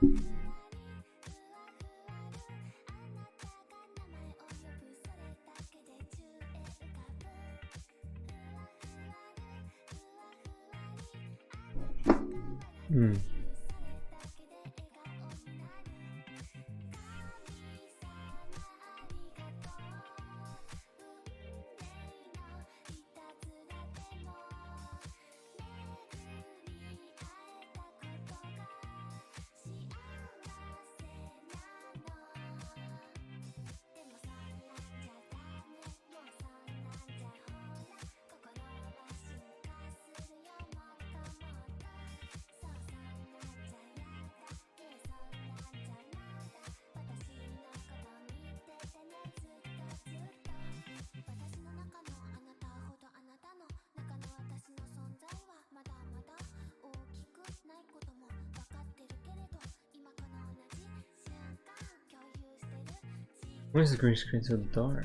うん。What is the green screen so dark?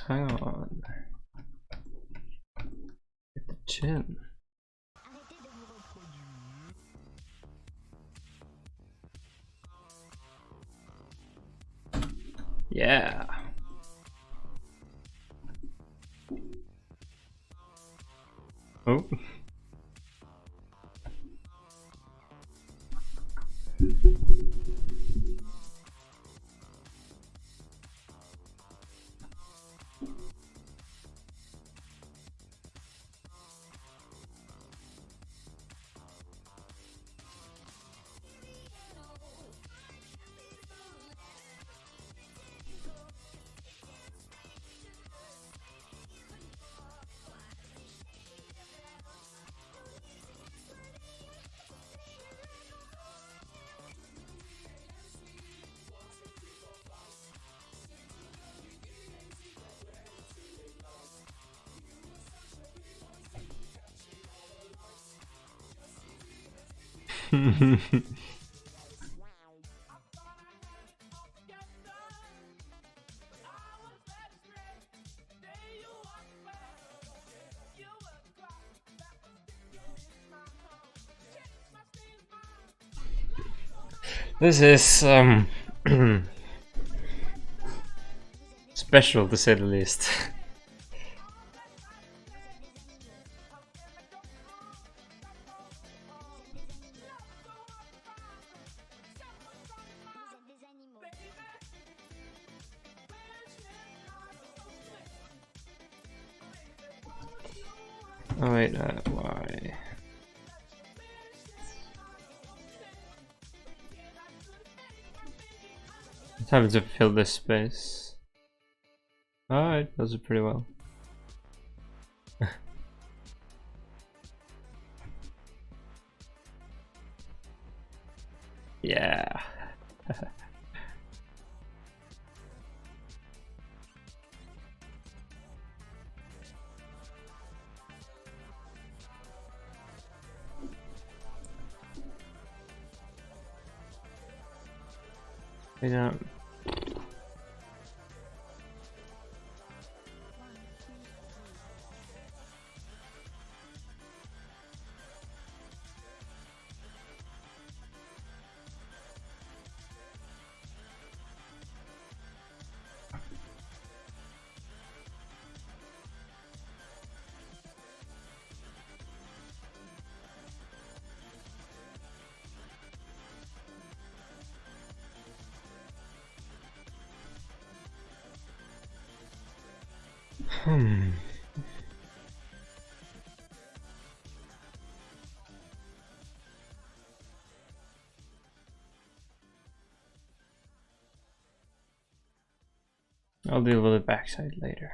Hang on. Get the chin. Yeah. Oh. This is special to say the least. Oh wait, why? It's having to fill this space. Alright, does it pretty well. Yeah. Yeah. I'll deal with the backside later.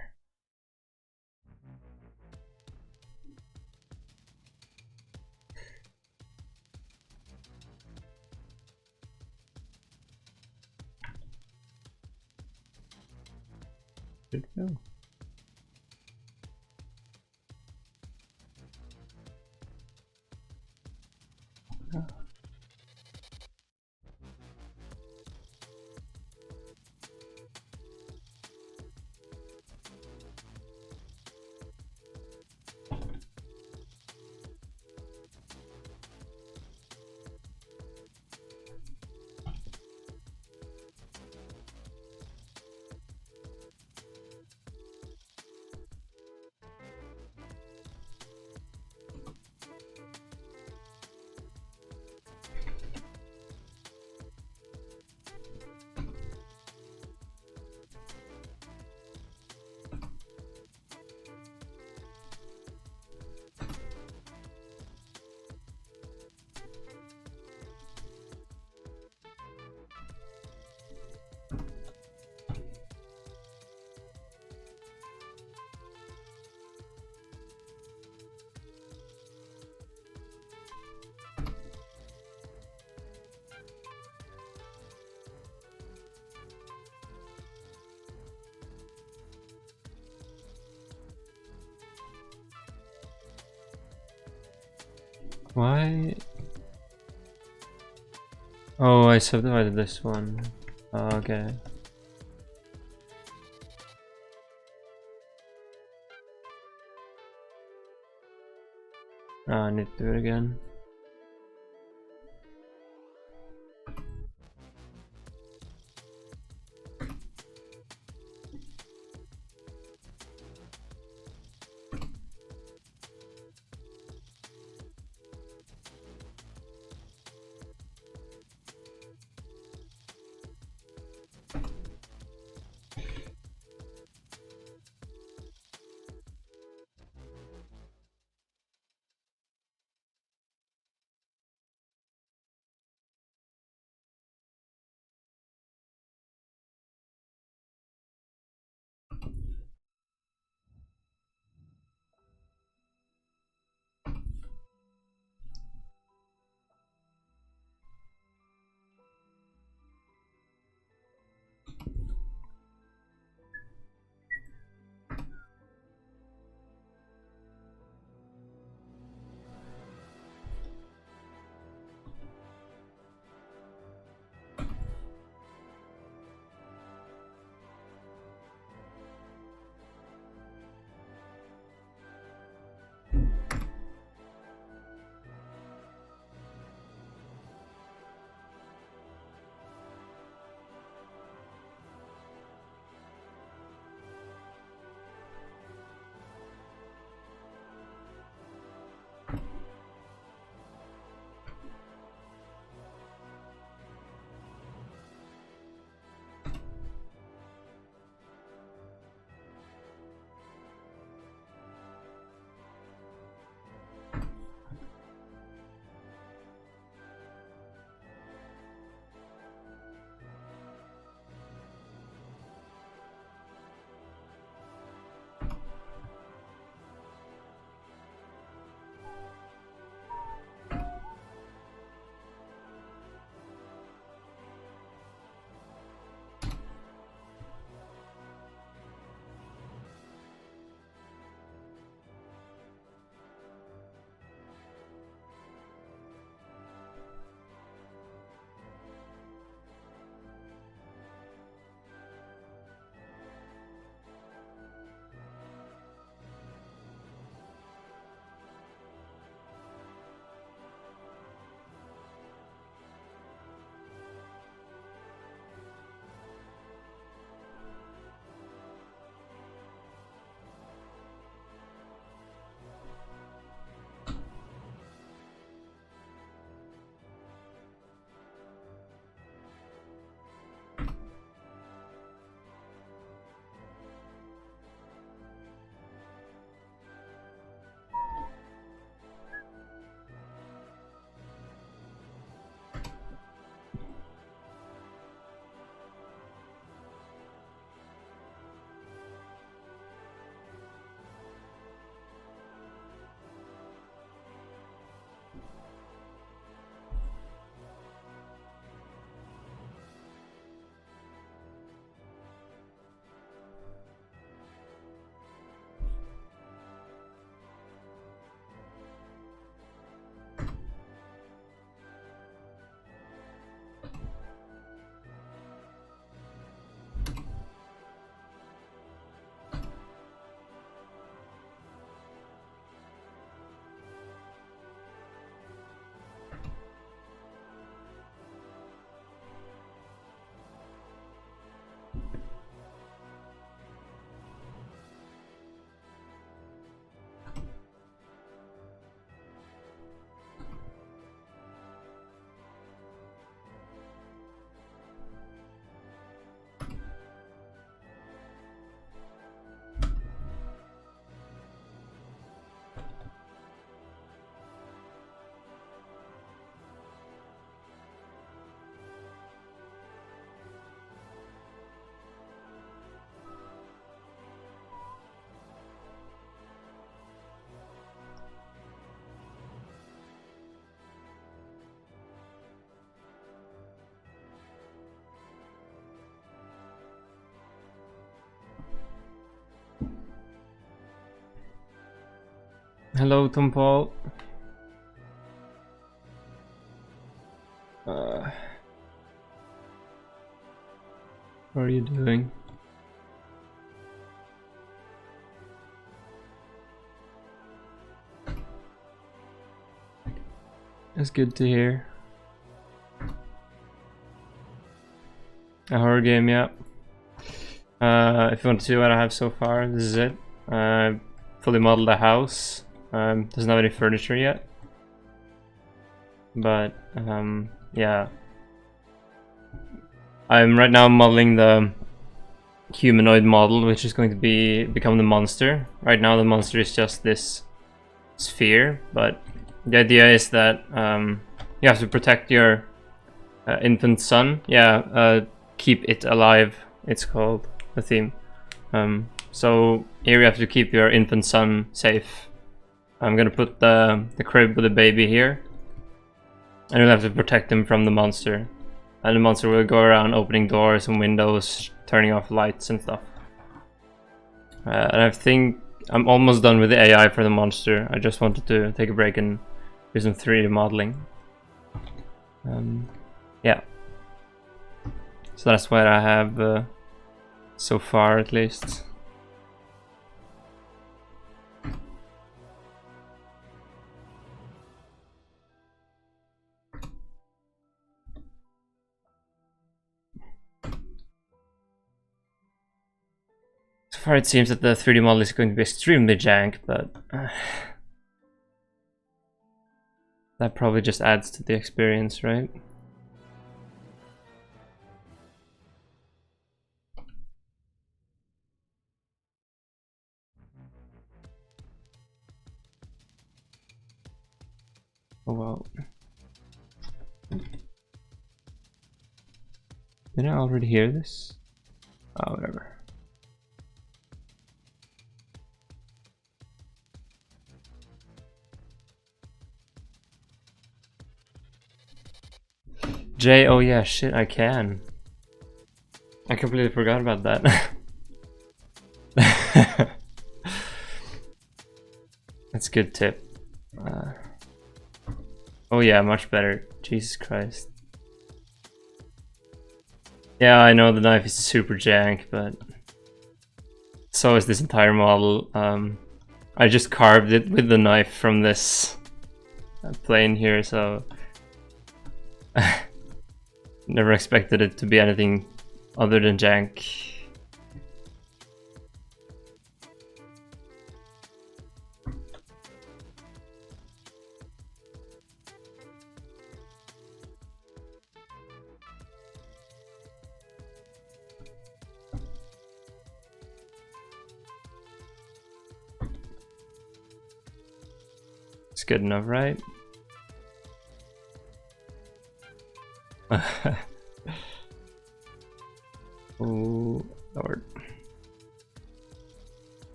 Good go. Why? Oh, I subdivided this one. Oh, okay. I need to do it again. Hello, Tom Paul. doing? That's good to hear. A horror game, yeah. If you want to see what I have so far, this is it. Fully modeled a house. Doesn't have any furniture yet. But, yeah. I'm right now modeling the humanoid model, which is going to become the monster. Right now the monster is just this sphere, but the idea is that you have to protect your infant son. Yeah, keep it alive, it's called, the theme. So here you have to keep your infant son safe. I'm gonna put the crib with the baby here, and you'll have to protect him from the monster. And the monster will go around opening doors and windows, turning off lights and stuff. And I think I'm almost done with the AI for the monster. I just wanted to take a break and do some 3D modeling. Yeah. So that's what I have so far, at least. So far it seems that the 3D model is going to be extremely jank, but that probably just adds to the experience, right? Oh well. Did I already hear this? Oh, whatever. Jay, oh yeah, shit, I can. I completely forgot about that. That's a good tip. Oh yeah, much better. Jesus Christ. Yeah, I know the knife is super jank, but so is this entire model. I just carved it with the knife from this plane here, so never expected it to be anything other than jank. It's good enough, right? Oh, Lord.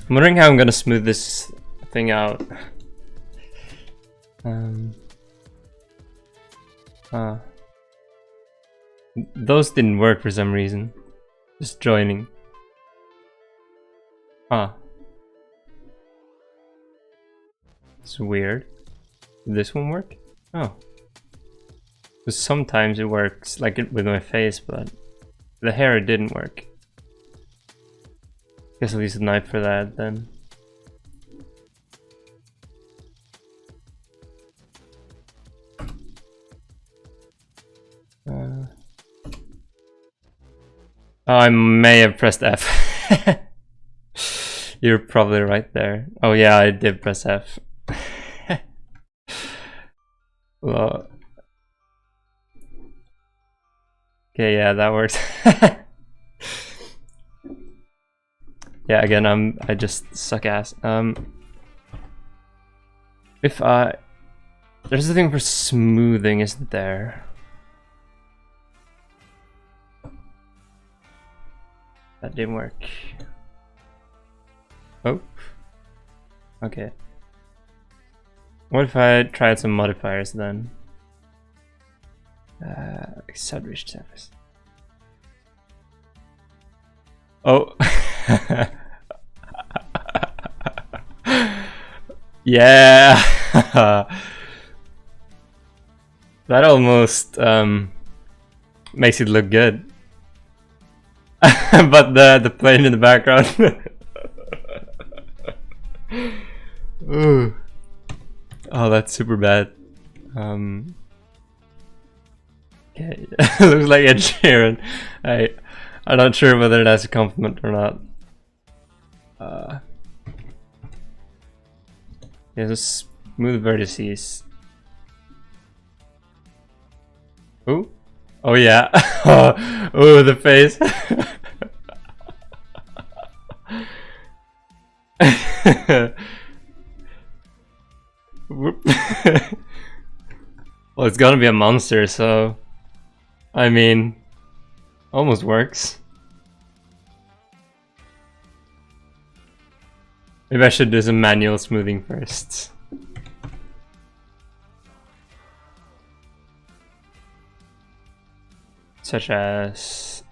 I'm wondering how I'm gonna smooth this thing out. Those didn't work for some reason. Just joining. It's weird. Did this one work? Oh. Because sometimes it works, like it with my face, but the hair didn't work. Guess I'll use a knife for that then. Oh, I may have pressed F. You're probably right there. Oh yeah, I did press F. Well, okay, yeah, that works. Yeah, again, I just suck ass. If there's a thing for smoothing, isn't there? That didn't work. Oh. Okay. What if I tried some modifiers then? Sandwich surface. Oh. Yeah. That almost makes it look good. But the plane in the background. Ooh. Oh, that's super bad. Okay, looks like Ed Sheeran. I'm not sure whether that's a compliment or not. Yeah, just smooth vertices. Ooh. Oh yeah. Oh, the face. Well, it's gonna be a monster, so I mean, almost works. Maybe I should do some manual smoothing first. Such as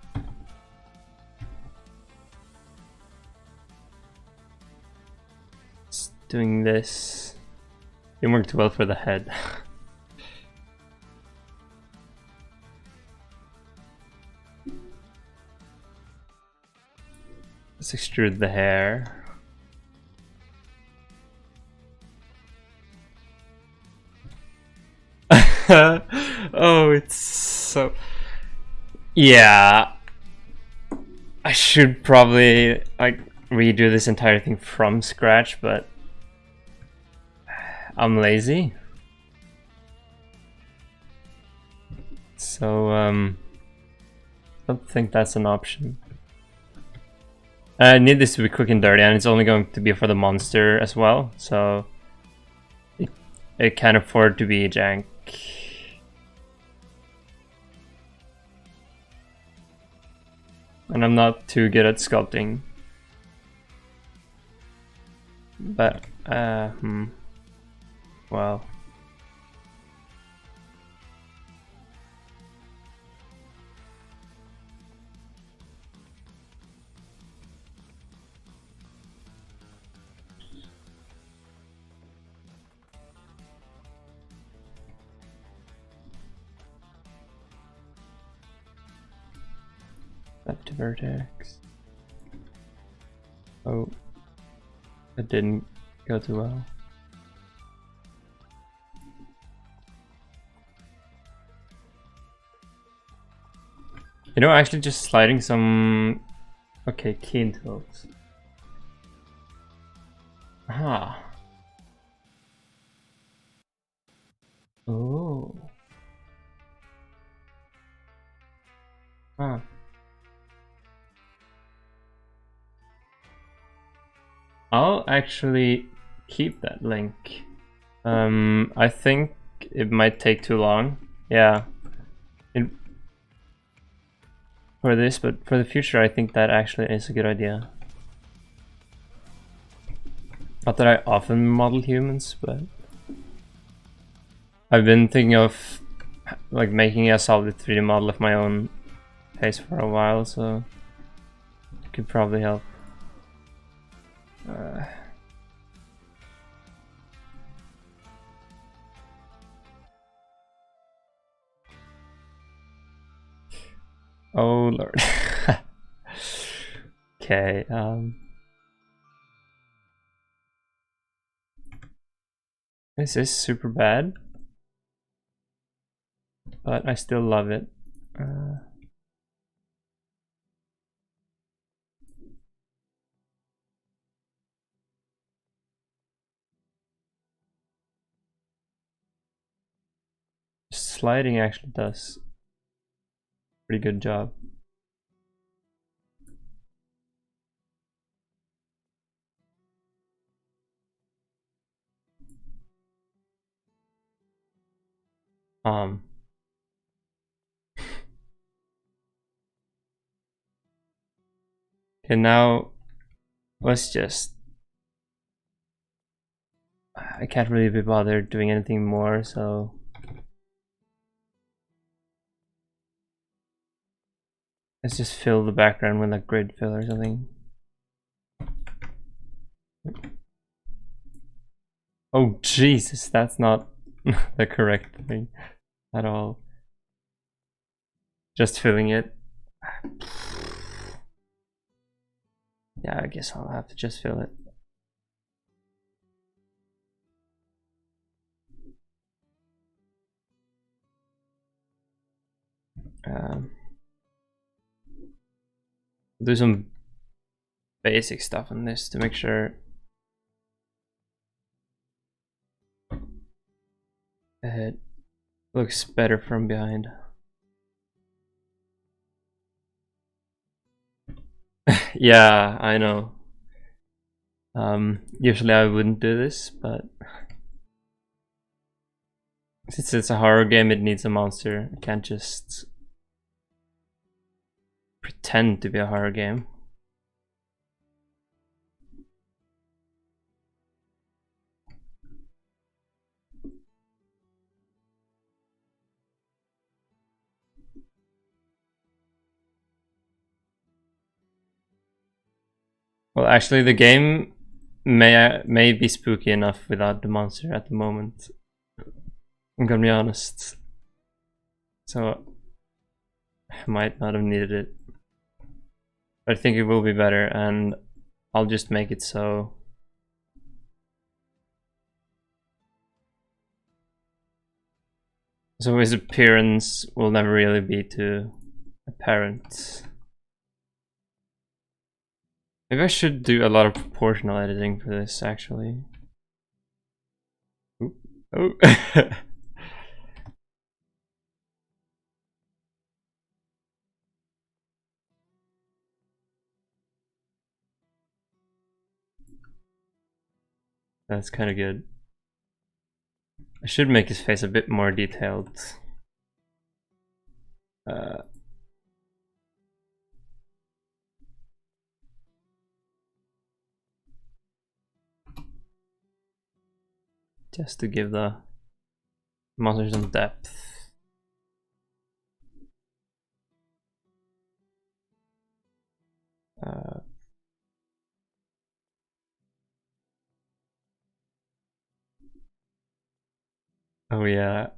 doing this. Didn't work too well for the head. Let's extrude the hair. Oh, it's so... Yeah. I should probably like redo this entire thing from scratch, but I'm lazy. So I don't think that's an option. I need this to be quick and dirty, and it's only going to be for the monster as well, so it can afford to be jank. And I'm not too good at sculpting. But, well. Up to vertex. Oh, that didn't go too well. You know, actually just sliding some... Okay, keen tools. Ah. Oh. Huh. I'll actually keep that link. I think it might take too long. Yeah. For this, but for the future, I think that actually is a good idea. Not that I often model humans, but I've been thinking of like making a solid 3D model of my own face for a while, so it could probably help. Oh lord. Okay, this is super bad, but I still love it. Sliding actually does a pretty good job. Okay, now let's just... I can't really be bothered doing anything more, so... Let's just fill the background with a grid fill or something. Oh Jesus, that's not the correct thing. at all. Just filling it. Yeah, I guess I'll have to just fill it. Do some basic stuff on this to make sure it looks better from behind. Yeah, I know. Usually I wouldn't do this, but since it's a horror game, it needs a monster. I can't just pretend to be a horror game. Well, actually, the game may be spooky enough without the monster at the moment. I'm gonna be honest. So I might not have needed it. But I think it will be better, and I'll just make it so his appearance will never really be too apparent. Maybe I should do a lot of proportional editing for this, actually. Oop. Oh. That's kind of good. I should make his face a bit more detailed. Just to give the monster some depth. Oh yeah.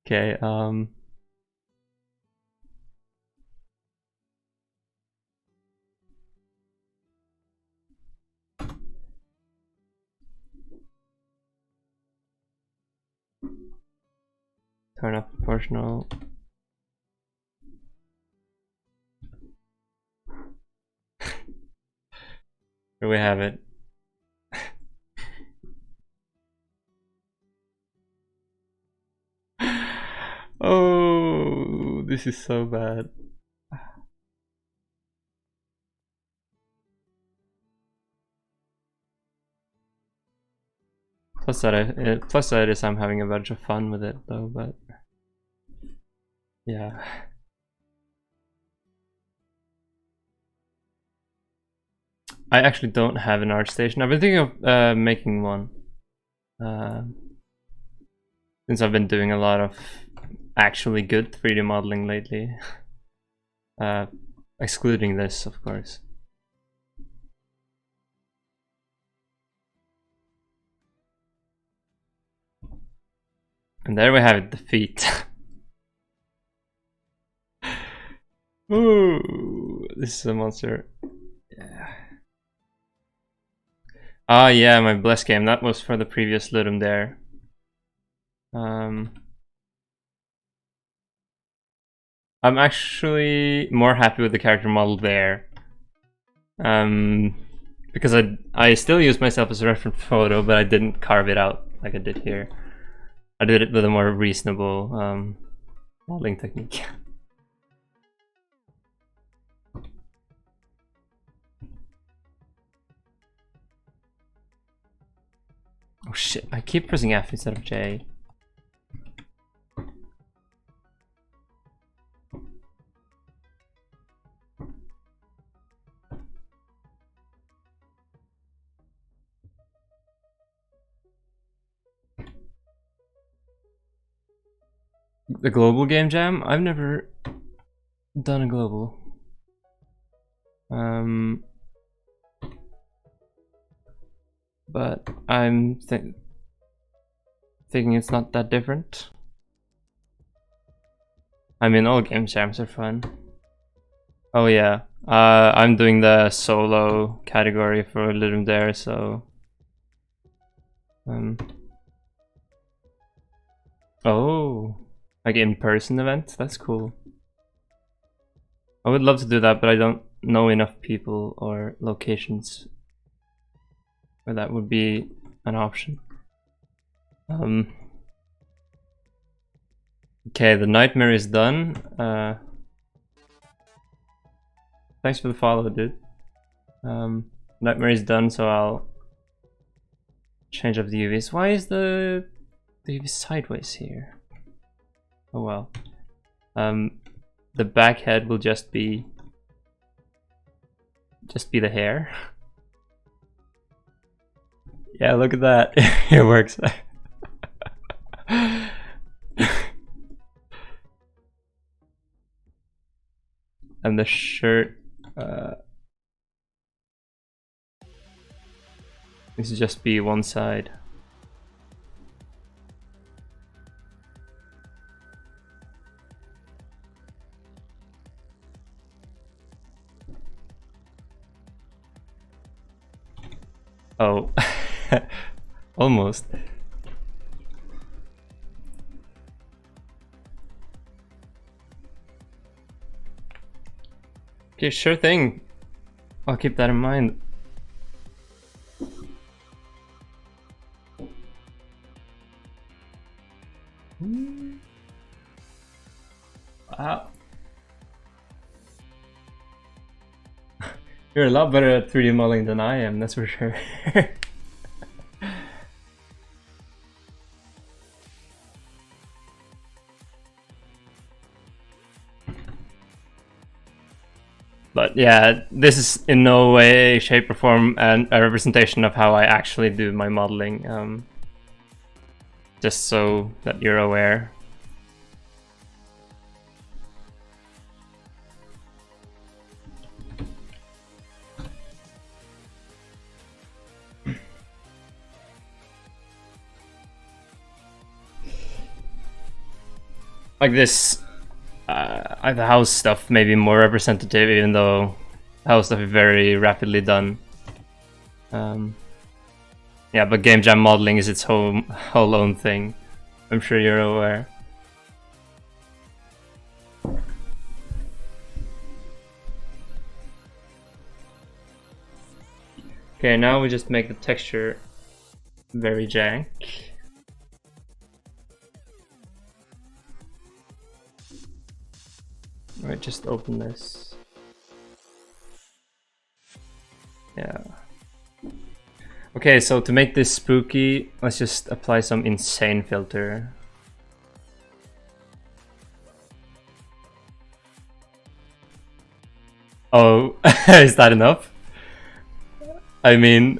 Okay, turn up proportional. Here we have it. Oh, this is so bad. Plus side is I'm having a bunch of fun with it though, but yeah. I actually don't have an art station. I've been thinking of making one. Since I've been doing a lot of actually good 3D modeling lately. Excluding this, of course. And there we have it, the feet. Ooh, this is a monster. Yeah. Ah, yeah, my Bless game. That was for the previous Ludum Dare. I'm actually more happy with the character model there. Because I still use myself as a reference photo, but I didn't carve it out like I did here. I did it with a more reasonable modeling technique. Oh shit, I keep pressing F instead of J. The global game jam? I've never done a global. but I'm thinking it's not that different. I mean, all game jams are fun. Oh yeah, I'm doing the solo category for Ludum Dare, so oh, like in-person event? That's cool. I would love to do that, but I don't know enough people or locations where that would be an option. Okay, the nightmare is done. Thanks for the follow, dude. Nightmare is done, so I'll change up the UVs. Why is the UV sideways here? Oh well. The back head will just be the hair. Yeah, look at that. It works. And the shirt this is just be one side. Oh, almost. Okay, sure thing. I'll keep that in mind. Wow. You're a lot better at 3D modeling than I am, that's for sure. But yeah, this is in no way, shape, or form a representation of how I actually do my modeling. Just so that you're aware. Like this, the house stuff may be more representative, even though the house stuff is very rapidly done. Yeah, but game jam modeling is its whole own thing. I'm sure you're aware. Okay, now we just make the texture very jank. Alright, just open this. Yeah. Okay, so to make this spooky, let's just apply some insane filter. Oh, is that enough? I mean,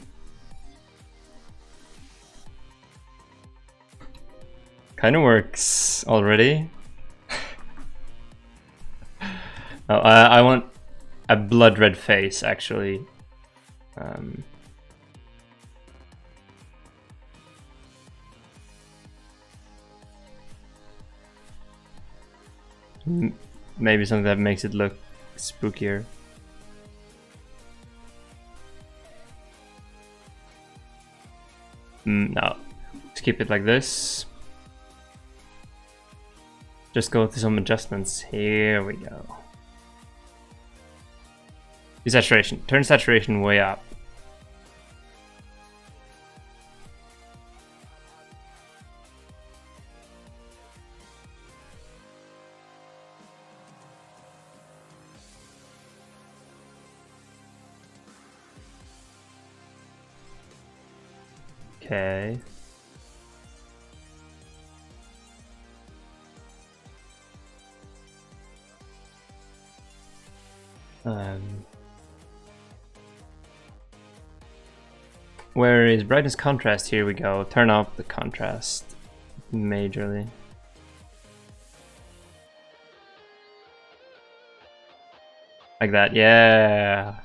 kind of works already. No, I want a blood red face, actually. Maybe something that makes it look spookier. No, let's keep it like this. Just go to some adjustments. Here we go. Desaturation. Turn saturation way up. Okay. Where is brightness contrast? Here we go. Turn up the contrast majorly. Like that, yeah.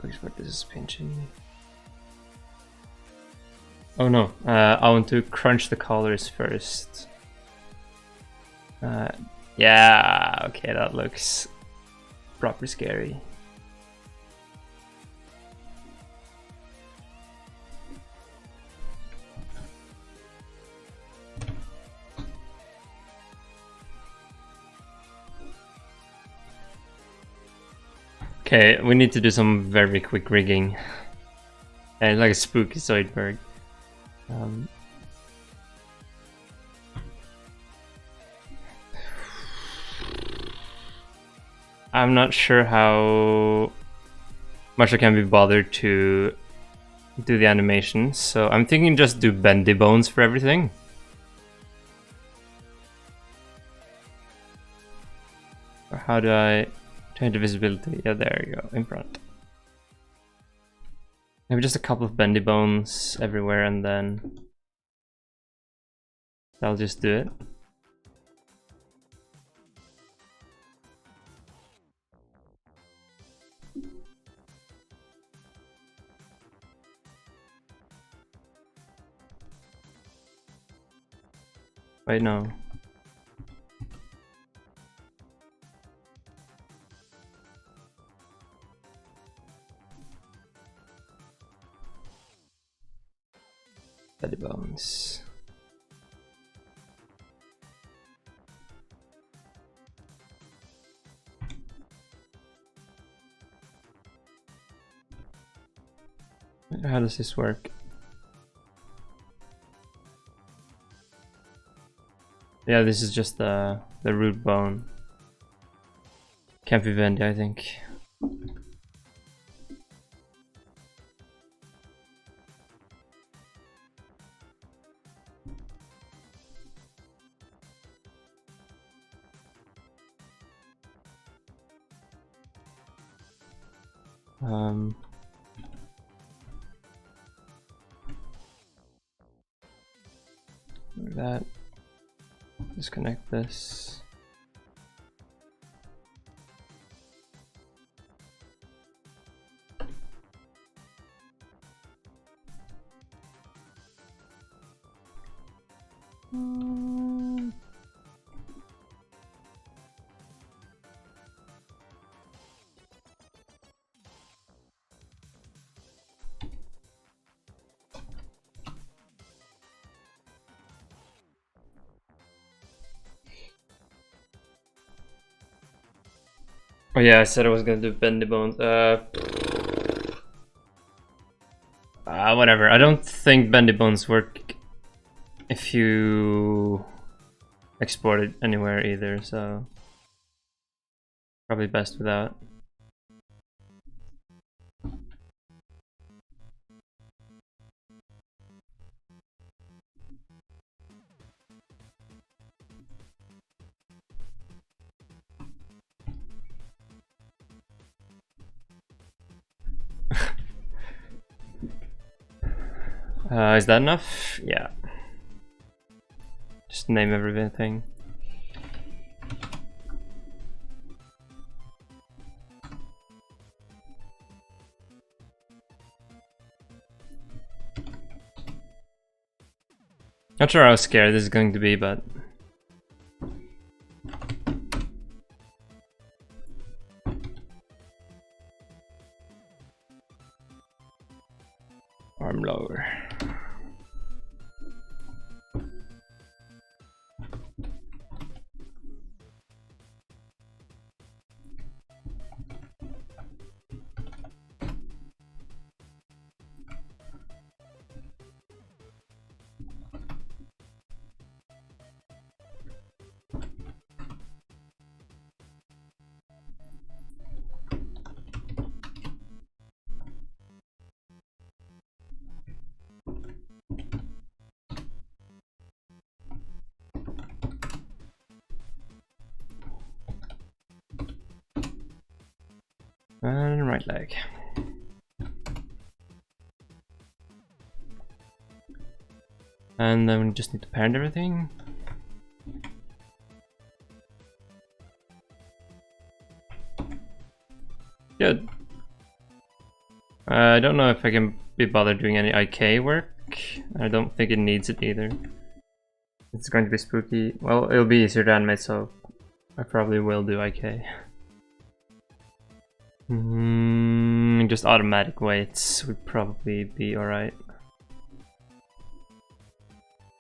quick for this is pinching. Oh no, I want to crunch the colors first. Yeah, okay, that looks proper scary. Okay, we need to do some very quick rigging. And like a spooky Zoidberg. I'm not sure how much I can be bothered to do the animations, so I'm thinking just do bendy bones for everything. Or how do I change the visibility? Yeah, there you go, in front. Maybe just a couple of bendy bones everywhere and then I'll just do it. Wait, no. Bendy bones. How does this work? Yeah, this is just the root bone. Can't be bendy, I think. Like that. Disconnect this. Oh yeah, I said I was gonna do bendy bones. Whatever. I don't think bendy bones work if you export it anywhere either, so probably best without. Is that enough? Yeah. Just name everything. Not sure how scary this is going to be, but arm lower. And right leg. And then we just need to parent everything. Good. I don't know if I can be bothered doing any IK work. I don't think it needs it either. It's going to be spooky. Well, it'll be easier to animate, so I probably will do IK. Just automatic weights would probably be alright.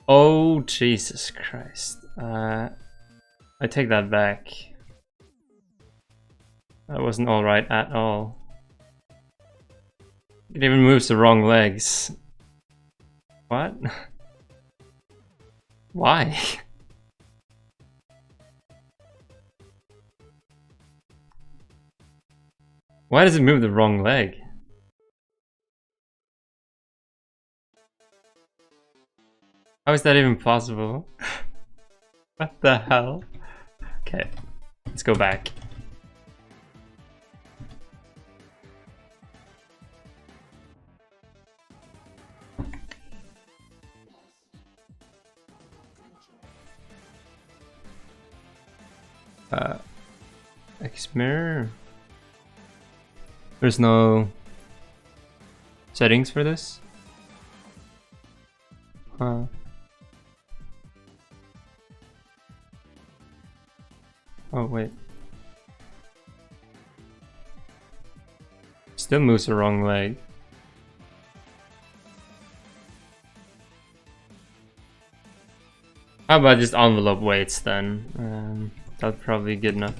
Oh, Jesus Christ. I take that back. That wasn't alright at all. It even moves the wrong legs. What? Why? Why does it move the wrong leg? How is that even possible? What the hell? Okay, let's go back. X mirror. There's no settings for this? Huh. Oh wait. Still moves the wrong leg. How about just envelope weights then? That's probably good enough.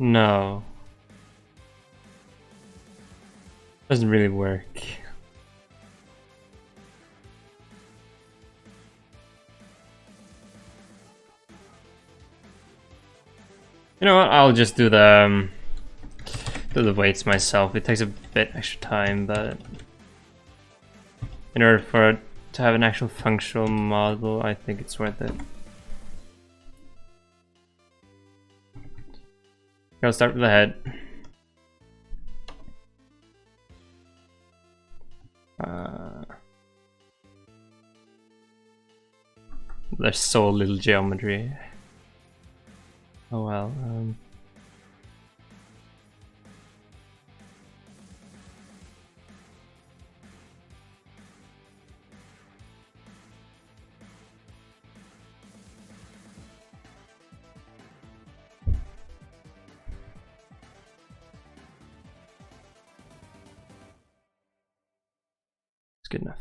No. Doesn't really work. You know what? I'll just do the weights myself. It takes a bit extra time, but in order for it to have an actual functional model, I think it's worth it. I'll start with the head. There's so little geometry. Oh well. It's good enough.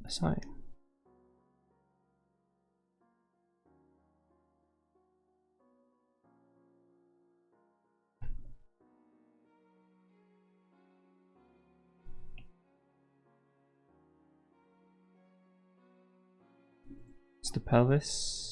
Assign. It's the pelvis.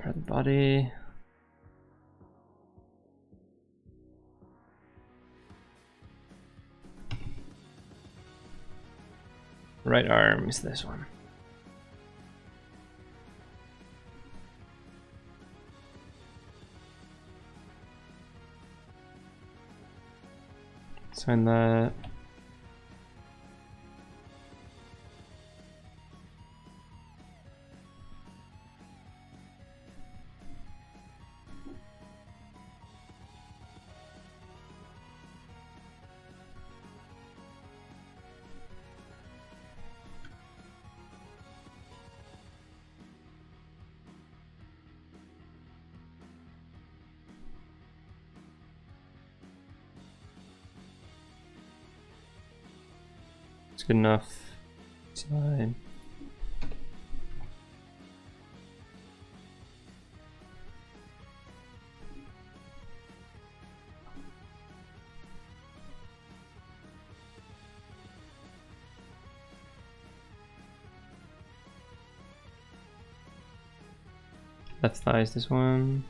The body. Right arm is this one. Sign that. It's good enough. side. Left thigh is this one.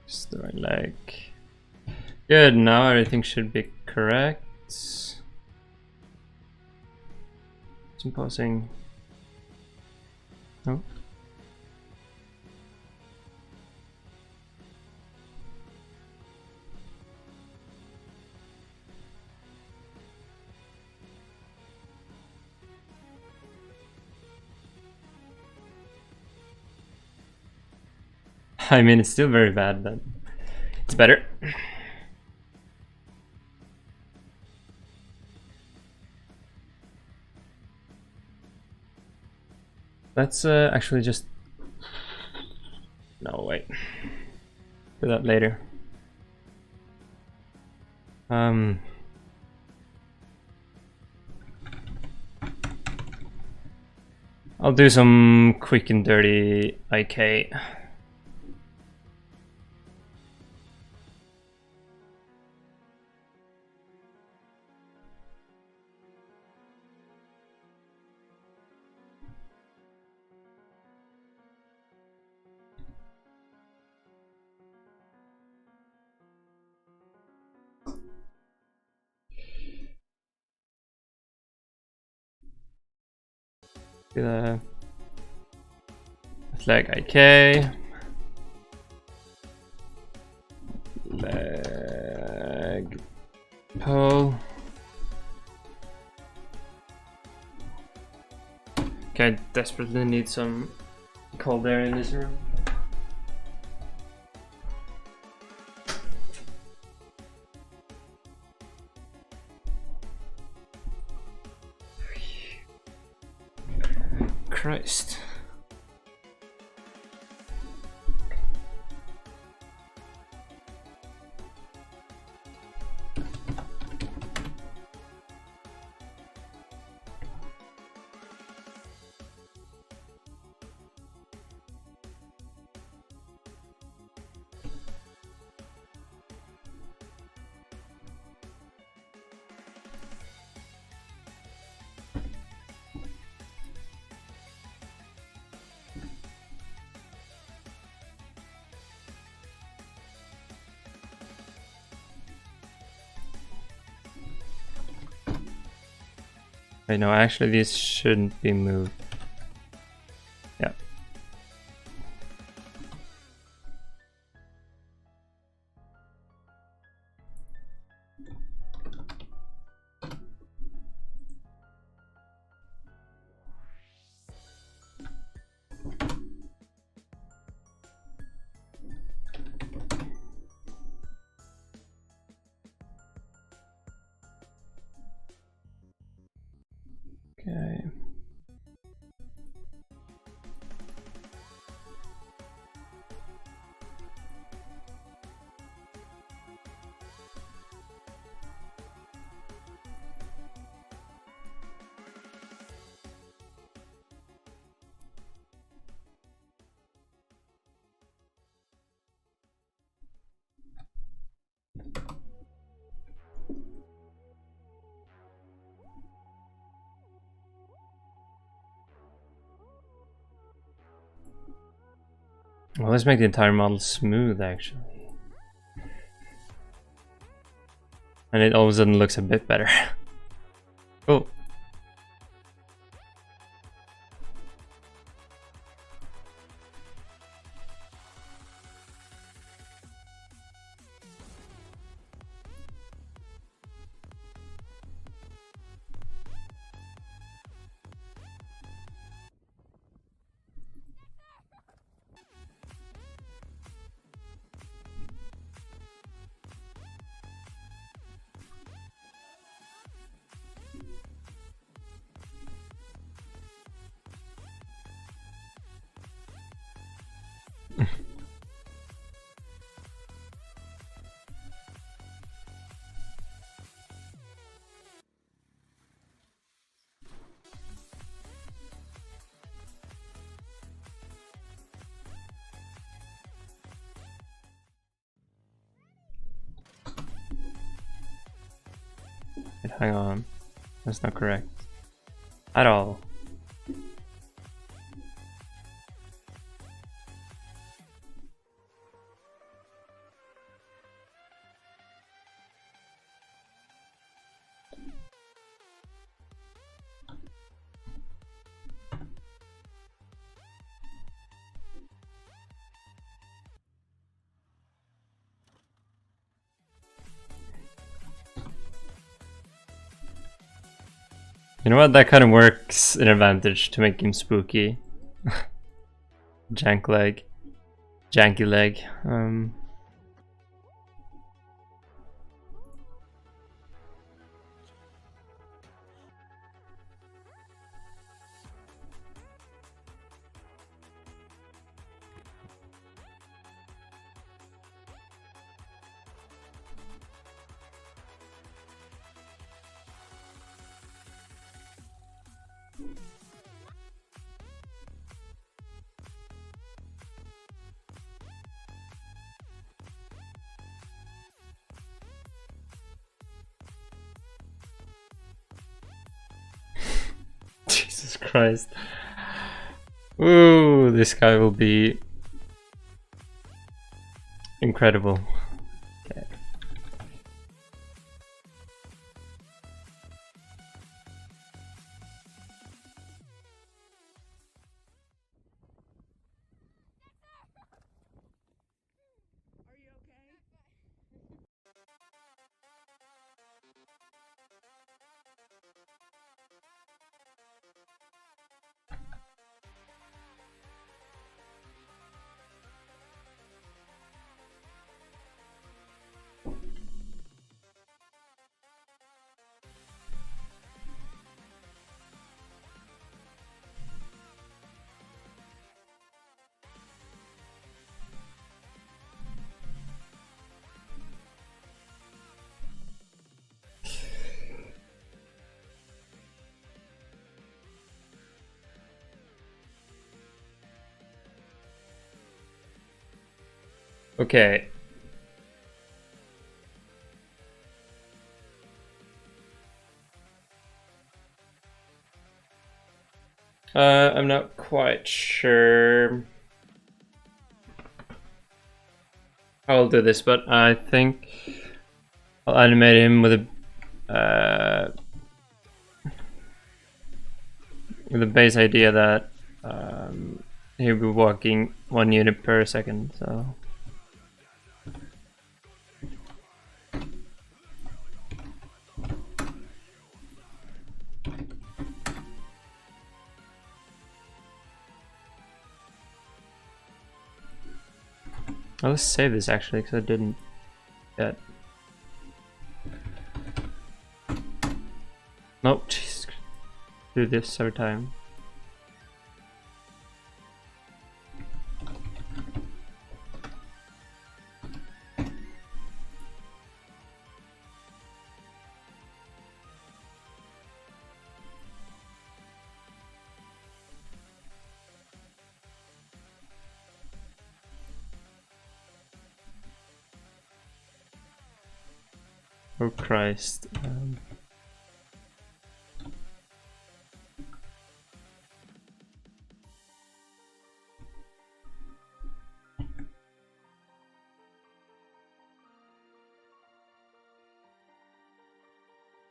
Just the right leg. Good, now everything should be correct. Some pausing. No. I mean, it's still very bad, but it's better. Let's actually just... No, wait. Do that later. I'll do some quick and dirty IK. Do the leg IK. Leg pull. Okay, I desperately need some cold air in this room. Christ. Wait, no, actually these shouldn't be moved. Yeah. Okay. Well, let's make the entire model smooth, actually. And it all of a sudden looks a bit better. Oh. Hang on, that's not correct at all. You know what? That kind of works in advantage to make him spooky. Jank leg. Janky leg. Jesus Christ. Ooh, this guy will be incredible. Okay. Okay. I'm not quite sure how I'll do this, but I think I'll animate him with a base idea that he'll be walking 1 unit per second, so. Let's save this actually, because I didn't yet. Nope, jeez. Do this every time. Oh Christ.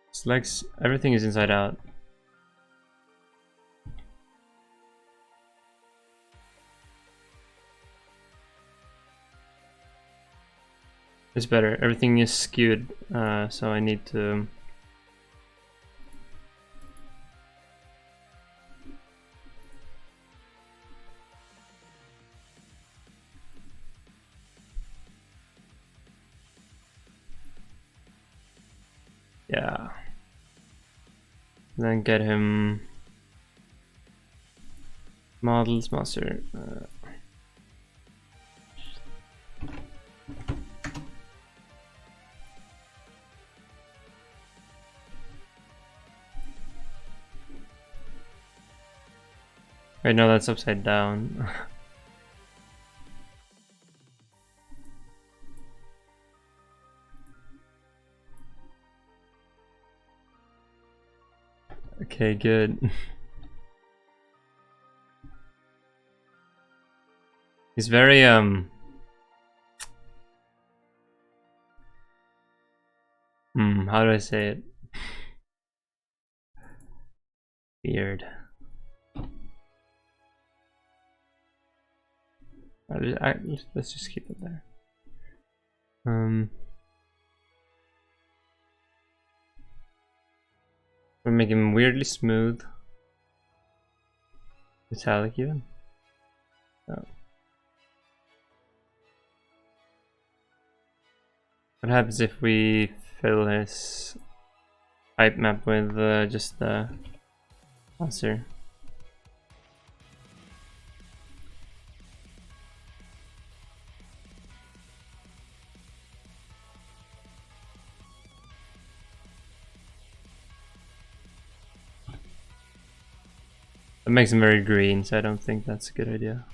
It's like everything is inside out. It's better. Everything is skewed, so I need to. Yeah. Then get him models master. Wait, no, that's upside down. Okay, good. He's very how do I say it? Weird. Let's just keep it there. We're making him weirdly smooth. Metallic even. Oh. What happens if we fill his pipe map with just the monster? That makes him very green, so I don't think that's a good idea.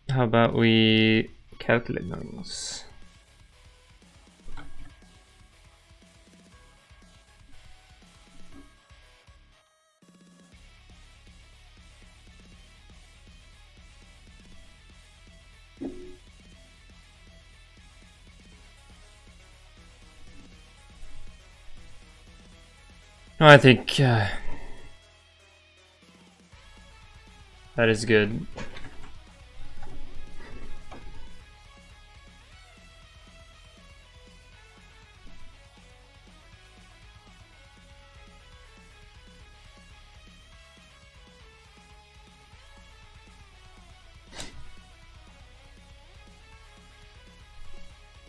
How about we calculate those? No, I think that is good.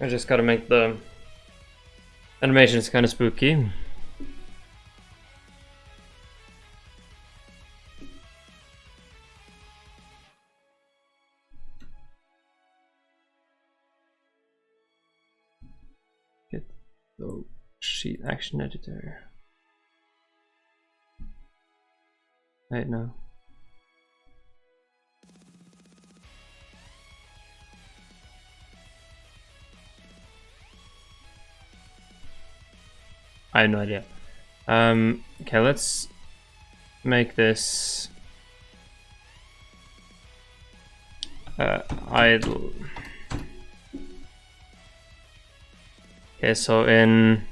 I just gotta make the animations kind of spooky. Get the sheet action editor. Wait, no. I have no idea. Okay, let's make this idle. Okay, so in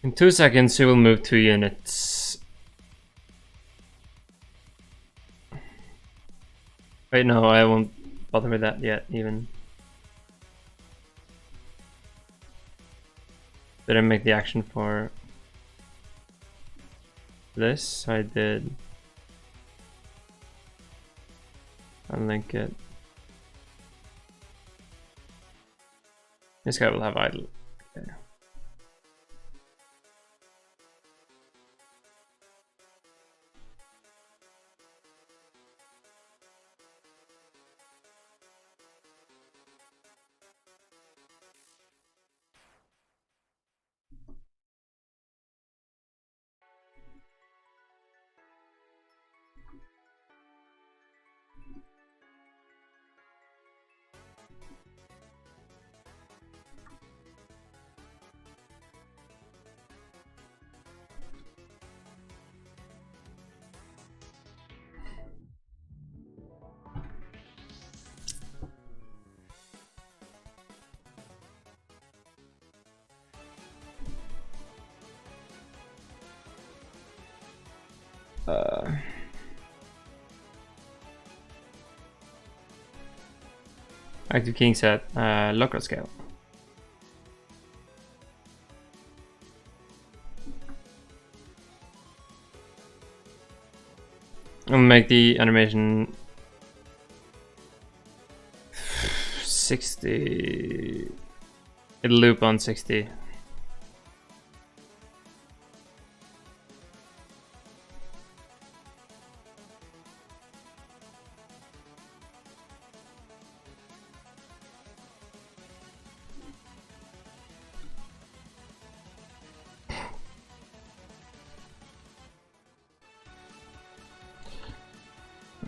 in 2 seconds, you will move 2 units. Wait, no, I won't bother with that yet, even. Did I make the action for this? I did. Unlink it. This guy will have idle. Okay. Active King set, local scale. I'll make the animation 60. It'll loop on 60.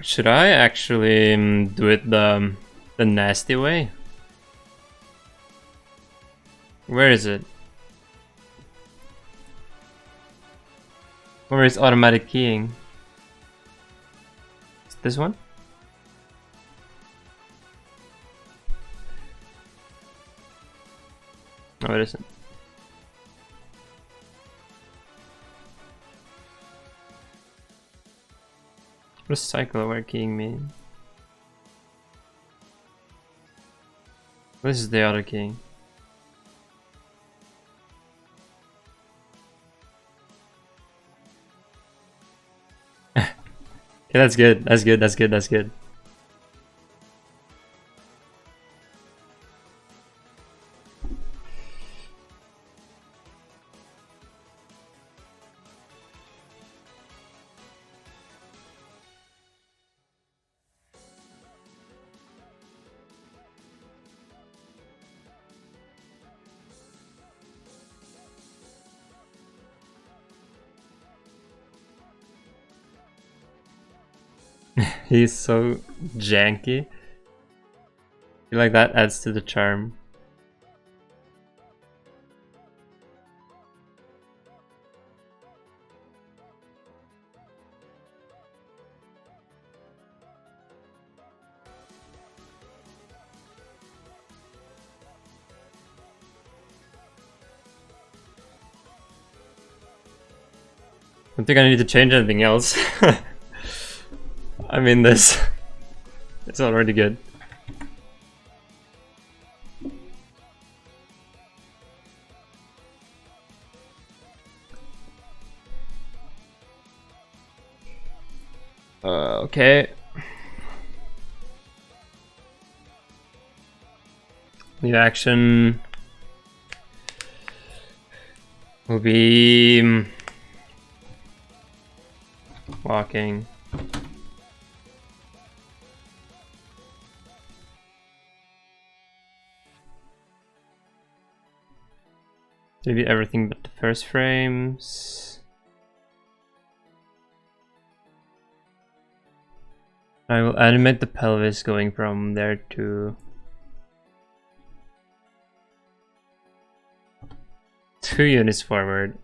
Should I actually do it the nasty way? Where is it? Where is automatic keying? Is this one? No, it isn't. What does cycle aware keying mean? This is the auto keying. Okay, that's good. That's good. That's good. That's good. He's so janky. I feel like that adds to the charm. I don't think I need to change anything else. I mean, this it's already good. Okay. The action will be walking. Maybe everything but the first frames. I will animate the pelvis going from there to 2 units forward.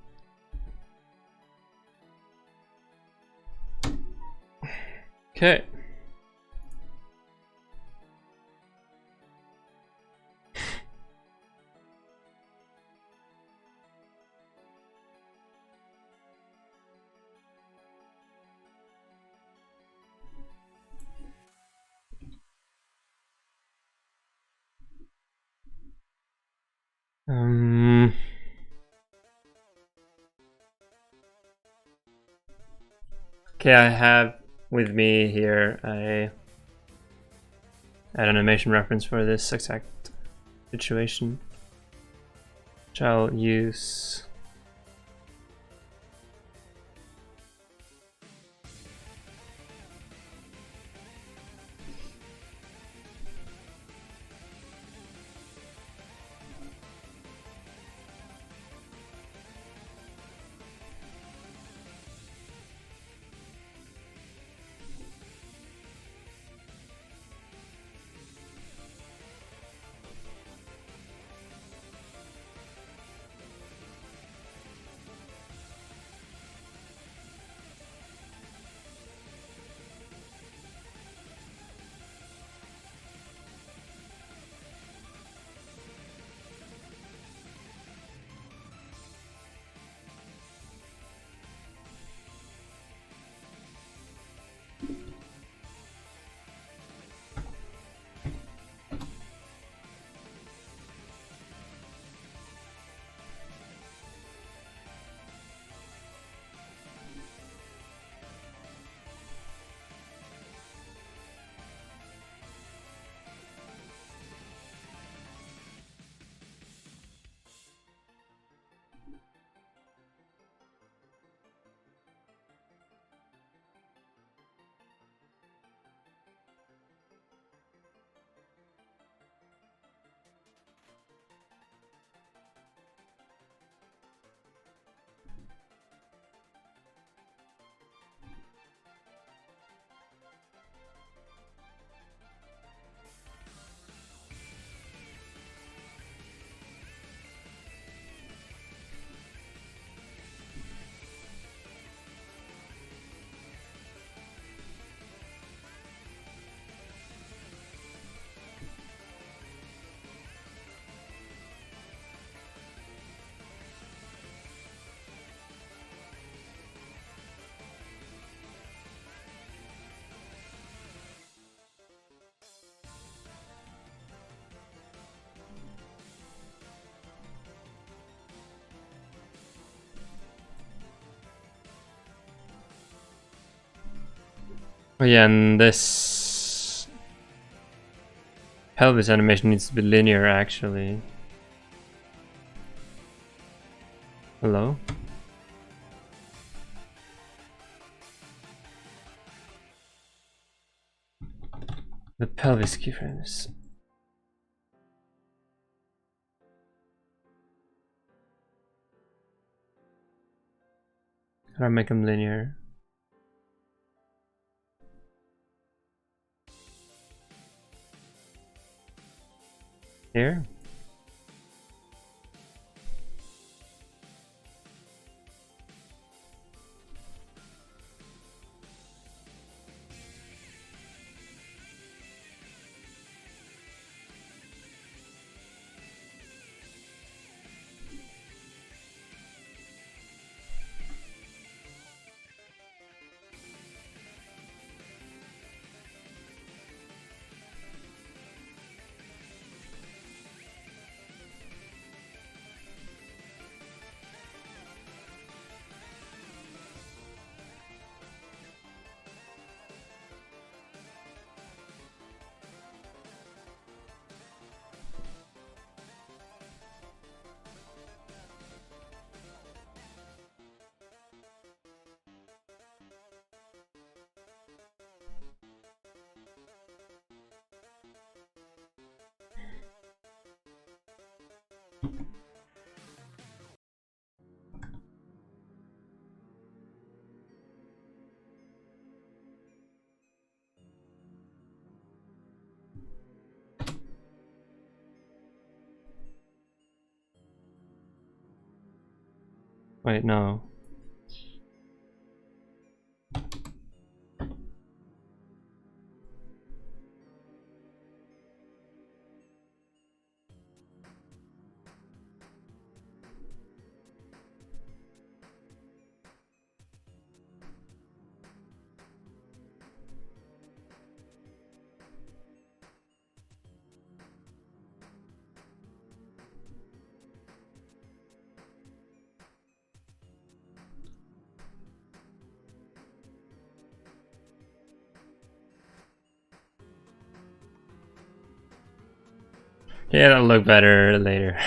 Okay. Okay, I have with me here an animation reference for this exact situation, which I'll use. Oh yeah, and this pelvis animation needs to be linear actually. Hello? The pelvis keyframes. How do I make them linear? Here? Wait, no. Yeah, that'll look better later.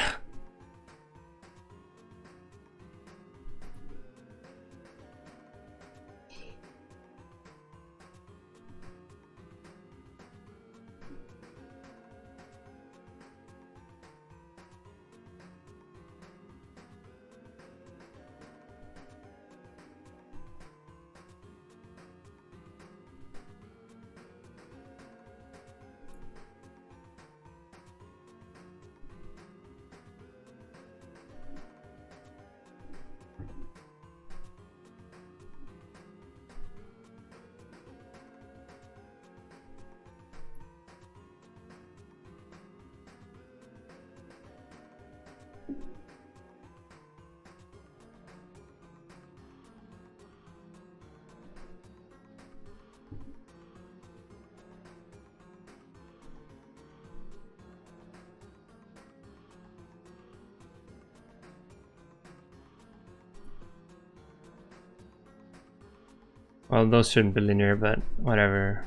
Well, those shouldn't be linear, but whatever.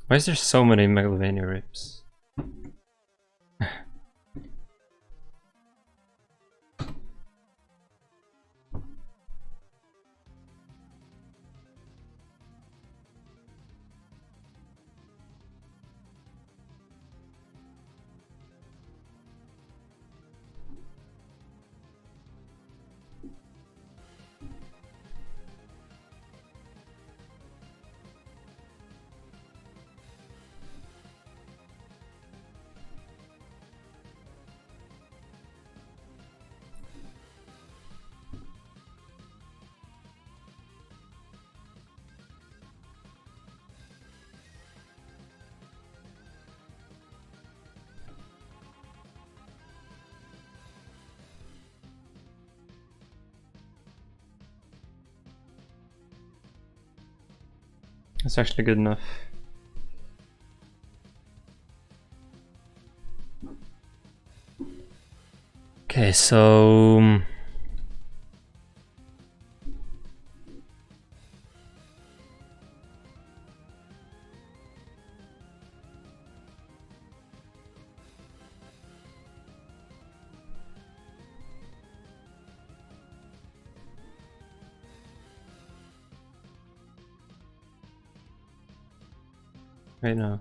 Why is there so many Megalovania rips? That's actually good enough. Okay, so right now.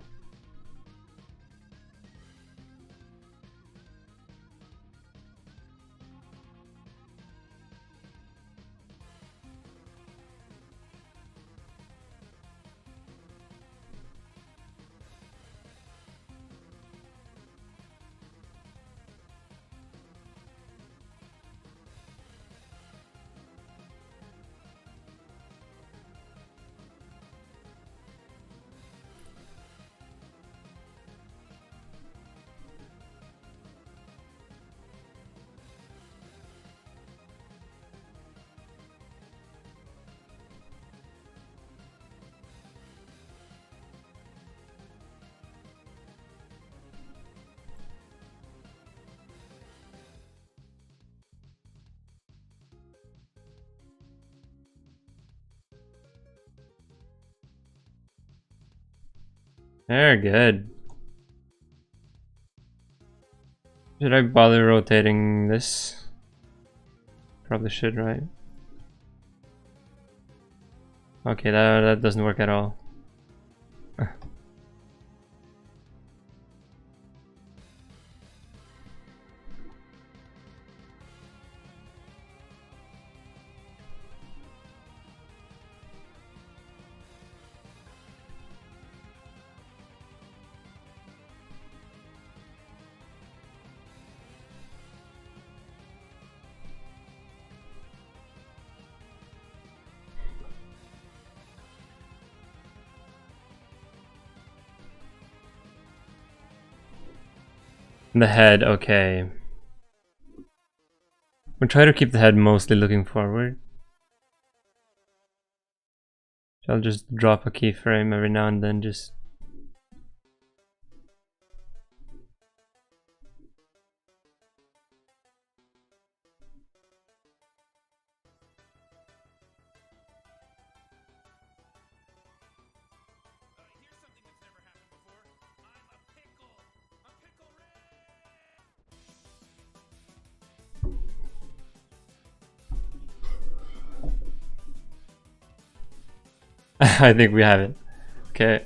Very good. Should I bother rotating this? Probably should, right? Okay, that doesn't work at all. The head, okay. We'll try to keep the head mostly looking forward. I'll just drop a keyframe every now and then, just... I think we have it. Okay.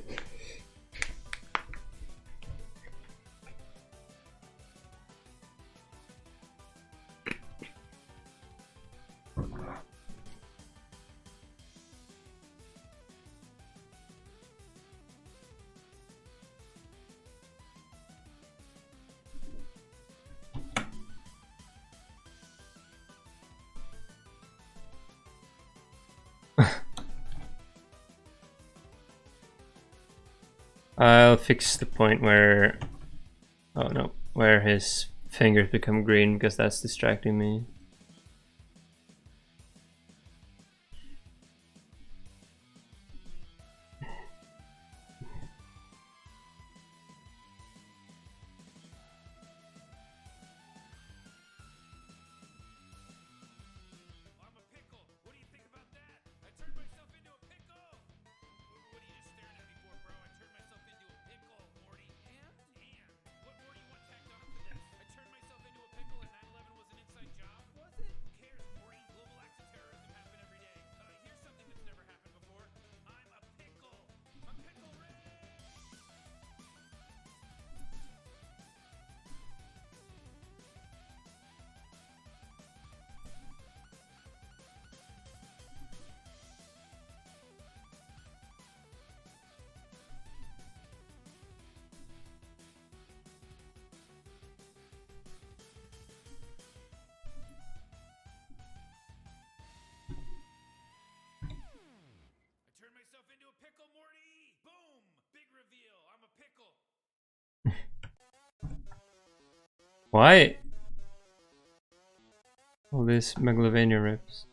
I'll fix the point where... Oh no, where his fingers become green, because that's distracting me. Why? All these Megalovania rips.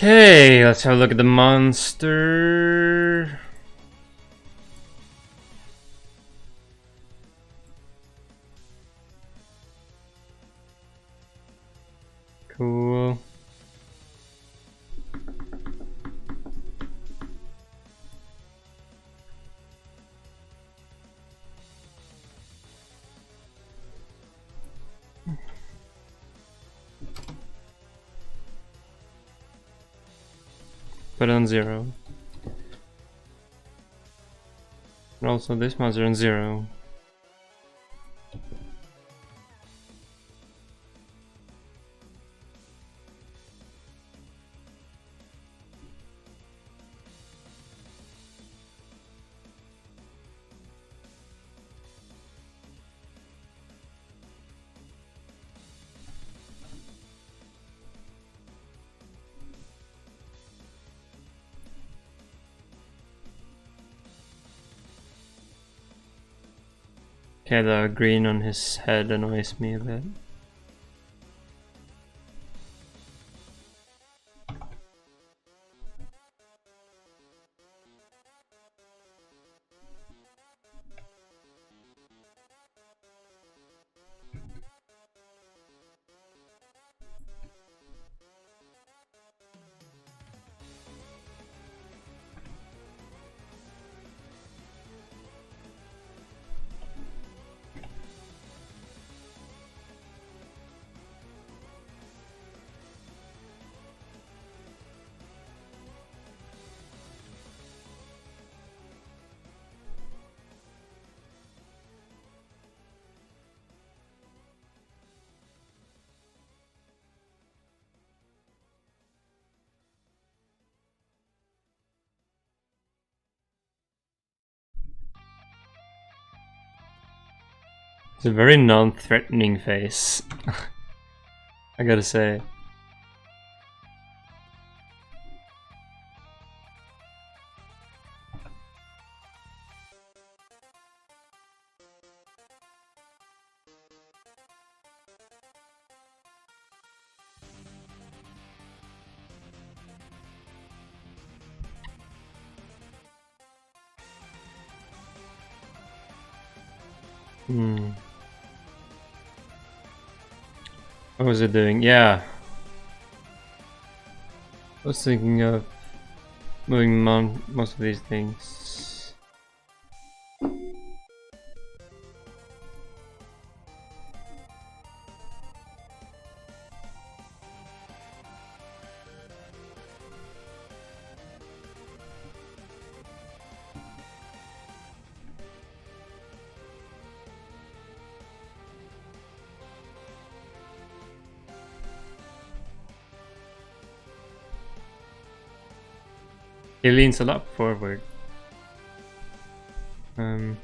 Okay, let's have a look at the monster. Cool. Put it on 0. And also this monster on 0. Okay, the green on his head annoys me a bit. It's a very non-threatening face, I gotta say. What was it doing? Yeah. I was thinking of moving most of these things. He leans a lot forward. Might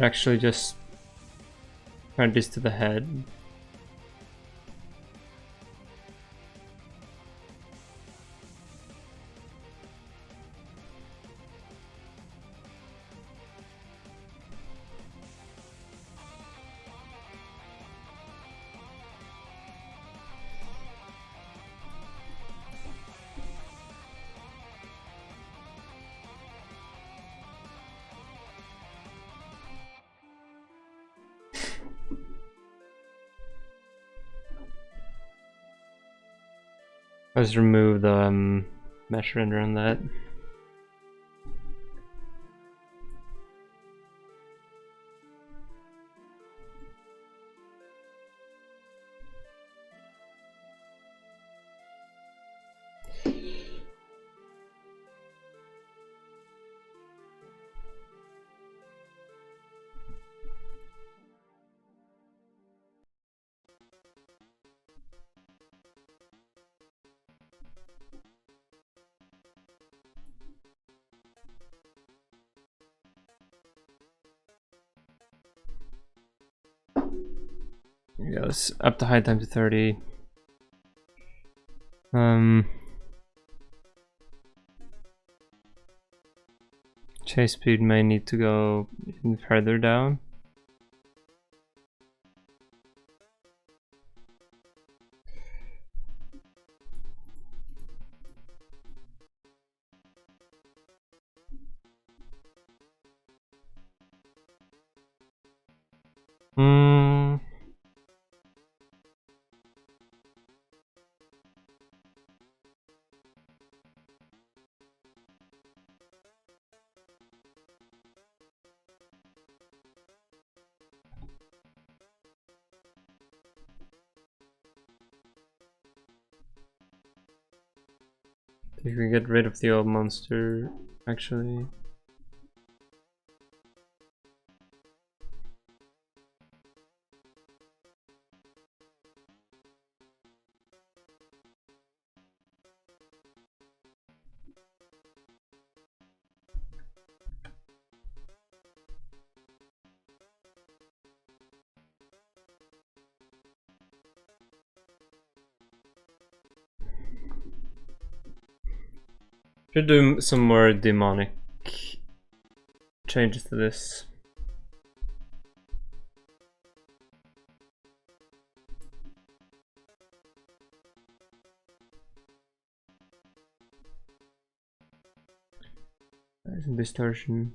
actually just add this to the head. Let's remove the mesh render on that. Yeah, let's up the hide time to 30. Chase speed may need to go even further down. If we get rid of the old monster, actually. Should do some more demonic changes to this. There's some distortion.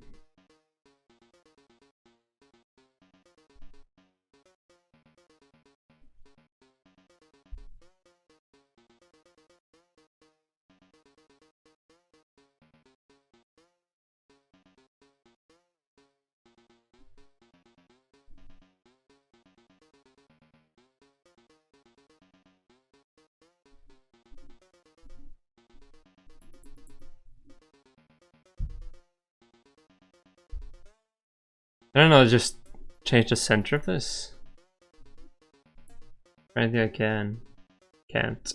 I don't know, just change the center of this. I think I can. Can't.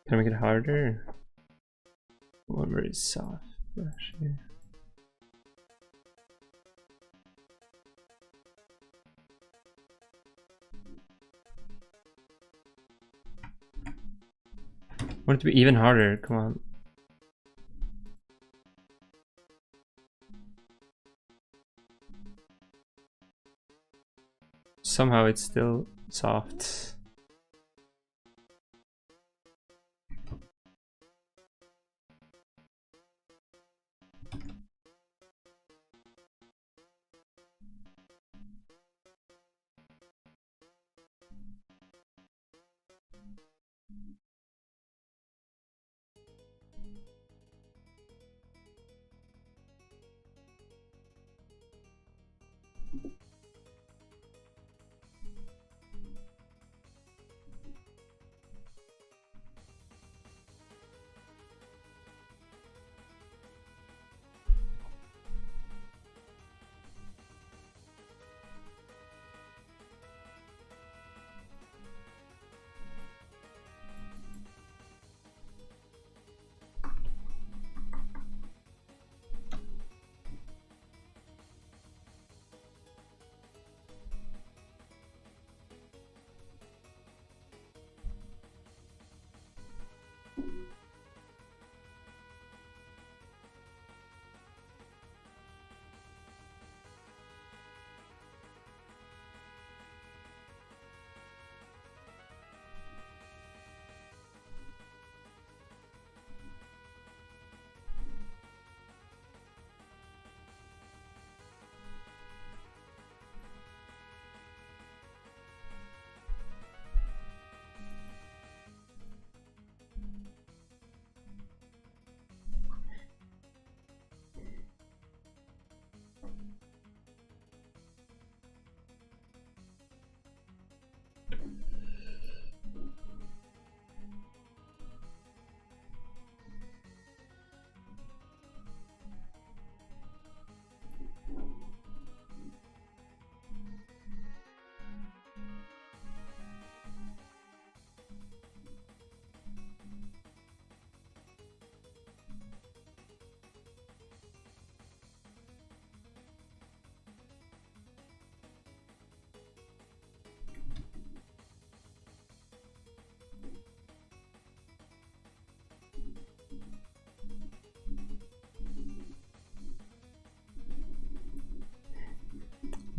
Can I make it harder? One very soft brush here. I want it to be even harder, come on. Somehow it's still soft.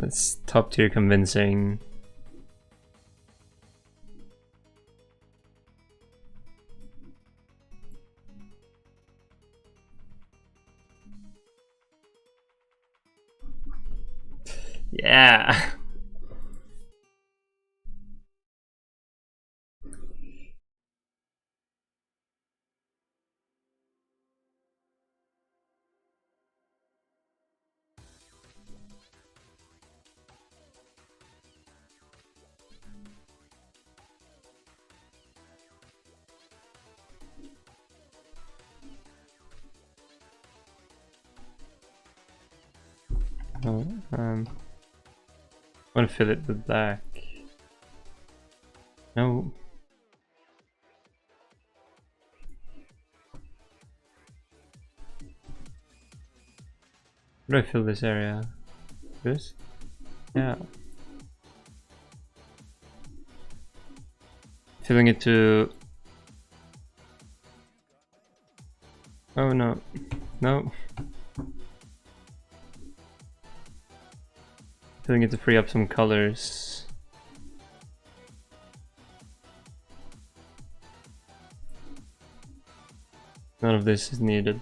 That's top tier convincing. Yeah. Oh, I want to fill it with black. No. How do I fill this area? This? Yeah. Filling it to... Oh no. No. Filling it to free up some colors. None of this is needed.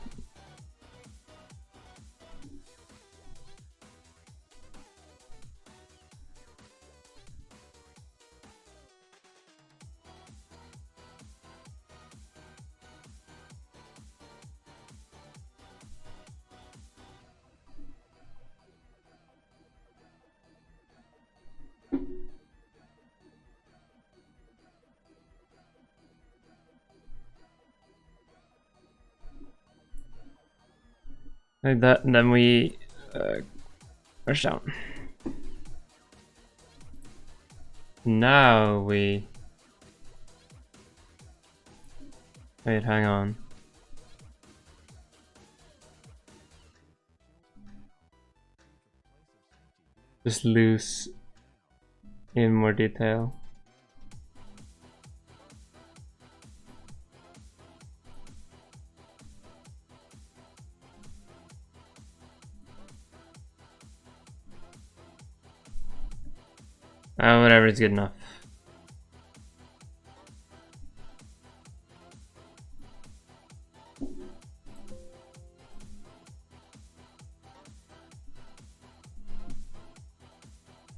Like that, and then we rush down. Now we... Wait, hang on. Just loose in more detail. Whatever is good enough.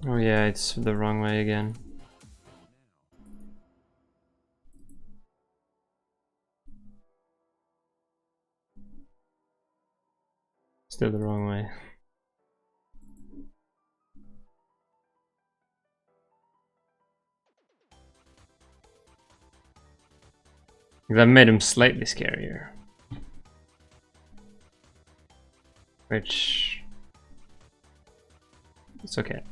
Oh yeah, it's the wrong way again. Still the wrong way. That made him slightly scarier. Which... it's okay.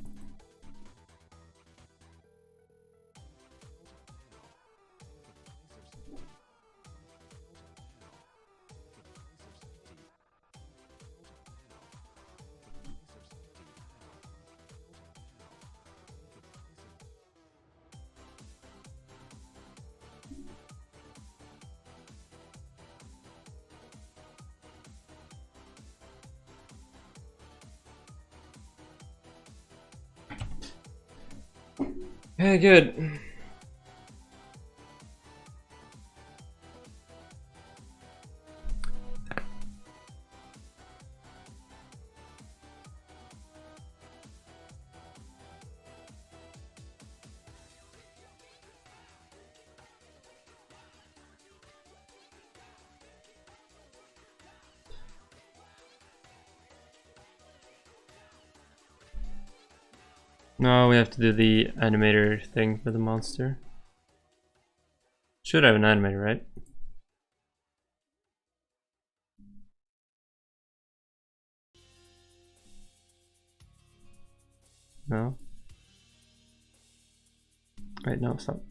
Yeah, good. No, we have to do the animator thing for the monster. Should have an animator, right? No? Wait, no, stop.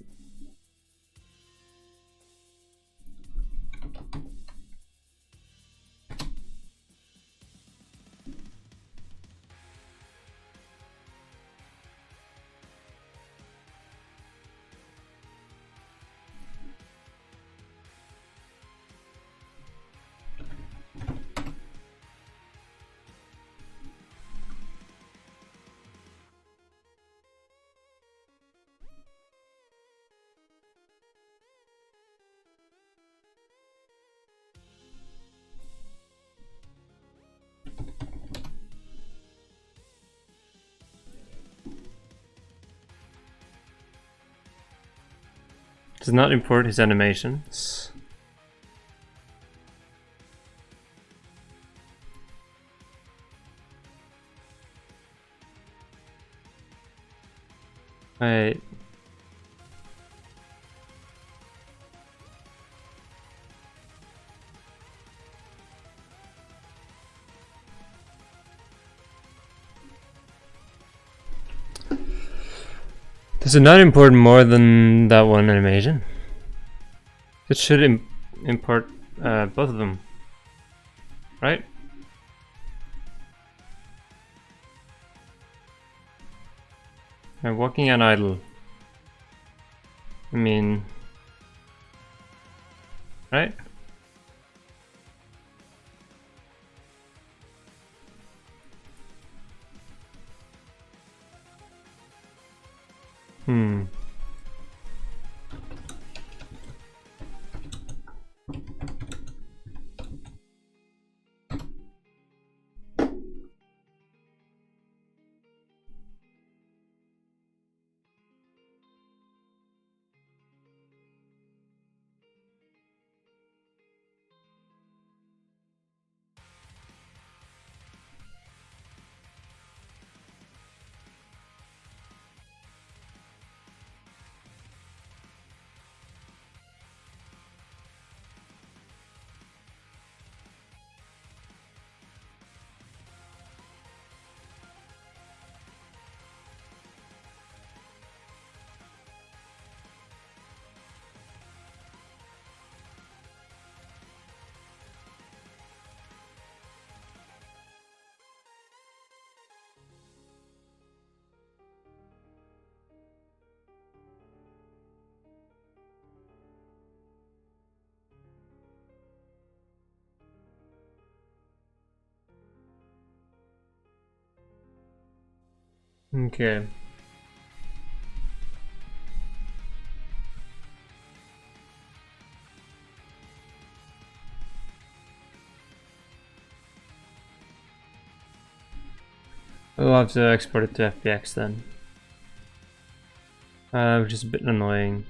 Does not import his animations. Right. Does it not import more than that one animation? It should import both of them, right? I'm walking on idle. I mean, right? Hmm. Okay. We'll have to export it to FBX then. Which is a bit annoying.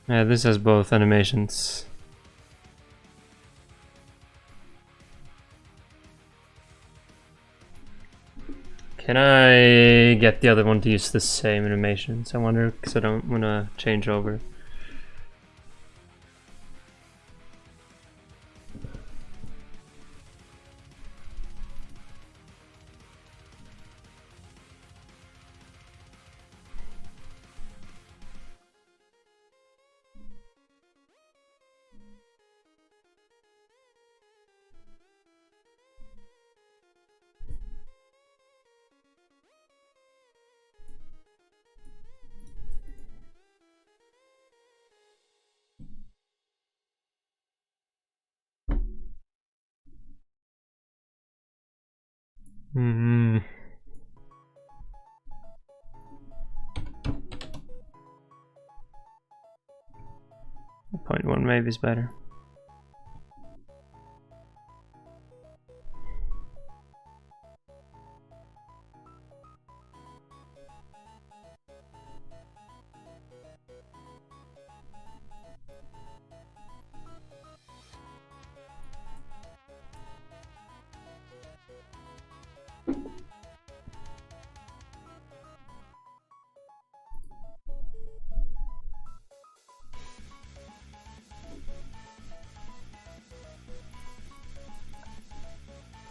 Yeah, this has both animations. Can I get the other one to use the same animations? I wonder, because I don't want to change over. Hmm. 0.1 maybe is better.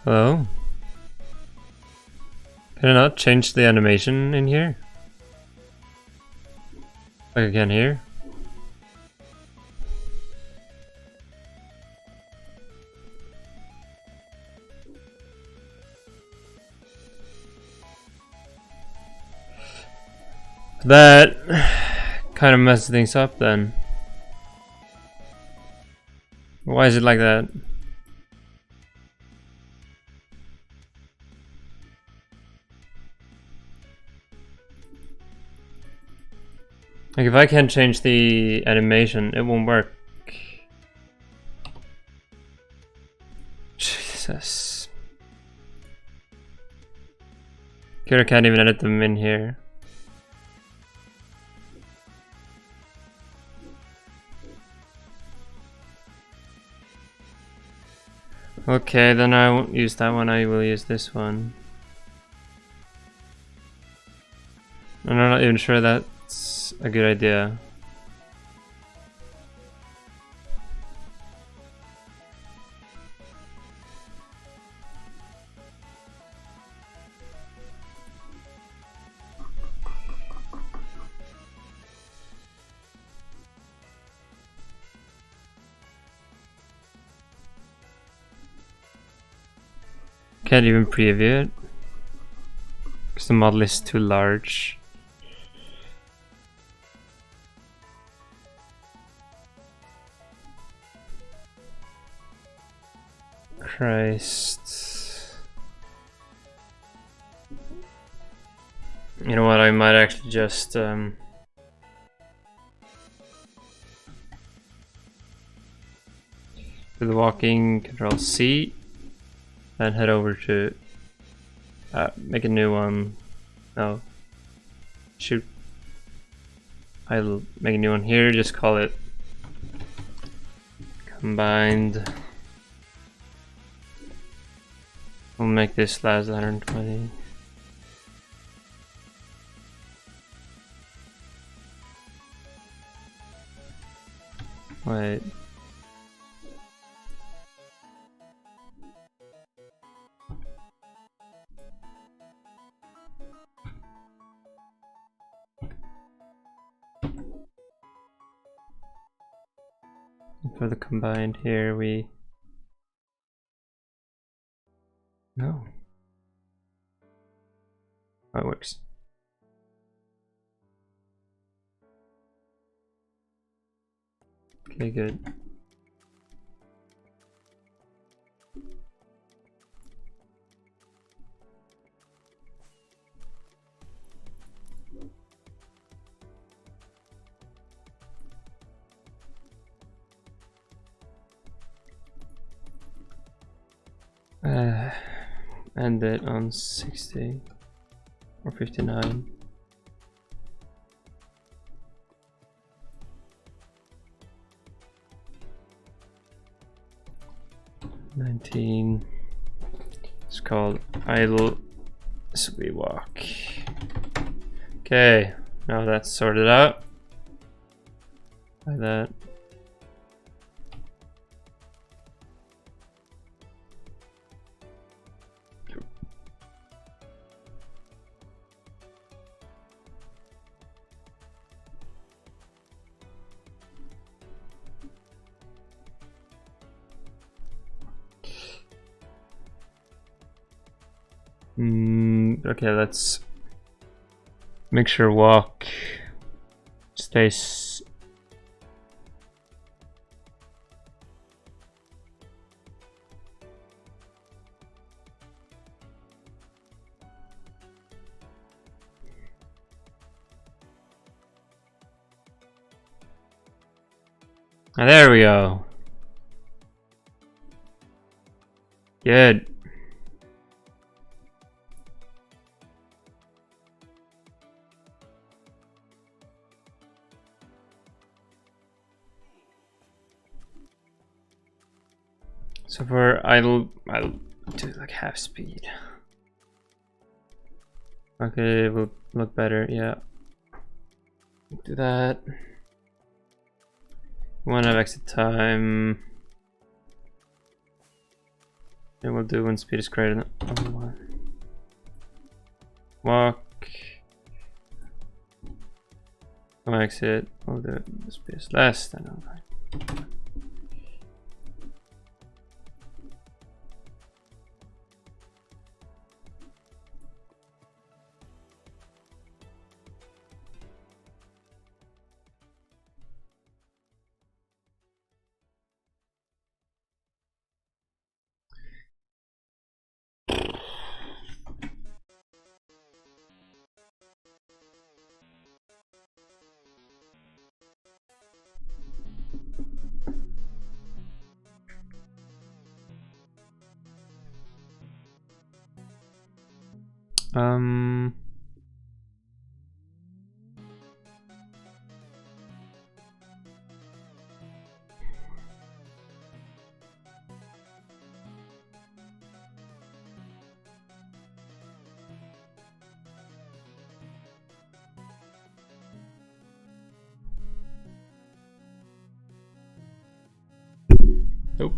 Hello? Can I not change the animation in here? Like I can here? That kind of messes things up then. Why is it like that? Like, if I can't change the animation, it won't work. Jesus. I can't even edit them in here. Okay, then I won't use that one, I will use this one. I'm not even sure that's a good idea. Can't even preview it because the model is too large. Christ. You know what, I might actually just do the walking, Control C, and head over to make a new one. No, shoot. I'll make a new one here, just call it combined. We'll make this last 120. Wait. For the combined here, we... No. Oh, it works. Okay, good. End it on 60 or 59. It's called idle as we walk. Okay, now that's sorted out. Like that. Okay, let's make sure walk stays. Ah, there we go. Good. So for idle, I'll do like half speed. Okay, it will look better, yeah. Do that. One of exit time. And we'll do when speed is greater than 1. Walk. No exit. We'll do the speed is less than 1. Um. Nope.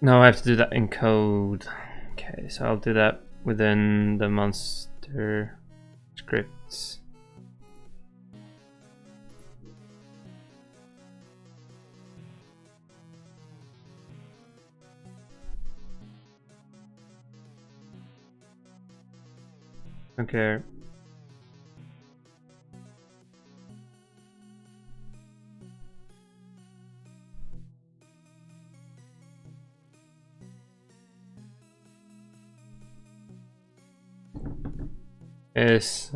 No, I have to do that in code. Okay, so I'll do that within the monster scripts. Okay. Is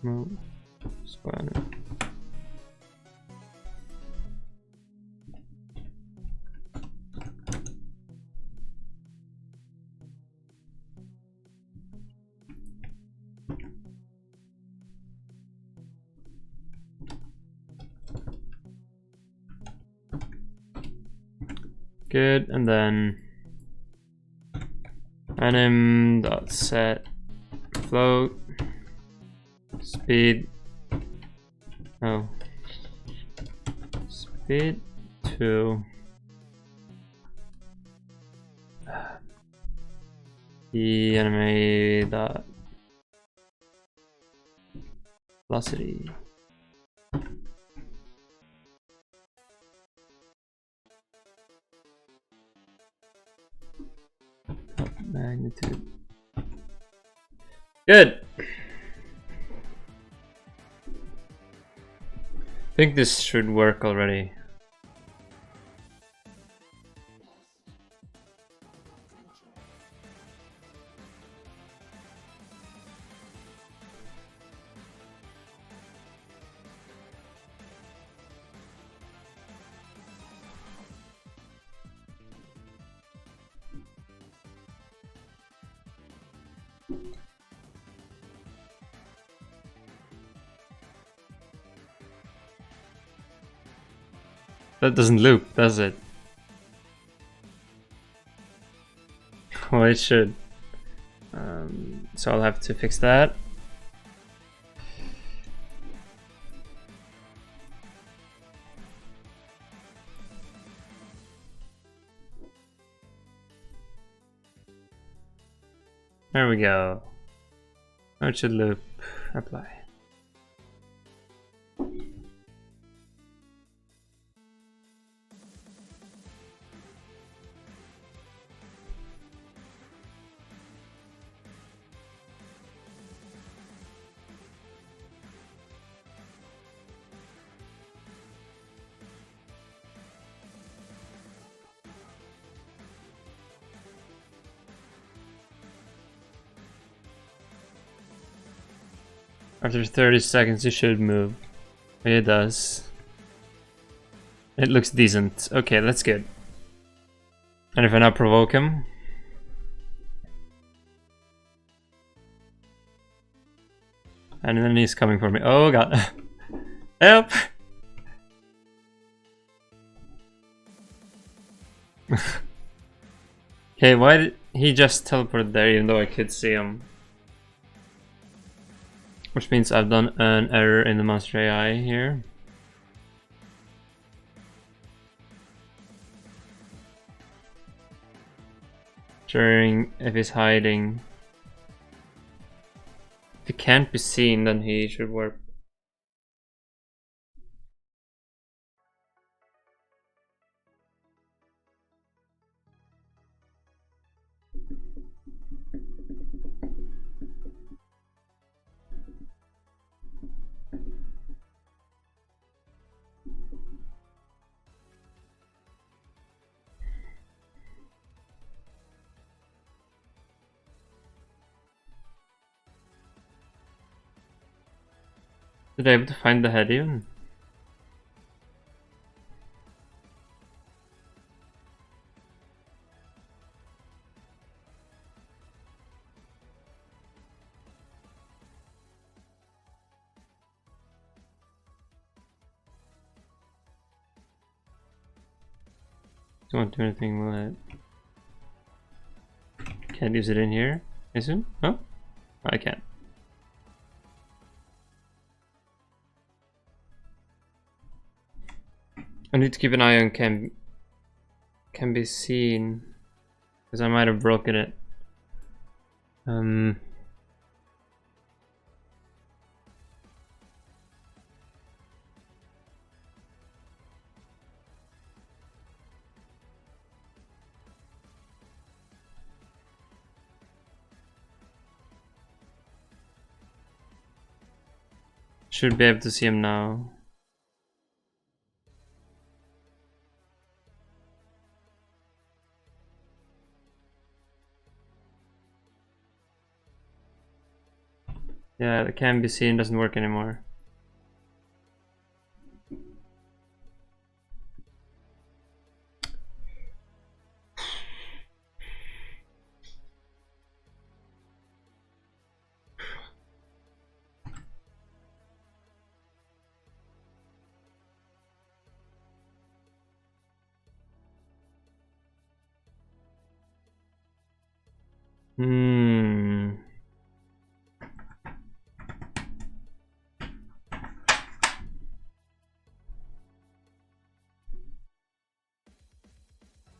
move spanner. Good, and then anim dot set float speed. Oh, speed to the anime dot velocity. Magnitude. Good. I think this should work already. That doesn't loop, does it? Well, it should. So I'll have to fix that. There we go. Now it should loop. Apply. After 30 seconds, it should move. It does. It looks decent. Okay, that's good. And if I now provoke him, and then he's coming for me. Oh god. Help! Okay, why did he just teleport there even though I could see him? Which means I've done an error in the monster AI here. During if he's hiding. If he can't be seen, then he should warp. Did I able to find the head even? Don't do anything with it. Can't use it in here. Is it? Oh, I can't. I need to keep an eye on can be seen, because I might have broken it. Should be able to see him now. Yeah, the can be seen doesn't work anymore.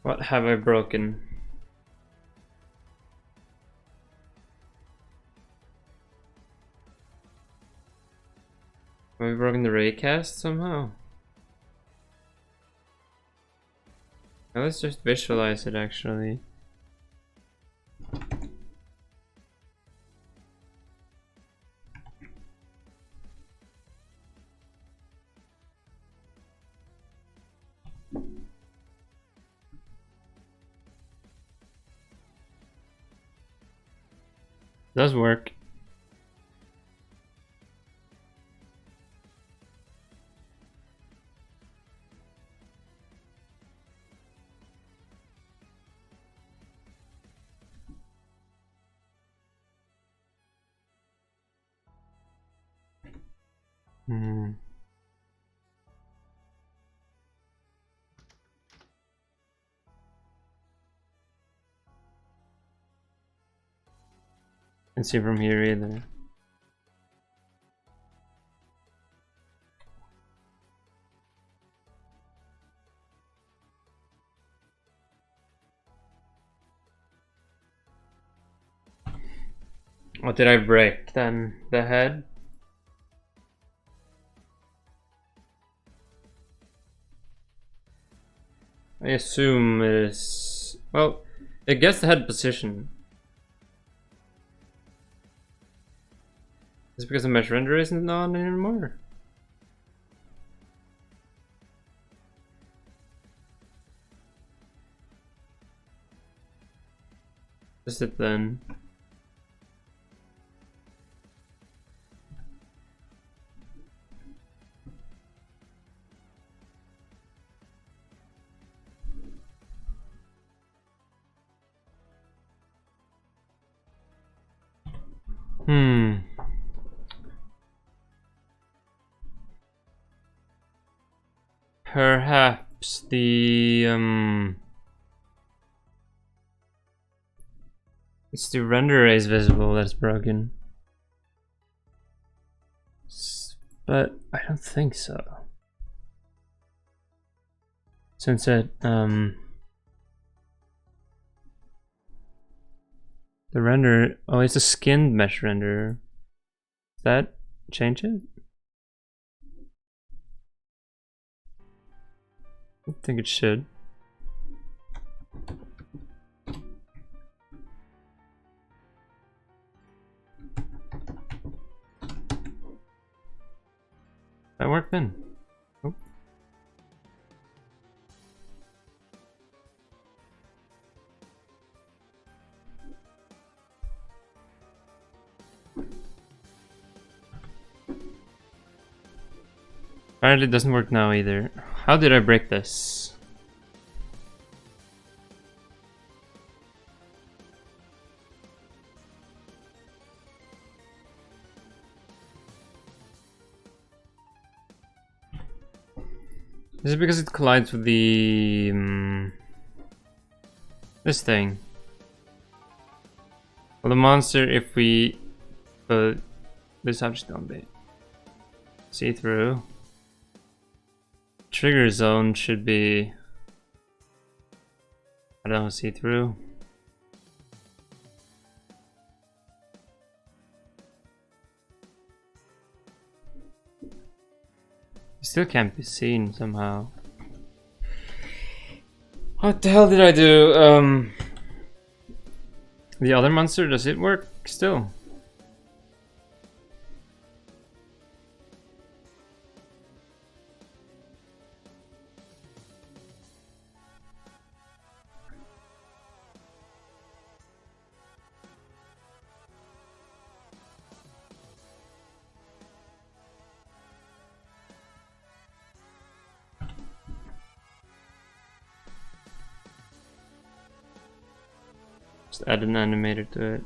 What have I broken? Have I broken the raycast somehow? Now let's just visualize it actually. Does work. Can't see from here either. What did I break then? The head? I assume it is... Well, it gets the head position. Is it because the mesh render isn't on anymore? Is it then? Perhaps the it's the render array is visible that's broken. But I don't think so. Since it the render, oh, it's a skinned mesh render. Does that change it? I think it should. That worked then. Oh. Apparently it doesn't work now either. How did I break this? Is it because it collides with the... this thing? Well, the monster, if we put this object on the see-through, trigger zone should be, I don't know, see-through. Still can't be seen somehow. What the hell did I do? The other monster, does it work still? Just add an animator to it.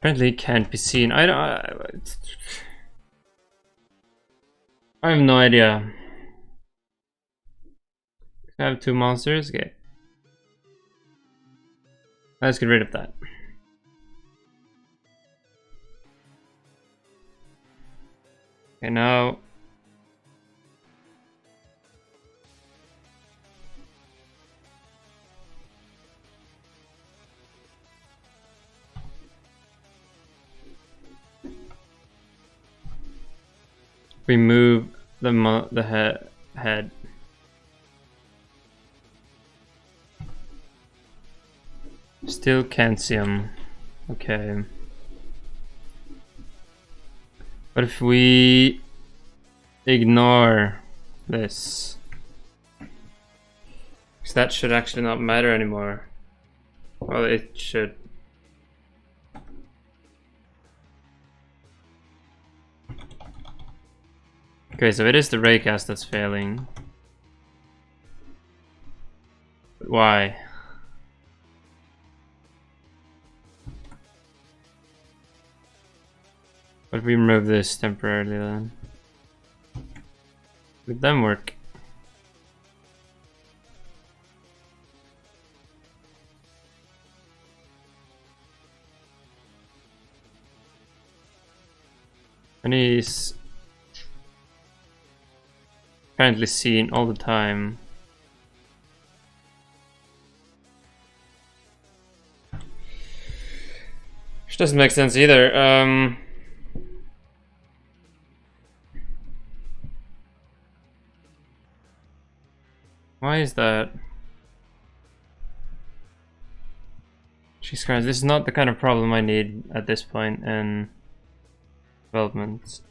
Apparently it can't be seen. I have no idea. I have two monsters. Okay. Let's get rid of that. Okay, now we move the head. Still can't see him. Okay. But if we ignore this, because that should actually not matter anymore. Well, it should. Okay, so it is the raycast that's failing. But why? What if we remove this temporarily then? Would them work? And he's apparently seen all the time. Which doesn't make sense either. Why is that? Jesus Christ, this is not the kind of problem I need at this point in development.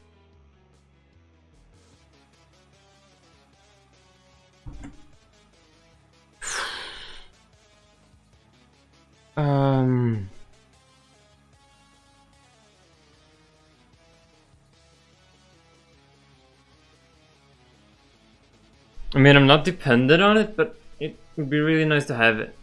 I mean, I'm not dependent on it, but it would be really nice to have it.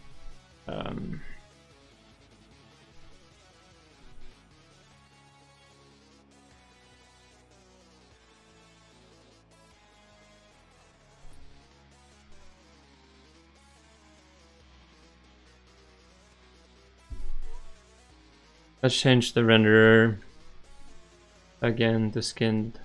Let's change the renderer again to skinned.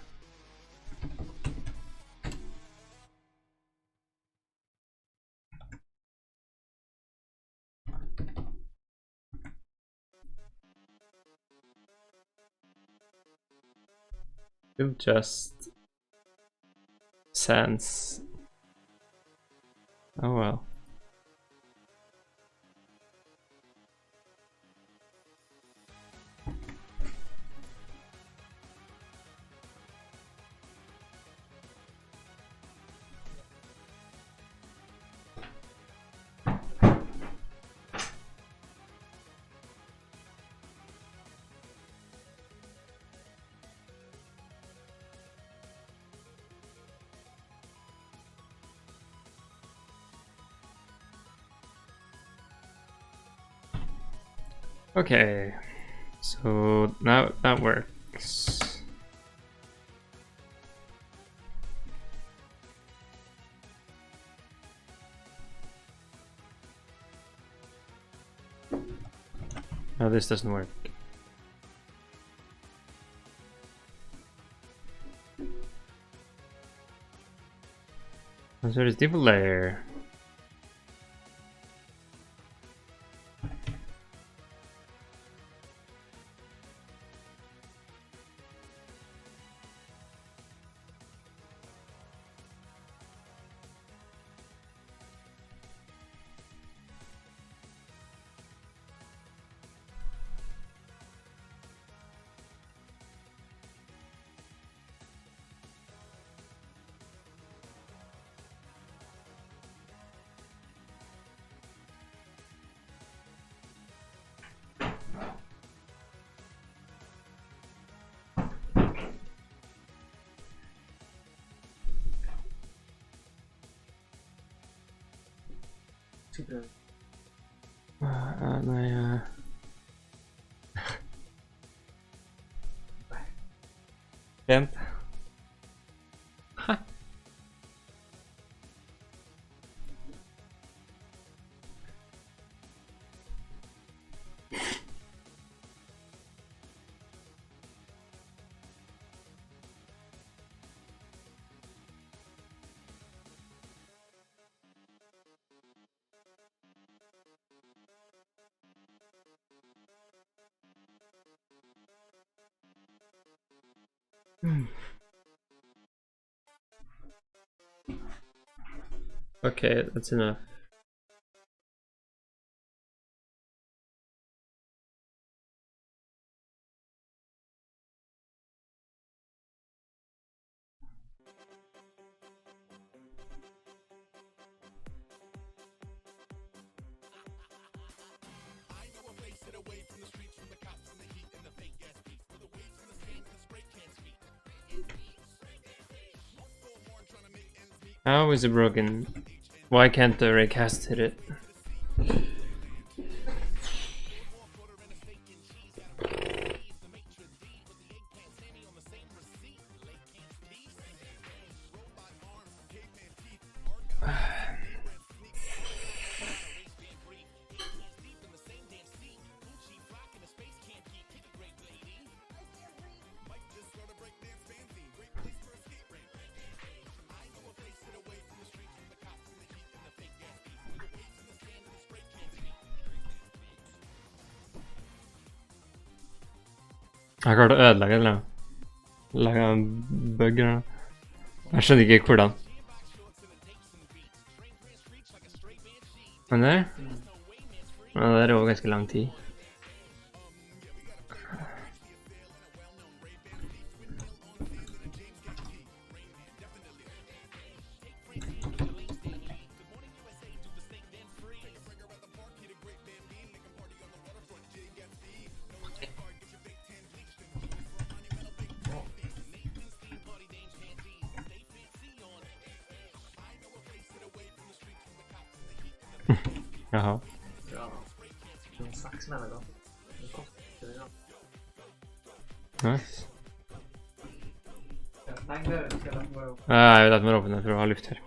You've just sans. Oh well. Okay, so now that works. No, this doesn't work. So there's default layer. My Vent. Okay, that's enough. How is it broken? Why can't the raycast hit it? Jeg har klart å ødelegge det. Lage bugger. Jeg skjønner ikke hvordan. Den der? Ja, det er over ganske lang tid. Jaha. Ja. En slags mellangang. Nice. Nei, det skal jeg bare opp. Jeg vil at vi åpner for å ha luft her.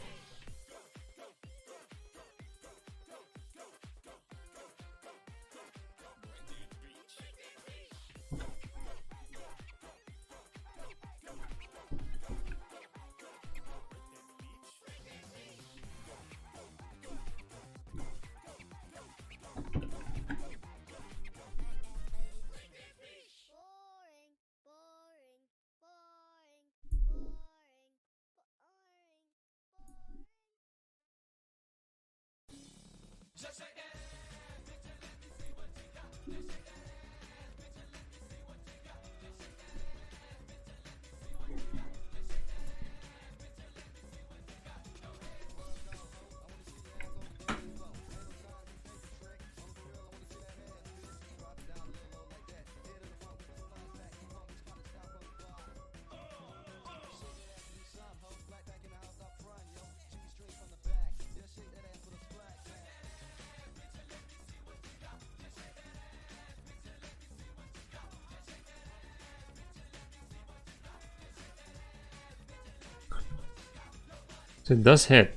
So it does hit.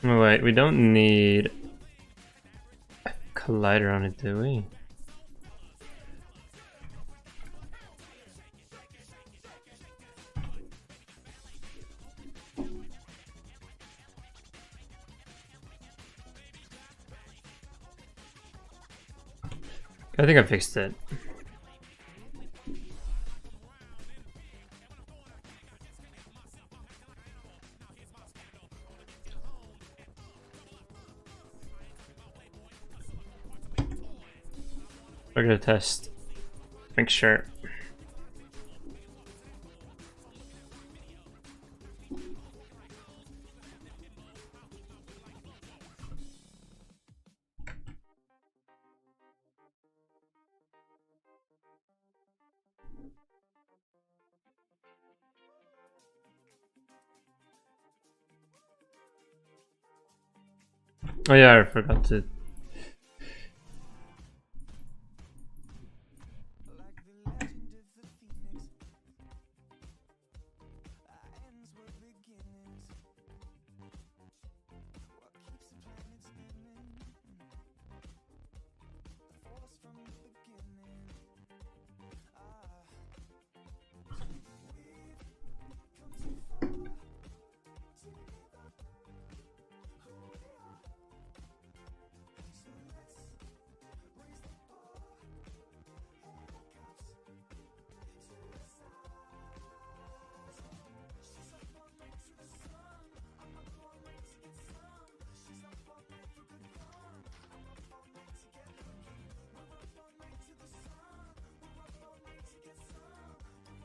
Oh, wait, we don't need a collider on it, do we? I think I fixed it. We're gonna test. Make sure. Oh yeah, I forgot to.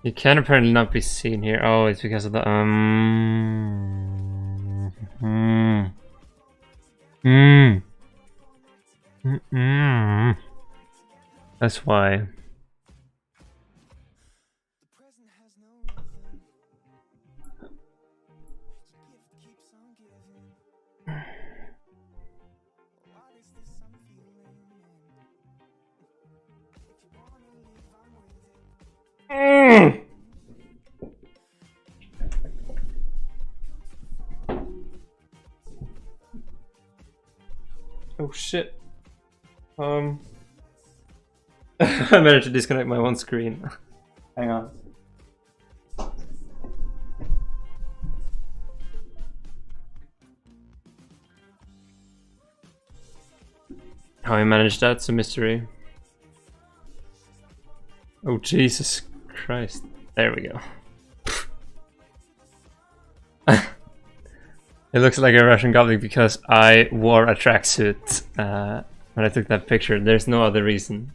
You can apparently not be seen here. Oh, it's because of the That's why. Oh shit. I managed to disconnect my one screen. Hang on. How I managed that's a mystery. Oh Jesus Christ. There we go. It looks like a Russian goblin because I wore a tracksuit when I took that picture. There's no other reason.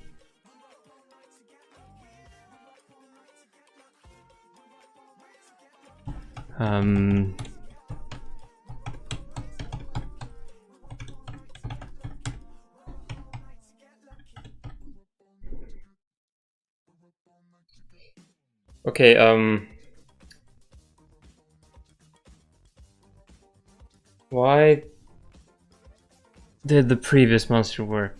Okay, why did the previous monster work?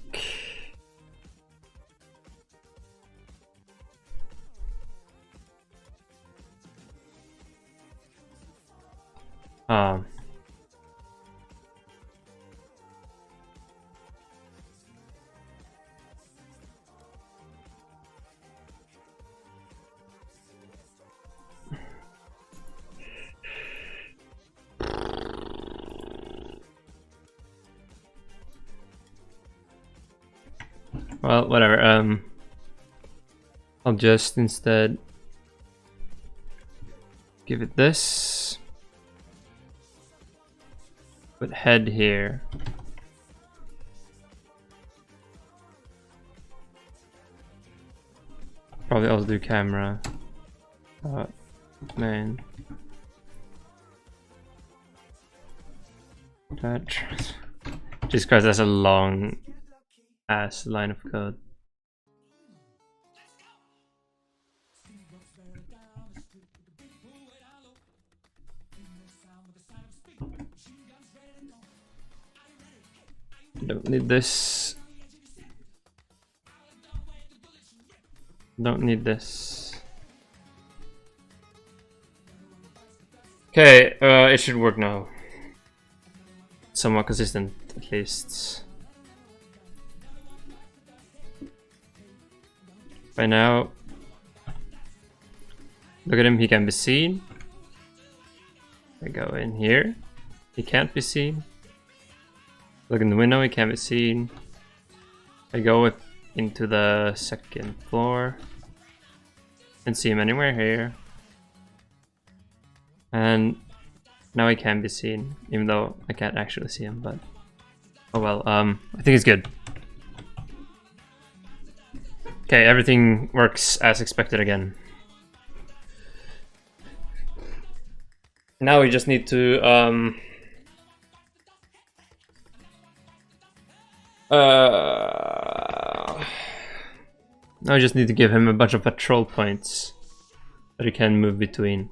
Well, whatever. I'll just instead give it this. Put head here. Probably also do camera. Man. That just because that's a long ass line of code. Don't need this. Don't need this. Okay, it should work now. Somewhat consistent, at least. By now, look at him, he can be seen. I go in here, he can't be seen. Look in the window, he can't be seen. I go into the second floor. Can't see him anywhere here. And now he can be seen, even though I can't actually see him, but oh well, I think it's good. Okay, everything works as expected again. Now we just need to now I just need to give him a bunch of patrol points that he can move between.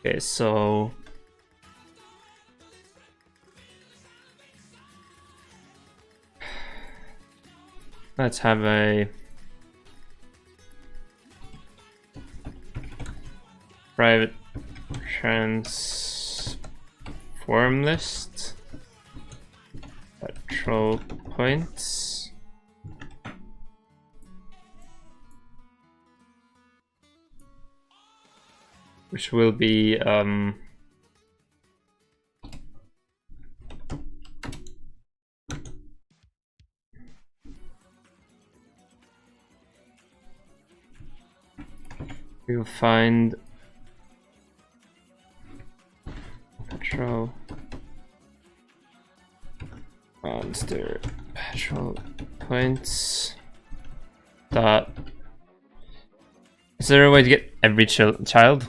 Okay, so let's have a private transform list. Patrol points. Which will be we will find patrol Monster patrol points. Dot. Is there a way to get every child?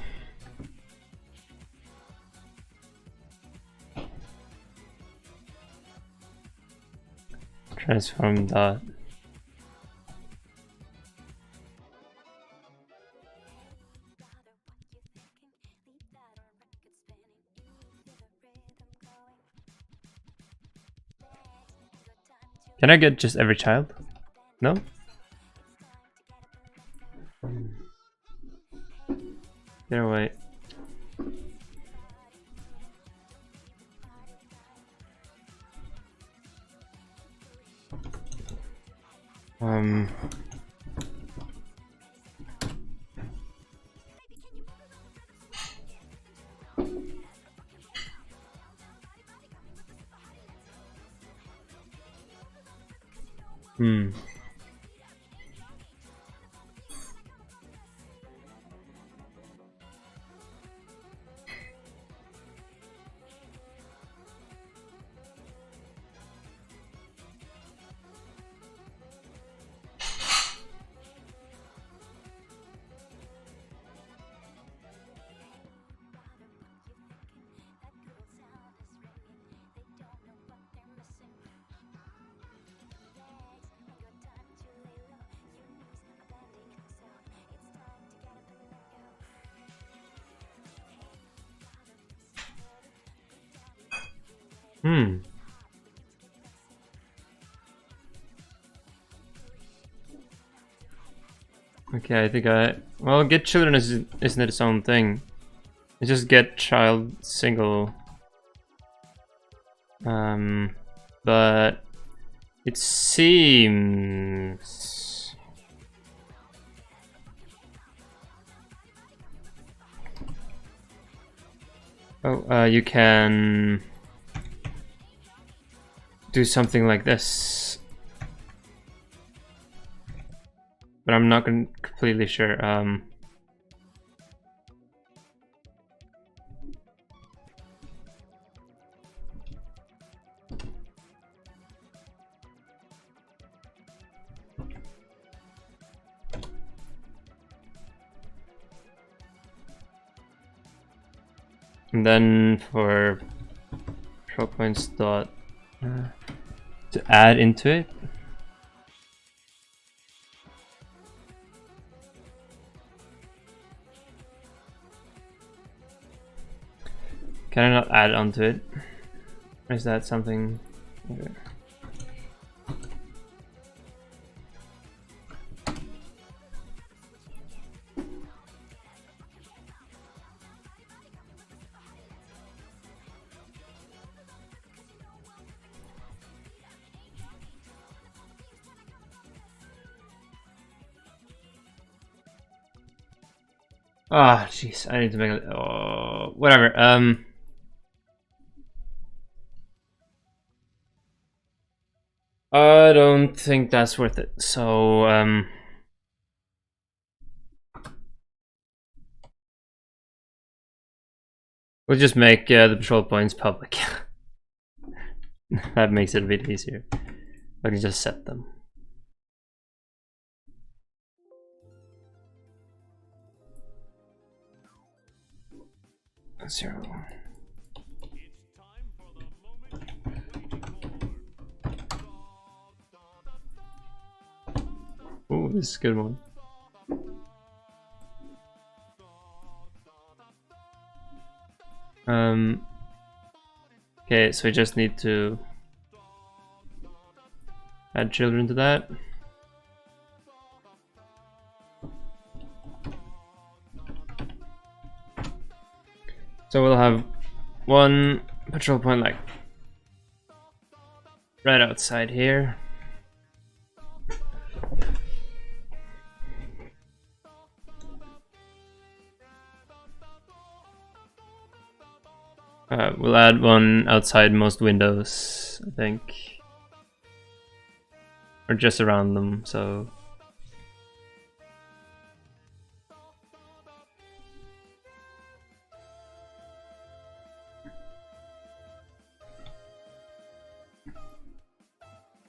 Transform dot. Can I get just every child? No? Get away. Okay, I think well, get children isn't it its own thing? It's just get child single. But it seems. Oh, you can do something like this. But I'm not completely sure. And then for control points dot to add into it. Can I not add onto it? Or is that something? Okay. Ah, jeez, I need to make it. Oh, whatever. I don't think that's worth it. So, we'll just make the patrol points public. That makes it a bit easier. I can just set them. Zero. Oh, this is a good one. Okay, so we just need to add children to that. So we'll have one patrol point like right outside here. We'll add one outside most windows, I think. Or just around them, so...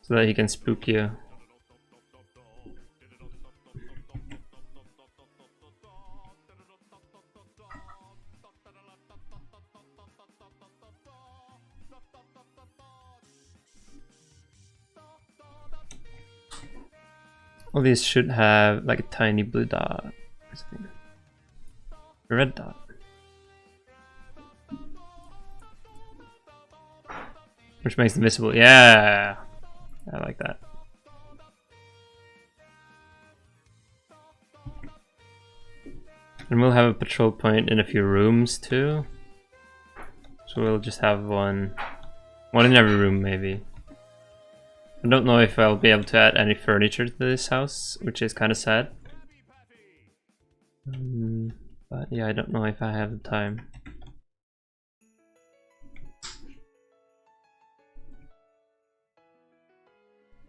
so that he can spook you. All these should have like a tiny blue dot or something. A red dot. Which makes them visible. Yeah! I like that. And we'll have a patrol point in a few rooms too. So we'll just have one in every room maybe. I don't know if I'll be able to add any furniture to this house, which is kind of sad. But yeah, I don't know if I have the time.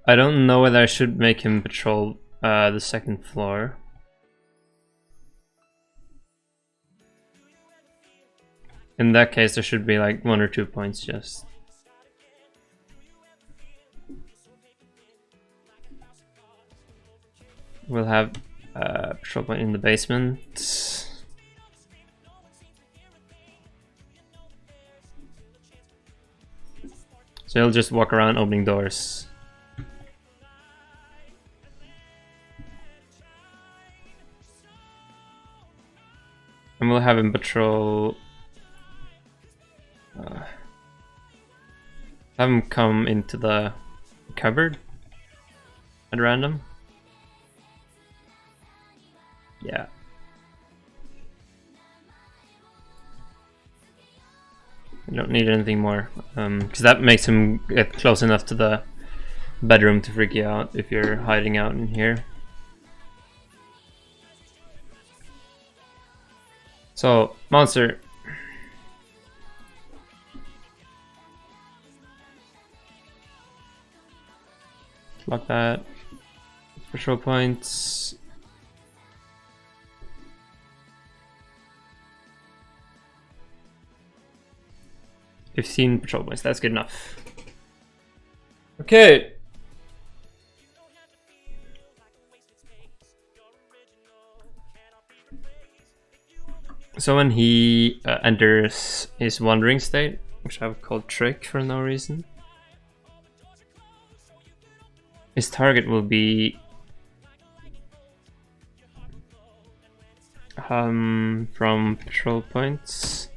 I don't know whether I should make him patrol the second floor. In that case, there should be like 1 or 2 points just. We'll have a patrol point in the basement. So he'll just walk around opening doors. And we'll have him patrol. Have him come into the cupboard at random. Yeah. I don't need anything more, because that makes him get close enough to the bedroom to freak you out if you're hiding out in here. So, monster. Lock that. Patrol points. "15 patrol points, that's good enough. Okay. So when he enters his wandering state, which I've called trick for no reason, his target will be from patrol points,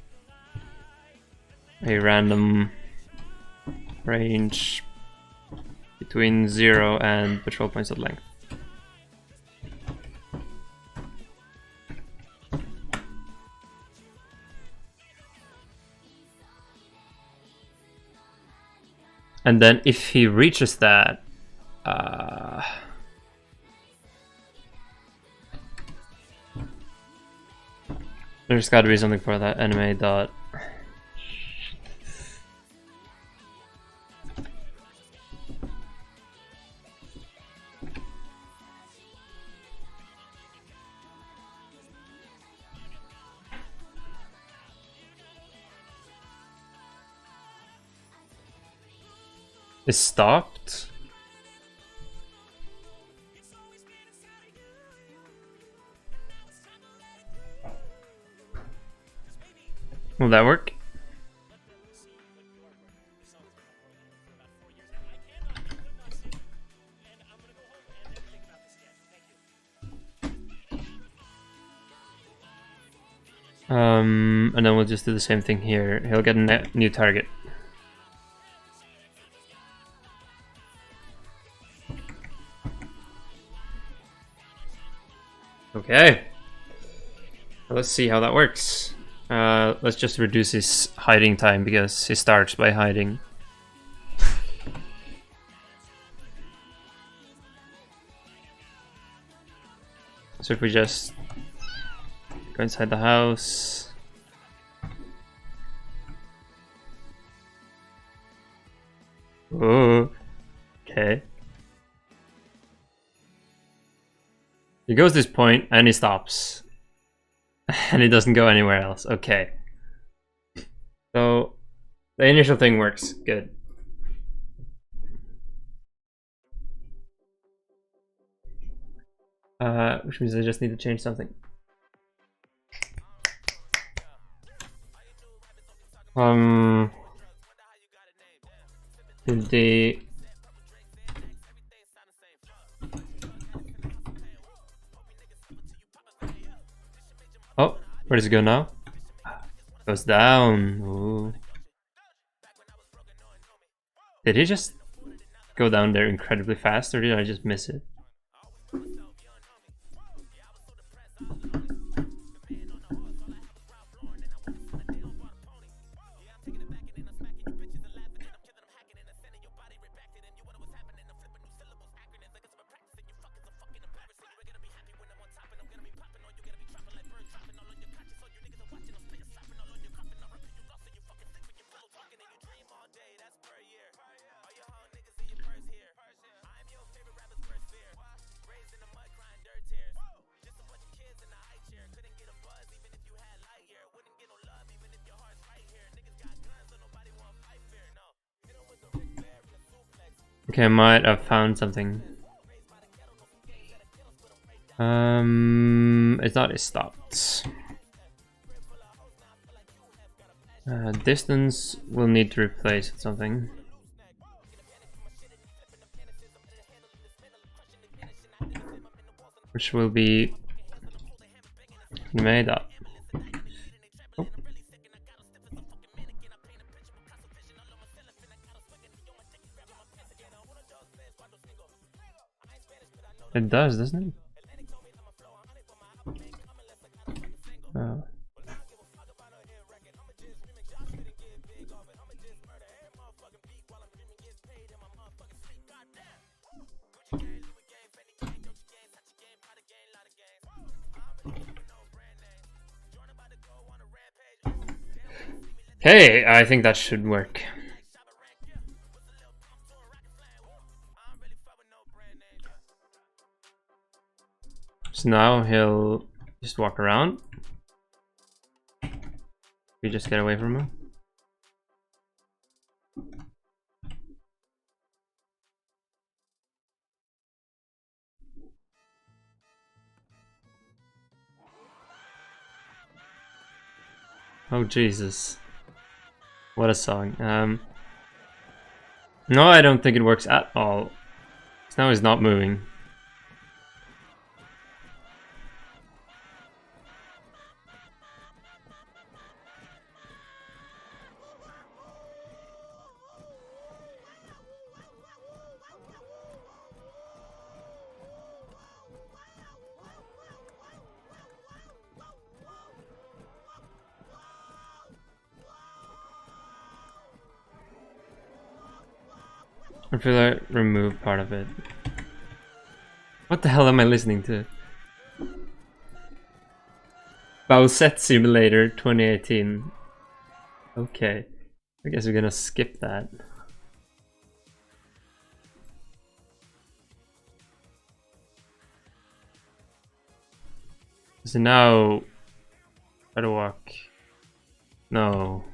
a random range between 0 and patrol points of length. And then if he reaches that, there's got to be something for that anime dot. Is stopped? Will that work? And then we'll just do the same thing here. He'll get a new target. Okay. Let's see how that works. Let's just reduce his hiding time because he starts by hiding. So if we just go inside the house. Oh, okay. He goes this point and he stops. And he doesn't go anywhere else. Okay. So the initial thing works good. Which means I just need to change something. The oh, where does it go now? Goes down. Ooh. Did he just go down there incredibly fast, or did I just miss it? Okay, I might have found something. It's not. It stopped. Distance will need to replace with something. Which will be made up. Oh. It does, doesn't it? Oh. Hey, I think that should work. So now he'll just walk around. We just get away from him. Oh Jesus. What a song. No, I don't think it works at all. Now he's not moving. I feel like remove part of it. What the hell am I listening to? Bowsette Simulator 2018. Okay. I guess we're gonna skip that. So now... Try to walk. No.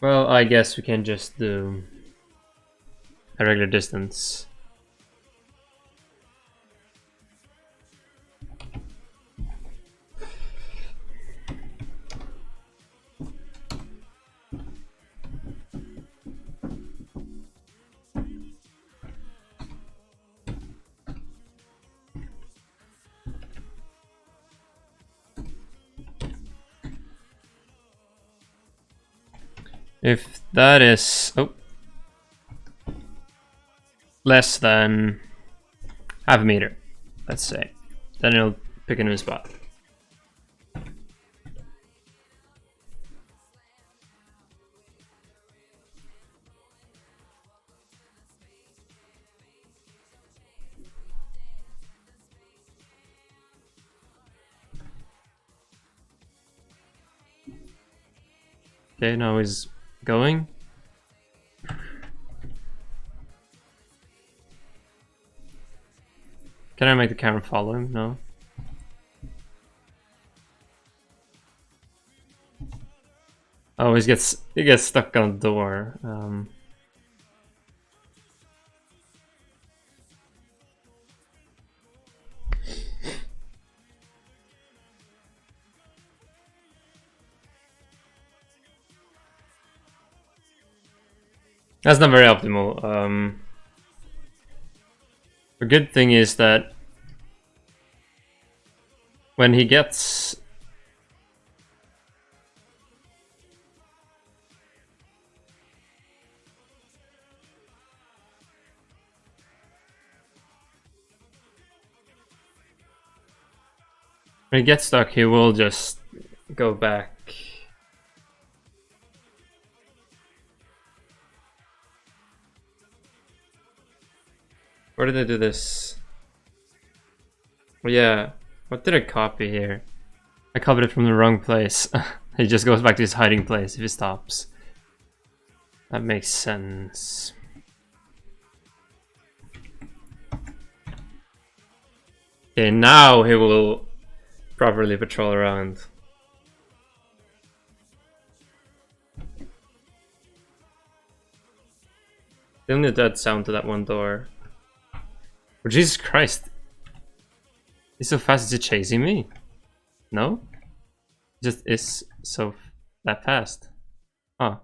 Well, I guess we can just do a regular distance. If that is less than half a meter, let's say, then it'll pick a new spot. Okay, now he's going. Can I make the camera follow him? No. Oh, he gets stuck on the door. That's not very optimal. The good thing is that when he gets stuck, he will just go back. Where did I do this? Oh yeah, what did I copy here? I copied it from the wrong place. He just goes back to his hiding place if he stops. That makes sense. Okay, now he will properly patrol around. The only dead sound to that one door. Oh, Jesus Christ. He's so fast, is he chasing me? No? He just is so that fast. Huh.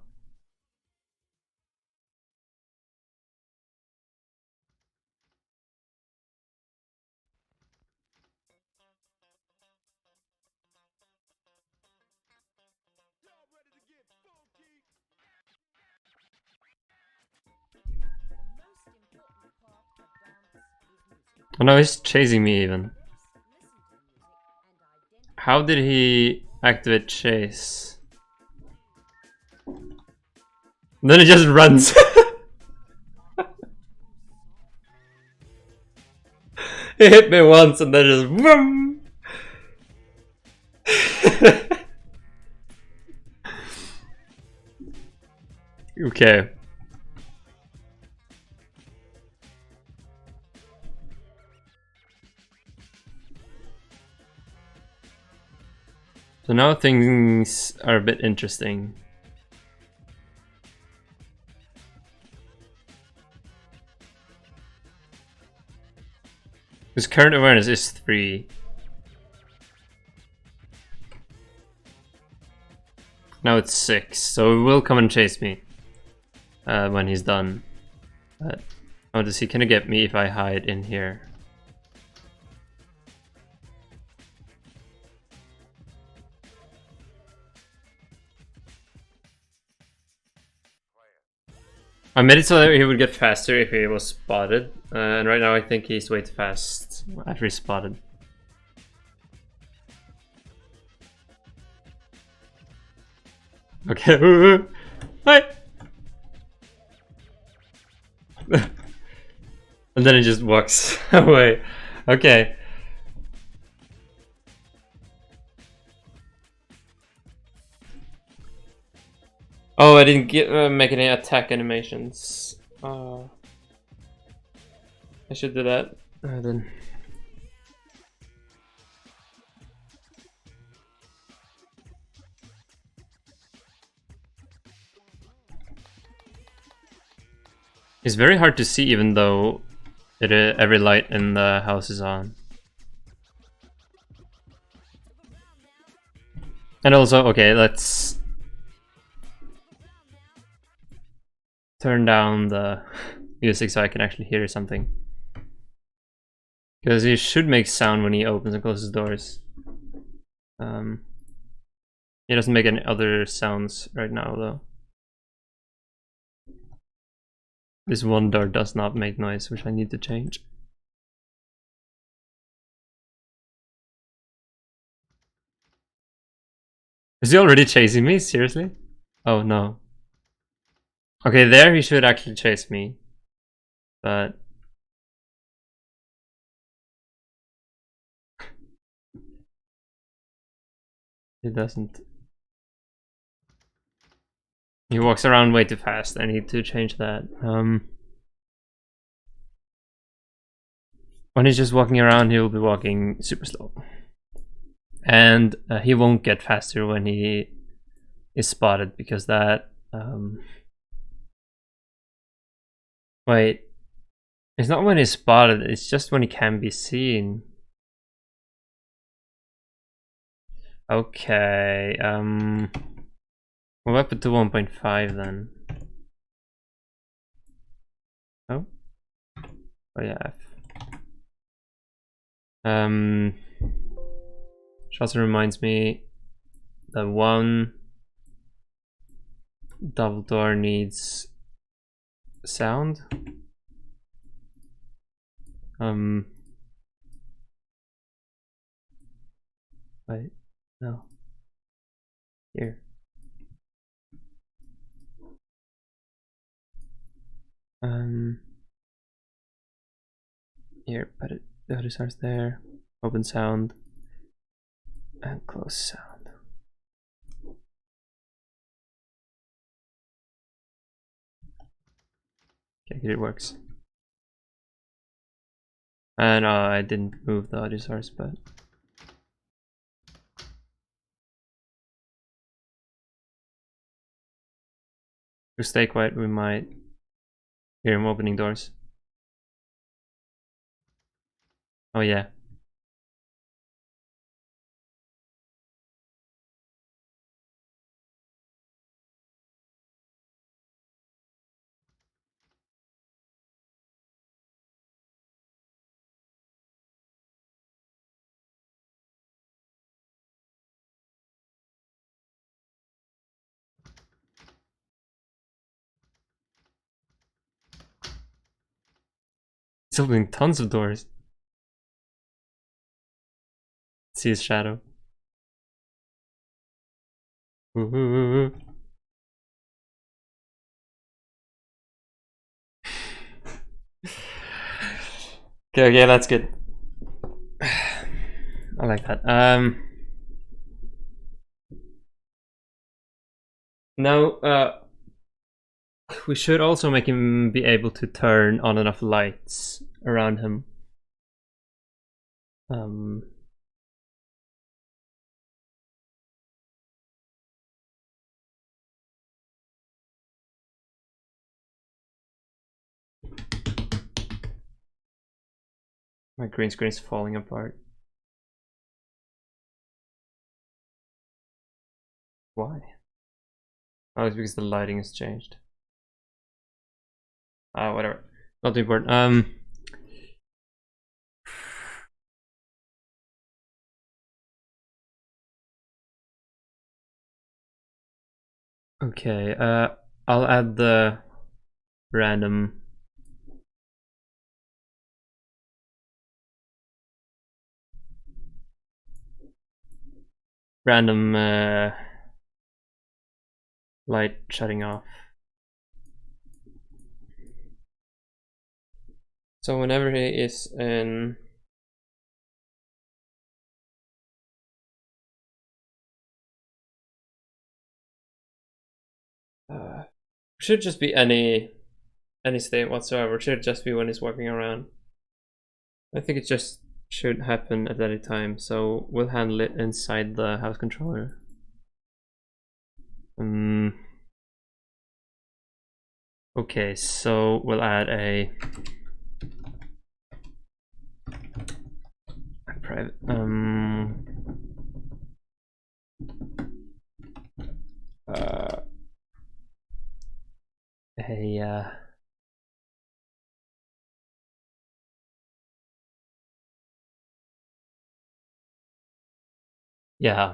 Oh no, he's chasing me even. How did he activate chase? And then he just runs. He hit me once and then just vroom. Okay. So now things are a bit interesting. His current awareness is 3. Now it's 6, so he will come and chase me when he's done. But I want to see, can he get me if I hide in here? I made it so that he would get faster if he was spotted, and right now I think he's way too fast after he's spotted. Okay. Hi. And then he just walks away. Okay. Oh, I didn't make any attack animations. I should do that then. It's very hard to see even though every light in the house is on. And also, okay, let's turn down the music so I can actually hear something. Because he should make sound when he opens and closes doors. He doesn't make any other sounds right now though. This one door does not make noise, which I need to change. Is he already chasing me? Seriously? Oh no. Okay, there he should actually chase me. But he doesn't. He walks around way too fast. I need to change that. When he's just walking around, he'll be walking super slow. And he won't get faster when he is spotted, because that... Wait. It's not when he's spotted, it's just when he can be seen. Okay, we'll up it to 1.5 then. Oh yeah. Which also reminds me that one double door needs sound. Wait, no. Here. Here, put it. The other starts there. Open sound and close sound. Okay, here it works. And I didn't move the audio source, but to stay quiet, we might hear him opening doors. Oh yeah. He's opening tons of doors. See his shadow. Ooh. Okay, that's good. I like that. Now, we should also make him be able to turn on and off lights around him. My green screen is falling apart. Why? Oh, it's because the lighting has changed. Whatever. Not too important. Okay, I'll add the random light shutting off. So whenever he is in should just be any state whatsoever. Should just be when he's walking around. I think it just should happen at any time, so we'll handle it inside the house controller. Okay, so we'll add a private yeah,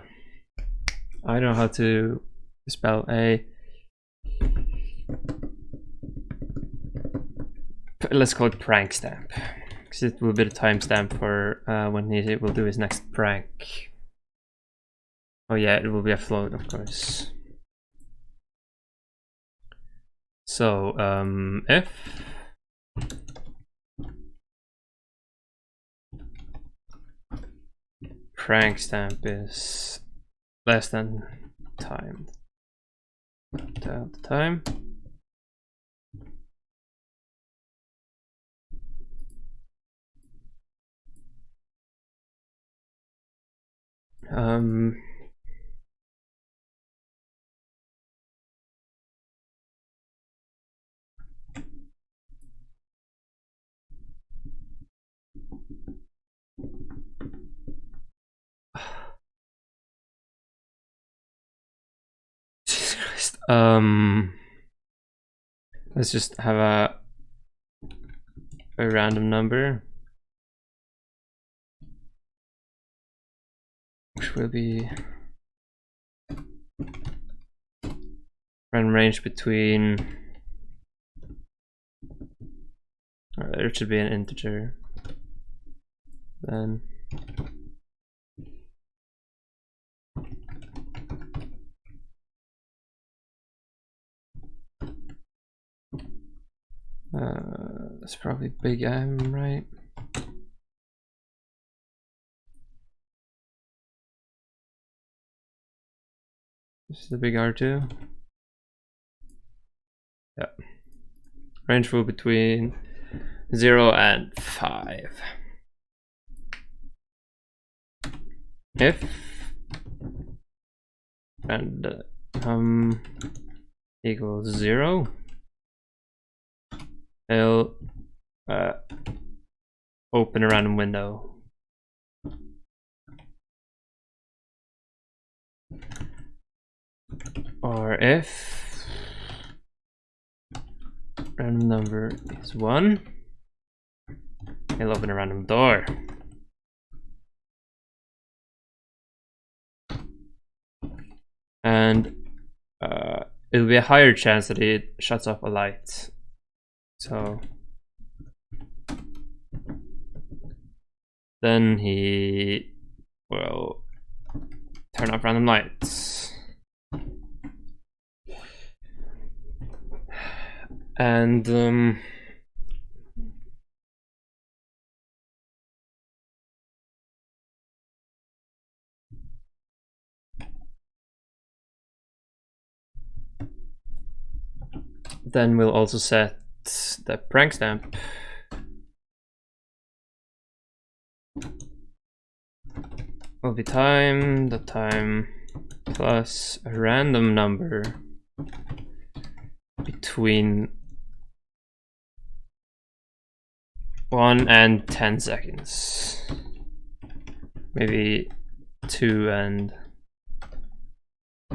I don't know how to spell a. Let's call it prank stamp, because it will be the timestamp for when he will do his next prank. Oh yeah, it will be a float, of course. So if prank stamp is less than time out the time. Jesus Christ. Let's just have a random number, which will be random range between. There should be an integer. Then that's probably big M, right? This is the big R2. Yeah. Range will between 0 and 5. If and equals 0, it'll open a random window. Or if random number is 1, it'll open a random door. And it'll be a higher chance that it shuts off a light. So then he will turn off random lights. And then we'll also set the prank stamp will be time, the time plus a random number between 1 and 10 seconds. Maybe 2 and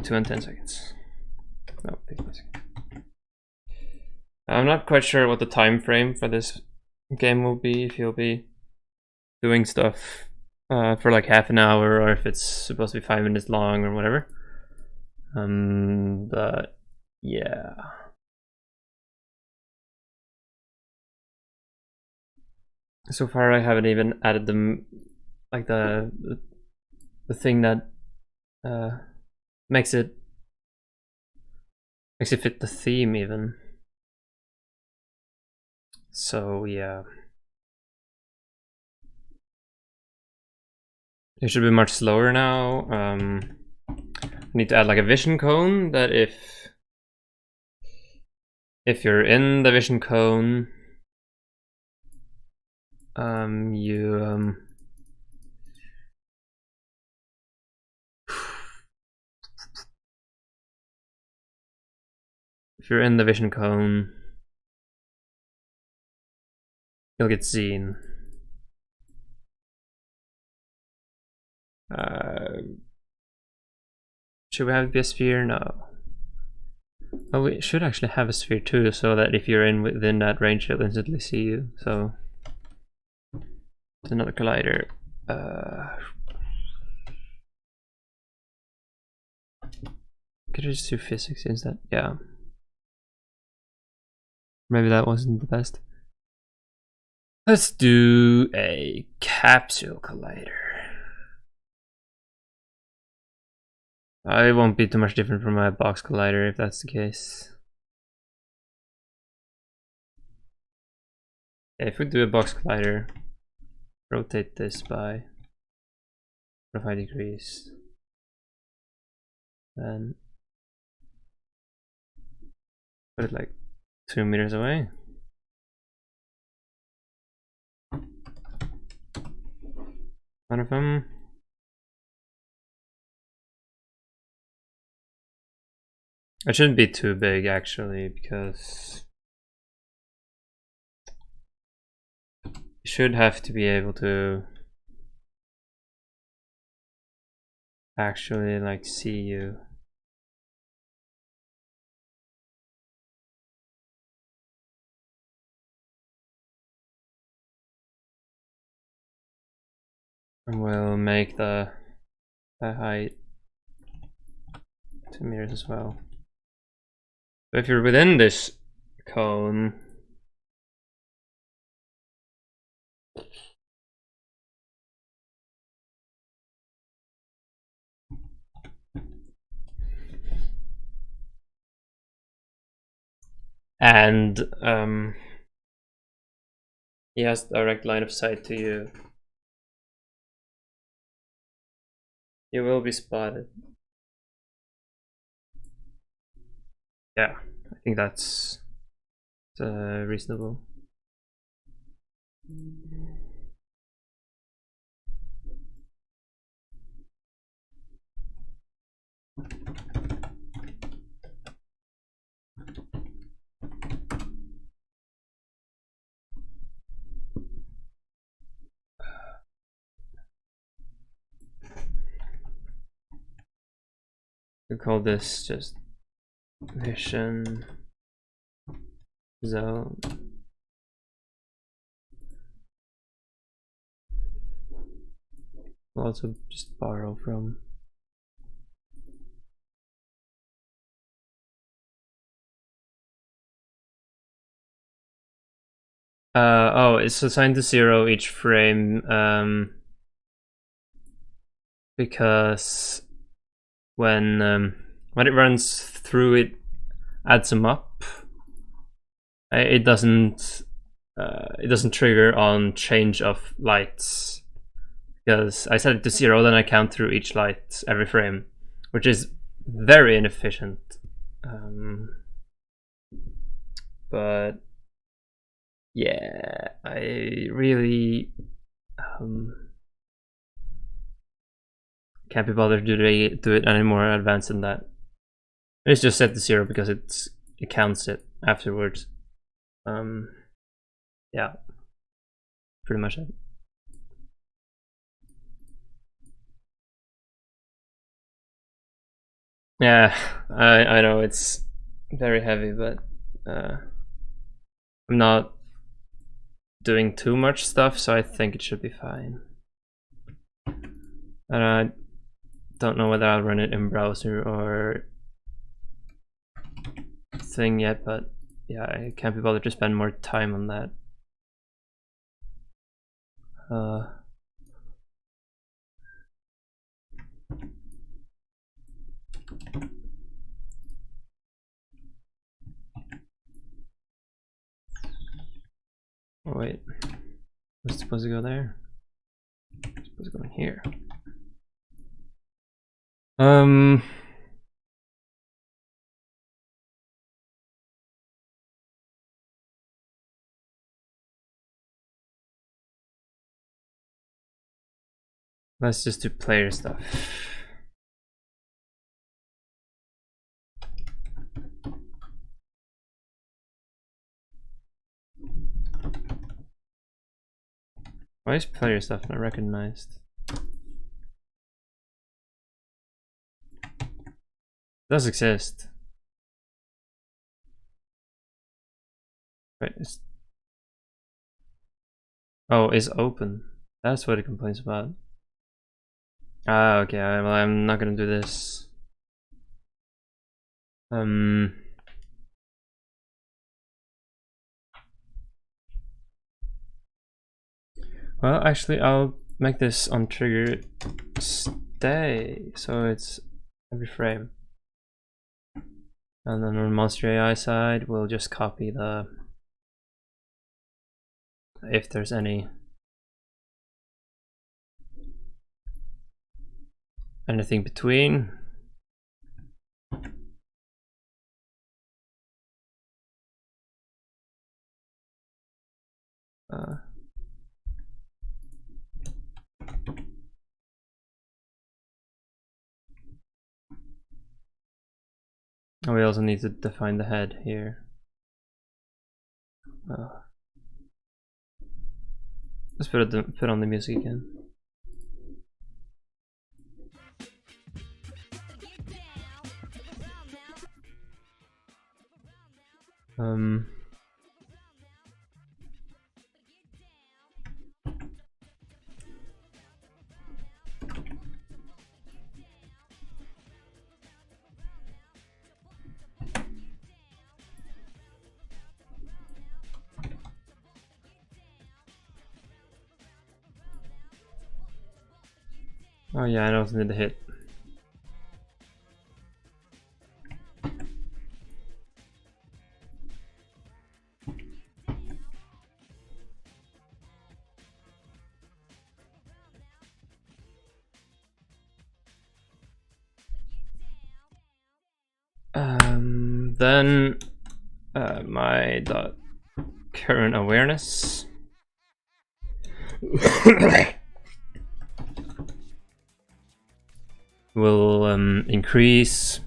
10 seconds. No, 15 seconds. I'm not quite sure what the time frame for this game will be, if you'll be doing stuff for like half an hour, or if it's supposed to be 5 minutes long or whatever. But yeah. So far I haven't even added them, like the thing that makes it fit the theme even. So yeah, it should be much slower now. I need to add like a vision cone that if you're in the vision cone, if you're in the vision cone, you'll get seen. Should we have a sphere? No. Oh, we should actually have a sphere too, so that if you're in within that range, it'll instantly see you. So it's another collider. Could I just do physics instead? Yeah. Maybe that wasn't the best. Let's do a capsule collider. It won't be too much different from my box collider if that's the case. If we do a box collider, rotate this by 45 degrees, then Put it like 2 meters away. One of them. It shouldn't be too big actually, because you should have to be able to actually like see you. And we'll make the height 2 meters as well. But if you're within this cone, and he has direct line of sight to you, you will be spotted. Yeah, I think that's reasonable. We call this just vision zone. We'll also just borrow from oh, it's assigned to 0 each frame because when it runs through, it adds them up. It doesn't trigger on change of lights, because I set it to 0, then I count through each light every frame, which is very inefficient. But yeah, I really can't be bothered to do it any more advanced than that. It's just set to 0 because it counts it afterwards. Yeah, pretty much it. Yeah, I know it's very heavy, but I'm not doing too much stuff, so I think it should be fine. And I don't know whether I'll run it in browser or thing yet, but yeah, I can't be bothered to spend more time on that. Oh wait, was it supposed to go there? It's supposed to go in here. Let's just do player stuff. Why is player stuff not recognized? It does exist. Wait, oh, is open. That's what it complains about. Ah, okay, well, I'm not gonna do this. Well, actually, I'll make this on trigger stay, so it's every frame. And then on Monster AI side, we'll just copy the, if there's anything between. Oh, we also need to define the head here. Let's put on the music again. Oh yeah, I also need to hit. Then my current awareness. Will increase.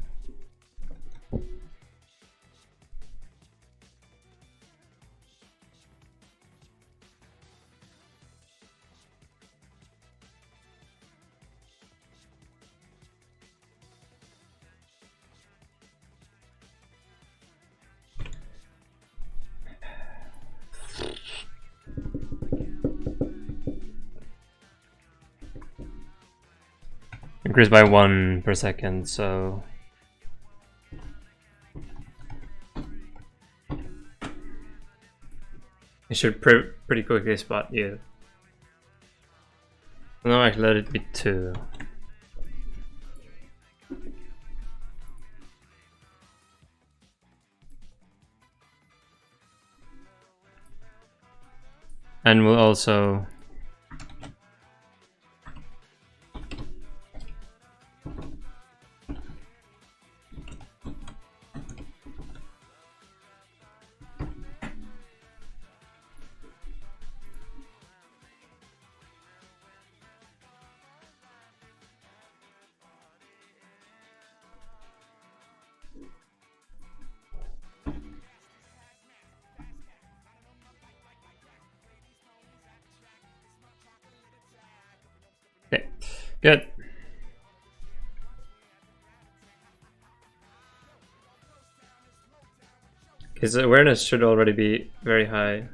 Increase by 1 per second, so it should pretty quickly spot you. No, actually let it be 2. And we'll also okay, good. His awareness should already be very high.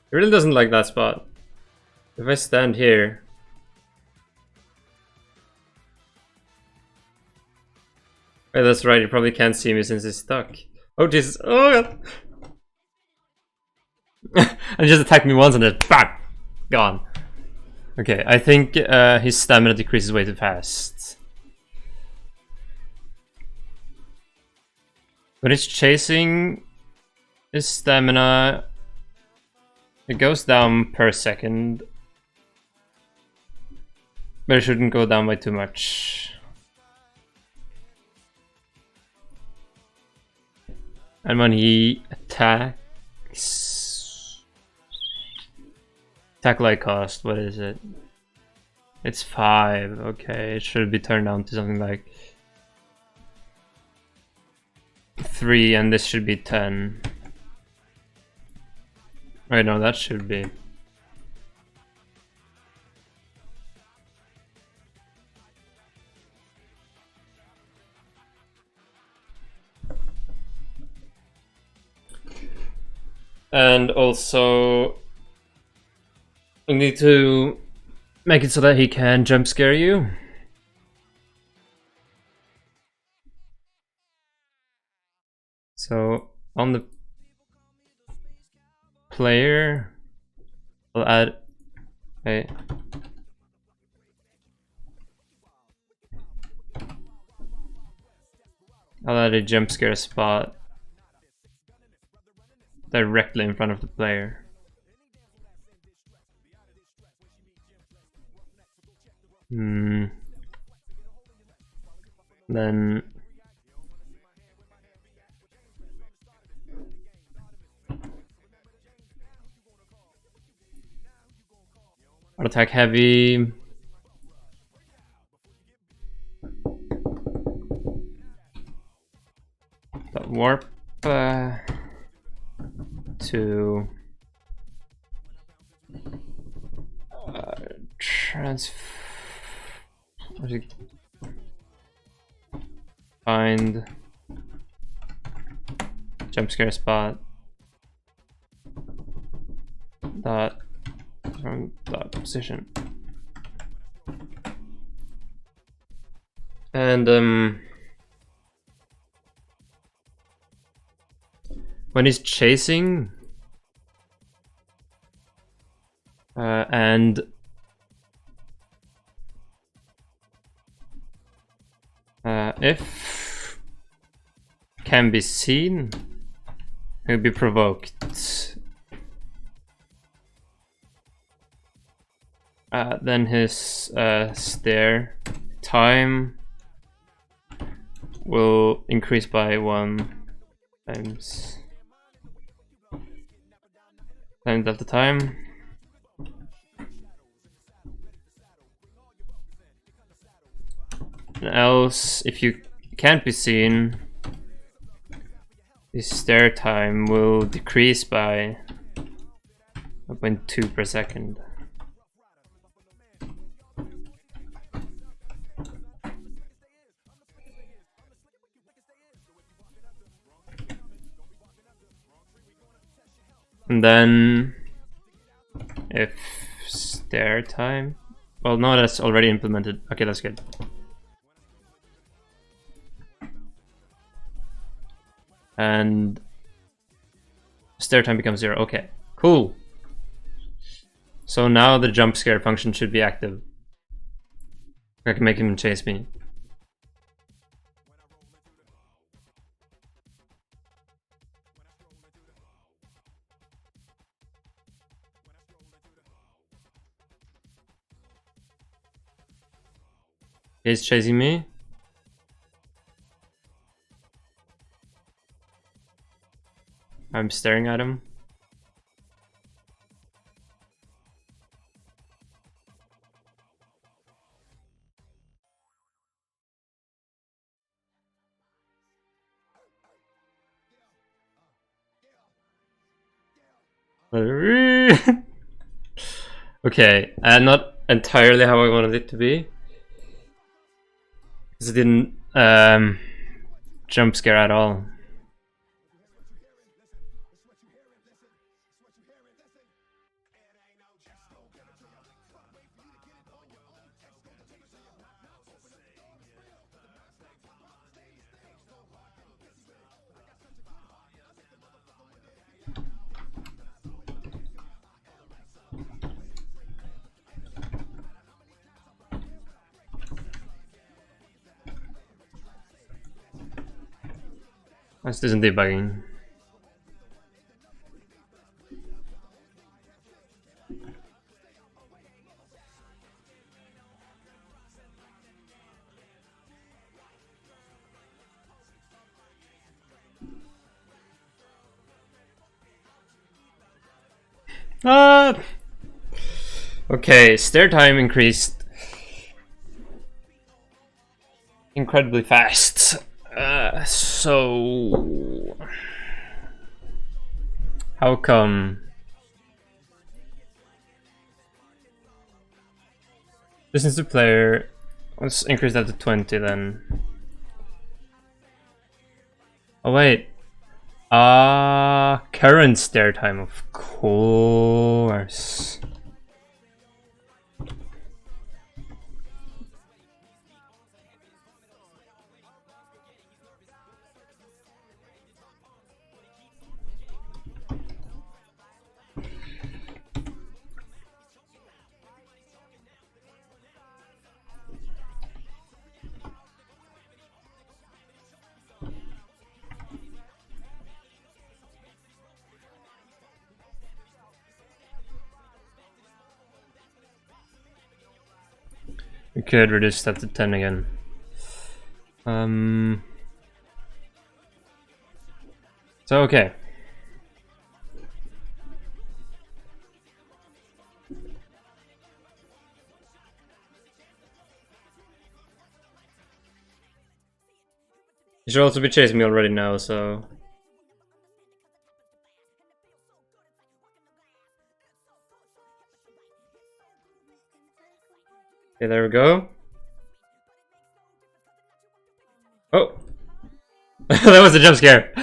He really doesn't like that spot. If I stand here, oh, that's right, he probably can't see me since he's stuck. Oh Jesus, oh god! And he just attacked me once and then BAM! Gone. Okay, I think his stamina decreases way too fast. When it's chasing, his stamina, it goes down per second, but it shouldn't go down by too much. And when he attacks, attack light cost, what is it? It's 5. Okay, it should be turned down to something like 3, and this should be 10. Right, no, that should be. And also, we need to make it so that he can jump scare you. So on the player, I'll add a jump scare spot directly in front of the player. Then auto attack heavy. Warp to find jump scare spot dot from dot position, and when he's chasing and if can be seen, he'll be provoked. Then his stare time will increase by 1 times delta time. And else, if you can't be seen, the stare time will decrease by 0.2 per second. And then if stare time, well, no, that's already implemented. Okay, that's good. And stare time becomes 0. Okay, cool. So now the jump scare function should be active. I can make him chase me. He's chasing me. I'm staring at him. Okay, not entirely how I wanted it to be. Because it didn't jump scare at all. This isn't debugging. Okay, stare time increased incredibly fast. So how come distance to player? Let's increase that to 20 then. Oh wait. Current stare time, of course. We could reduce that to 10 again. So okay. You should also be chasing me already now, so... Okay, there we go. Oh! That was a jump scare!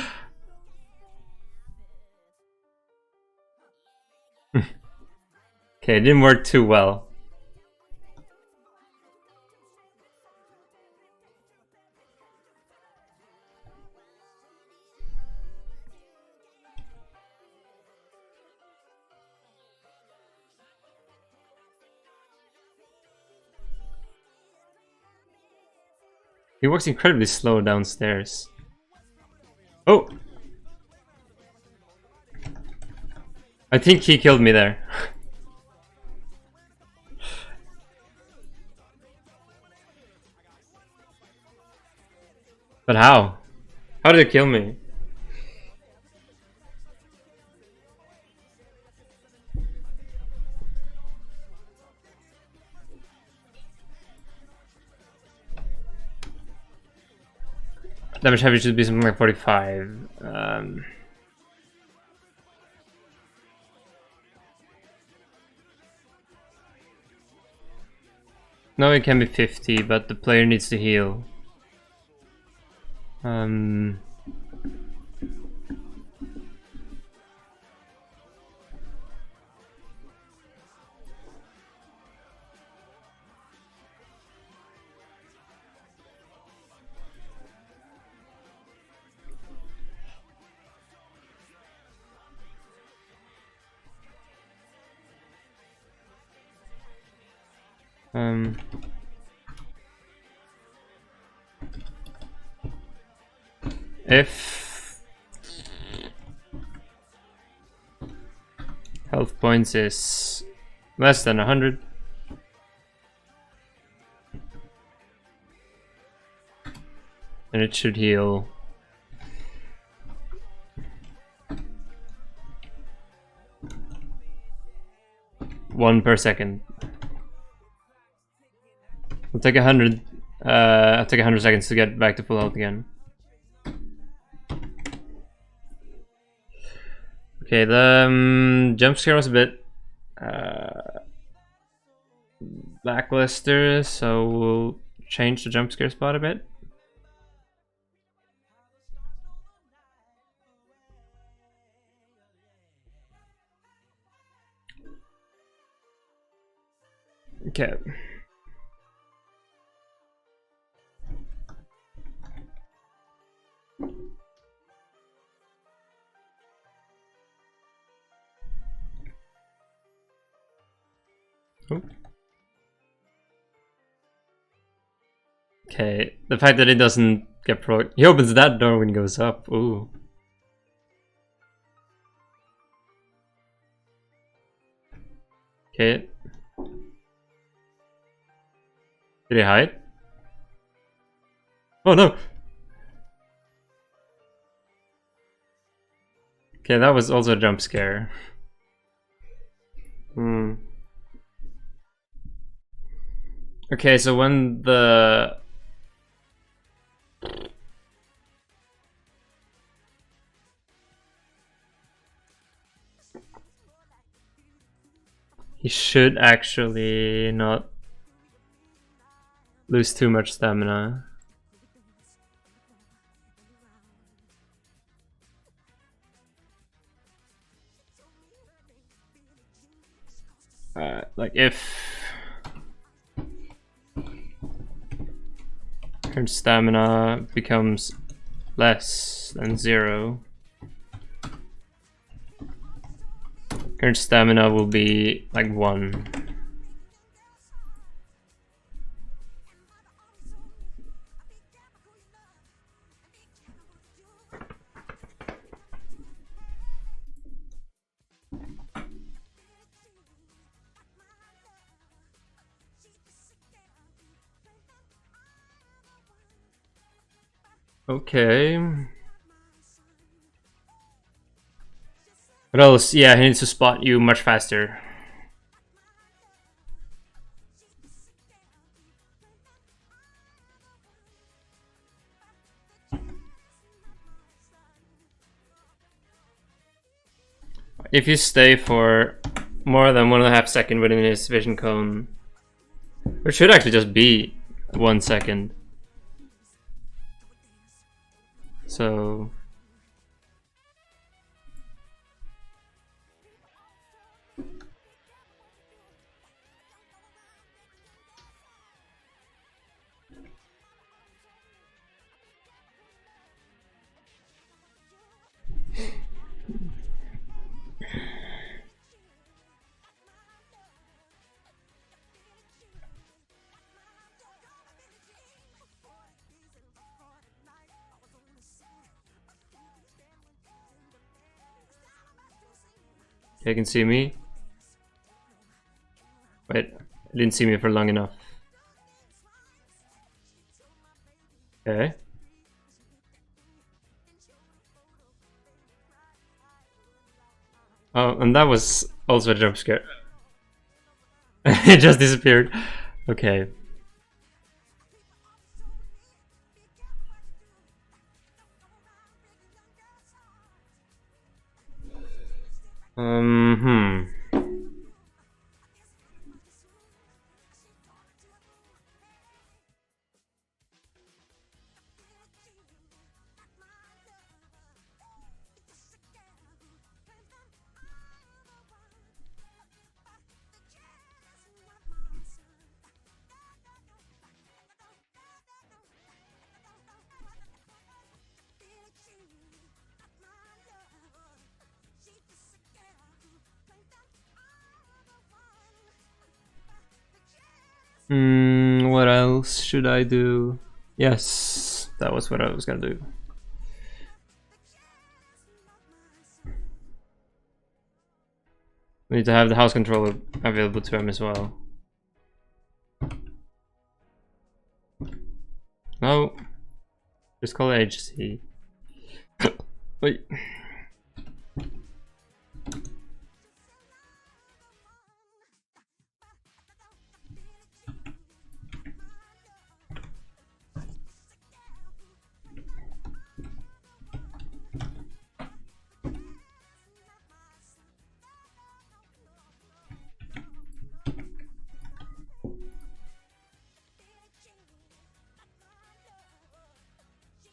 Okay, it didn't work too well. He works incredibly slow downstairs. Oh! I think he killed me there. But how? How did it kill me? Damage heavy should be something like 45. No, it can be 50, but the player needs to heal. If health points is less than 100, then it should heal 1 per second. I'll take 100. I'll take 100 seconds to get back to full health again. Okay, the jump scare was a bit lackluster, so we'll change the jump scare spot a bit. Okay. Oh. Okay, the fact that it doesn't get pro- he opens that door when he goes up. Ooh. Okay. Did he hide? Oh no! Okay, that was also a jump scare. Okay, so when the... He should actually not lose too much stamina. Like if current stamina becomes less than 0, current stamina will be like 1. Okay. What else? Yeah, he needs to spot you much faster. If you stay for more than 1.5 seconds within his vision cone, it should actually just be 1 second. So you can see me. Wait, I didn't see me for long enough. Okay. Oh, and that was also a jump scare. It just disappeared. Okay. Hmm. What else should I do? Yes, that was what I was gonna do. We need to have the house controller available to him as well. No, just call it HC. Wait.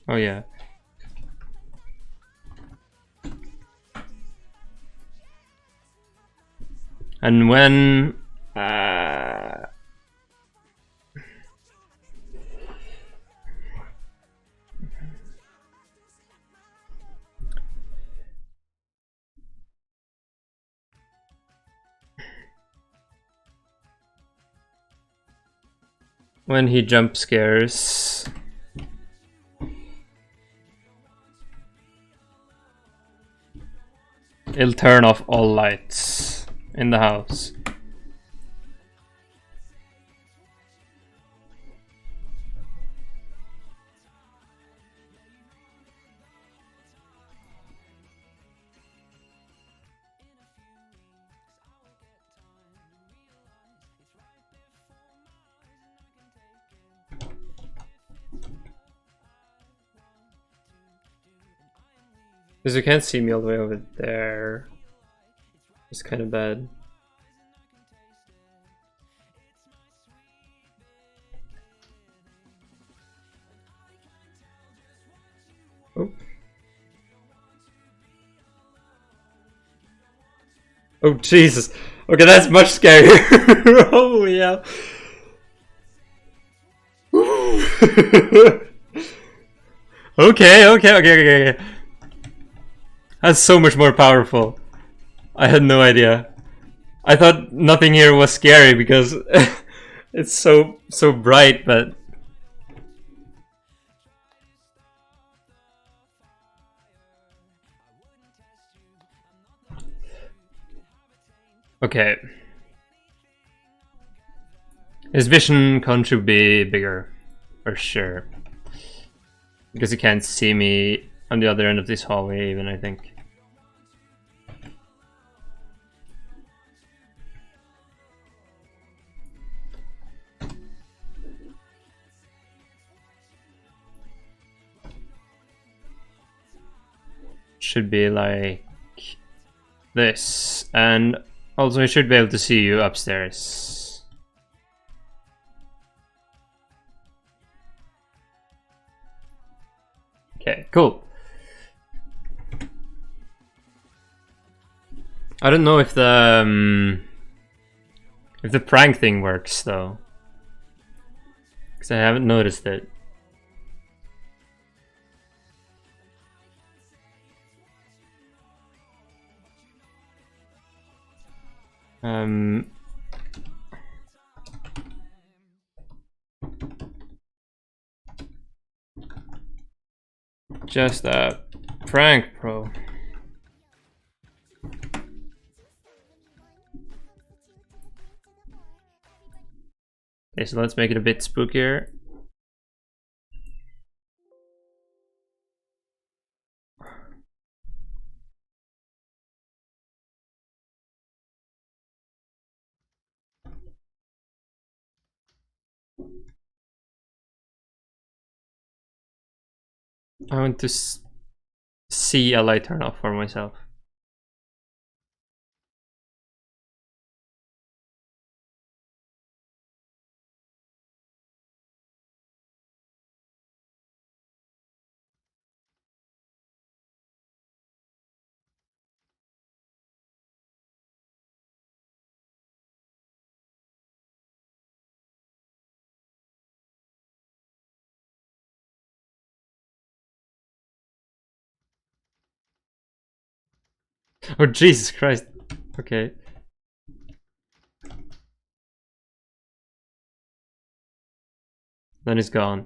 Oh yeah. And when he jump scares, it'll turn off all lights in the house. Because you can't see me all the way over there. It's kind of bad. Oh. Oh Jesus. Okay, that's much scarier. Holy hell. Okay. That's so much more powerful. I had no idea. I thought nothing here was scary because it's so bright, but okay. His vision cone should be bigger, for sure. Because he can't see me on the other end of this hallway even, I think. Should be like this, and also I should be able to see you upstairs. Okay, cool. I don't know if the prank thing works though, because I haven't noticed it. Just a prank, bro. Okay, so let's make it a bit spookier. I want to see a light turn off for myself. Oh, Jesus Christ. Okay. Then it's gone.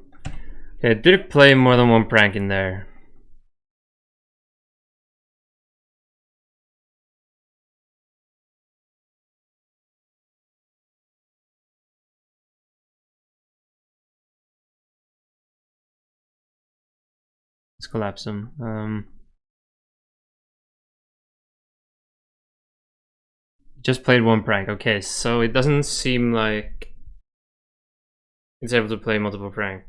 Okay, did it play more than one prank in there? Let's collapse them. Just played one prank. Okay, so it doesn't seem like it's able to play multiple pranks.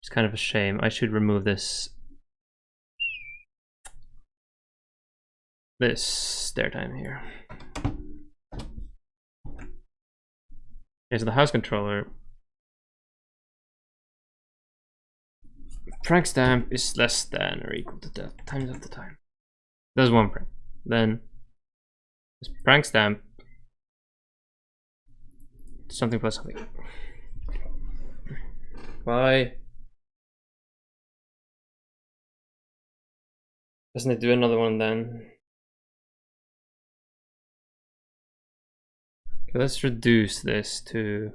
It's kind of a shame. I should remove this stair time here. Okay, so the house controller. Prank stamp is less than or equal to the times of the time. There's one prank. Then this prank stamp something plus something. Why doesn't it do another one then? Okay, let's reduce this to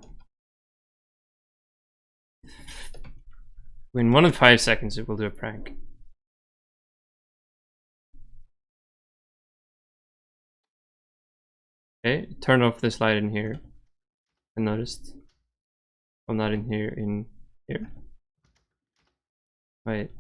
in 1 and 5 seconds it will do a prank. Okay, turn off this light in here. I noticed. I'm not in here, in here. Wait.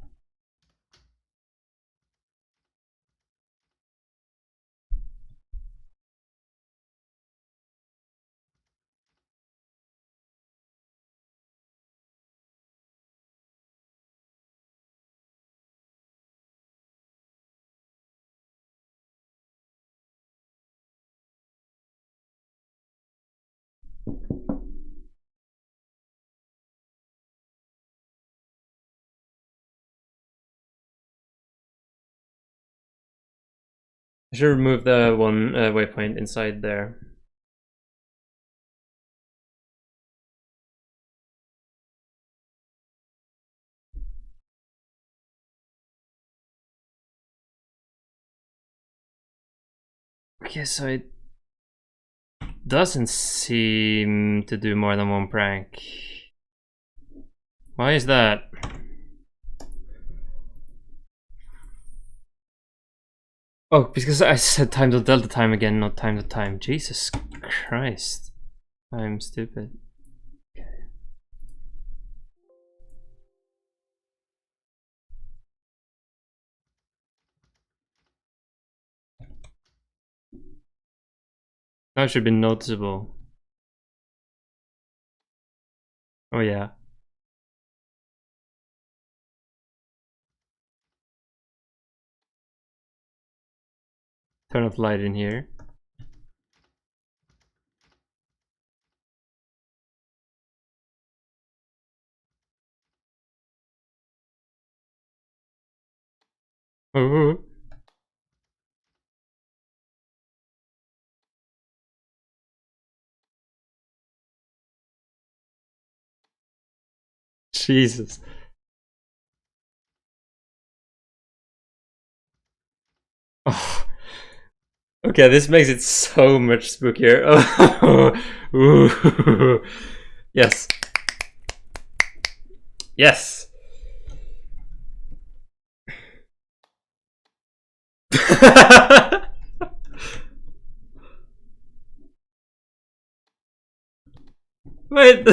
I should remove the one waypoint inside there. Okay, so it doesn't seem to do more than one prank. Why is that? Oh, because I said time to delta time again, not time to time. Jesus Christ. I'm stupid. Okay. That should be noticeable. Oh yeah. Turn off light in here. Oh. Jesus. Oh. Okay, this makes it so much spookier. Oh. Ooh. Yes. Yes. Wait.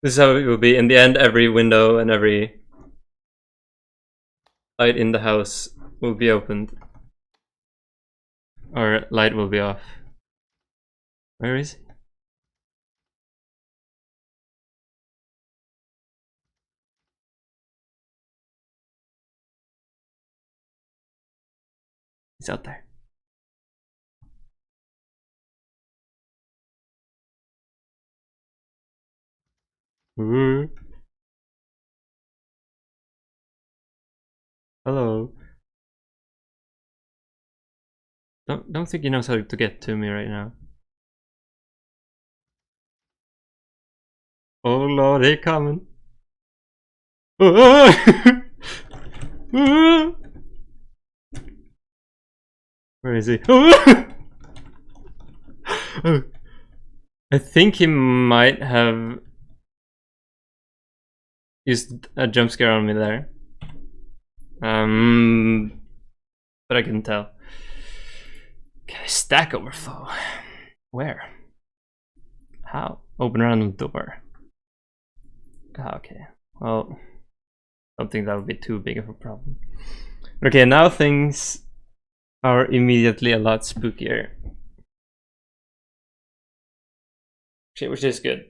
This is how it will be. In the end, every window and every light in the house will be opened. Or light will be off. Where is he? He's out there. Ooh. Hello. Don't think he knows how to get to me right now. Oh Lord, they coming. Where is he? I think he might have used a jump scare on me there. But I couldn't tell. Okay, stack overflow. Where? How? Open random door. Ah, okay. Well, I don't think that would be too big of a problem. Okay, now things are immediately a lot spookier. Okay, which is good.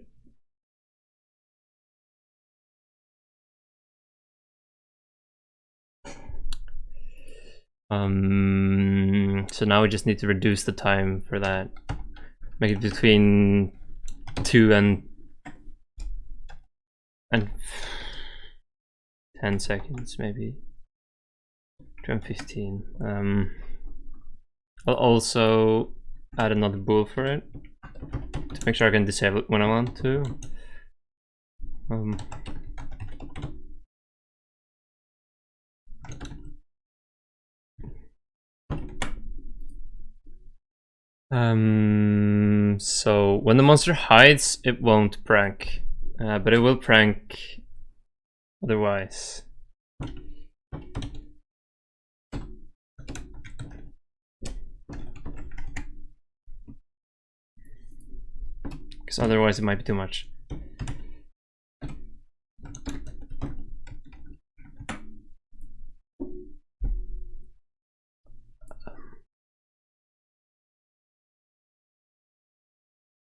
So now we just need to reduce the time for that. Make it between 2 and 10 seconds, maybe. 2 and 15. I'll also add another bool for it to make sure I can disable it when I want to. So when the monster hides, it won't prank, but it will prank otherwise. Because otherwise it might be too much.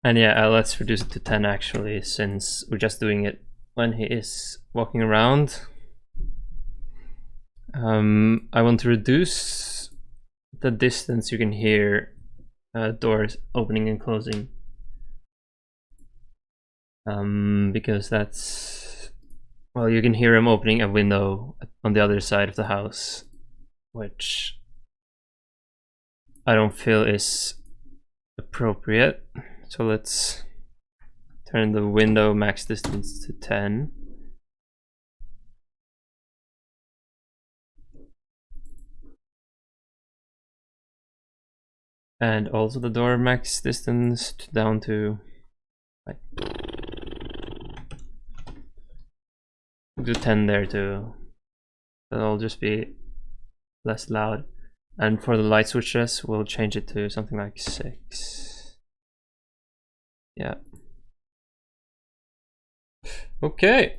And yeah, let's reduce it to 10 actually, since we're just doing it when he is walking around. I want to reduce the distance you can hear doors opening and closing. Because that's, well, you can hear him opening a window on the other side of the house, which I don't feel is appropriate. So let's turn the window max distance to 10. And also the door max distance down to like, do 10 there too. then it'll just be less loud. And for the light switches, we'll change it to something like 6. Yeah. Okay.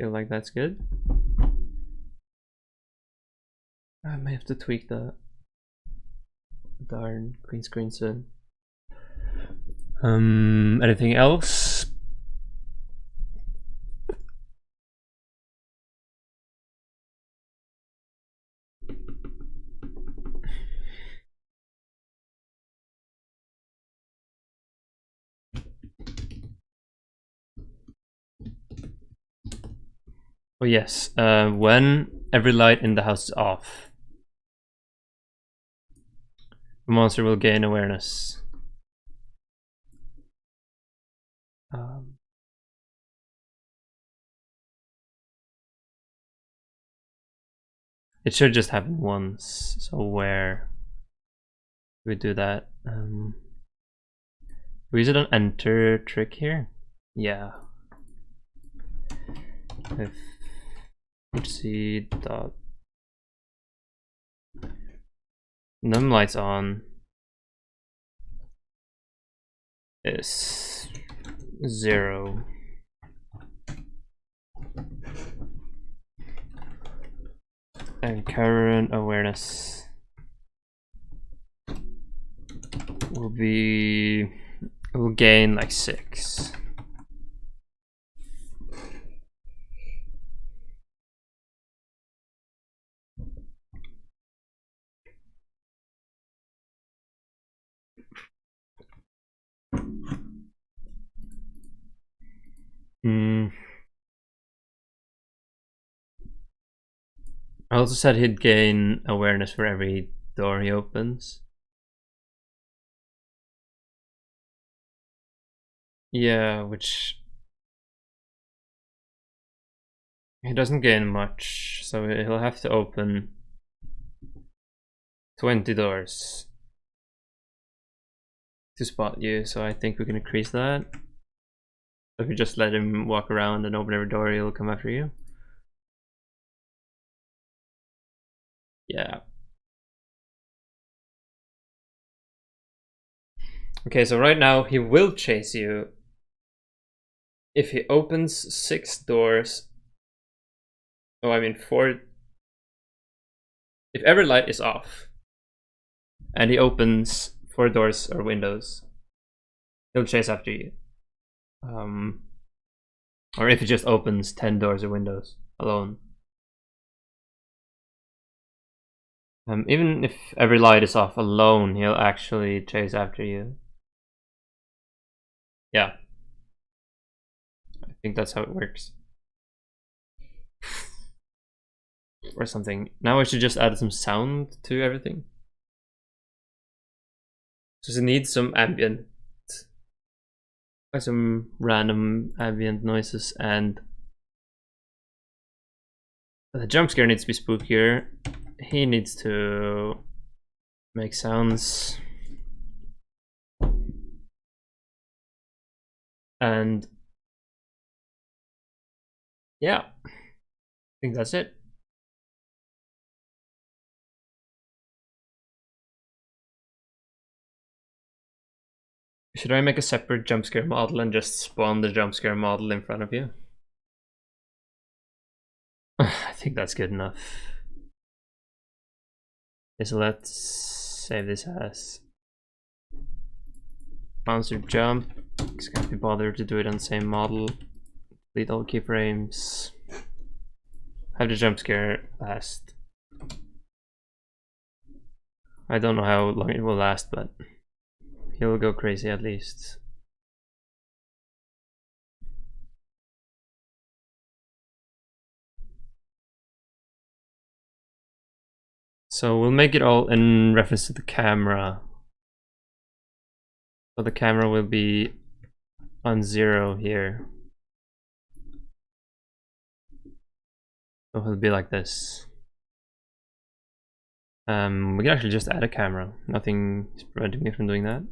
Feel like that's good. I may have to tweak the darn green screen soon. Anything else? Oh yes, when every light in the house is off, the monster will gain awareness. It should just happen once, so where we do that? We use it on enter trick here? Yeah. If see dot num lights on is 0. And current awareness will gain like 6. I also said he'd gain awareness for every door he opens. Yeah, which he doesn't gain much, so he'll have to open 20 doors to spot you, so I think we can increase that. If you just let him walk around and open every door, he'll come after you. Yeah. Okay, so right now he will chase you if he opens 6 doors. Oh, I mean 4. If every light is off and he opens 4 doors or windows, he'll chase after you. Or if he just opens 10 doors or windows alone. Even if every light is off alone, he'll actually chase after you. Yeah. I think that's how it works. Or something. Now I should just add some sound to everything. So it needs some ambient, like some random ambient noises, and the jump scare needs to be spookier. He needs to make sounds. And yeah, I think that's it. Should I make a separate jump scare model and just spawn the jump scare model in front of you? I think that's good enough. Okay, so let's save this as monster jump. Just can't be bothered to do it on the same model. Delete all keyframes. Have the jump scare last. I don't know how long it will last, but he'll go crazy at least. So we'll make it all in reference to the camera. So the camera will be on 0 here. So it'll be like this. We can actually just add a camera. Nothing is preventing me from doing that.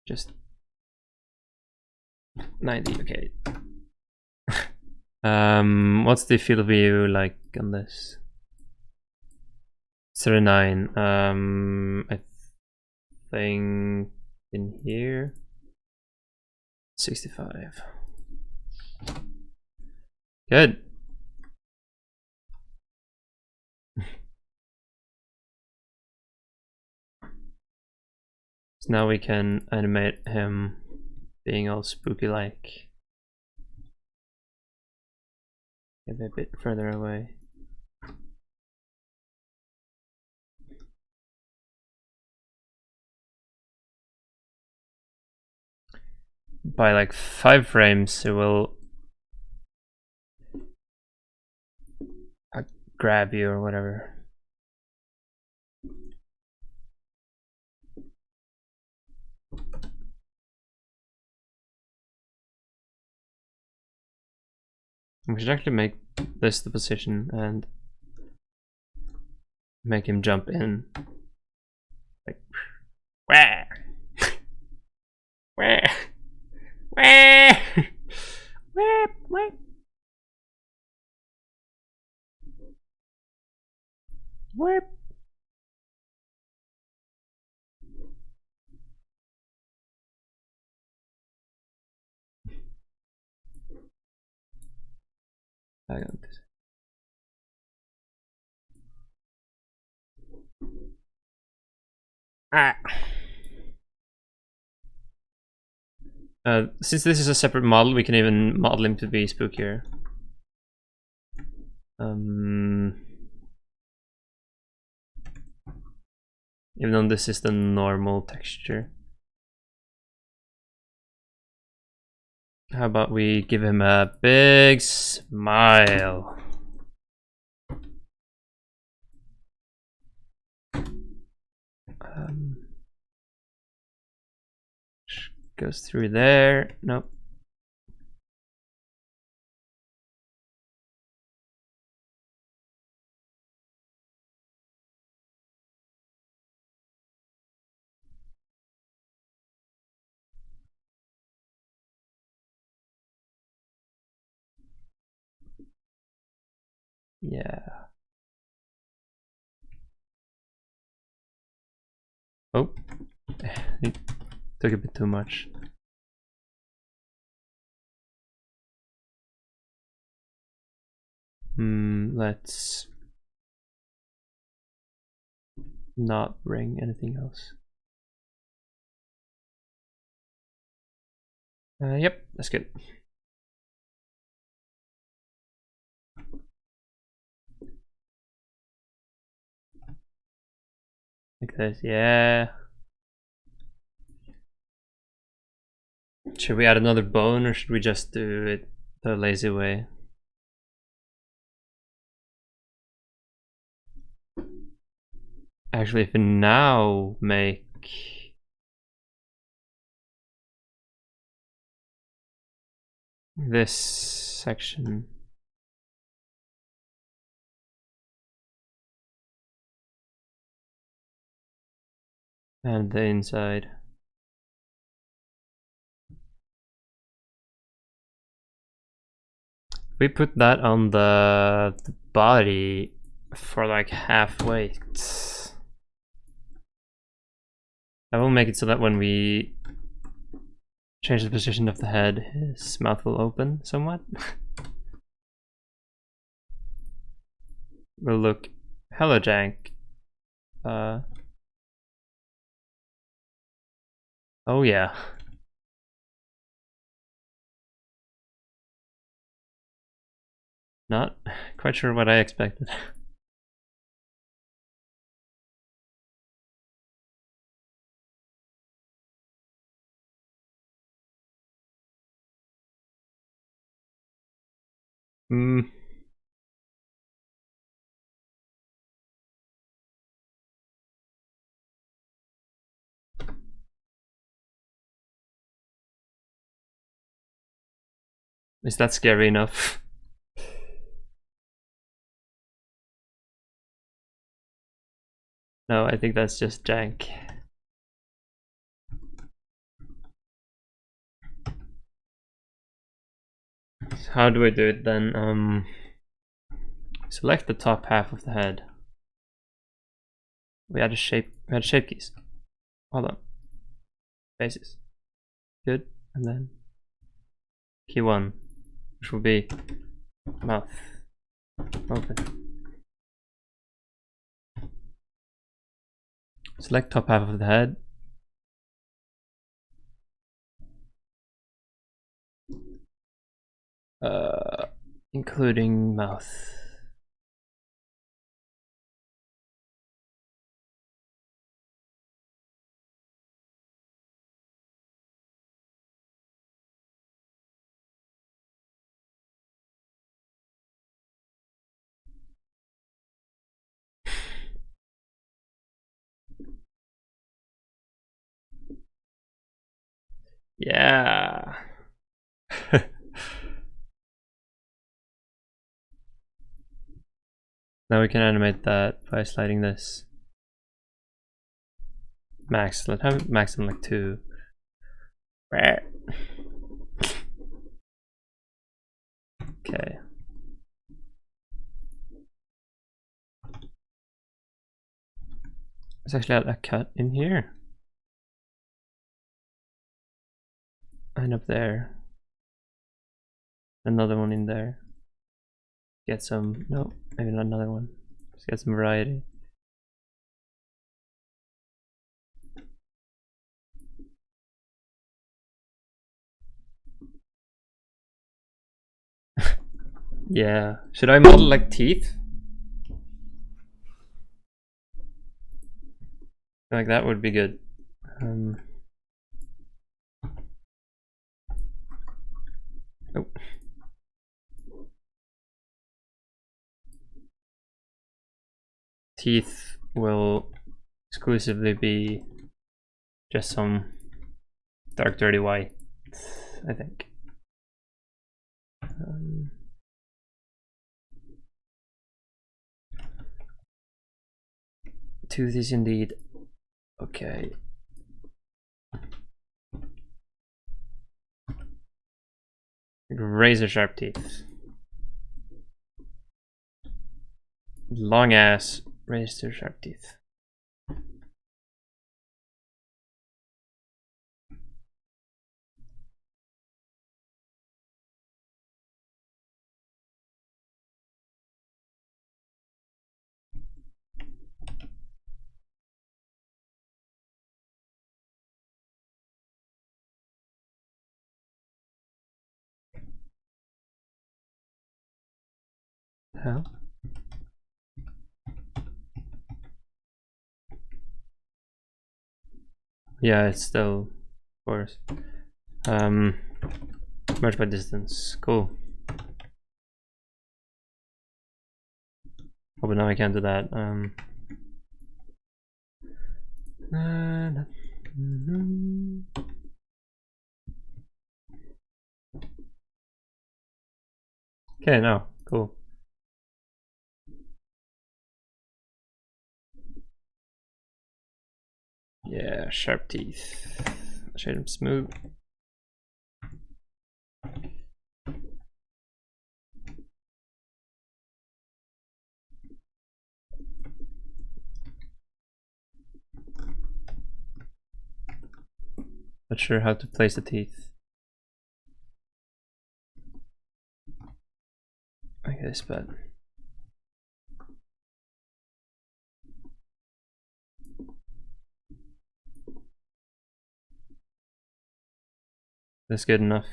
Just 90, okay. What's the field of view like on this? 39. I think in here 65. Good. So now we can animate him being all spooky like. Get a bit further away. By like 5 frames it will grab you or whatever. We should actually make this the position and make him jump in. Like, wah! Wah! Wah! Wah! Wah! Wah! I got this. Ah. Since this is a separate model, we can even model him to be spookier. Even though this is the normal texture. How about we give him a big smile? Goes through there. Nope. Yeah. Oh, it took a bit too much. Let's not bring anything else. Yep, that's good. Like this, yeah. Should we add another bone or should we just do it the lazy way? Actually, if we now make this section and the inside. We put that on the body for like half weight. I will make it so that when we change the position of the head, his mouth will open somewhat. Will look hella jank. Oh yeah. Not quite sure what I expected. Is that scary enough? No, I think that's just jank. how do I do it then? Select the top half of the head. We had shape keys. Hold on. Faces. Good. And then key 1, which will be mouth. Open. Select top half of the head. Including mouth. Yeah. Now we can animate that by sliding this. Max, let's have it max on like 2. Okay. Let's actually add a cut in here. And up there. Another one in there. Get some, no, maybe not another one. Just get some variety. Yeah. Should I model like teeth? Like that would be good. Oh. Teeth will exclusively be just some dark dirty white, I think. Tooth is indeed. Okay. Razor sharp teeth. Long ass razor sharp teeth. Hell? Yeah, it's still, of course. Merge by distance. Cool. Oh, but now I can't do that. Okay, now cool. Yeah, sharp teeth. Shade them smooth. Not sure how to place the teeth. Like this, but that's good enough.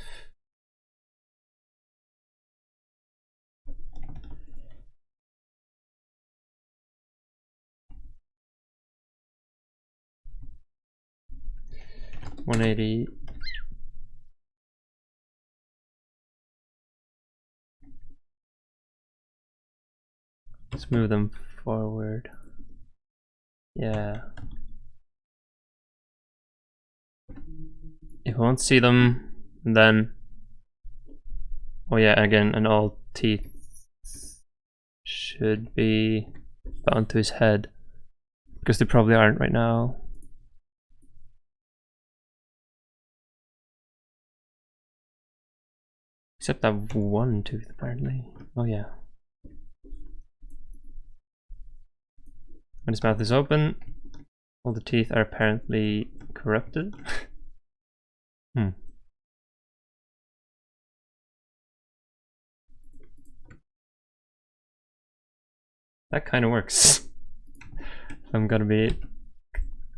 $180. Let's move them forward. Yeah. If I won't see them, then oh yeah, again, and all teeth should be bound to his head because they probably aren't right now. Except that one tooth, apparently. Oh yeah. When his mouth is open, all the teeth are apparently corrupted. Hmm. That kind of works. If I'm gonna be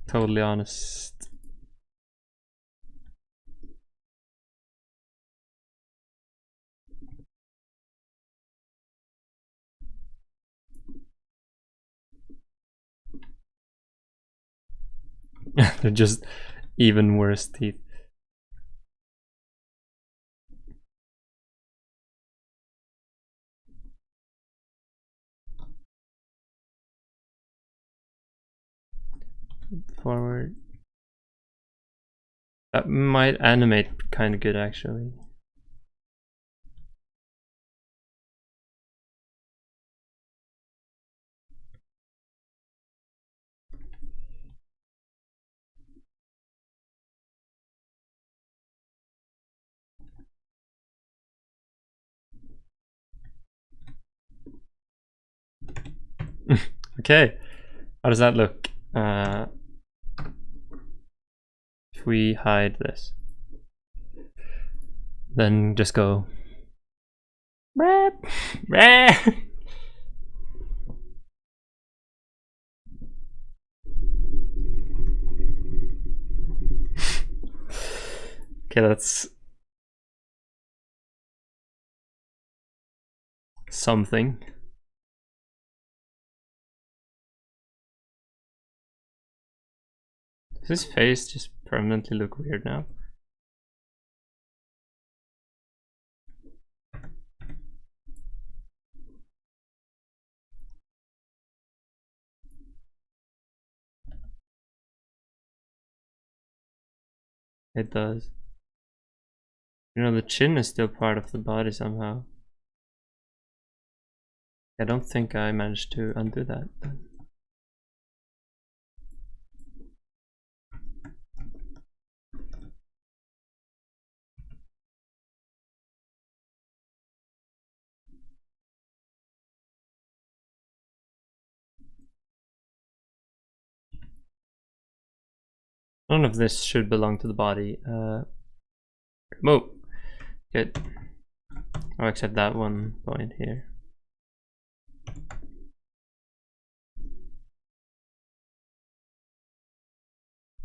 totally honest. They're just even worse teeth. Forward. That might animate kind of good, actually. Okay, how does that look? If we hide this, then just go. Okay, that's something. Does his face just permanently look weird now? It does. You know, the chin is still part of the body somehow. I don't think I managed to undo that. None of this should belong to the body. Move. Good. Oh, except that one point here.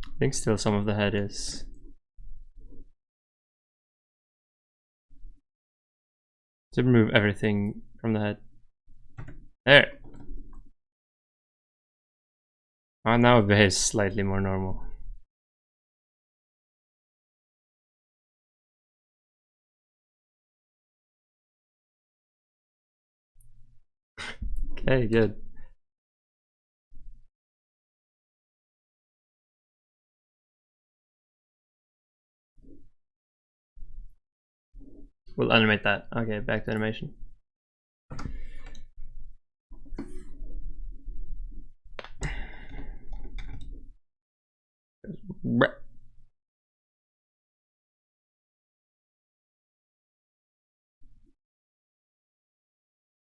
I think still some of the head is. To remove everything from the head. There. Oh, now it behaves slightly more normal. Okay, good. We'll animate that. Okay, back to animation.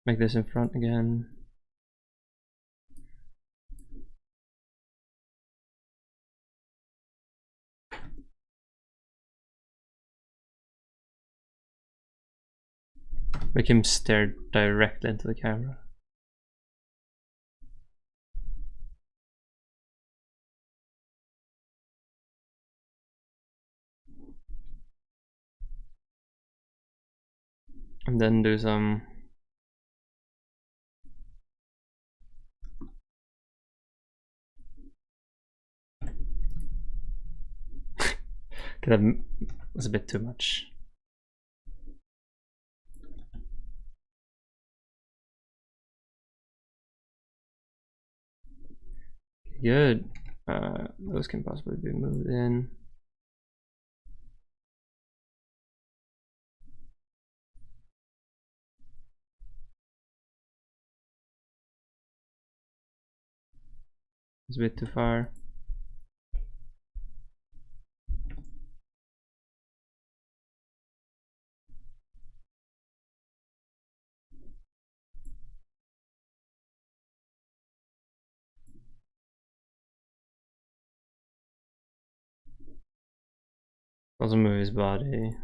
Make this in front again. Make him stare directly into the camera. And then do some that was a bit too much. Good. Those can possibly be moved in. It's a bit too far. Also move his body.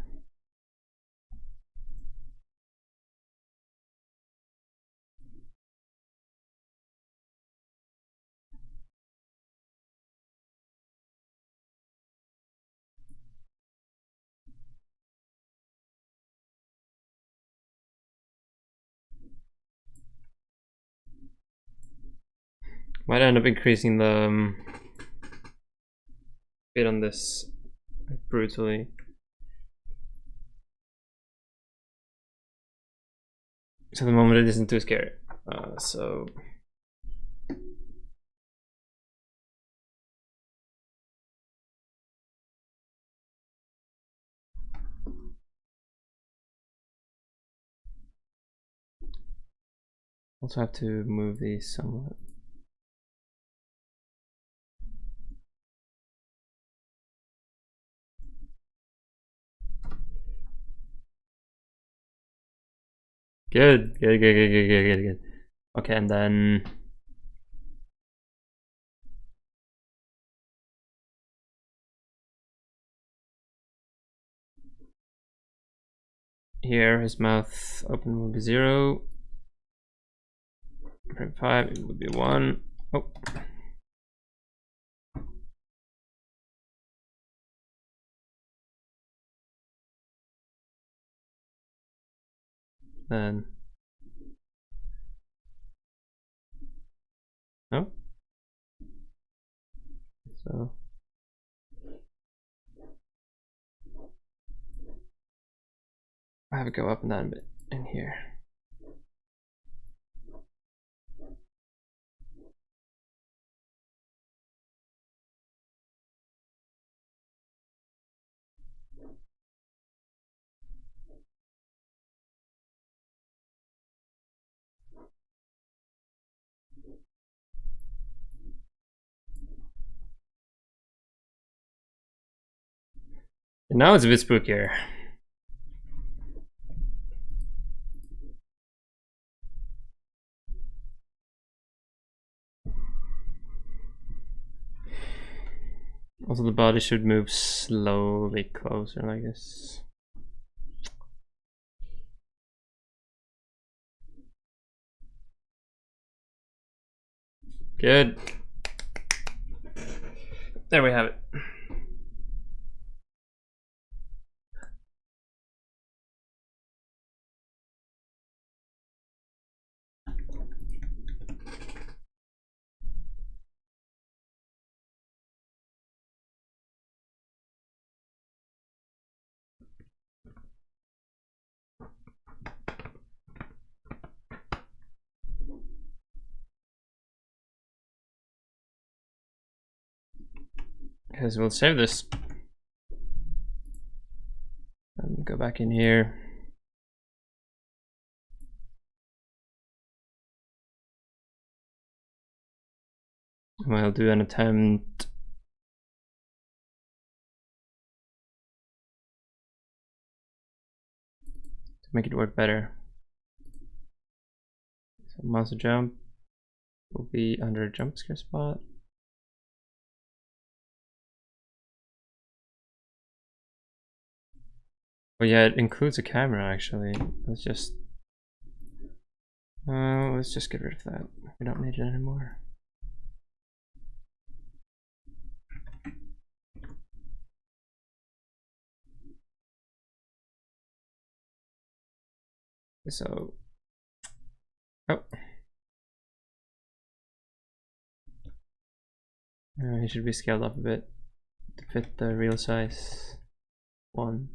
Might end up increasing the bit on this brutally. So at the moment it isn't too scary. So also have to move these somewhat. Good. Okay, and then here his mouth open will be 0. Frame 5 it would be 1. Oh. Then no. So I have it go up and down a bit in here. And now it's a bit spookier. Also the body should move slowly closer like this. Good. There we have it. Because we'll save this and go back in here. We'll do an attempt to make it work better. So monster jump will be under a jump scare spot. Oh yeah, it includes a camera actually. Let's just get rid of that. We don't need it anymore. So, oh, he should be scaled up a bit to fit the real size 1.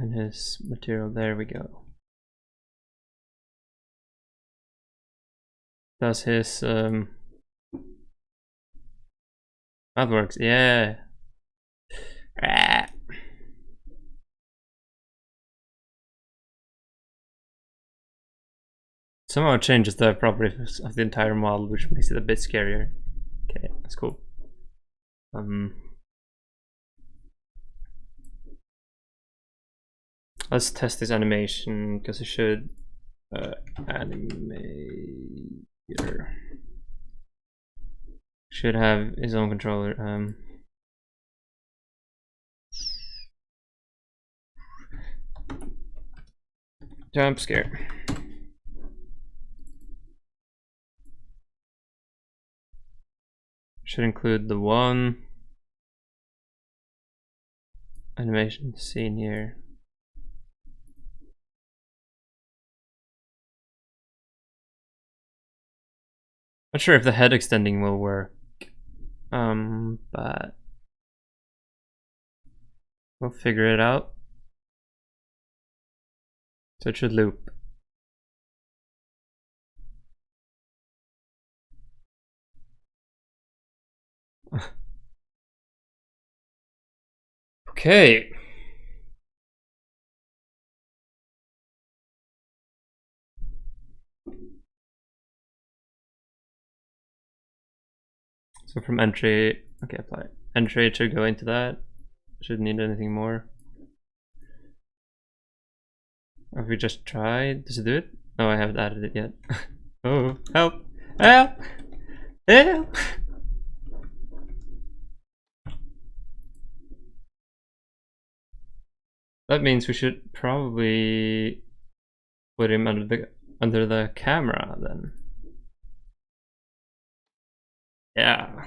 And his material, there we go. Does his that works, yeah. Somehow it changes the properties of the entire model, which makes it a bit scarier. Okay, that's cool. Let's test this animation because it should animator should have his own controller. Jump scare. Should include the one animation scene here. Not sure if the head extending will work, but we'll figure it out. So it should loop. Okay. So from entry, okay, apply. Entry should go into that. Shouldn't need anything more. Have we just tried? Does it do it? No, I haven't added it yet. Oh, help! Help! Help! That means we should probably put him under the camera then. Yeah.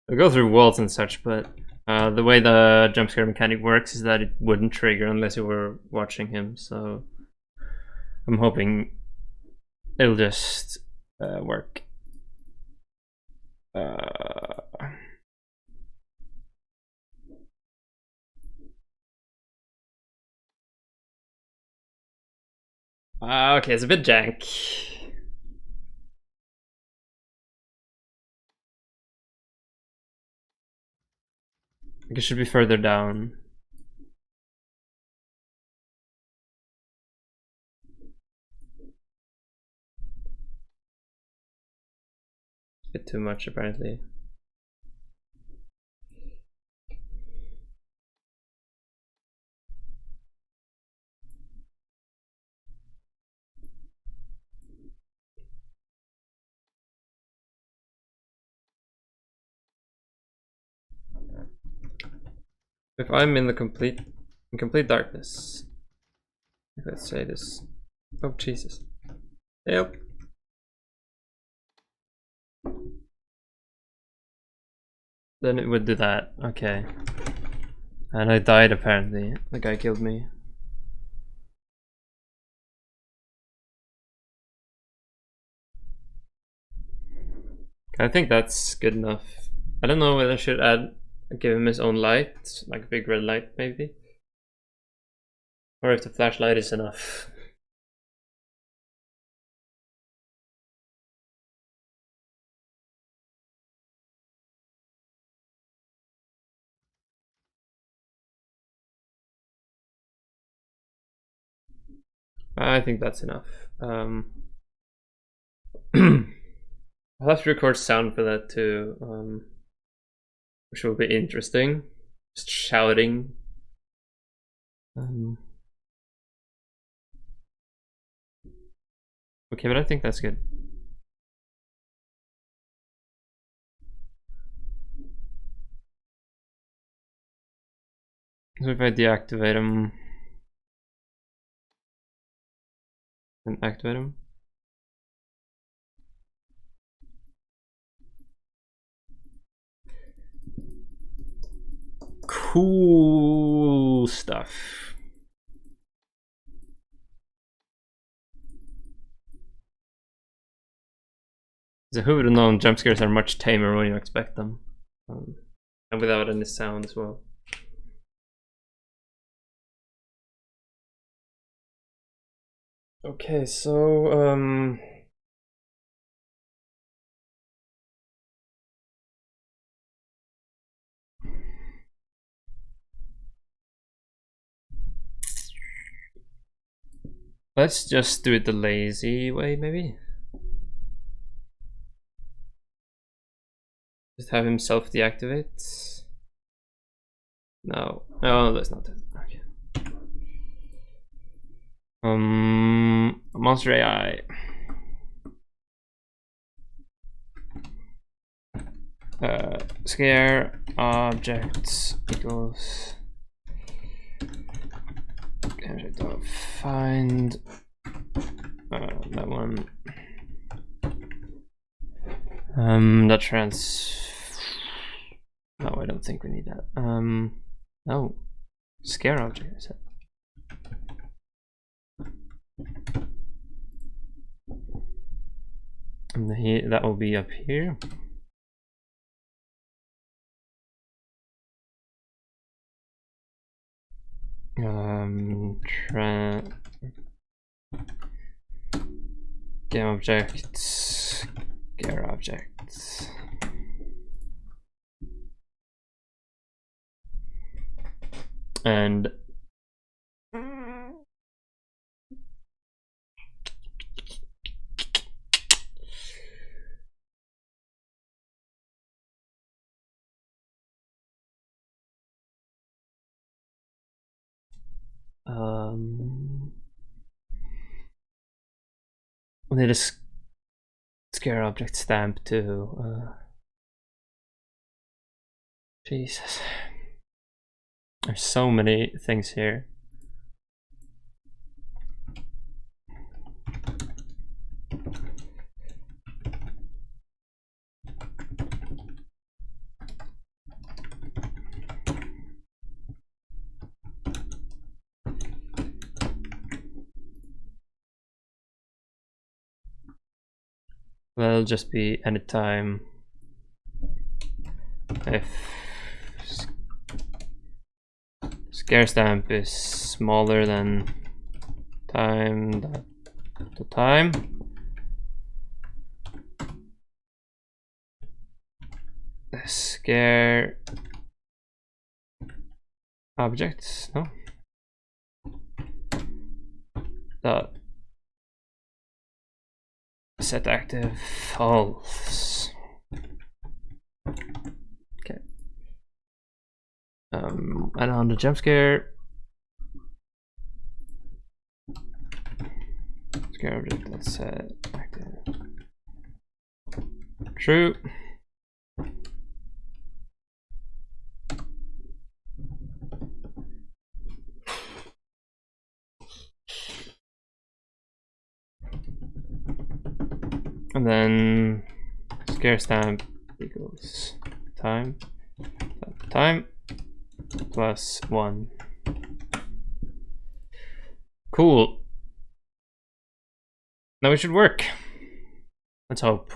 We'll go through walls and such, but the way the jump scare mechanic works is that it wouldn't trigger unless you were watching him, so I'm hoping it'll just work. Okay, it's a bit jank. It should be further down. A bit too much, apparently. If I'm in the complete darkness, let's say this. Oh Jesus! Help! Then it would do that. Okay. And I died apparently. The guy killed me. I think that's good enough. I don't know whether I should give him his own light, like a big red light maybe. Or if the flashlight is enough. I think that's enough. I'll have to record sound for that too, which will be interesting. Just shouting. Okay, but I think that's good. So if I deactivate him and activate him. Cool stuff. So who would have known jump scares are much tamer when you expect them, and without any sound as well. Okay, so let's just do it the lazy way, maybe. Just have him self-deactivate. No, let's not do it. Okay. Monster AI. Scare objects equals find that one. That no, I don't think we need that. No, scare object is it? And that will be up here. Game objects, scare objects. And we need a scare object stamp too. Jesus, there's so many things here. Well, it'll just be anytime if scare stamp is smaller than time to time. Scare objects, no? Dot set active false. Okay. And on the jump scare object, that's set active true. And then scare stamp equals time plus 1. Cool. Now it should work. Let's hope.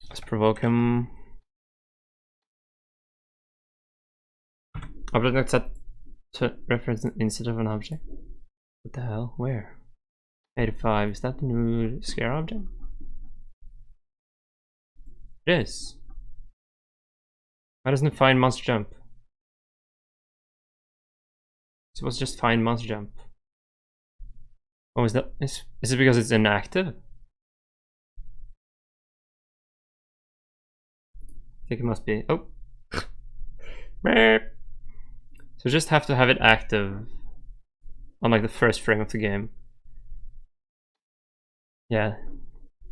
Let's provoke him. Object that's set to reference instead of an object. What the hell? Where? 85. Is that the new scare object? It is. Why doesn't it find monster jump? So it was just find monster jump. Oh, is it because it's inactive? I think it must be. Oh. So just have to have it active on like the first frame of the game. Yeah,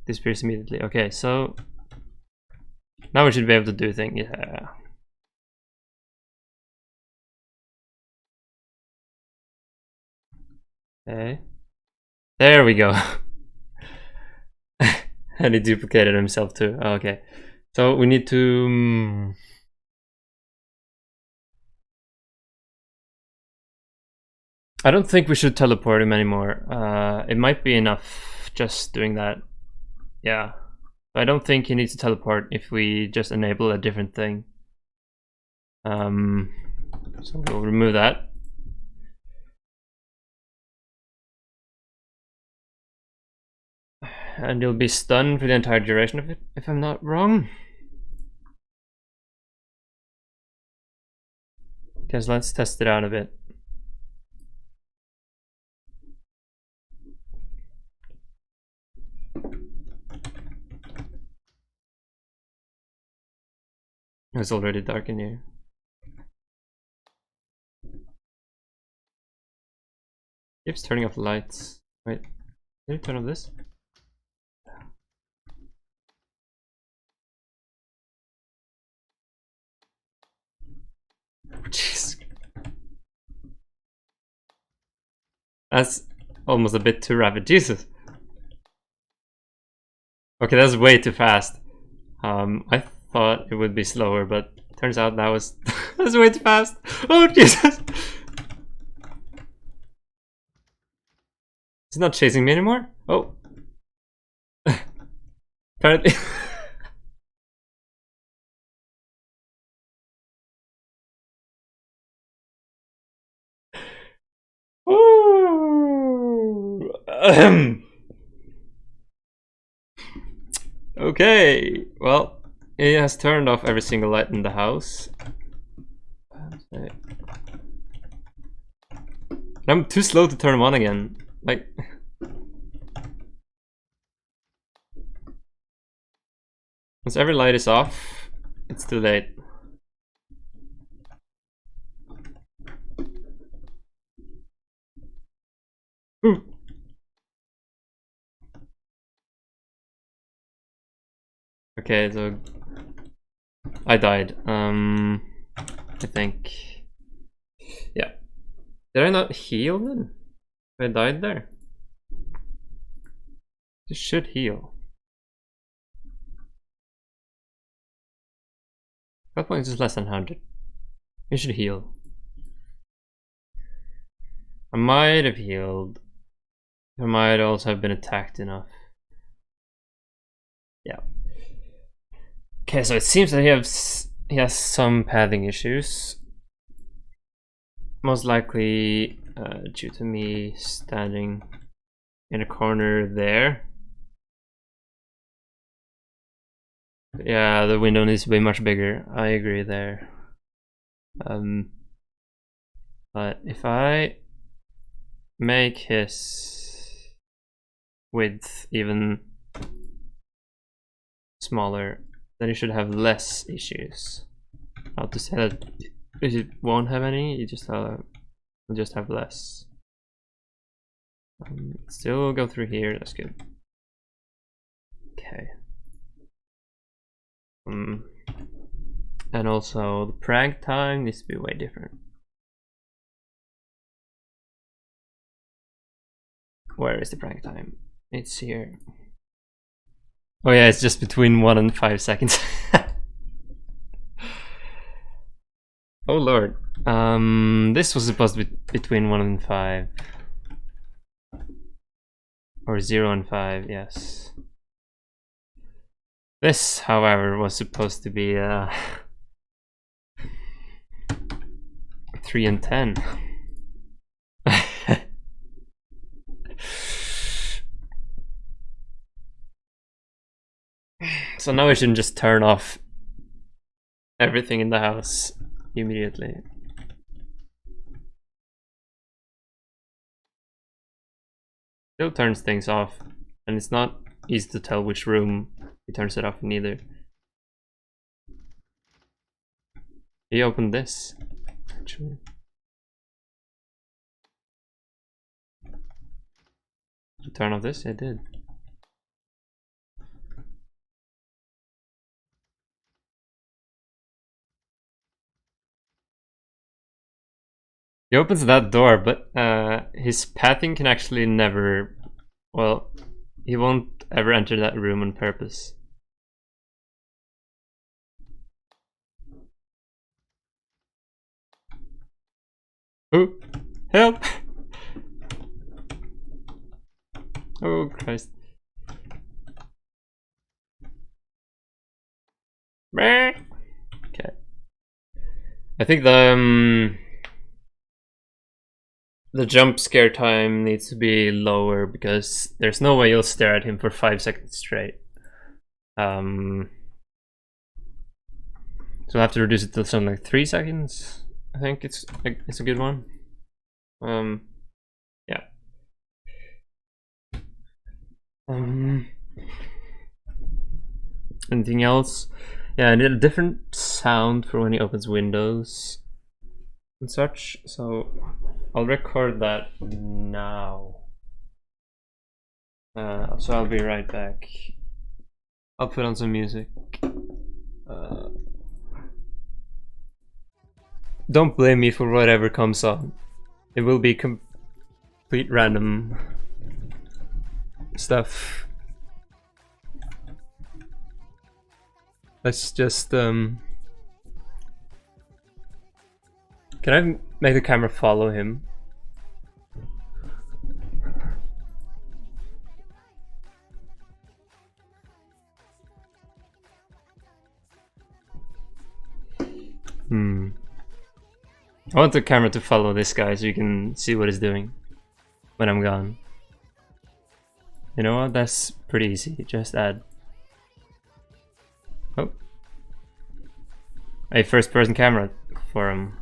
disappears immediately. Okay, so now we should be able to do things. Yeah. Okay. There we go. And he duplicated himself too. Okay. So we need to... I don't think we should teleport him anymore. It might be enough just doing that. Yeah. I don't think he needs to teleport if we just enable a different thing. So we'll remove that. And you'll be stunned for the entire duration of it, if I'm not wrong. Because let's test it out a bit. It's already dark in here. Keeps turning off the lights. Wait, did it turn off this? Jeez. That's almost a bit too rapid. Jesus. Okay, that's way too fast. I thought it would be slower, but turns out that was that's way too fast. Oh Jesus! It's not chasing me anymore. Oh, apparently. Ooh. Okay, well, it has turned off every single light in the house. I'm too slow to turn them on again. Like, once every light is off, it's too late. Ooh. Okay, so I died. I think. Yeah. Did I not heal then? I died there. This should heal. That point is less than 100. It should heal. I might have healed. I might also have been attacked enough. Yeah. Okay, so it seems that he has some pathing issues. Most likely due to me standing in a corner there. Yeah, the window needs to be much bigger. I agree there. But if I make his width even smaller, then you should have less issues. Not to say that it won't have any, you just have less. Still go through here, that's good. Okay. And also the prag time needs to be way different. Where is the prag time? It's here. Oh yeah, it's just between 1 and 5 seconds. Oh lord. This was supposed to be between 1 and 5. Or 0 and 5, yes. This, however, was supposed to be 3 and 10. So now we shouldn't just turn off everything in the house immediately. Still turns things off, and it's not easy to tell which room he turns it off in either. He opened this, actually. Did you turn off this? I did. He opens that door, but his pathing can actually never... Well, he won't ever enter that room on purpose. Oh, help! Oh, Christ. Okay. I think the jump scare time needs to be lower because there's no way you'll stare at him for 5 seconds straight. So I'll have to reduce it to something like 3 seconds. I think it's a good one. Yeah. Anything else? Yeah, I need a different sound for when he opens windows and such, so I'll record that now. So I'll be right back. I'll put on some music. Don't blame me for whatever comes on. It will be complete random stuff. Let's just can I make the camera follow him? I want the camera to follow this guy so you can see what he's doing when I'm gone. You know what? That's pretty easy. Just add. Oh. A first person camera for him.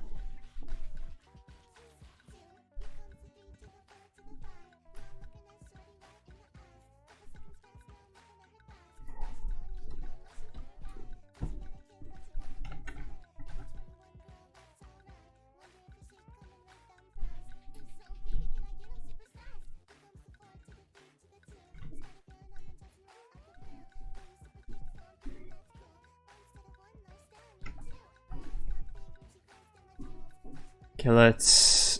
Okay, let's...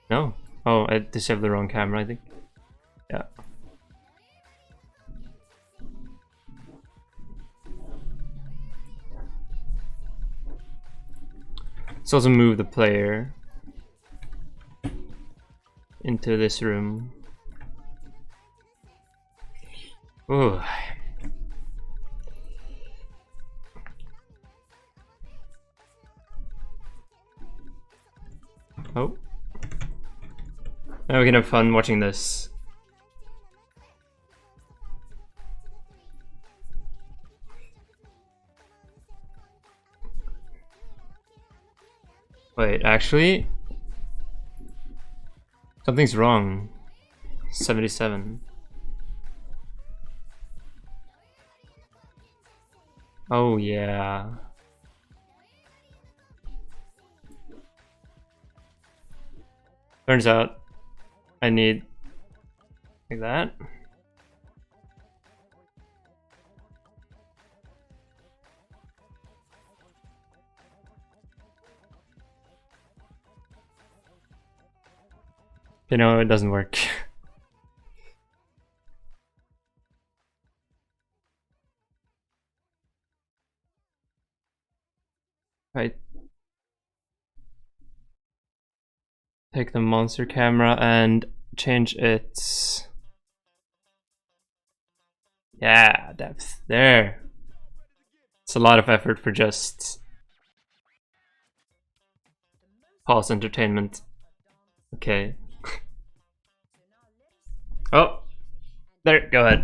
No. Oh, I just have the wrong camera, I think. Yeah. Let's also move the player into this room. Ooh. Oh. Now we can have fun watching this. Wait, actually? Something's wrong. 77. Oh yeah. Turns out I need like that. You know, it doesn't work. Right. Take the monster camera and change its... Yeah, depth. There. It's a lot of effort for just pause entertainment. Okay. Oh, there, go ahead.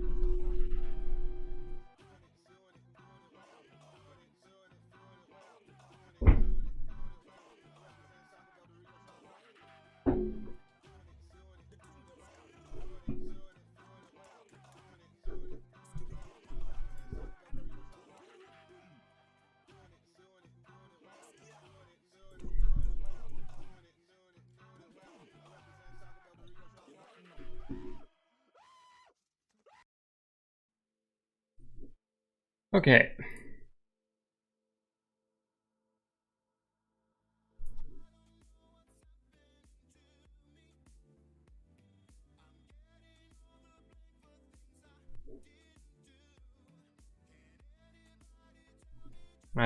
Okay.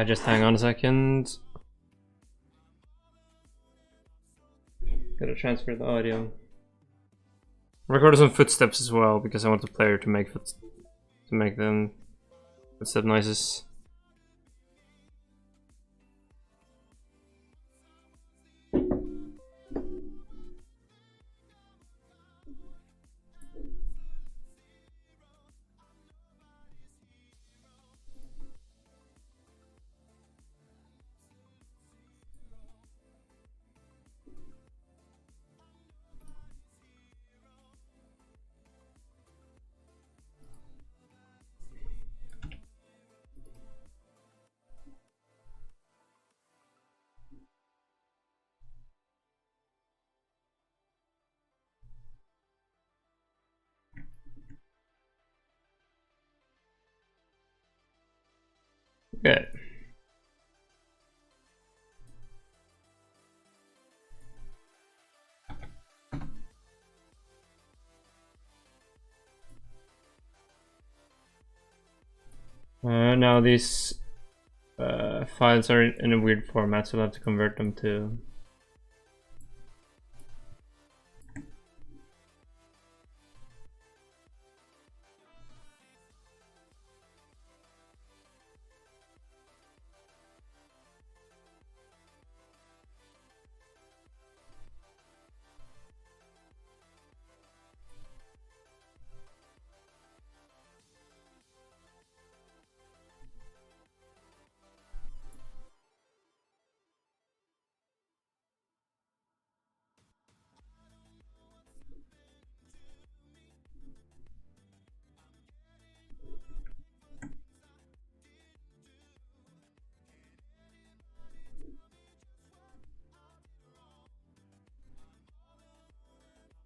Just hang on a second. Gotta transfer the audio. Recorded some footsteps as well because I want the player to make them footstep noises. Good. Now these files are in a weird format, so I'll have to convert them to.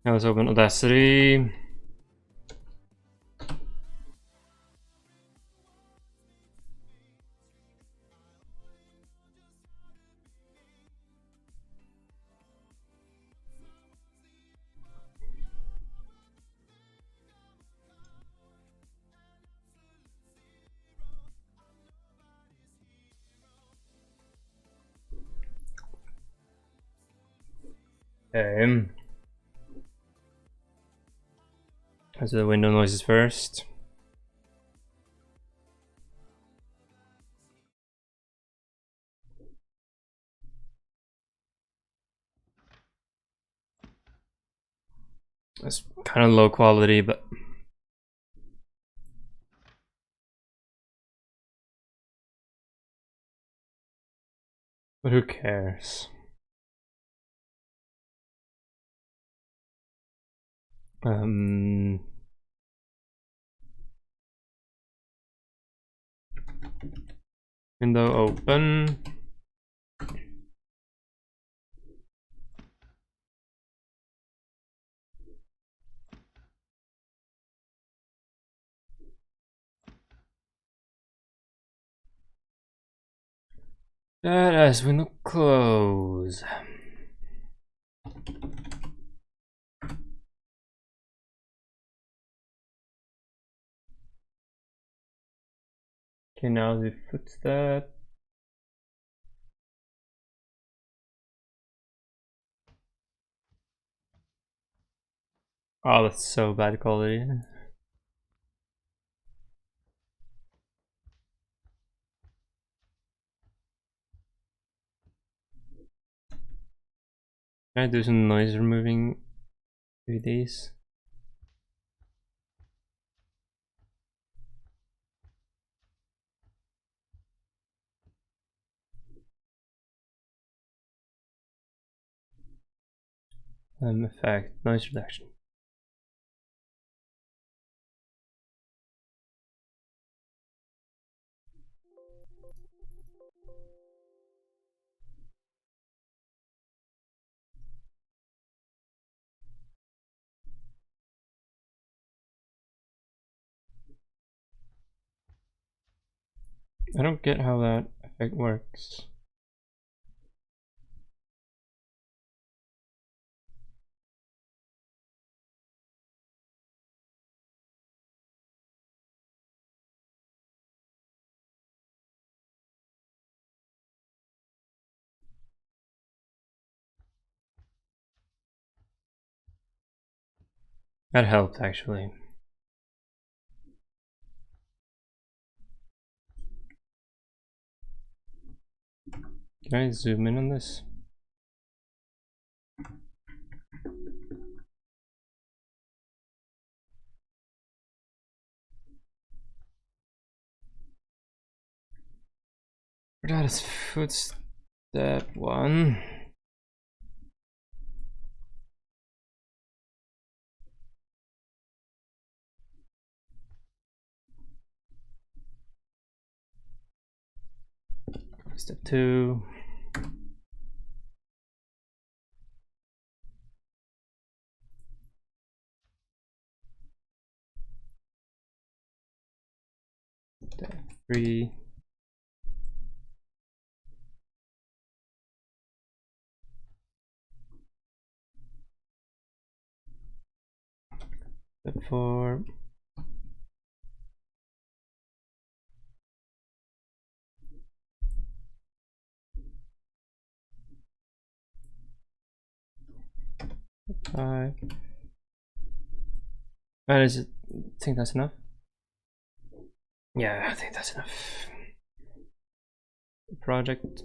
Now let's open Audacity. Okay. Let's do the window noises first. It's kind of low quality, but who cares? Window open. That as window close. Okay, now the footstep. Oh, that's so bad quality. Can I do some noise removing with these? Effect, noise reduction. I don't get how that effect works. That helped actually. Can I zoom in on this? That is footstep 1. Step 2. Step 3. Step 4. Step 5. And is it? I think that's enough. Yeah, I think that's enough. Project.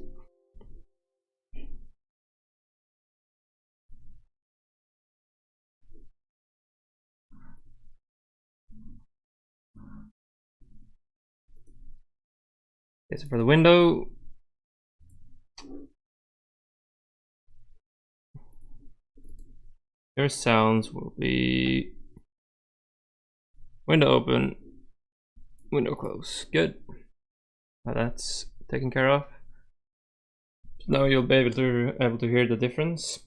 Okay, so for the window, your sounds will be window open, window close. Good. Now that's taken care of. So now you'll be able to hear the difference.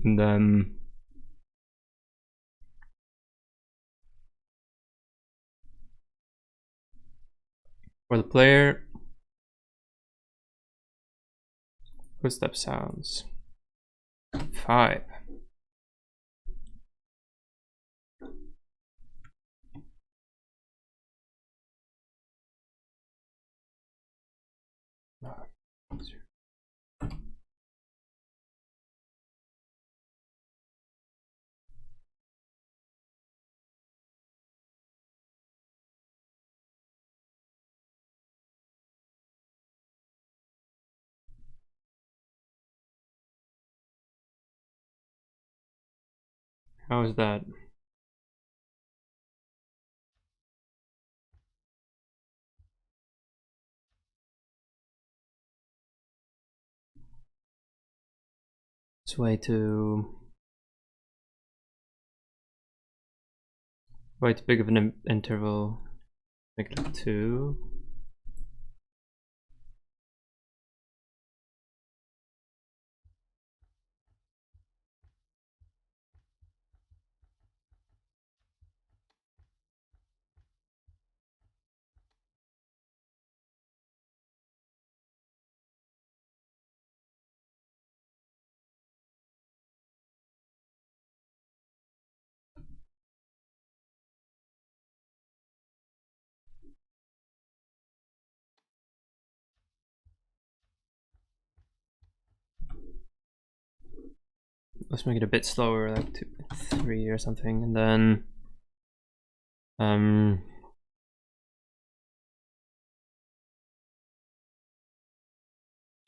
And then for the player, footstep sounds 5. How is that? It's way too big of an interval. Make it like 2. Let's make it a bit slower, like 2.3 or something, and then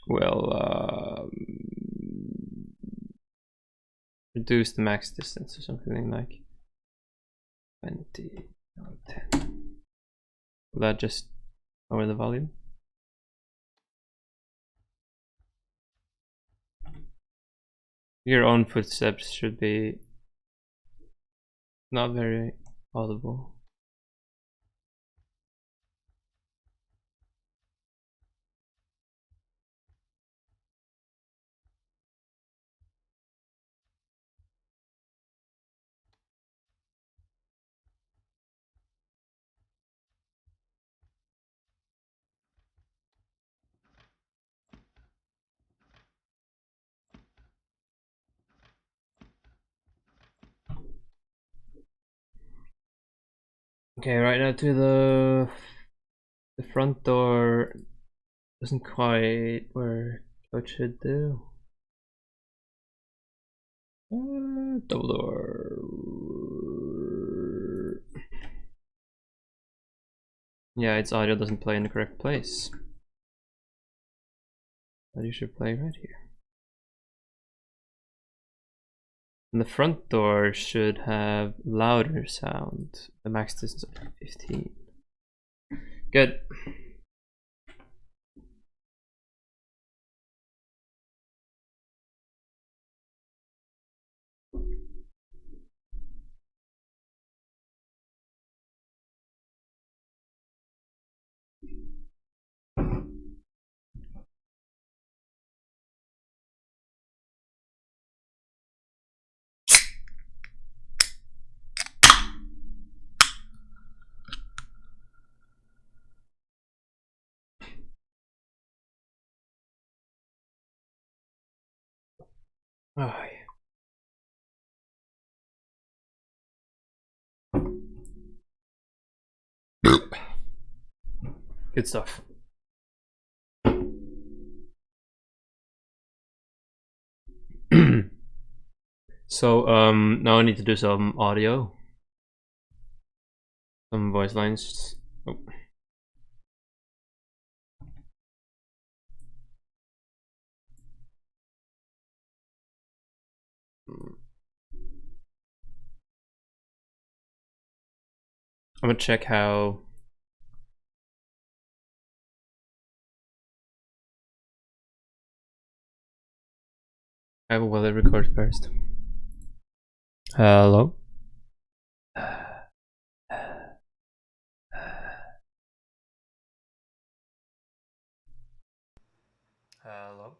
well, reduce the max distance or something like 20 or 10. Will that just lower the volume? Your own footsteps should be not very audible. Okay, right now to the front door doesn't quite work. What should do? Double door. Yeah, its audio doesn't play in the correct place. But you should play right here. And the front door should have louder sound. The max distance of 15. Good. Oh, yeah. Good stuff. So now I need to do some audio, some voice lines. Oh. I'm gonna check how will it record first. Hello. Hello.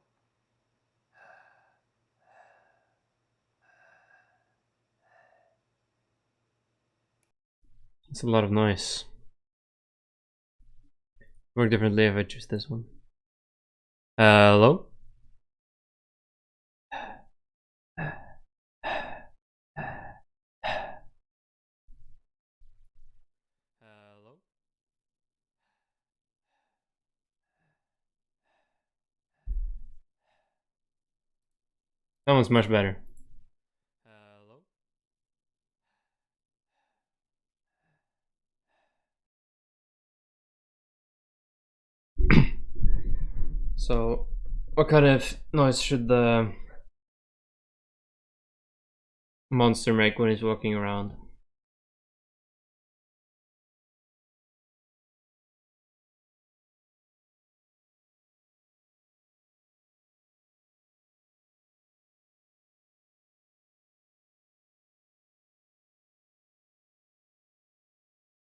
It's a lot of noise. Work differently if I choose this one. Hello. Hello. That one's much better. Hello? So, what kind of noise should the monster make when he's walking around?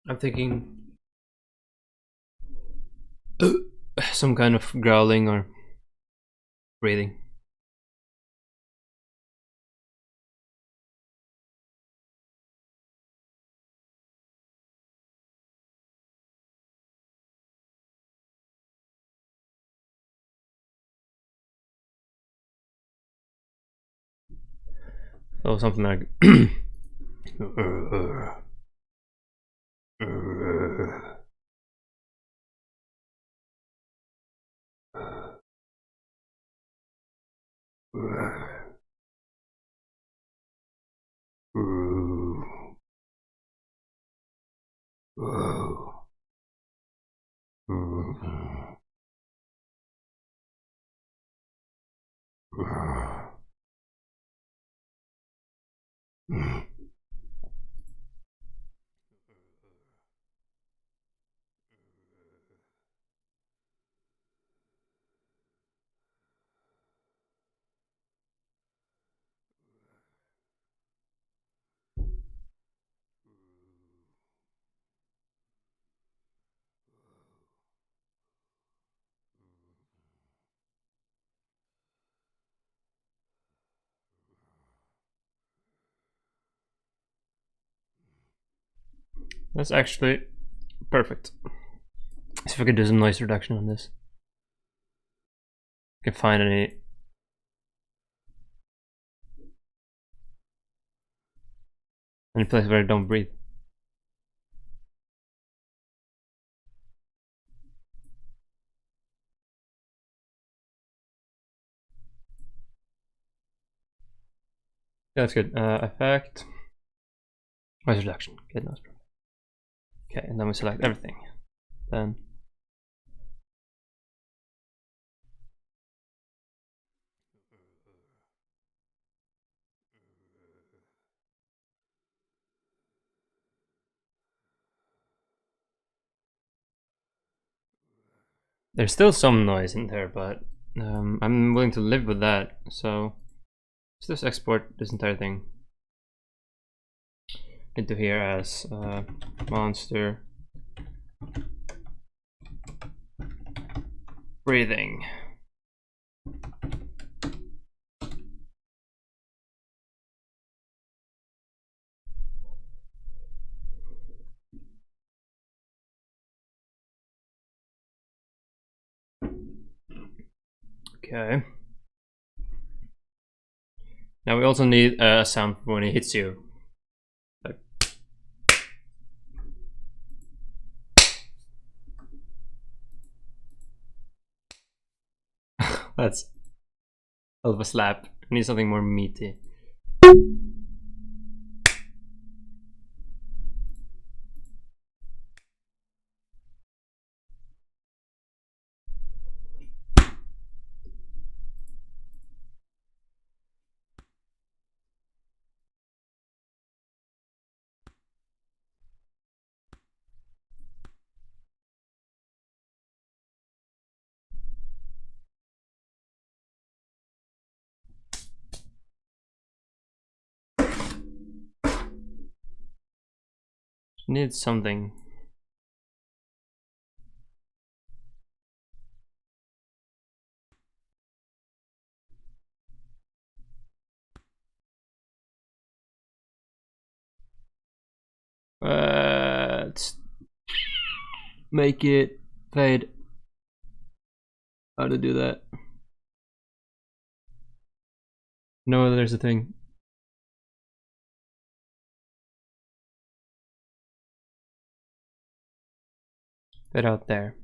I'm thinking some kind of growling or breathing. Oh, something like. That's actually perfect. See if I could do some noise reduction on this. Can find any place where I don't breathe. Yeah, that's good. Effect. Noise reduction. Get noise. Okay, and then we select everything. Then there's still some noise in there, but I'm willing to live with that. So let's just export this entire thing into here as monster breathing. Okay. Now we also need a sound when he hits you. Like that's hell of a slap. I need something more meaty. Need something. Let's make it fade. How to do that? No, there's a thing. Fade out there.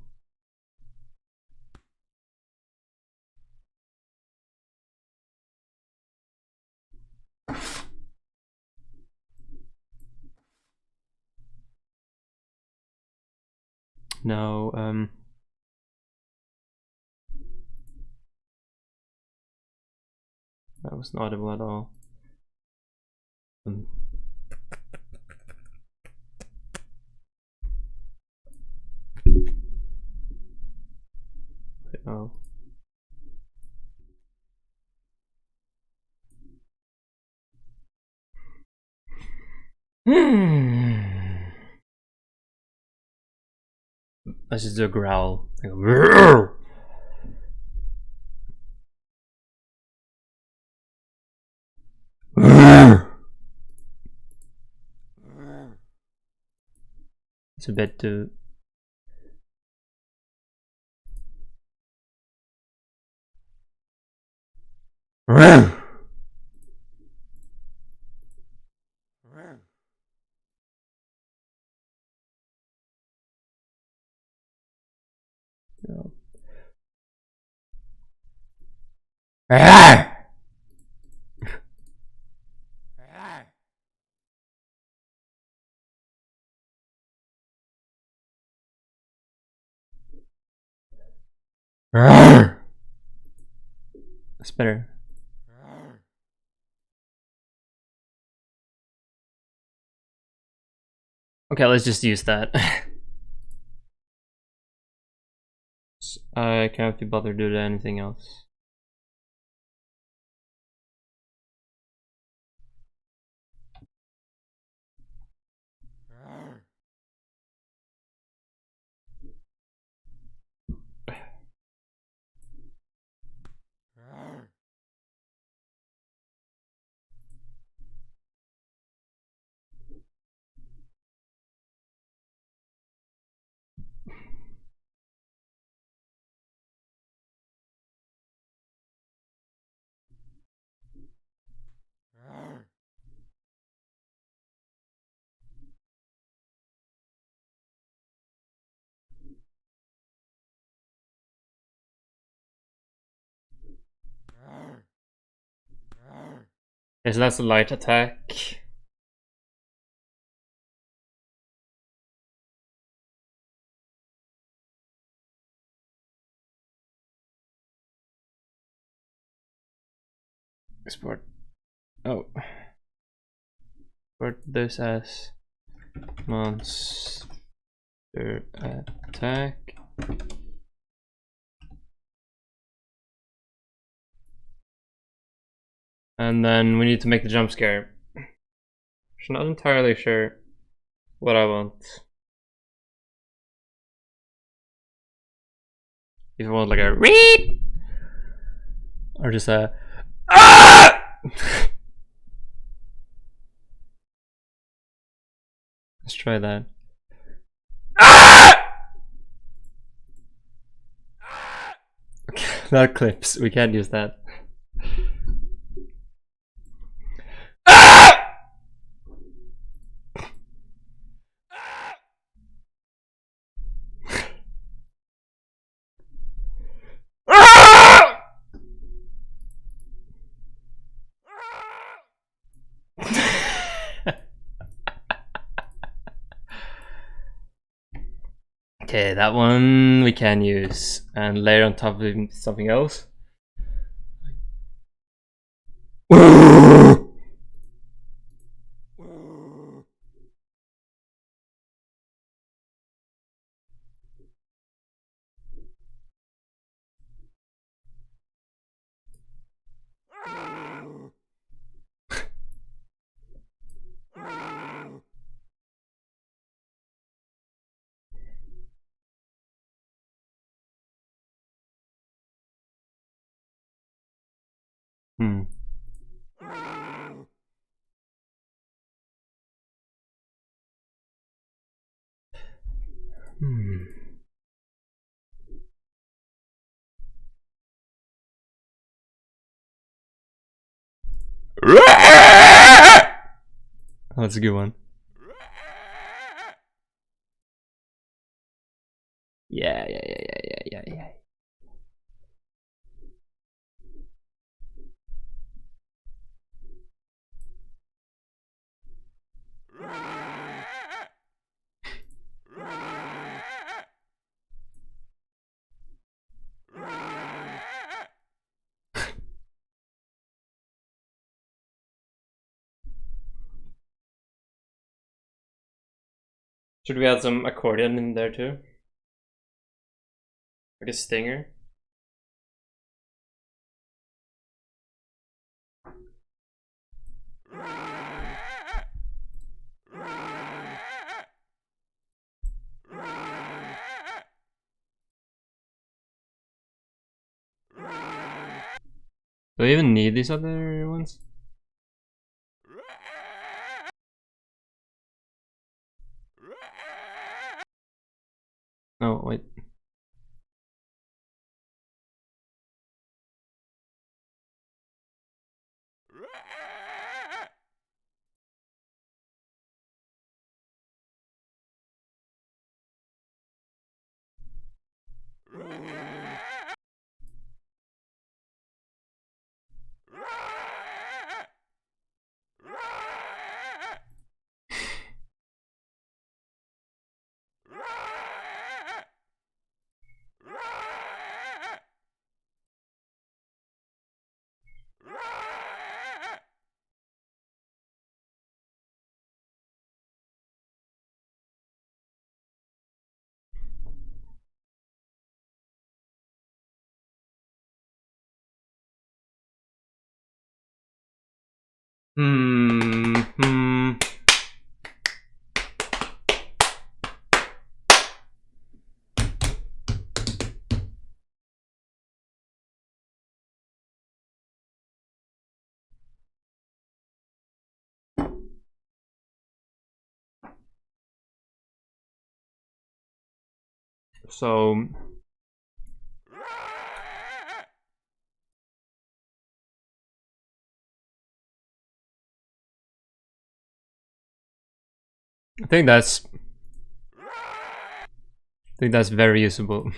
No, that was not audible at all. Oh. Let's just do a growl. It's a bit too. That's better. Okay, let's just use that. I can't be bothered to do anything else. Okay, so that's a light attack. Export. Oh. Export this as monster attack. And then we need to make the jump scare. I'm not entirely sure what I want. If I want like a read or just a ah! Let's try that. Ah! That clips. We can't use that. Ah! Ah! Okay, that one we can use and layer on top of something else. Hmm. Hmm. Oh, that's a good one. Yeah. Should we add some accordion in there too? Like a stinger? Do I even need these other ones? Oh, wait. Hmm. So I think that's very usable.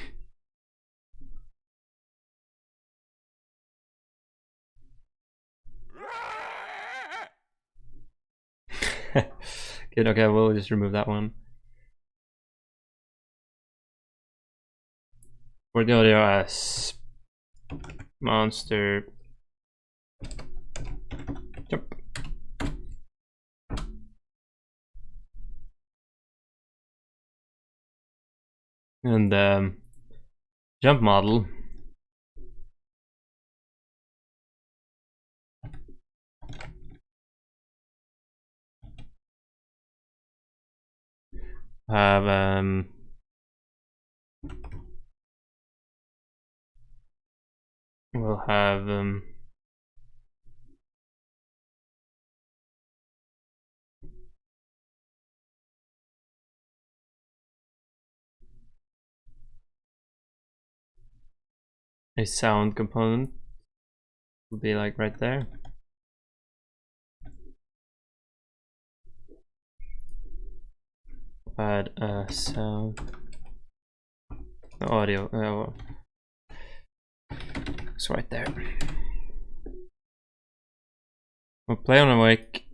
Good, okay, we'll just remove that one. For the audio monster jump. And jump model have we'll have a sound component will be like right there. Add a sound audio. It's right there. We'll play on awake.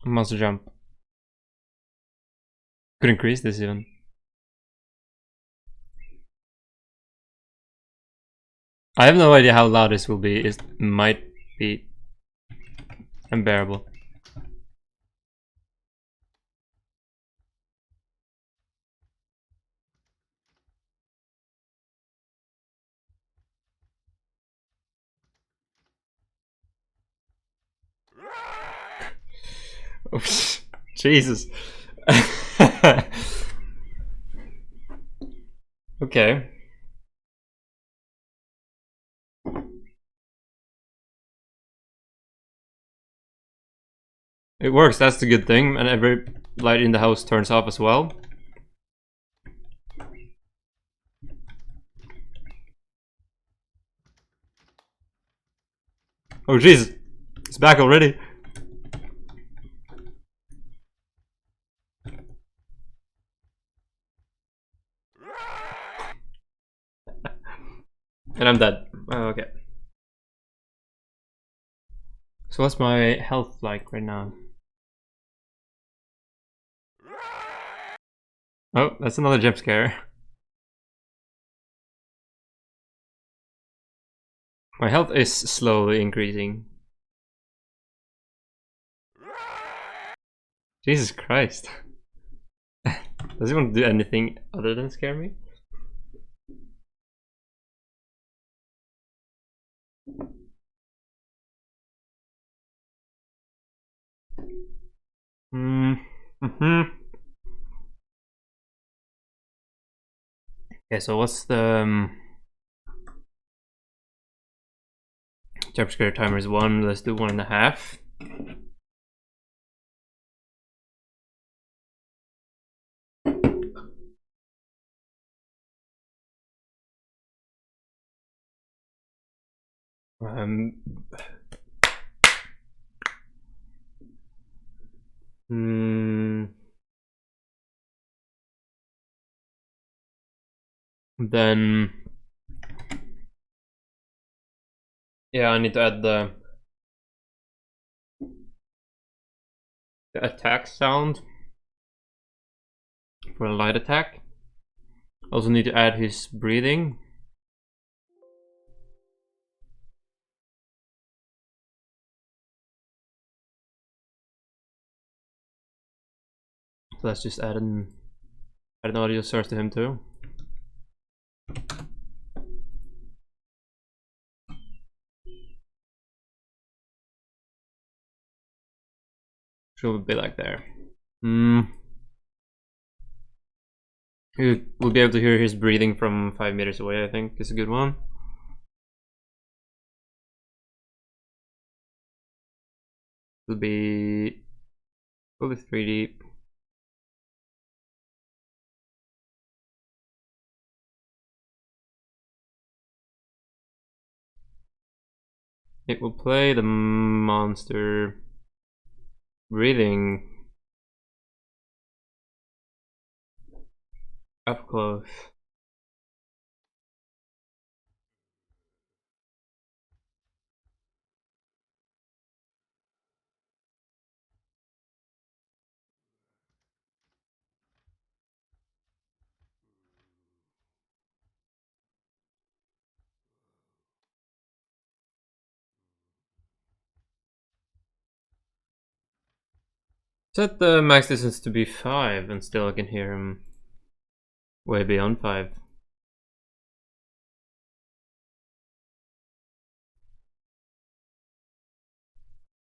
Monster jump. Could increase this even. I have no idea how loud this will be. It might be unbearable. Oops. Jesus. Okay. It works, that's the good thing, and every light in the house turns off as well. Oh Jesus, it's back already. And I'm dead. Oh, okay. So what's my health like right now? Oh, that's another jump scare. My health is slowly increasing. Jesus Christ. Does he want to do anything other than scare me? Okay, so what's the jump scare timer is 1. Let's do 1.5. Then yeah, I need to add the attack sound for a light attack. Also need to add his breathing. So let's just add an audio source to him too. Should be like there. We'll be able to hear his breathing from 5 meters away, I think is a good one. It'll be fully 3D. It will play the monster breathing up close. Set the max distance to be 5 and still I can hear him way beyond 5.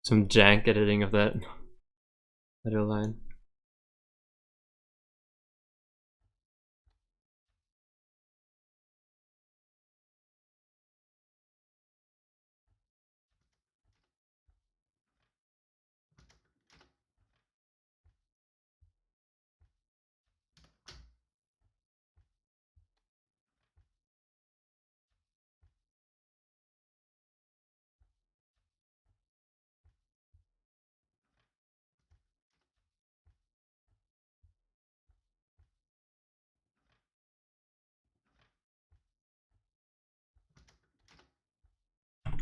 Some jank editing of that audio line.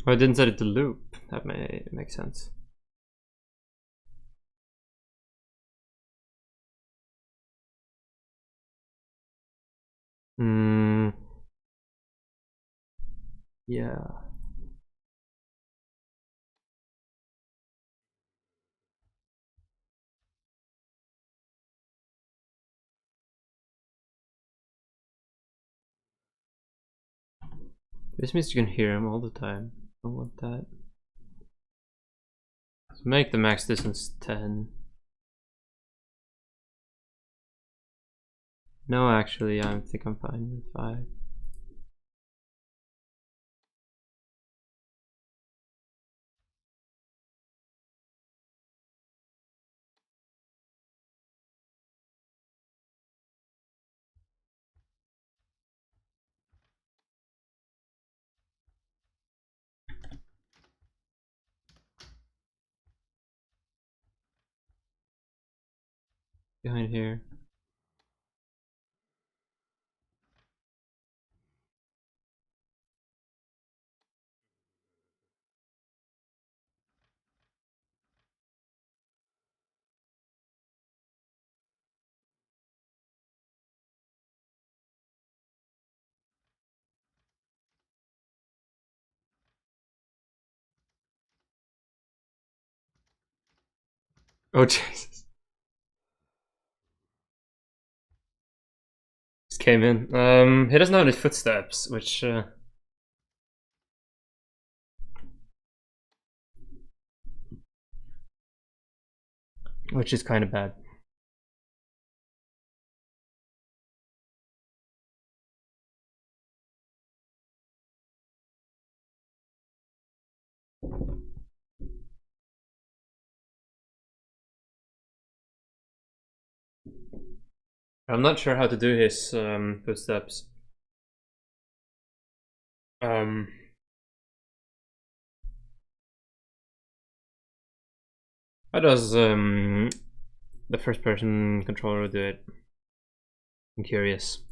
Oh, I didn't set it to loop. That may make sense. Yeah. This means you can hear him all the time. I don't want that. So make the max distance 10. No, actually, I think I'm fine with 5. Behind here. Oh Jesus. came in. He doesn't have any footsteps, which is kind of bad. I'm not sure how to do his footsteps. How does the first person controller do it? I'm curious.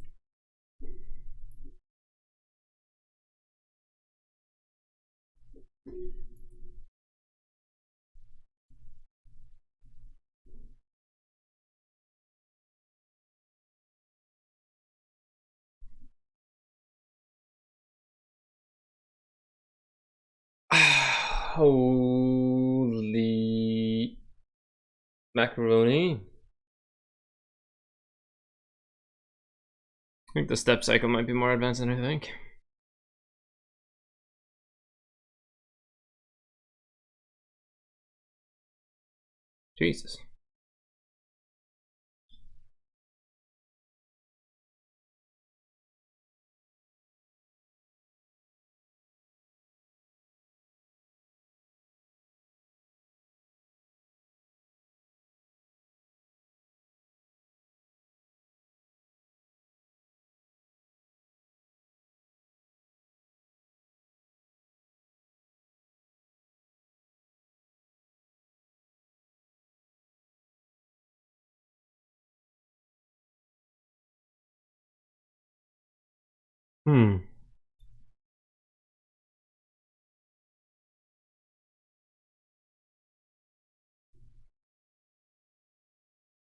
Holy macaroni. I think the step cycle might be more advanced than I think. Jesus.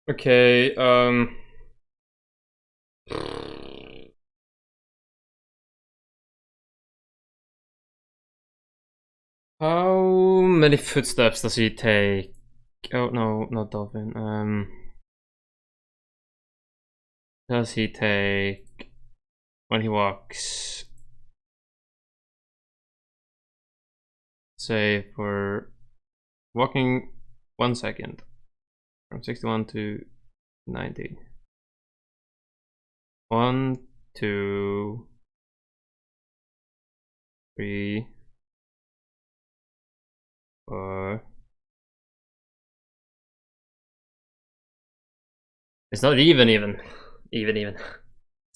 Okay, how many footsteps does he take? Oh no, not dolphin. Does he take when he walks? Say for walking 1 second from 61 to 90. 1, 2, 3, 4. It's not even. It's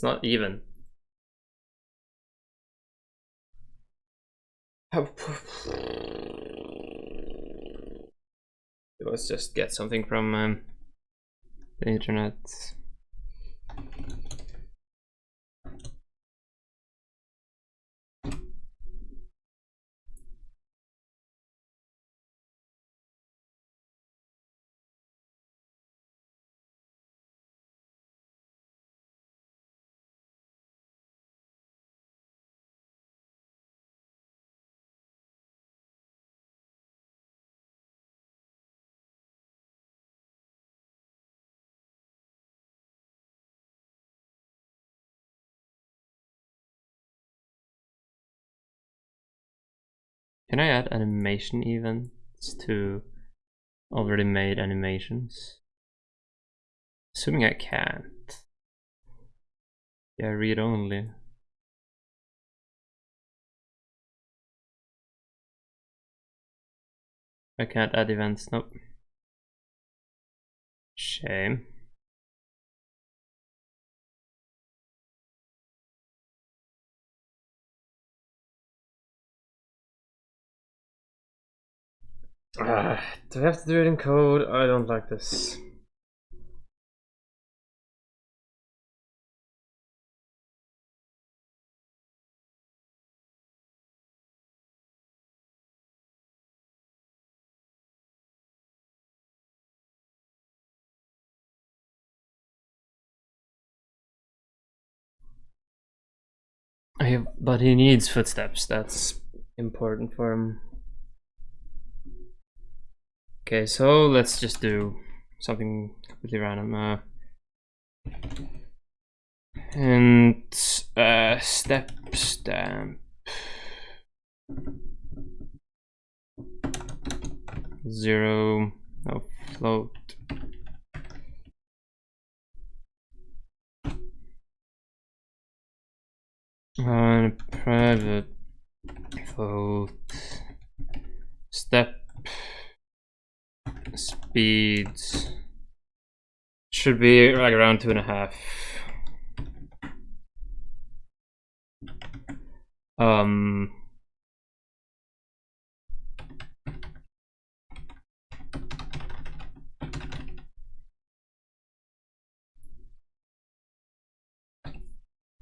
not even. Let's just get something from the internet. Can I add animation events to already made animations? Assuming I can't. Yeah, read only. I can't add events, nope. Shame. Do I have to do it in code? I don't like this. But he needs footsteps, that's important for him. Okay, so let's just do something completely random. And step stamp 0, no float. On private float step speeds should be like around 2.5.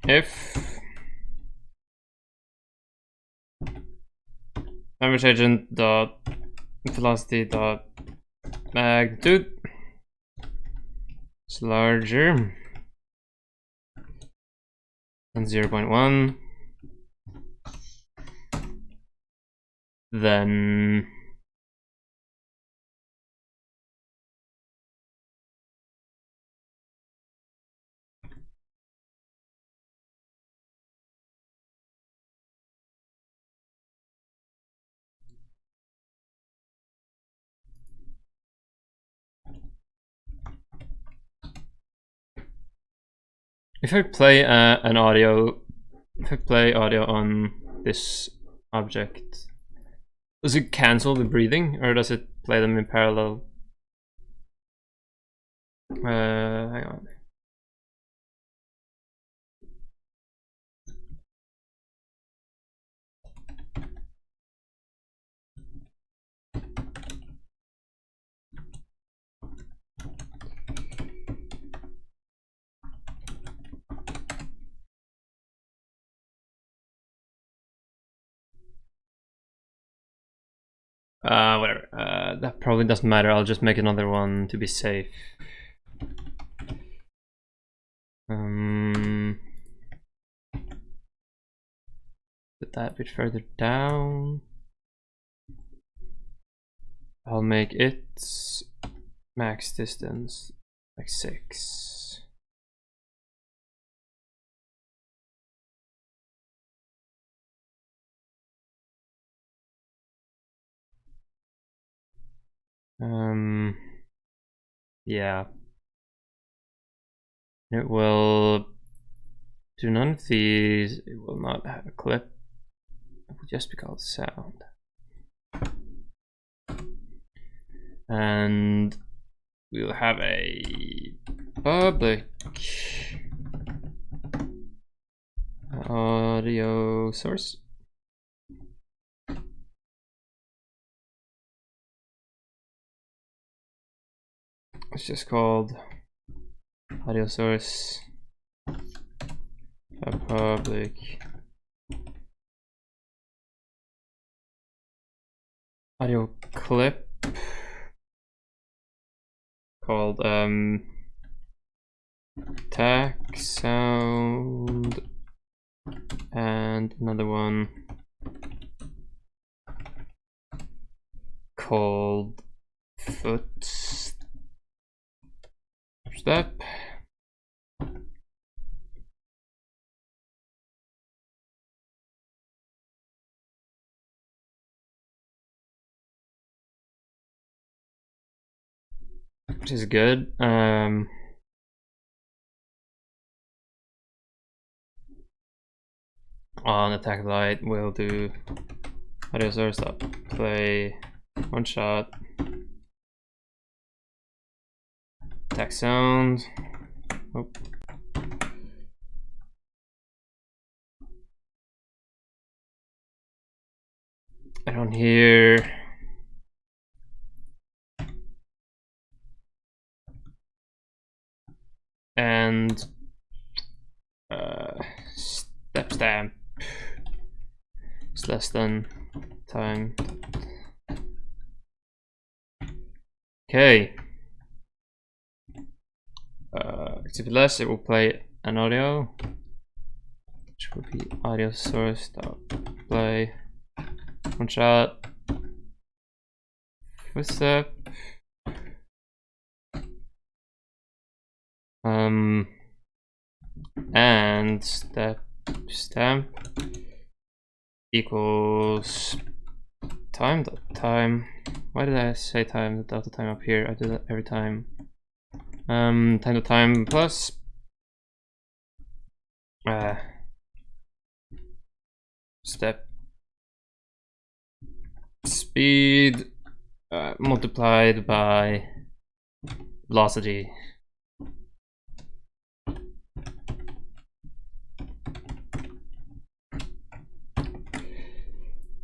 If damage agent dot velocity dot magnitude is larger than 0.1, then if I play if I play audio on this object, does it cancel the breathing or does it play them in parallel? Hang on. Whatever. That probably doesn't matter. I'll just make another one to be safe. Put that a bit further down. I'll make its max distance like 6. Yeah. It will do none of these. It will not have a clip. It will just be called sound. And we'll have a public audio source. It's just called audio source, a public audio clip called tac sound, and another one called footstep. Which is good. On attack light, we'll do audio source stop play one shot attack sound. Oh. I don't hear. And step stamp is less than time. Okay. If less, it will play an audio, which will be audio source dot play one shot footstep. and step stamp equals time dot time. Why did I say time dot time up here? I do that every time. Time dot time plus step speed multiplied by velocity.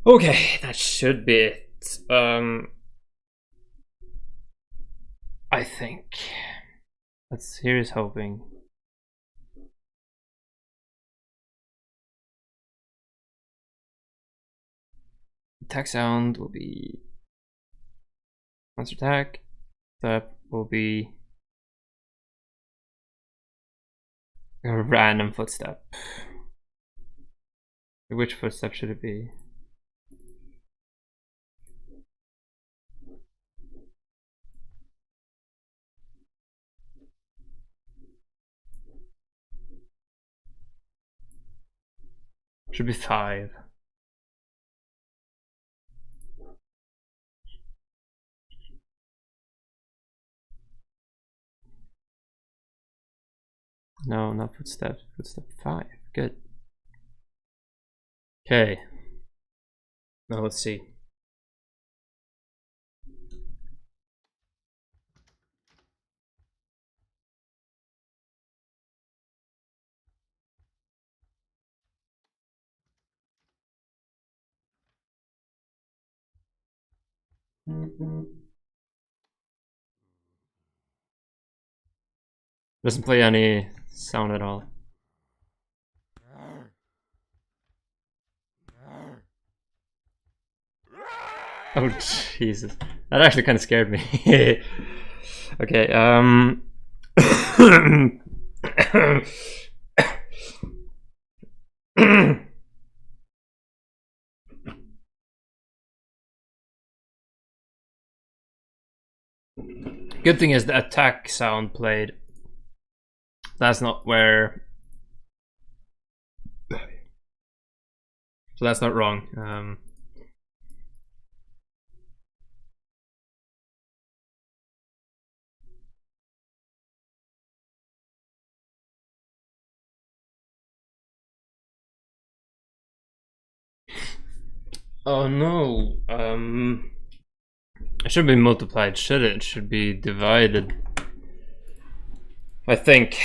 Okay, that should be it. I think. Here's hoping. Attack sound will be monster attack. Step will be a random footstep. Which footstep should it be? Should be 5. No, not footstep. Footstep 5. Good. Okay. Now let's see. Doesn't play any sound at all. Oh Jesus, that actually kind of scared me. Okay, good thing is the attack sound played. That's not where. So that's not wrong. Oh no. It should be multiplied, should it? It should be divided. I think.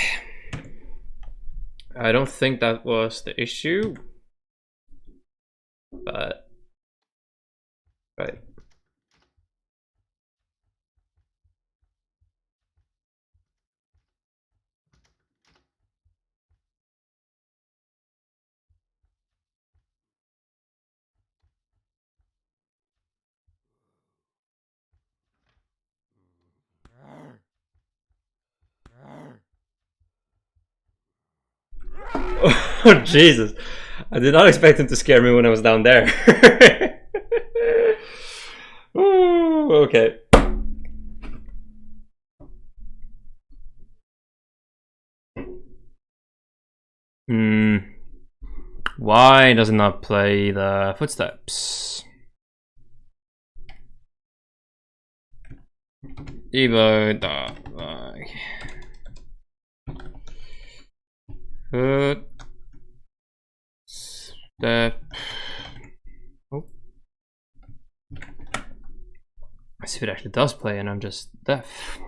I don't think that was the issue. But right. Oh Jesus. I did not expect him to scare me when I was down there. Ooh, okay. Why does it not play the footsteps? Evo dot footstep. Oh. Let's see if it actually does play and I'm just deaf.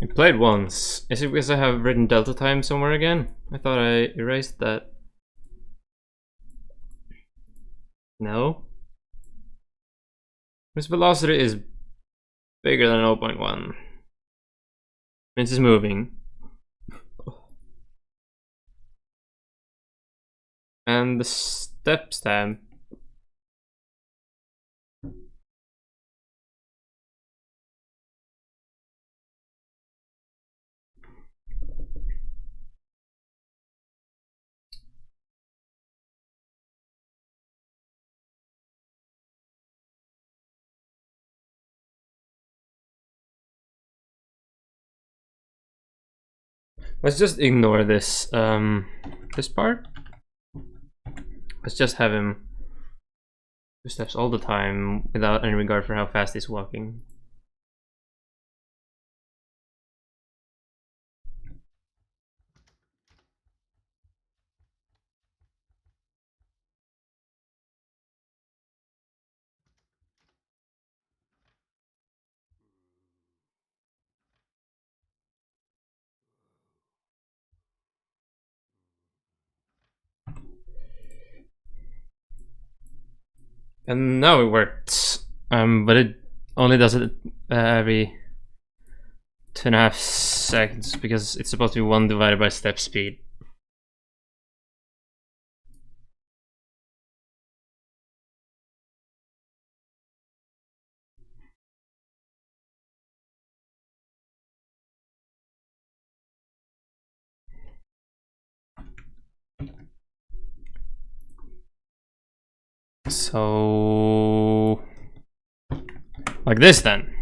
It played once. Is it because I have written delta time somewhere again? I thought I erased that. No? This velocity is bigger than 0.1. This is moving. And the step stamp. Let's just ignore this this part. Let's just have him 2 steps all the time without any regard for how fast he's walking. And now it worked, but it only does it every 2.5 seconds because it's supposed to be 1 divided by step speed. So, like this then.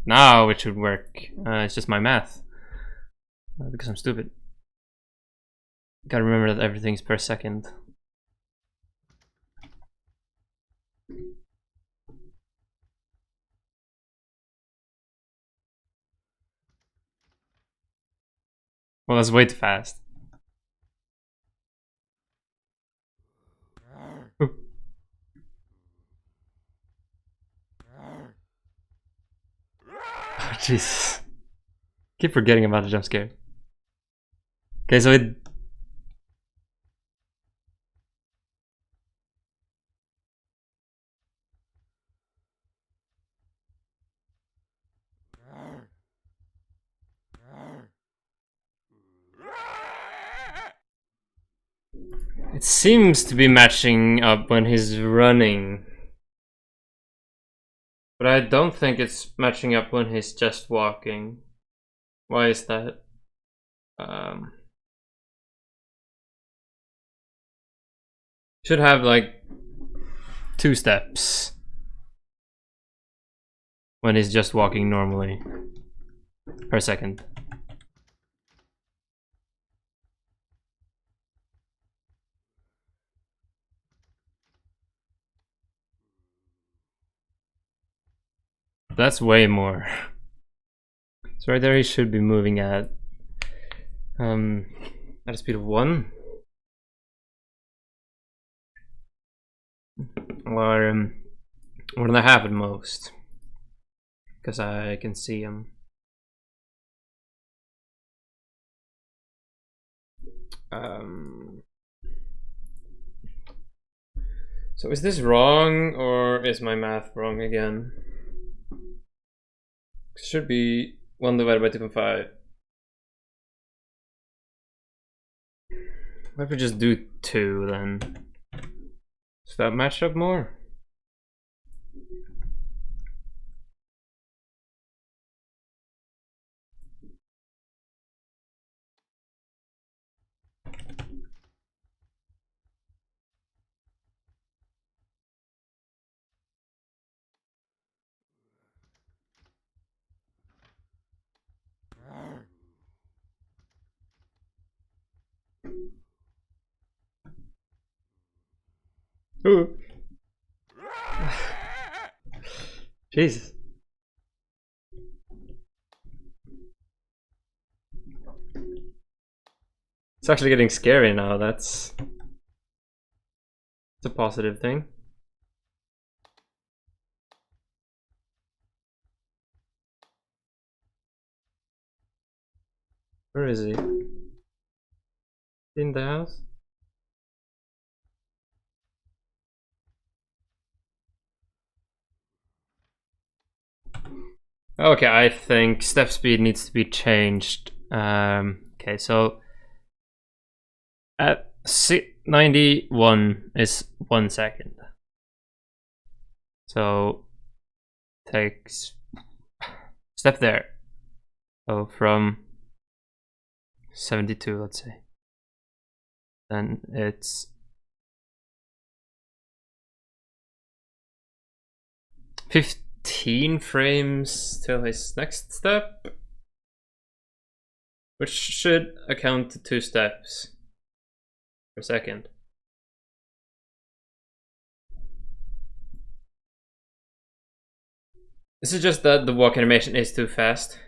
Now it should work. It's just my math. Because I'm stupid. Gotta remember that everything's per second. Well, that's way too fast. Jesus. Keep forgetting about the jump scare. Okay, so it... It seems to be matching up when he's running. But I don't think it's matching up when he's just walking. Why is that? Should have like 2 steps when he's just walking normally per second. That's way more. So right there he should be moving at a speed of 1. Or 1.5 at most. Because I can see him. So is this wrong or is my math wrong again? It should be 1 divided by 2.5. Why don't we just do 2 then? Does that match up more? Ooh. Jesus. It's actually getting scary now. That's a positive thing. Where is he? In the house? Okay, I think step speed needs to be changed. Okay, so at 91 is 1 second. So takes step there. So from 72, let's say. Then it's 15 frames till his next step. which should account to 2 steps per second. This is just that the walk animation is too fast.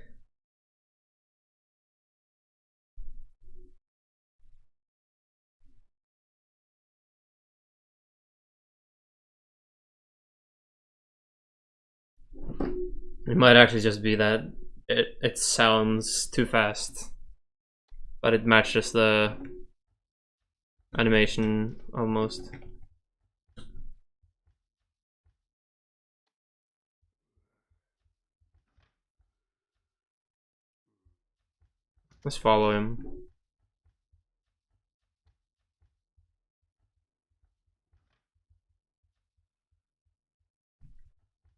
It might actually just be that it sounds too fast, but it matches the animation almost. Let's follow him.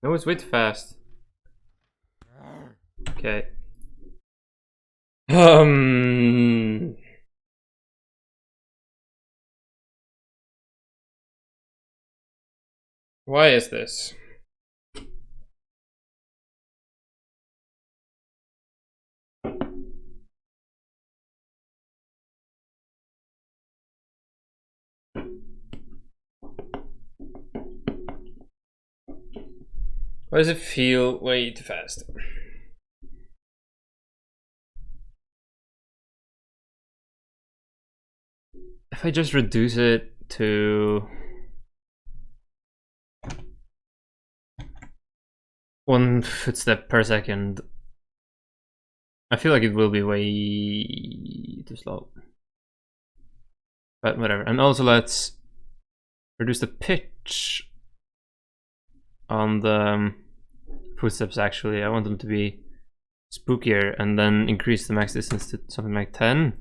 No, it's way too fast. Okay. Why is this? Why does it feel way too fast? If I just reduce it to 1 footstep per second, I feel like it will be way too slow. But whatever. And also let's reduce the pitch on the footsteps actually. I want them to be spookier, and then increase the max distance to something like 10.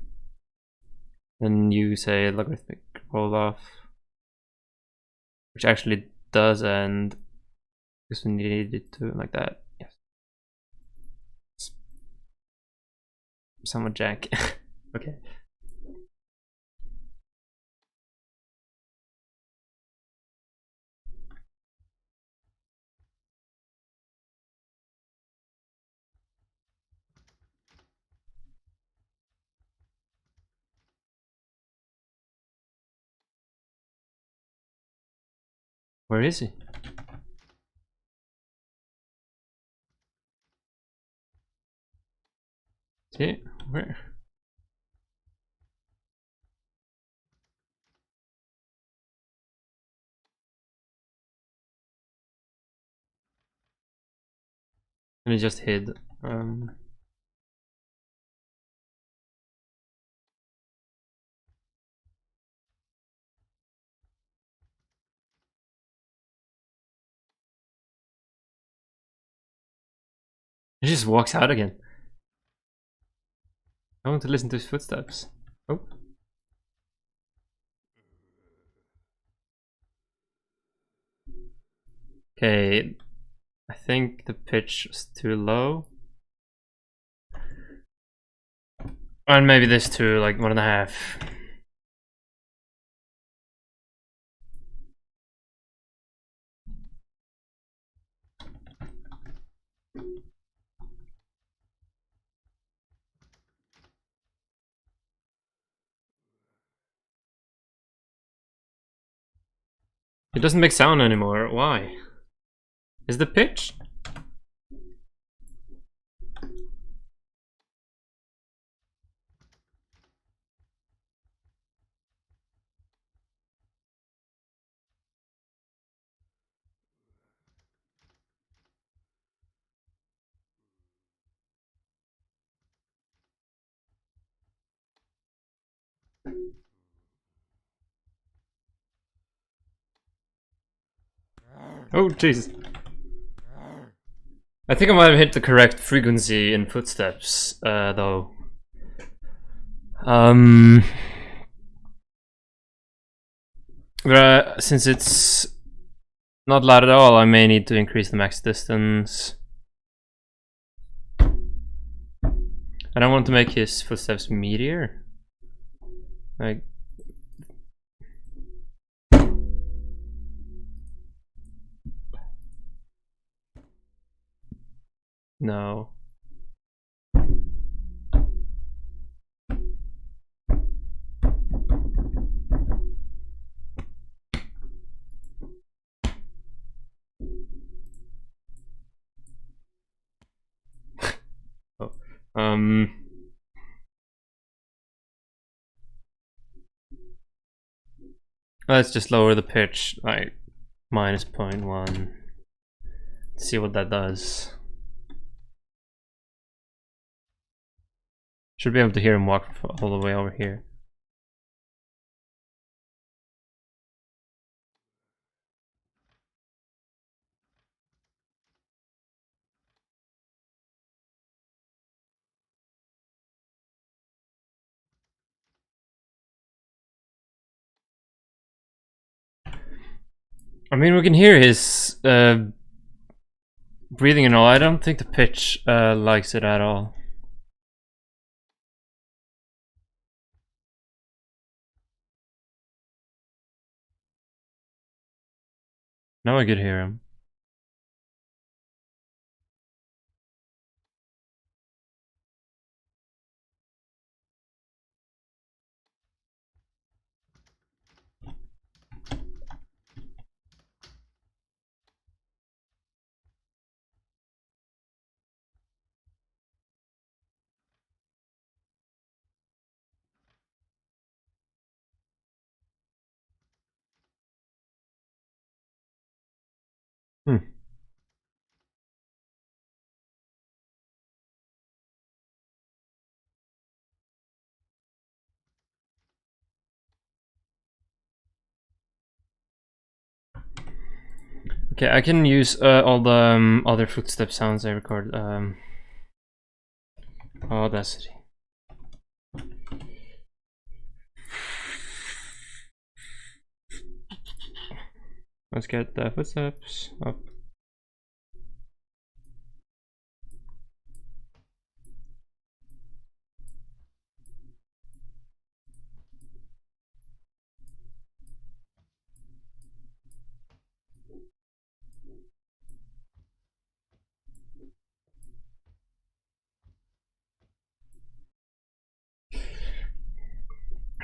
Then you say logarithmic roll off, which actually does end because we needed it to like that. Yes. It's somewhat jank. Okay. Where is he? See? Where? And he just hid. He just walks out again. I want to listen to his footsteps. Oh. Okay. I think the pitch is too low. And maybe this too, like 1.5. It doesn't make sound anymore. Why? Is the pitch? Oh, jeez. I think I might have hit the correct frequency in footsteps, though. But since it's not loud at all, I may need to increase the max distance. I don't want to make his footsteps meatier. Like... No. Let's just lower the pitch like minus 0.1. See what that does. Should be able to hear him walk all the way over here. I mean, we can hear his breathing and all. I don't think the pitch likes it at all. Now I could hear him. Hmm. Okay, I can use all the other footstep sounds I record. Audacity. Let's get the footsteps up.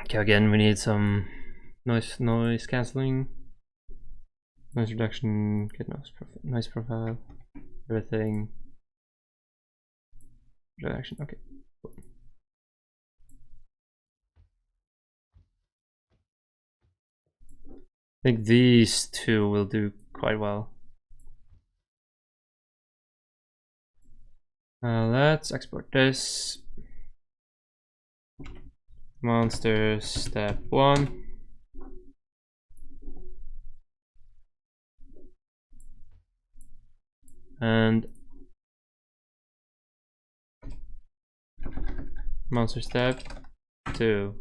Okay, again, we need some noise cancelling, noise reduction, get noise profile, everything. Reduction, okay. I think these two will do quite well. Let's export this. Monster step 1. And monster step 2.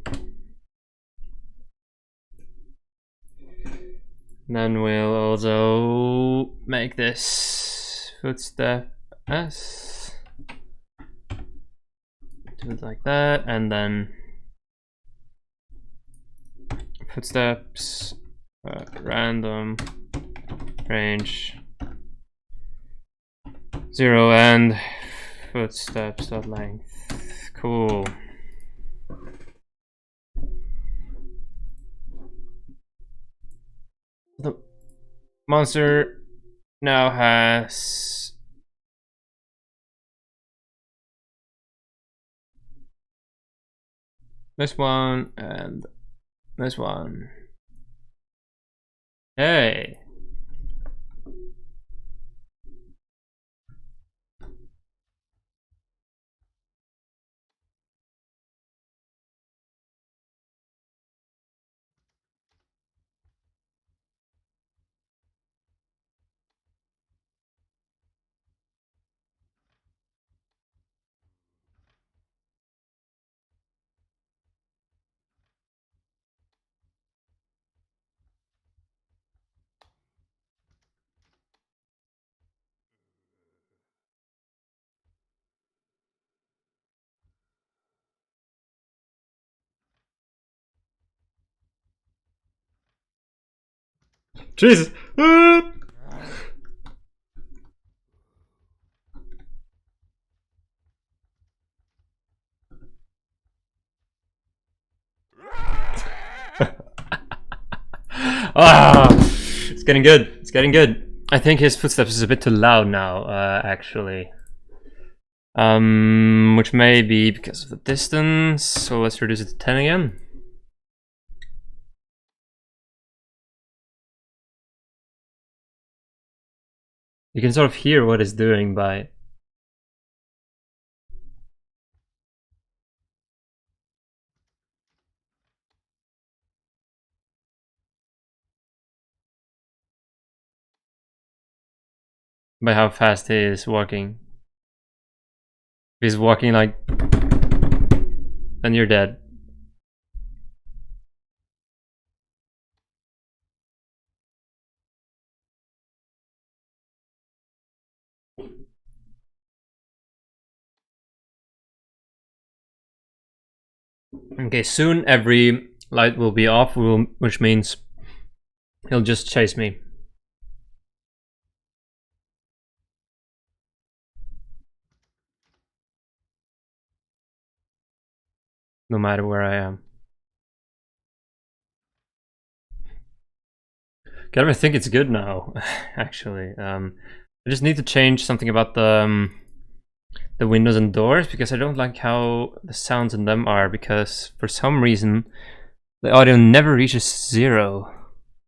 Then we'll also make this footstep S. Do it like that, and then footsteps, random, range 0 and footsteps.length. Cool. The monster now has this one and this one. Hey. Jesus. Ah, it's getting good. It's getting good. I think his footsteps is a bit too loud now, actually. Which may be because of the distance, so let's reduce it to 10 again. You can sort of hear what it's doing by how fast he is walking. If he's walking like, then you're dead. Okay, soon every light will be off, which means he'll just chase me. No matter where I am. I think it's good now, actually. I just need to change something about the windows and doors, because I don't like how the sounds in them are, because for some reason the audio never reaches 0,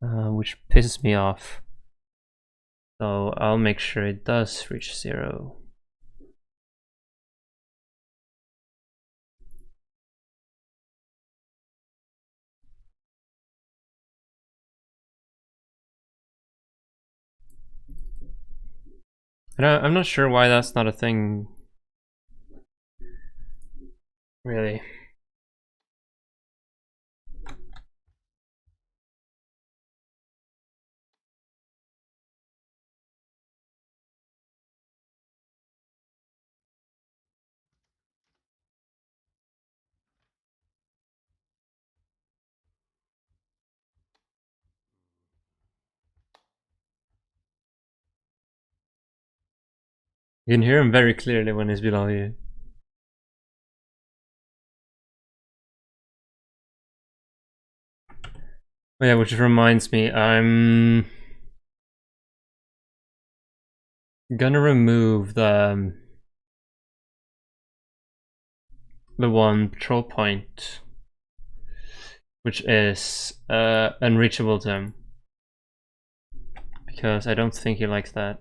which pisses me off. So I'll make sure it does reach 0. And I'm not sure why that's not a thing, really. You can hear him very clearly when he's below you. Oh yeah, which reminds me, I'm gonna remove the one patrol point, which is unreachable to him, because I don't think he likes that.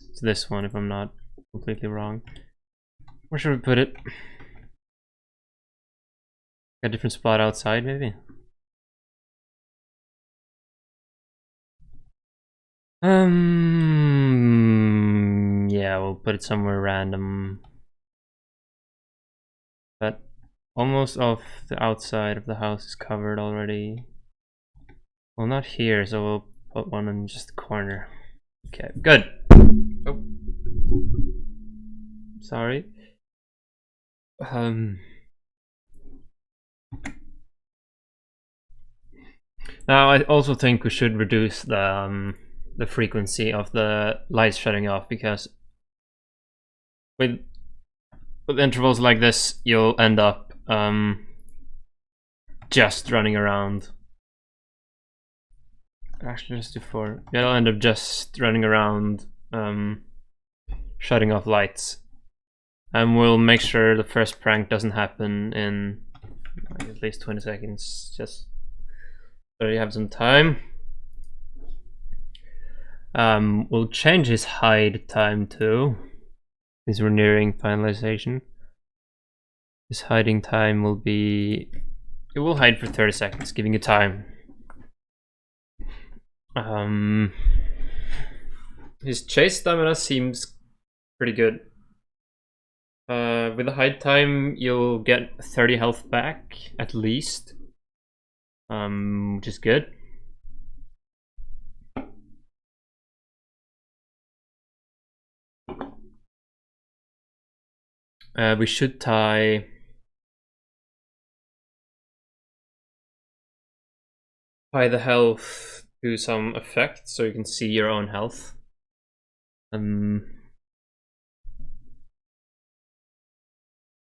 It's this one, if I'm not completely wrong. Where should we put it? A different spot outside, maybe? Yeah, we'll put it somewhere random. But almost of the outside of the house is covered already. Well, not here, so we'll put one in just the corner. Okay, good. Oh. Sorry. Now I also think we should reduce the frequency of the lights shutting off, because with intervals like this, you'll end up just running around. Actually, just do 4. You'll end up just running around, shutting off lights. And we'll make sure the first prank doesn't happen in like, at least 20 seconds, just so you have some time. We'll change his hide time too, since we're nearing finalization. His hiding time will be... it will hide for 30 seconds, giving you time. His chase stamina seems pretty good. With the hide time, you'll get 30 health back, at least. Which is good. We should tie the health to some effect, so you can see your own health.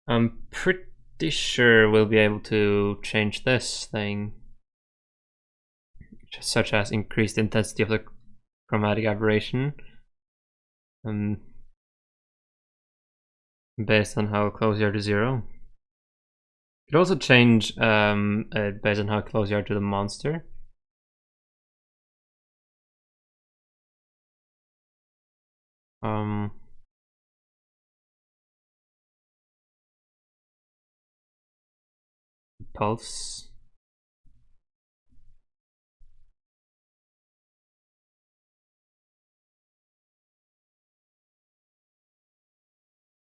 I'm pretty sure we'll be able to change this thing, such as increase the intensity of the chromatic aberration. based on how close you are to 0. You could also change it based on how close you are to the monster. Pulse.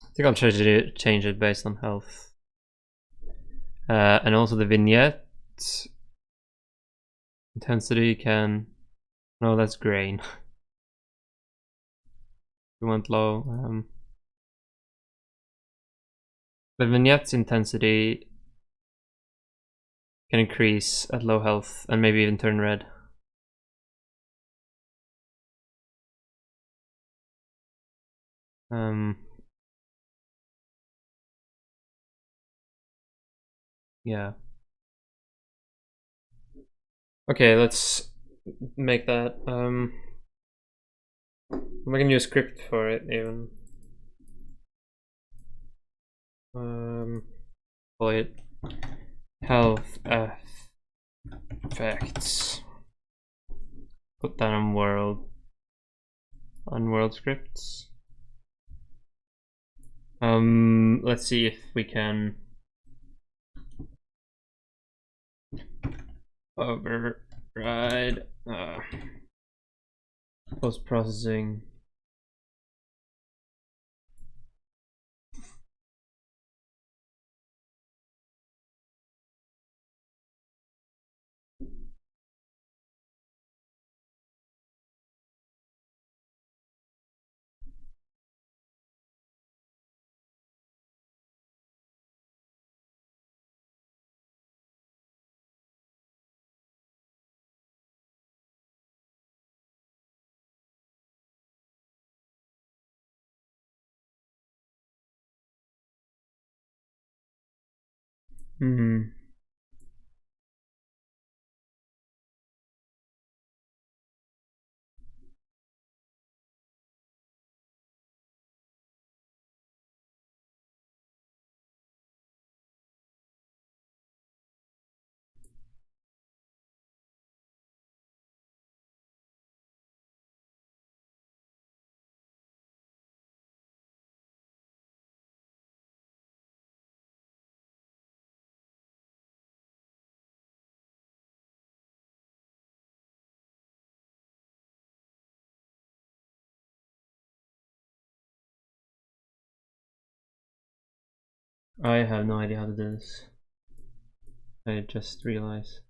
I think I'll change it based on health. And also the vignette intensity can... No, that's grain. We want low. The vignette's intensity can increase at low health and maybe even turn red. Yeah. Okay, let's make that. I'm making a new script for it even. Call it health effects. Put that on world scripts. Let's see if we can override post processing. I have no idea how to do this. I just realized.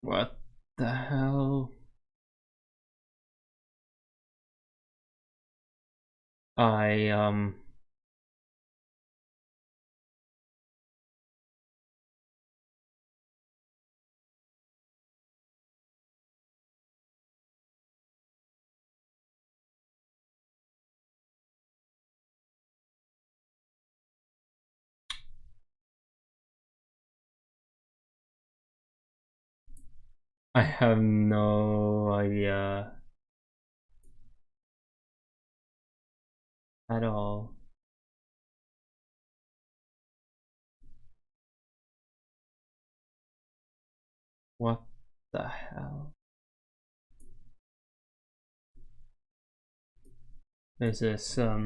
What the hell? I have no idea at all. What the hell? Is this uh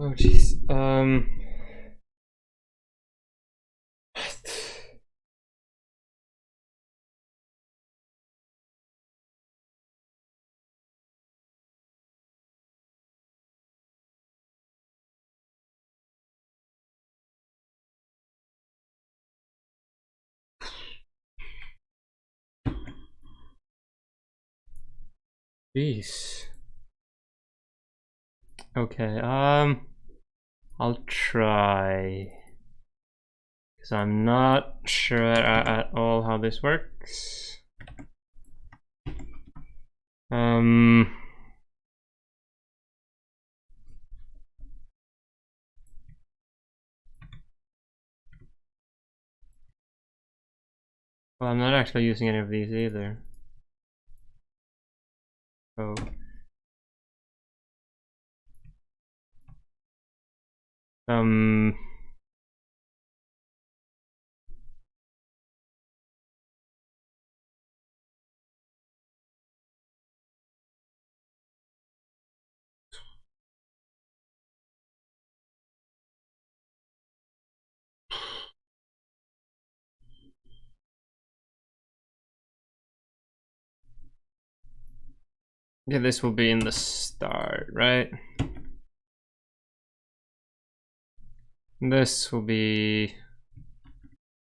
Oh jeez. Jeez. Okay, I'll try. Because I'm not sure at all how this works. Well, I'm not actually using any of these either. Oh. Yeah, this will be in the start, right? This will be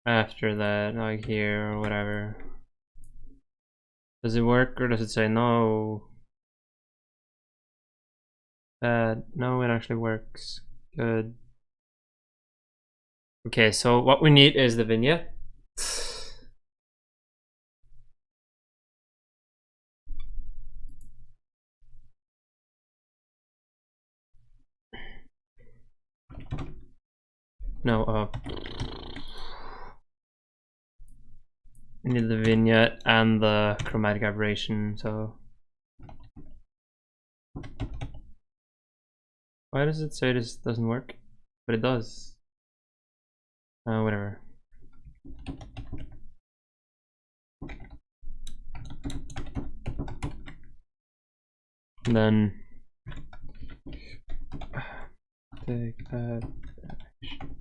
after that, like here or whatever. Does it work or does it say no? No, it actually works. Good. Okay, so what we need is the vignette. No, we need the vignette and the chromatic aberration, so. Why does it say this doesn't work? But it does. Whatever. And then take that action.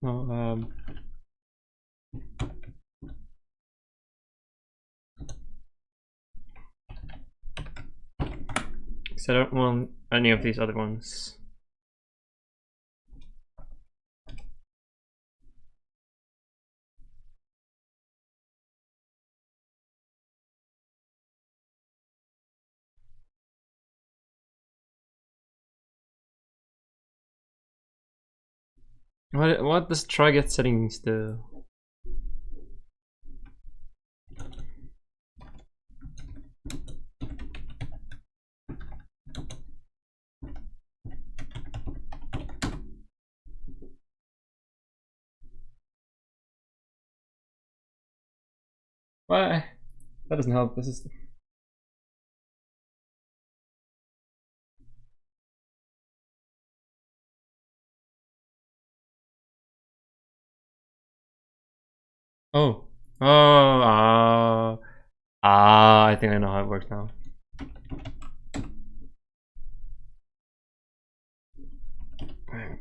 No, so I don't want any of these other ones. What does try get settings do? Why? That doesn't help. This is. Oh. Oh. I think I know how it works now.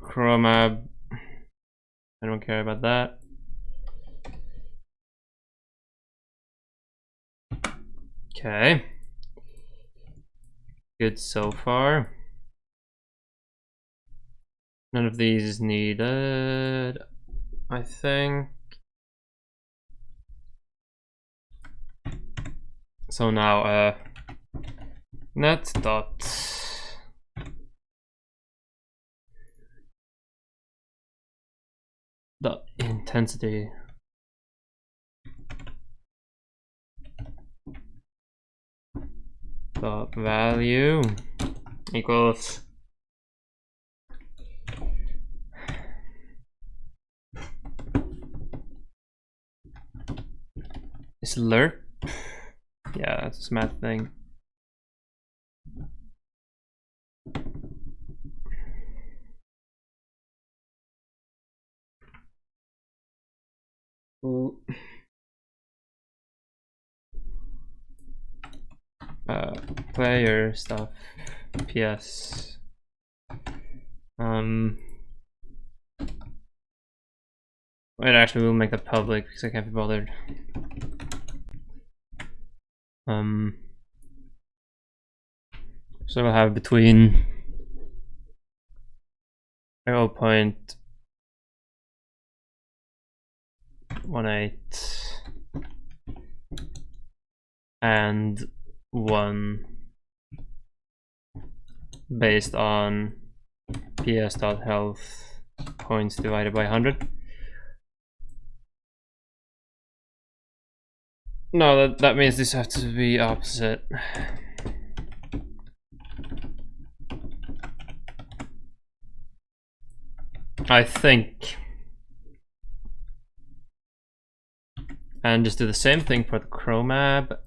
Chromab. I don't care about that. Okay. Good so far. None of these is needed, I think. So now, net dot the intensity dot value equals is lerp. Yeah, that's a math thing. Ooh. Player stuff. PS. Wait, actually, we'll make that public because I can't be bothered. So we'll have between 0.18 and 1 based on ps.health points divided by 100. No, that means this has to be opposite. I think. And just do the same thing for the chromab.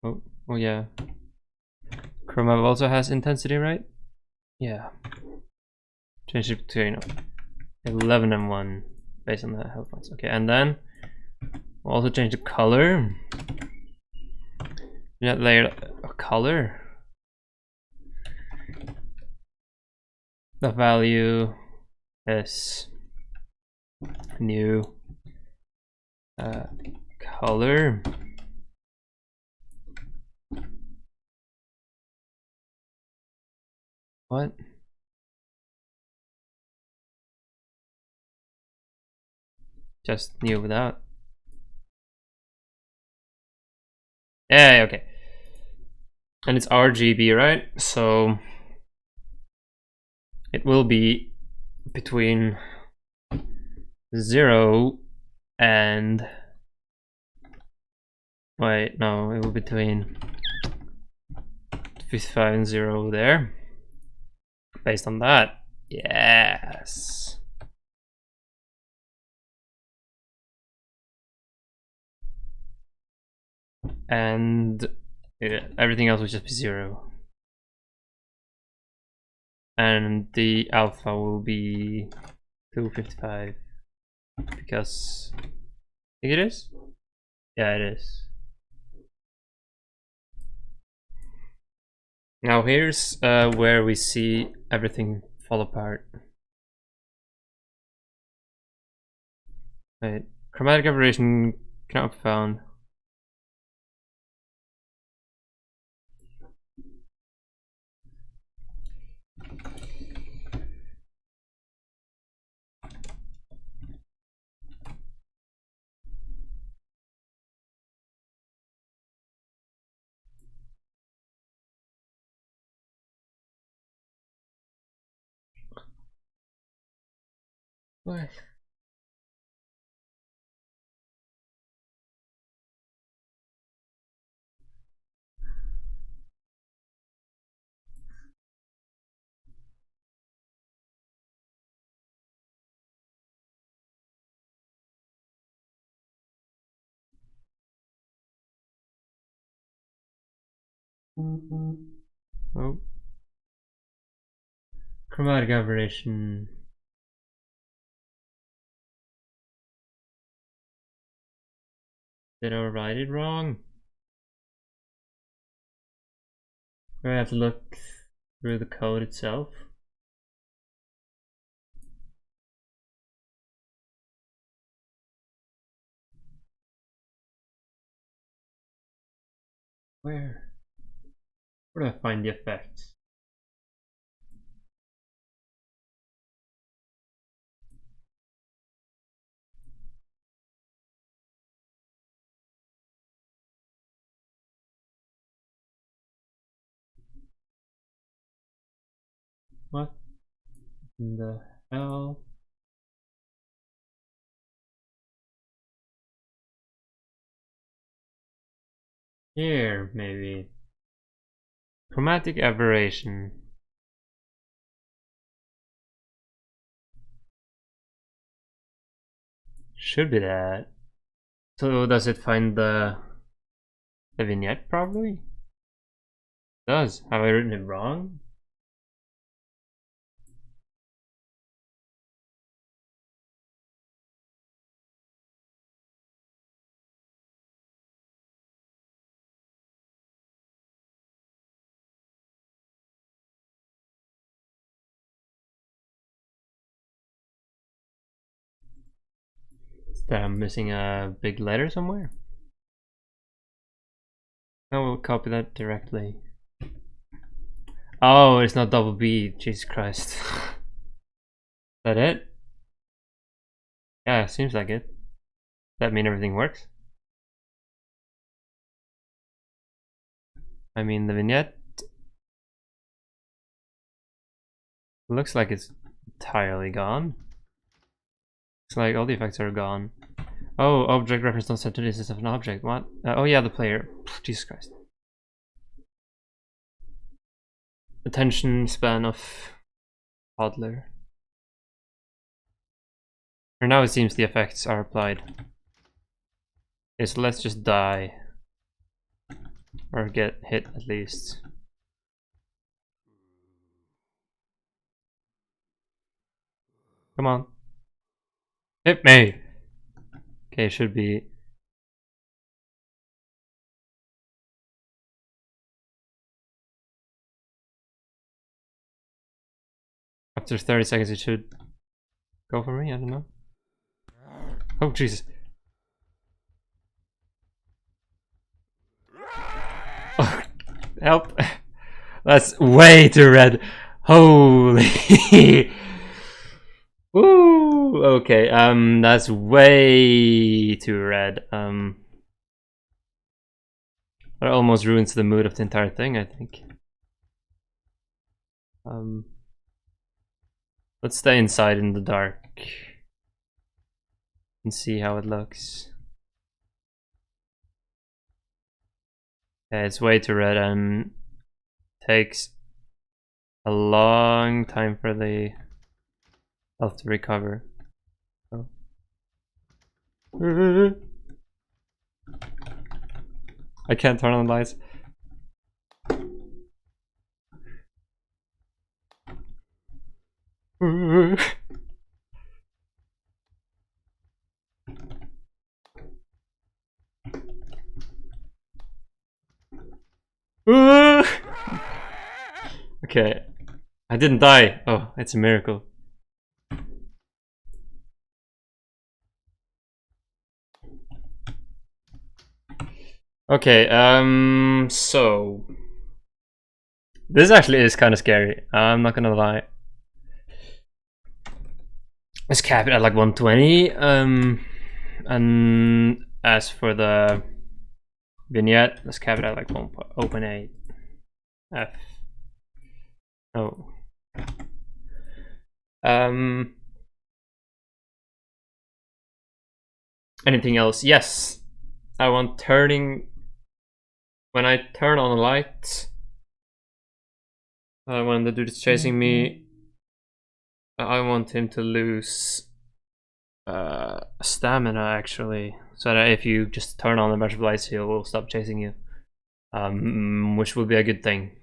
Oh yeah. Chromab also has intensity, right? Yeah. Change it to 11 and 1 based on the health points. Okay, and then we'll also change the color. That layer of color. The value is new color. What? Just new without. Yeah, okay. And it's RGB, right? So it will be between 0 and wait, no, it will be between 55 and 0 there. Based on that, yes. And everything else will just be 0. And the alpha will be 255 because I think it is. Yeah, it is. Now here's where we see everything fall apart. Wait, chromatic aberration cannot be found. What? Oh. Chromatic aberration. Did I write it wrong? Do I have to look through the code itself? Where? Where do I find the effects? What in the hell? Here, maybe. Chromatic aberration. Should be that. So does it find the vignette probably? It does. Have I written it wrong? That I'm missing a big letter somewhere. I will copy that directly. Oh, it's not double B. Jesus Christ. Is that it? Yeah, seems like it. Does that mean everything works? I mean, the vignette looks like it's entirely gone. Looks like all the effects are gone. Oh, object reference not set to this is of an object. What? Oh yeah, the player. Jesus Christ. Attention span of toddler. For now it seems the effects are applied. Okay, so let's just die. Or get hit at least. Come on. Hit me! Okay, should be. After 30 seconds it should go for me, I don't know. Oh Jesus. Oh, help. That's way too red. Holy. Ooh, okay, that's way too red. That almost ruins the mood of the entire thing, I think. Let's stay inside in the dark and see how it looks. Okay, it's way too red and takes a long time for the health to recover. Oh. I can't turn on the lights. Okay, I didn't die. Oh, it's a miracle. Okay, so this actually is kind of scary. I'm not gonna lie. Let's cap it at like 120. And as for the vignette, let's cap it at like 1.8 F. Oh. Anything else? Yes. I want turning. When I turn on the light, when the dude is chasing me, I want him to lose stamina actually, so that if you just turn on a bunch of lights, he will stop chasing you, which would be a good thing.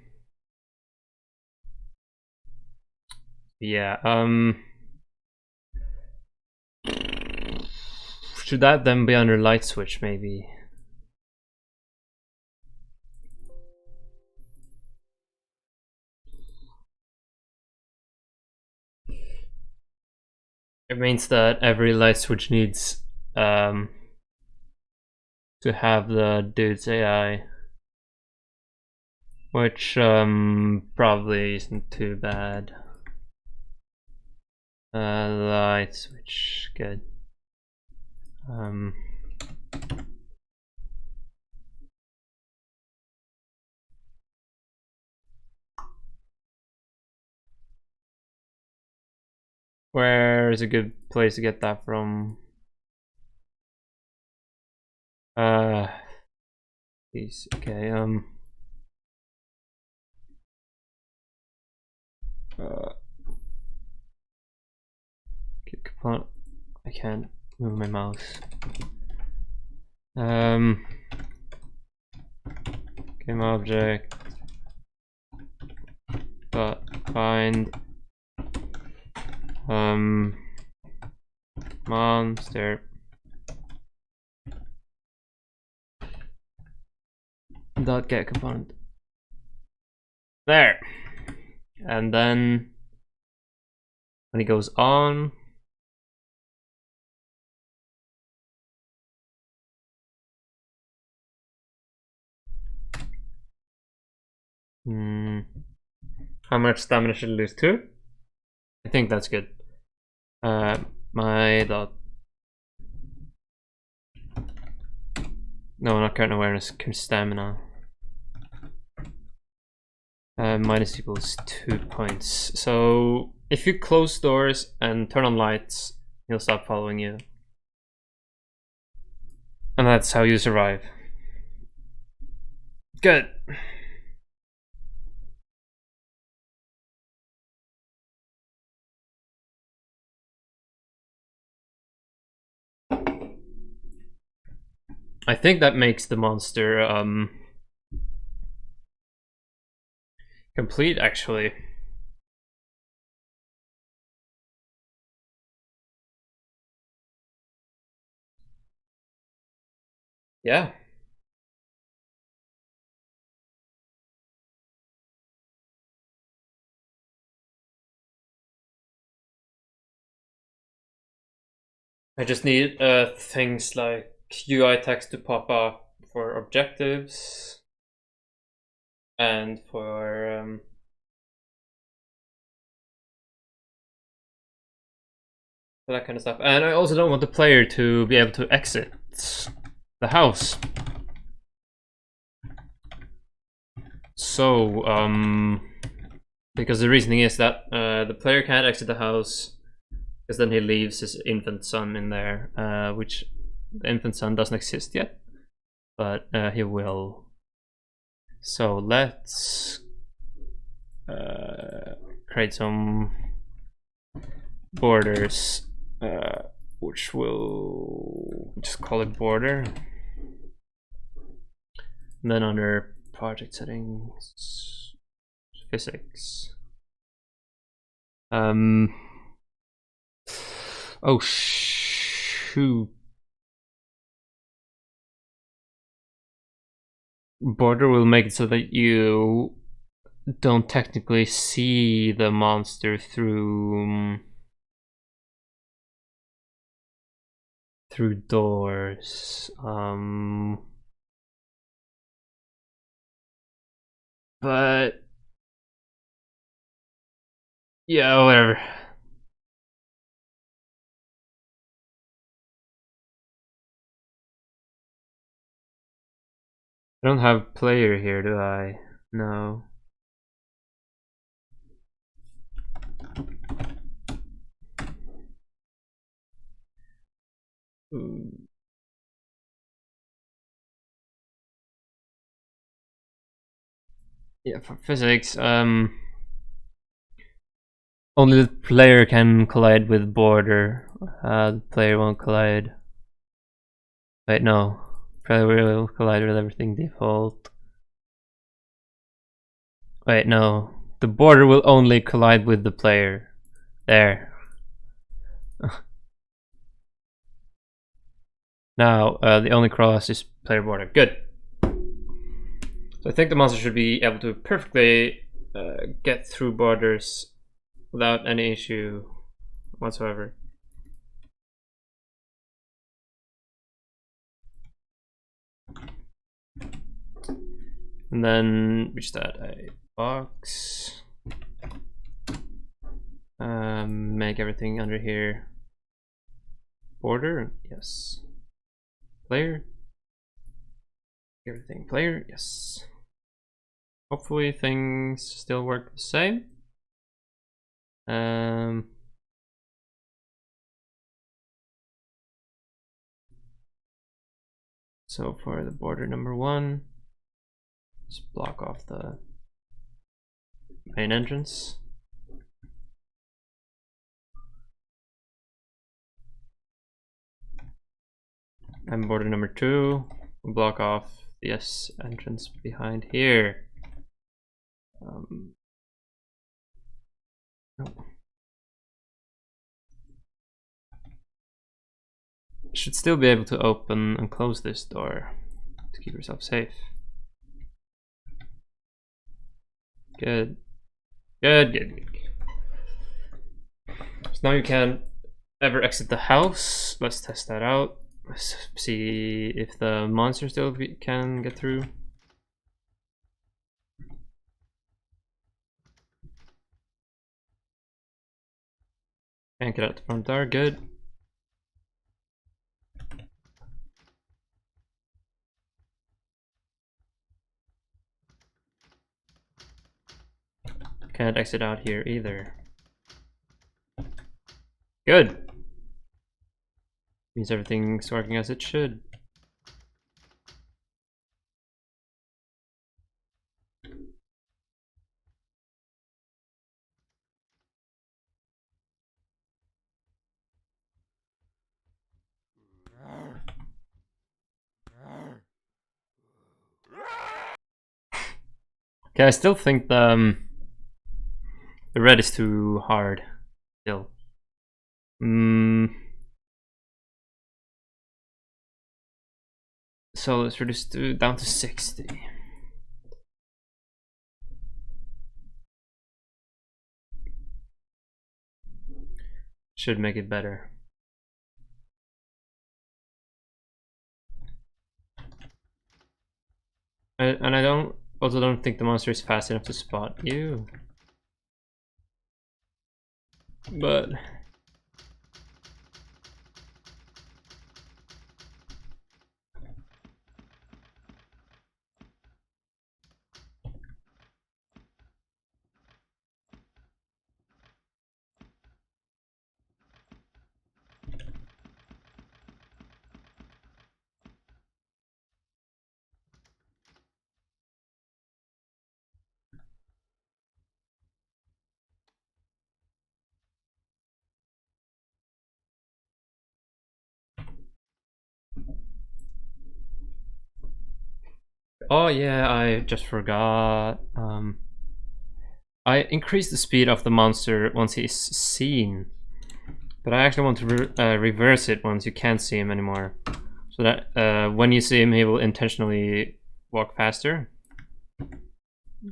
Yeah. Should that then be under light switch maybe? It means that every light switch needs to have the dude's AI, which probably isn't too bad. Light switch, good. Where is a good place to get that from? Please, okay, component. I can't move my mouse. Game object. But find monster dot get component. There. And then when he goes on, How much stamina should I lose? 2? I think that's good. My dot. No, not current awareness, current stamina. Minus equals 2 points. So if you close doors and turn on lights, he'll stop following you. And that's how you survive. Good. I think that makes the monster complete, actually. Yeah. I just need things like UI text to pop up for objectives and for that kind of stuff. And I also don't want the player to be able to exit the house. So, because the reasoning is that the player can't exit the house because then he leaves his infant son in there, which the infant son doesn't exist yet, but he will. So let's create some borders, which will just call it border. And then under project settings, physics. Oh shoot. Border will make it so that you don't technically see the monster through doors. But yeah, whatever. I don't have player here, do I? No. Yeah, for physics, only the player can collide with border. The player won't collide. Wait, no. Player will collide with everything default. Wait, no. The border will only collide with the player. There. Now, the only cross is player border. Good. So I think the monster should be able to perfectly get through borders without any issue whatsoever. And then reach that a box. Make everything under here border. Yes. Player. Everything player. Yes. Hopefully things still work the same. So for the border number 1, just block off the main entrance. And border number 2, we'll block off the S entrance behind here. Nope. Should still be able to open and close this door to keep yourself safe. Good. Good, good, good. So now you can ever exit the house. Let's test that out. Let's see if the monster still can get through. Can't get out the front door, good. Can't exit out here either. Good. Means everything's working as it should. Okay, I still think the red is too hard. Still. So let's reduce down to 60. Should make it better. And I don't think the monster is fast enough to spot you. But oh yeah, I just forgot. I increased the speed of the monster once he's seen, but I actually want to reverse it once you can't see him anymore, so that when you see him, he will intentionally walk faster.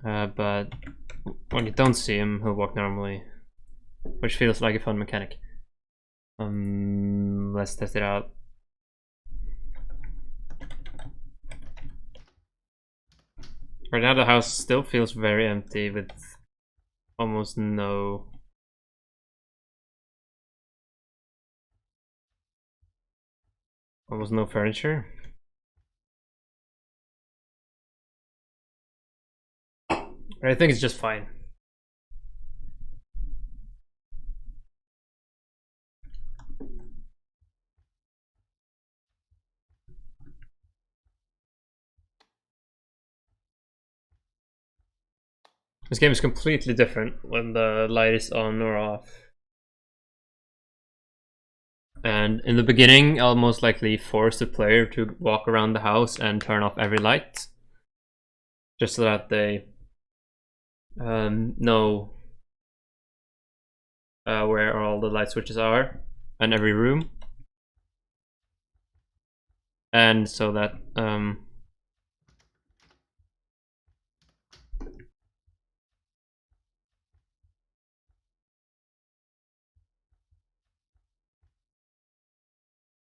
But when you don't see him, he'll walk normally, which feels like a fun mechanic. Let's test it out. Right now the house still feels very empty with almost no furniture. I think it's just fine. This game is completely different when the light is on or off. And in the beginning, I'll most likely force the player to walk around the house and turn off every light, just so that they know where all the light switches are in every room, and so that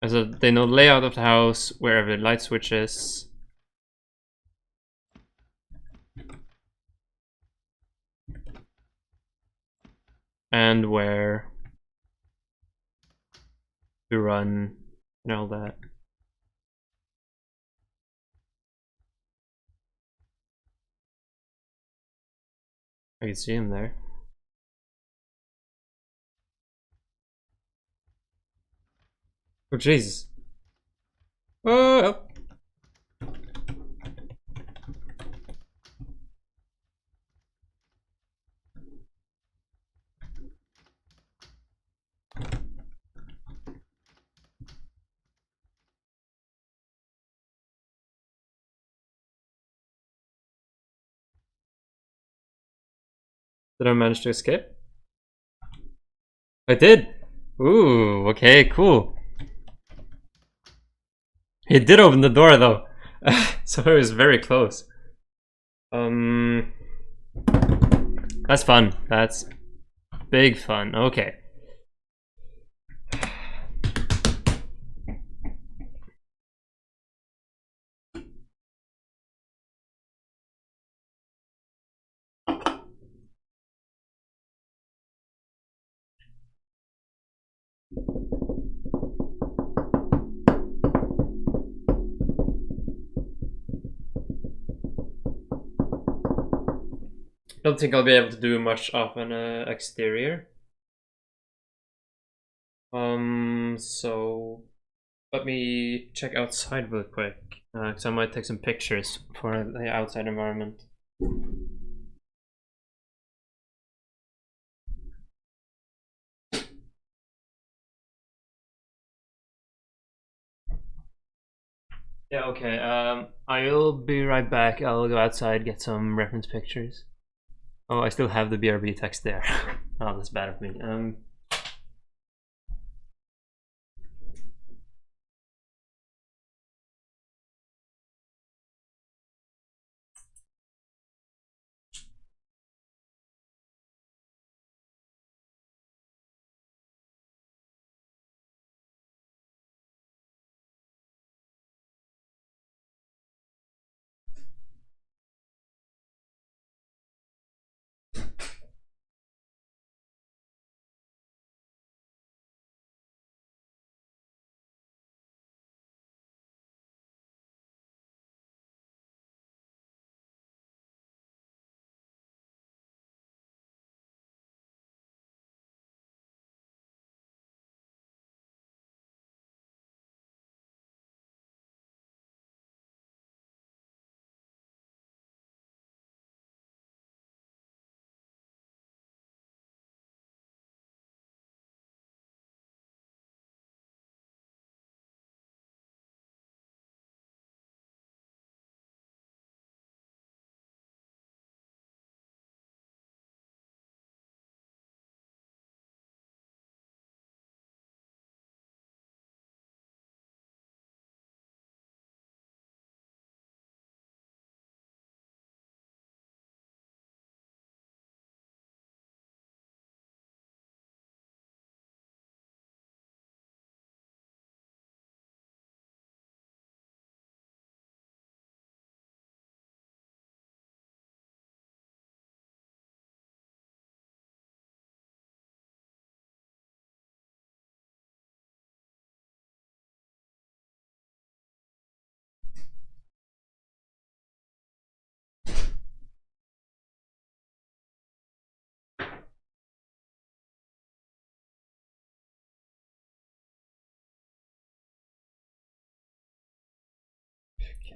so they know the layout of the house, where every light switch is. And where to run and all that. I can see him there. Oh Jesus. Oh. Did I manage to escape? I did! Ooh, okay, cool. He did open the door though. So it was very close. That's fun. That's big fun. Okay. Don't think I'll be able to do much of an exterior. So let me check outside real quick, because I might take some pictures for the outside environment. Yeah, okay. I'll be right back. I'll go outside, get some reference pictures. Oh, I still have the BRB text there. Oh, that's bad of me.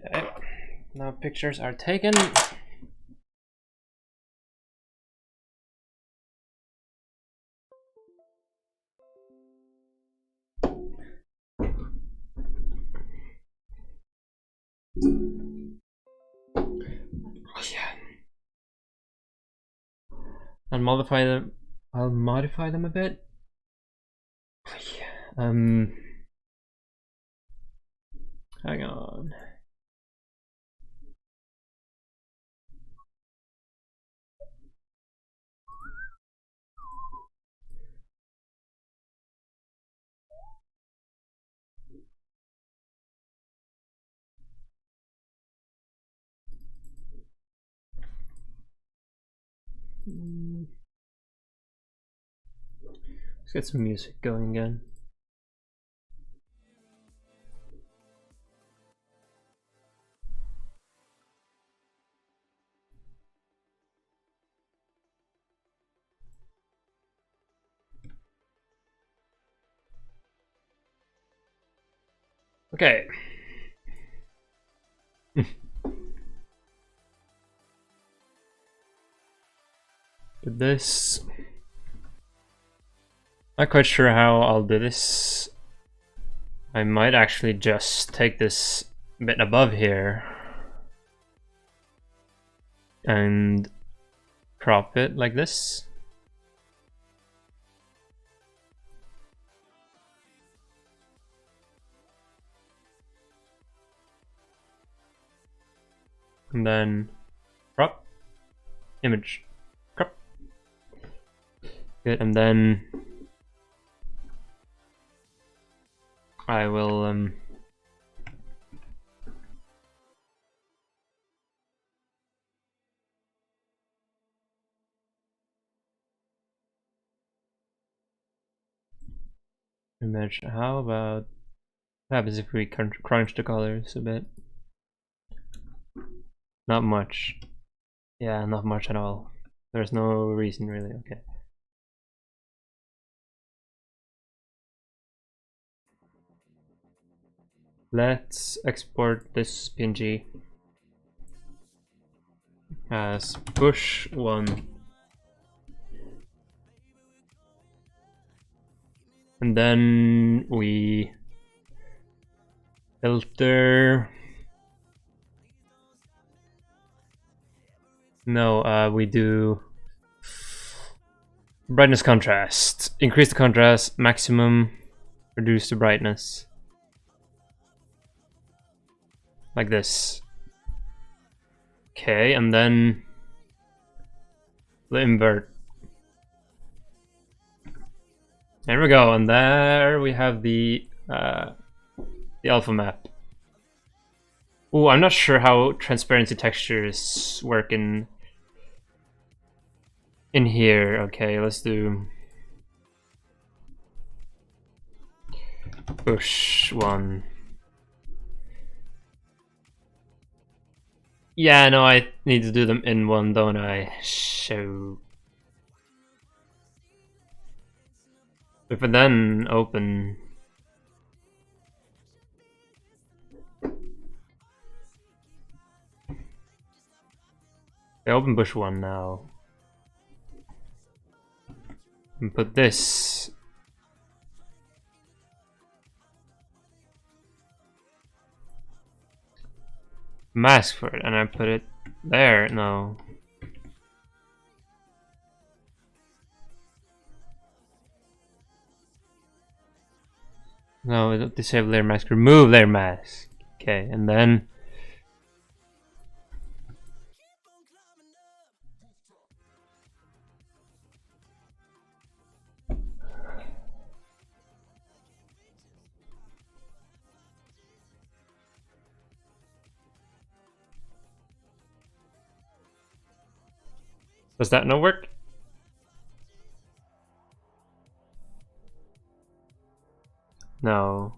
Okay, now pictures are taken. Yeah. And modify them. I'll modify them a bit. Hang on. Let's get some music going again. Okay. Did this. Not quite sure how I'll do this. I might actually just take this bit above here and crop it like this. And then crop, image, crop. Good, and then I will image. How about what happens if we crunch the colors a bit? Not much. Yeah, not much at all. There's no reason really, okay. Let's export this PNG as bush1. And then we filter. No, we do brightness contrast. Increase the contrast, maximum, reduce the brightness. Like this. Okay, and then the invert. There we go, and there we have the alpha map. Oh, I'm not sure how transparency textures work in here. Okay, let's do bush1. Yeah, no, I need to do them in one, don't I? So if I then open bush1 now and put this mask for it, and I put it there. No. No, don't disable layer mask, remove layer mask. Okay, and then does that not work? No.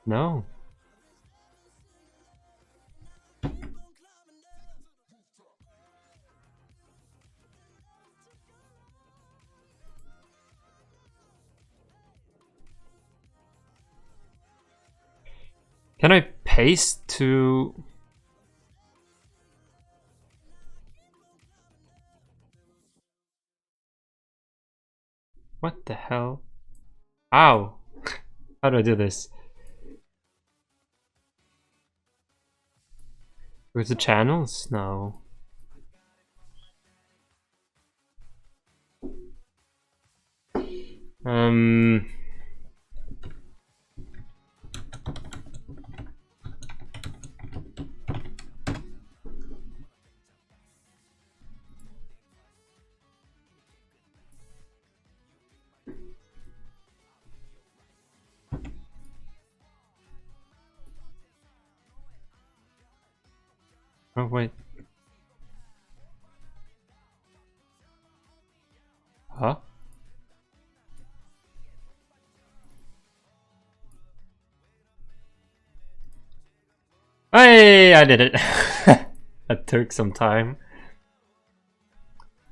No. Can I paste to... What the hell? Ow! How do I do this? With the channels? No. Oh, wait. Huh? Hey, I did it. That took some time.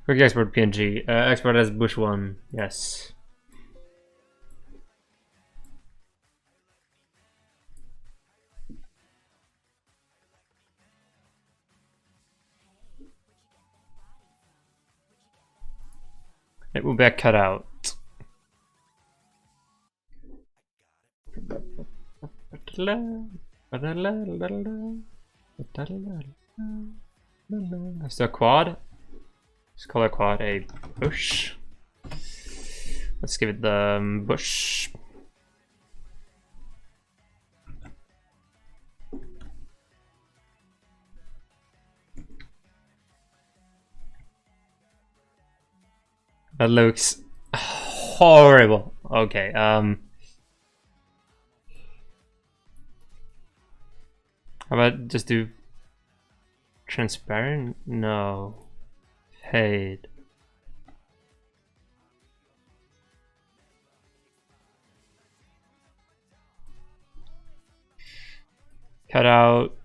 Quick export PNG. Export as bush1. Yes. It will be a cutout. Is there a quad? Let's call it quad a bush. Let's give it the bush. That looks horrible. Okay, how about just do transparent? No. Paid. Cut out.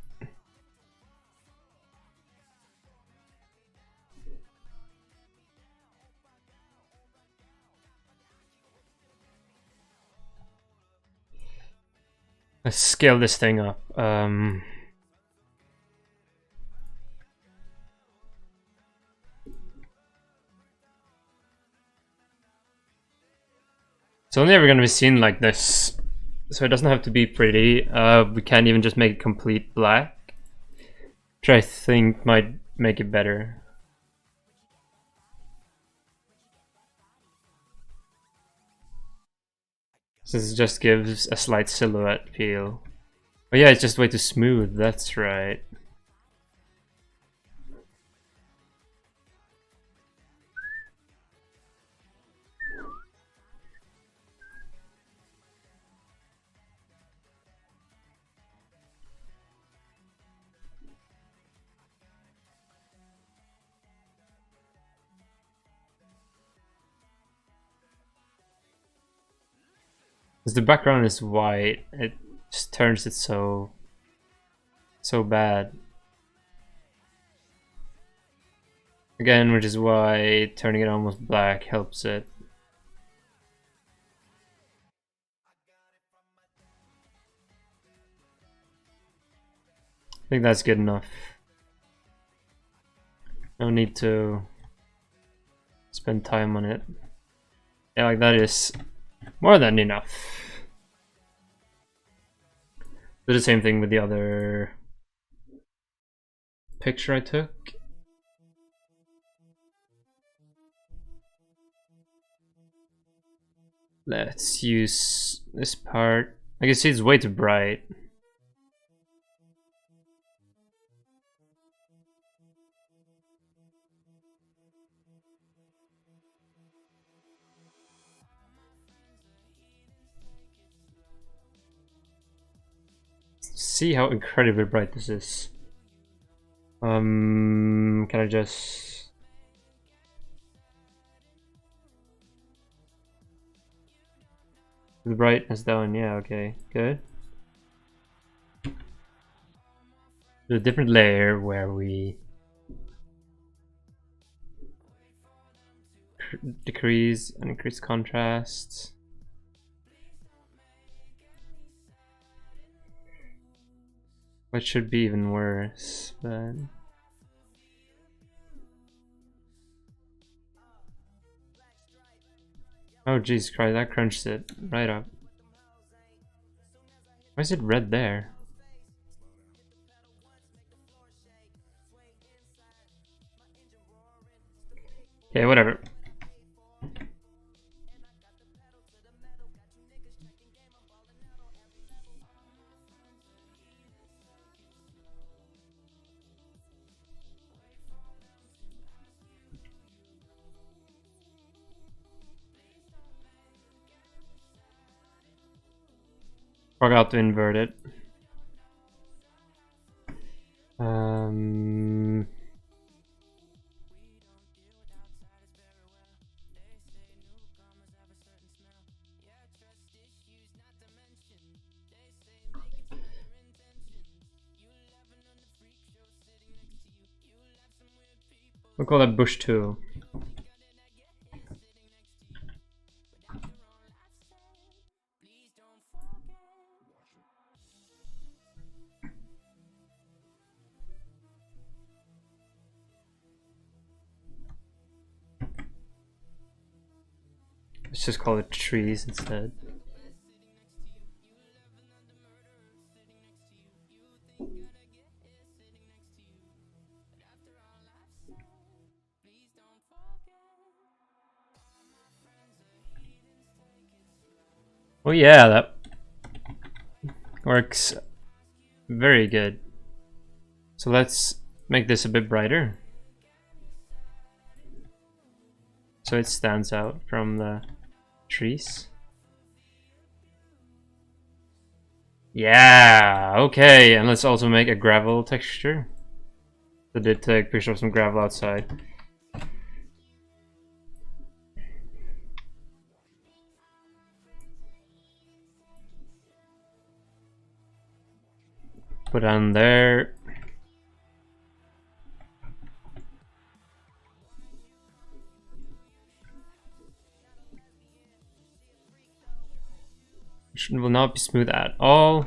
Let's scale this thing up. It's only ever going to be seen like this, so it doesn't have to be pretty. We can't even just make it complete black, which I think might make it better. So this just gives a slight silhouette feel. Oh yeah, it's just way too smooth, that's right. Because the background is white, it just turns it so bad. Again, which is why turning it almost black helps it. I think that's good enough. No need to spend time on it. Yeah, like that is more than enough. Do the same thing with the other picture I took. Let's use this part. I can see it's way too bright. See how incredibly bright this is. Can I just... The brightness down, yeah, okay, good. Do a different layer where we decrease and increase contrast. Which should be even worse, but... Oh jeez Christ, that crunched it right up. Why is it red there? Okay, whatever. Forgot to invert it. We'll call that bush 2. Let's just call it trees instead. Oh yeah, that works very good. So let's make this a bit brighter, so it stands out from the trees. Yeah, okay, and let's also make a gravel texture. I did take a picture of some gravel outside. Put on there. It will not be smooth at all.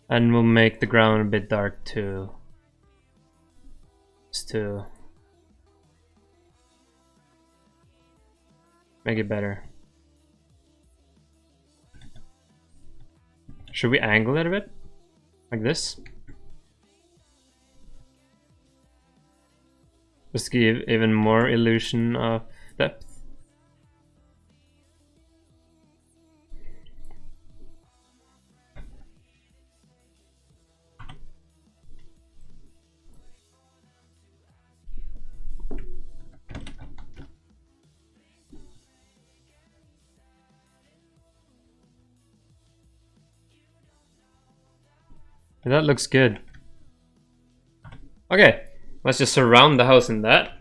And we'll make the ground a bit dark too. Just to make it better. Should we angle it a bit? Like this? Just to give even more illusion of depth. That looks good. Okay, let's just surround the house in that.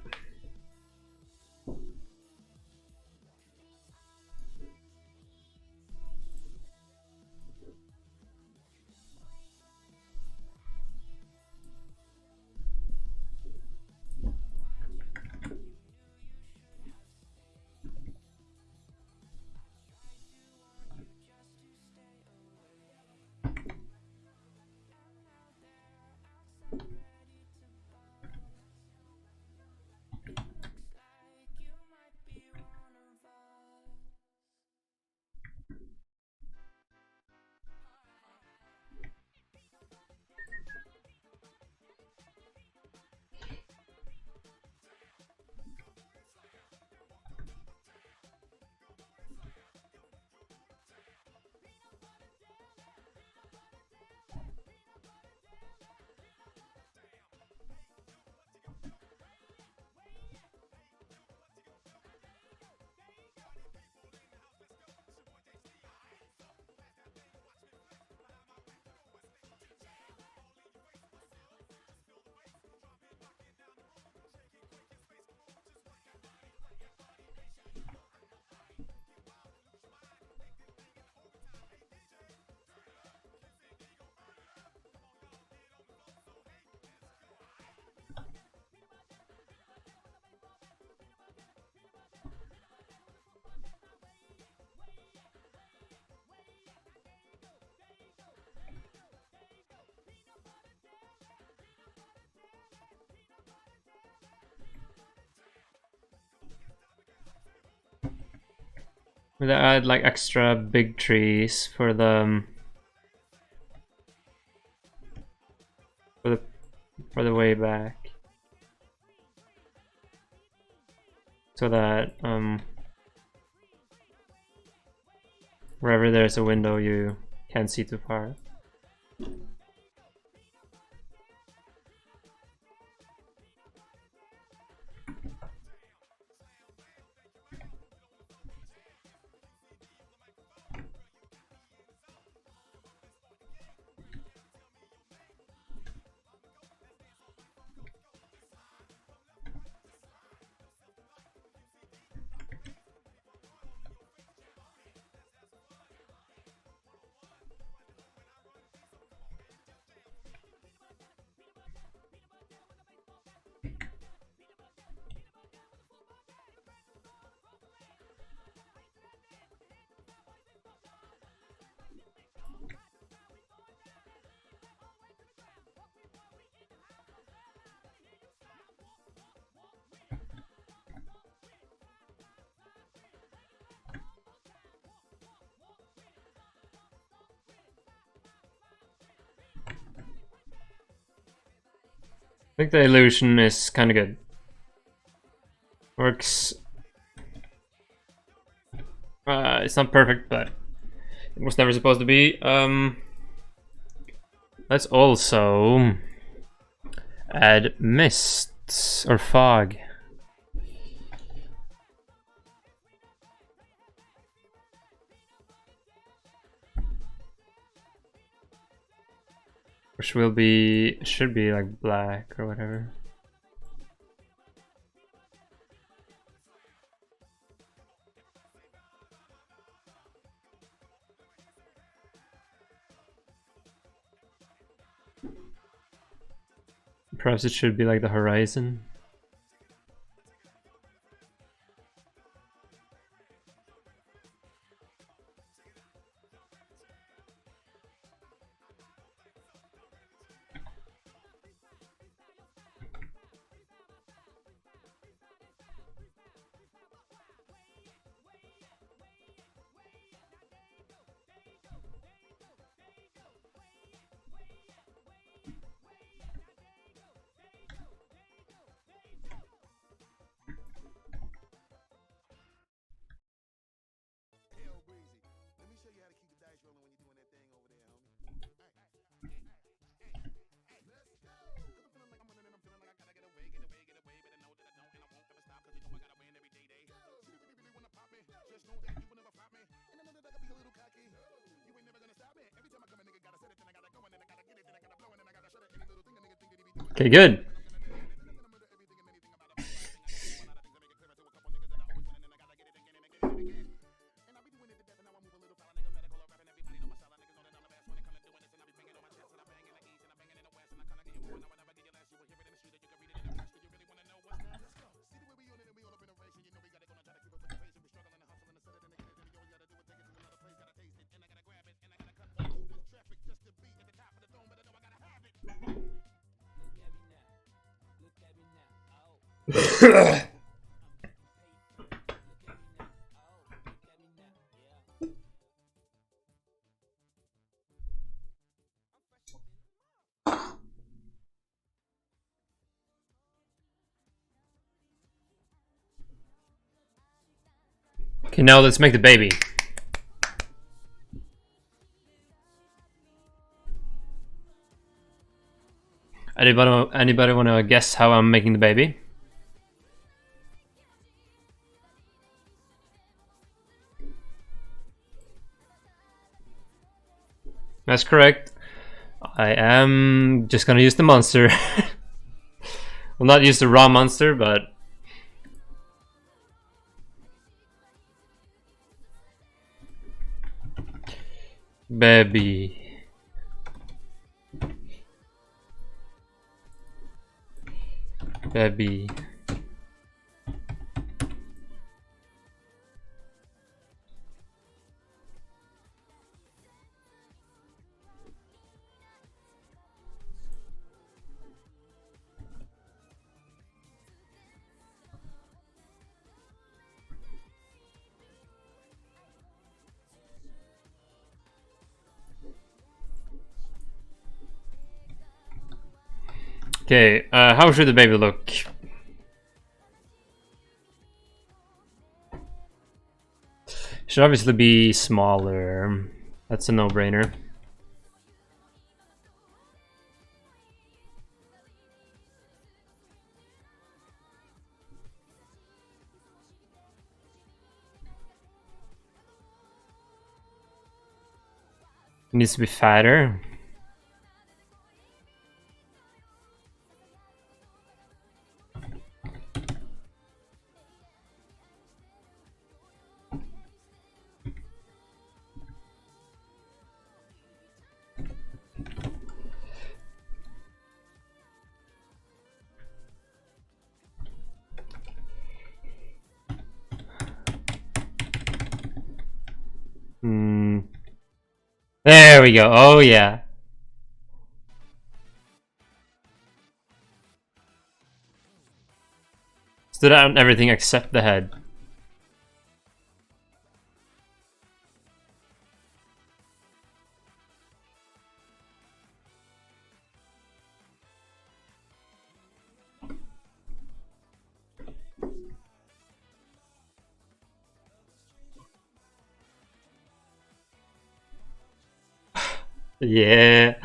We'll add like extra big trees for the way back, so that wherever there's a window you can't see too far. I think the illusion is kind of good. Works. It's not perfect, but it was never supposed to be. Let's also add mists or fog. Which should be like black or whatever. Perhaps it should be like the horizon. Hell breezy. Let me show you how to keep the dice rolling when you're doing that thing over there, homie. Let's go. 'Cause I'm feeling like I'm winning and I'm feeling like I gotta get away, but I know that I don't and I won't ever stop 'cause you know I gotta win every day. You really wanna pop me? Just know that you will never flop me. And I know that I gotta be a little cocky. You ain't never gonna stop me. Every time I come a nigga gotta set it, then I gotta go and then I gotta get it, then I gotta blow and then I gotta shut it. Any little thing a nigga think that he be doing. Okay, good. Okay, now let's make the baby. Anybody want to guess how I'm making the baby? That's correct. I am just gonna use the monster. Well, not use the raw monster, but baby. Baby. Okay, how should the baby look? Should obviously be smaller. That's a no-brainer. It needs to be fatter. There we go. Oh yeah. Stood out on everything except the head. Yeah.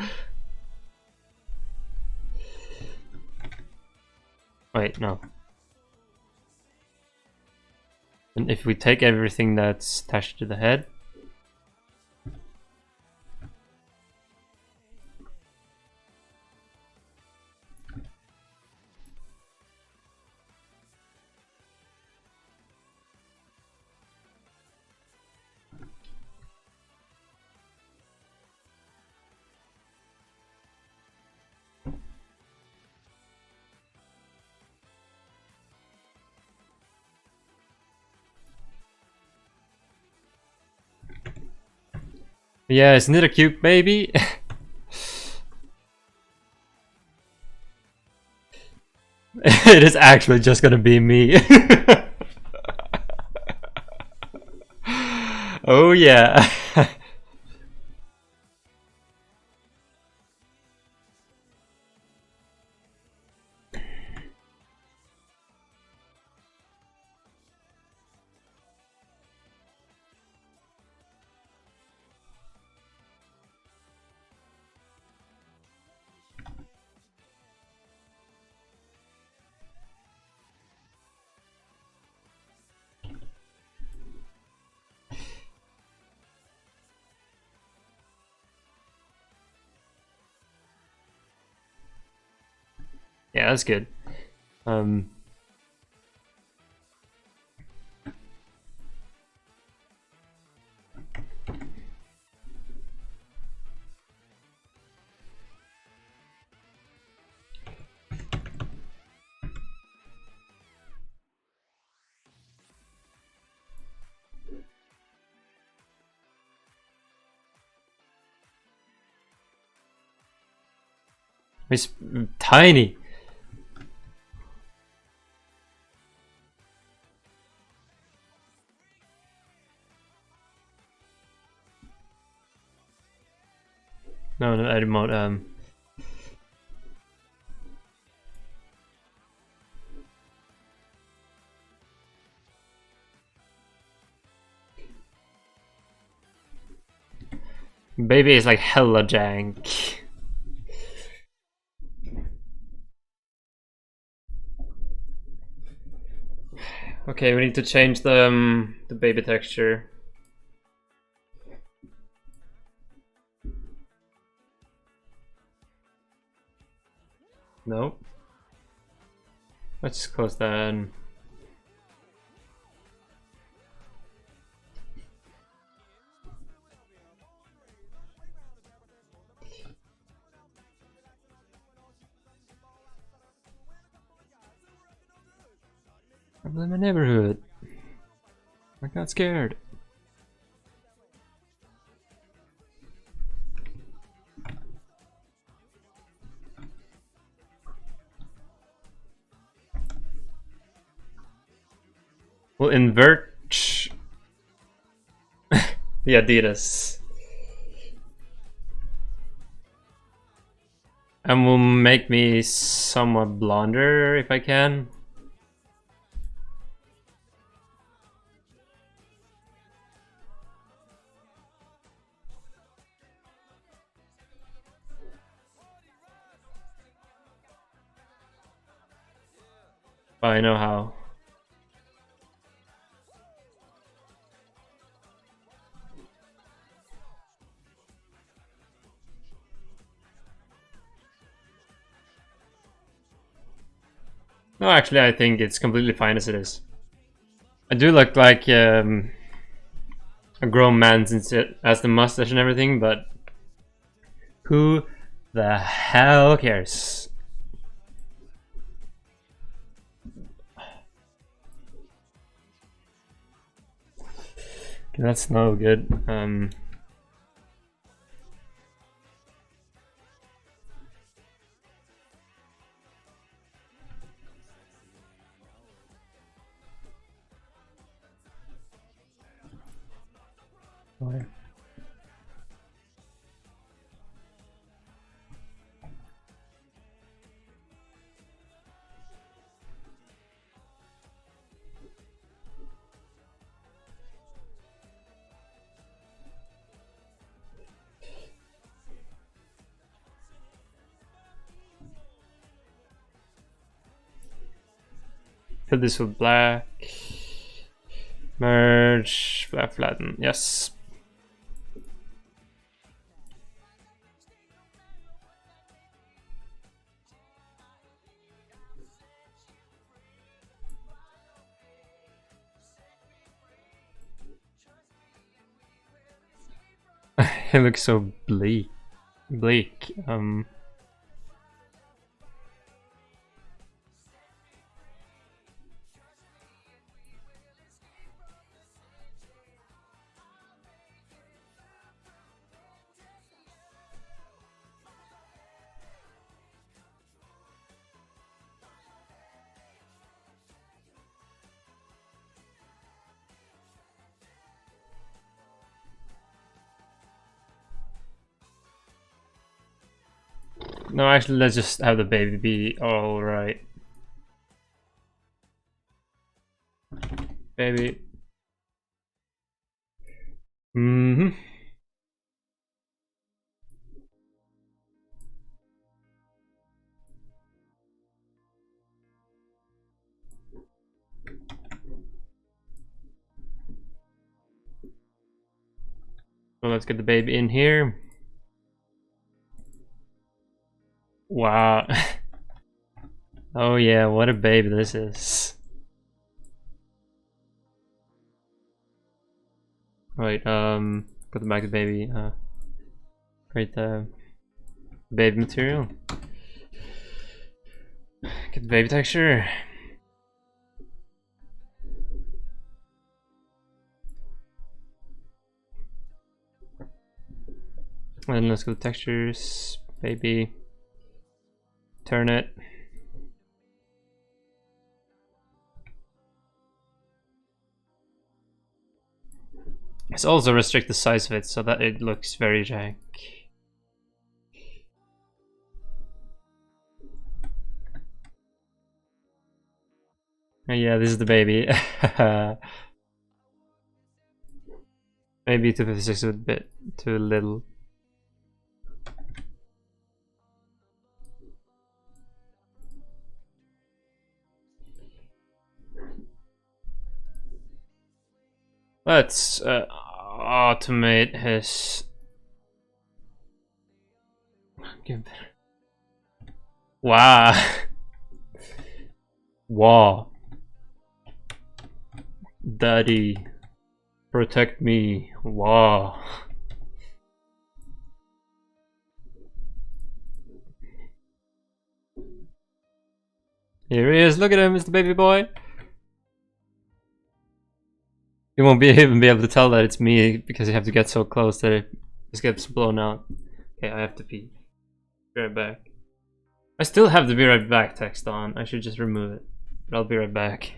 Wait, no. And if we take everything that's attached to the head. Yeah, isn't it a cute baby? It is actually just gonna be me. Oh yeah. Yeah, that's good. It's tiny. No, no, edit mode. Baby is like hella jank. Okay, we need to change the baby texture. Nope. Let's just close that. I blame my neighborhood. I got scared. We'll invert the Adidas. And will make me somewhat blonder if I can. But I know how. No, actually, I think it's completely fine as it is. I do look like a grown man since it has the mustache and everything, but who the hell cares? Okay, that's no good. Why? Fill this with black. Merge, black, flatten. Yes. It looks so bleak. Bleak. No, actually, let's just have the baby be alright. Baby. Mm-hmm. So let's get the baby in here. Wow. Oh yeah, what a baby this is. Right, put back the baby, create the baby material. Get the baby texture. And then let's go to textures, baby. Turn it. Let's also restrict the size of it so that it looks very jank. Oh, yeah, this is the baby. Maybe 256 is a bit too little. Let's automate his. Wow. Wow. Daddy, protect me. Wow. Here he is. Look at him. It's the baby boy. You won't even be able to tell that it's me because you have to get so close that it just gets blown out. Okay, I have to pee. Be right back. I still have the be right back text on. I should just remove it. But I'll be right back.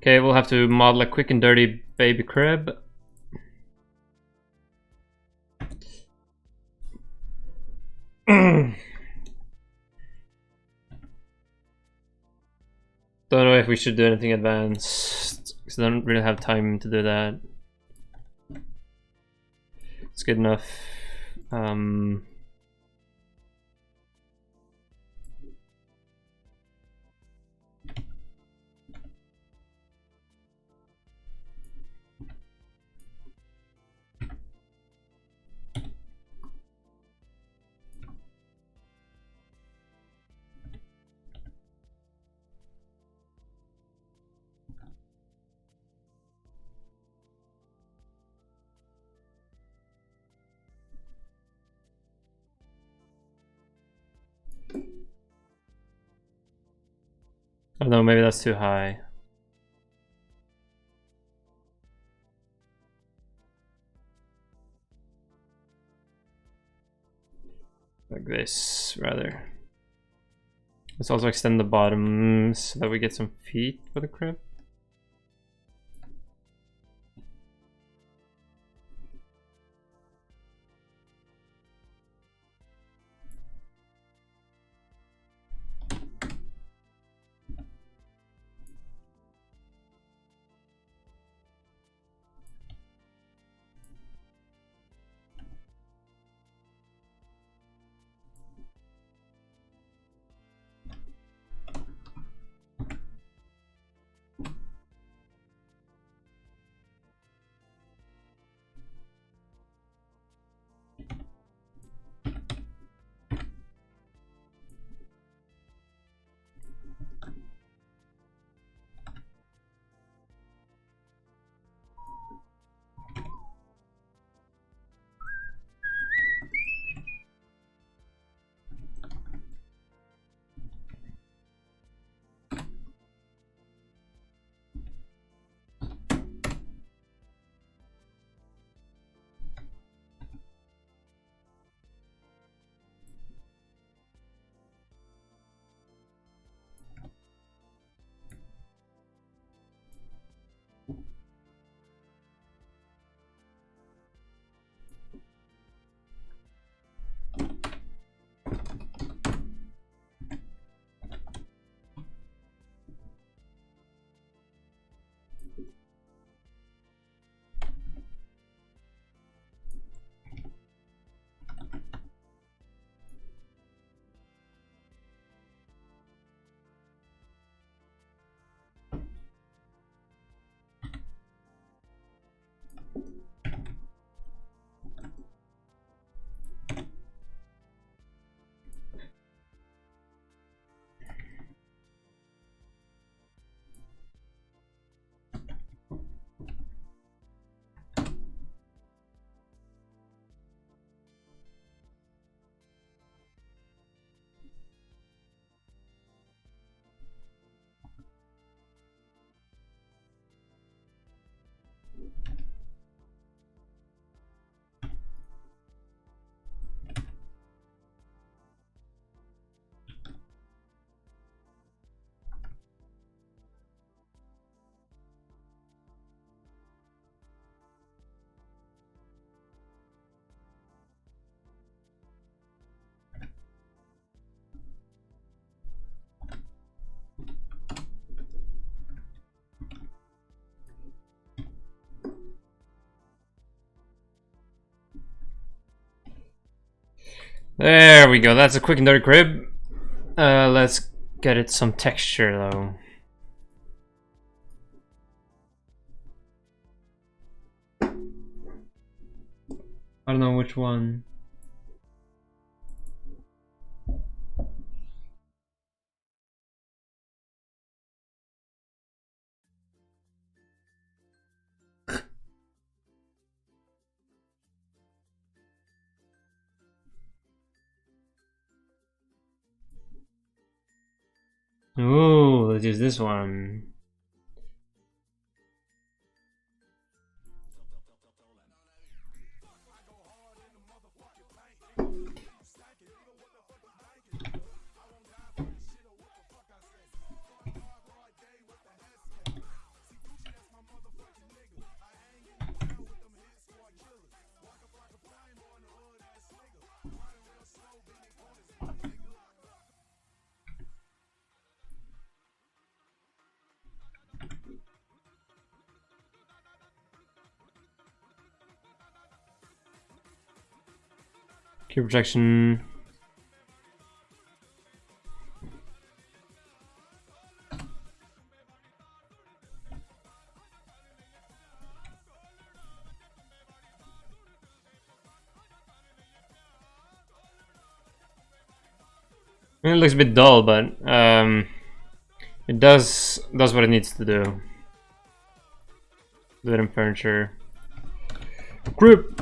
Okay, we'll have to model a quick and dirty baby crib. Don't know if we should do anything advanced because I don't really have time to do that. It's good enough. no, maybe that's too high. Like this, rather. Let's also extend the bottom so that we get some feet for the crib. There we go, that's a quick and dirty crib. Let's get it some texture though. I don't know which one. Ooh, let's use this one. Cube projection. I mean, it looks a bit dull, but it does what it needs to do. Wooden furniture. Group.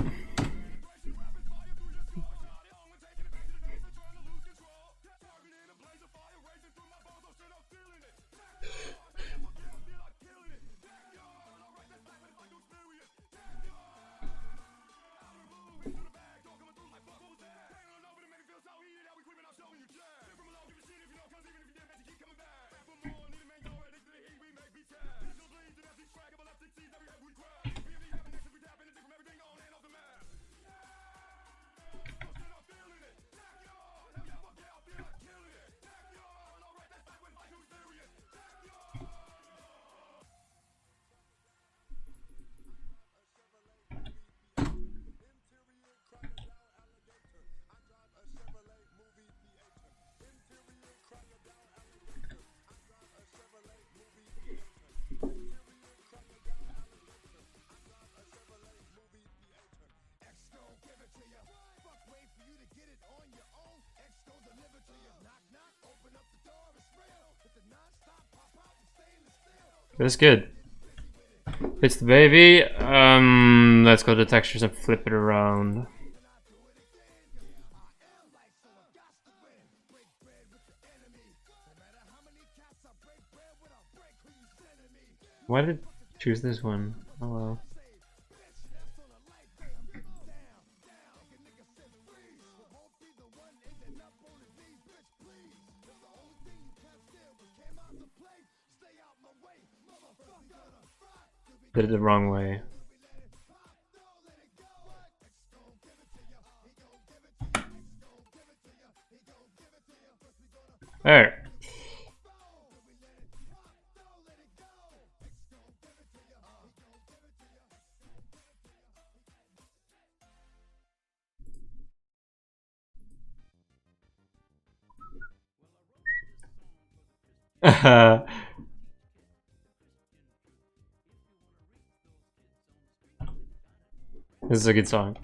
That's good. Fits the baby. Let's go to textures and flip it around. Why did I choose this one? Oh well. Did it the wrong way. There. This is a good song.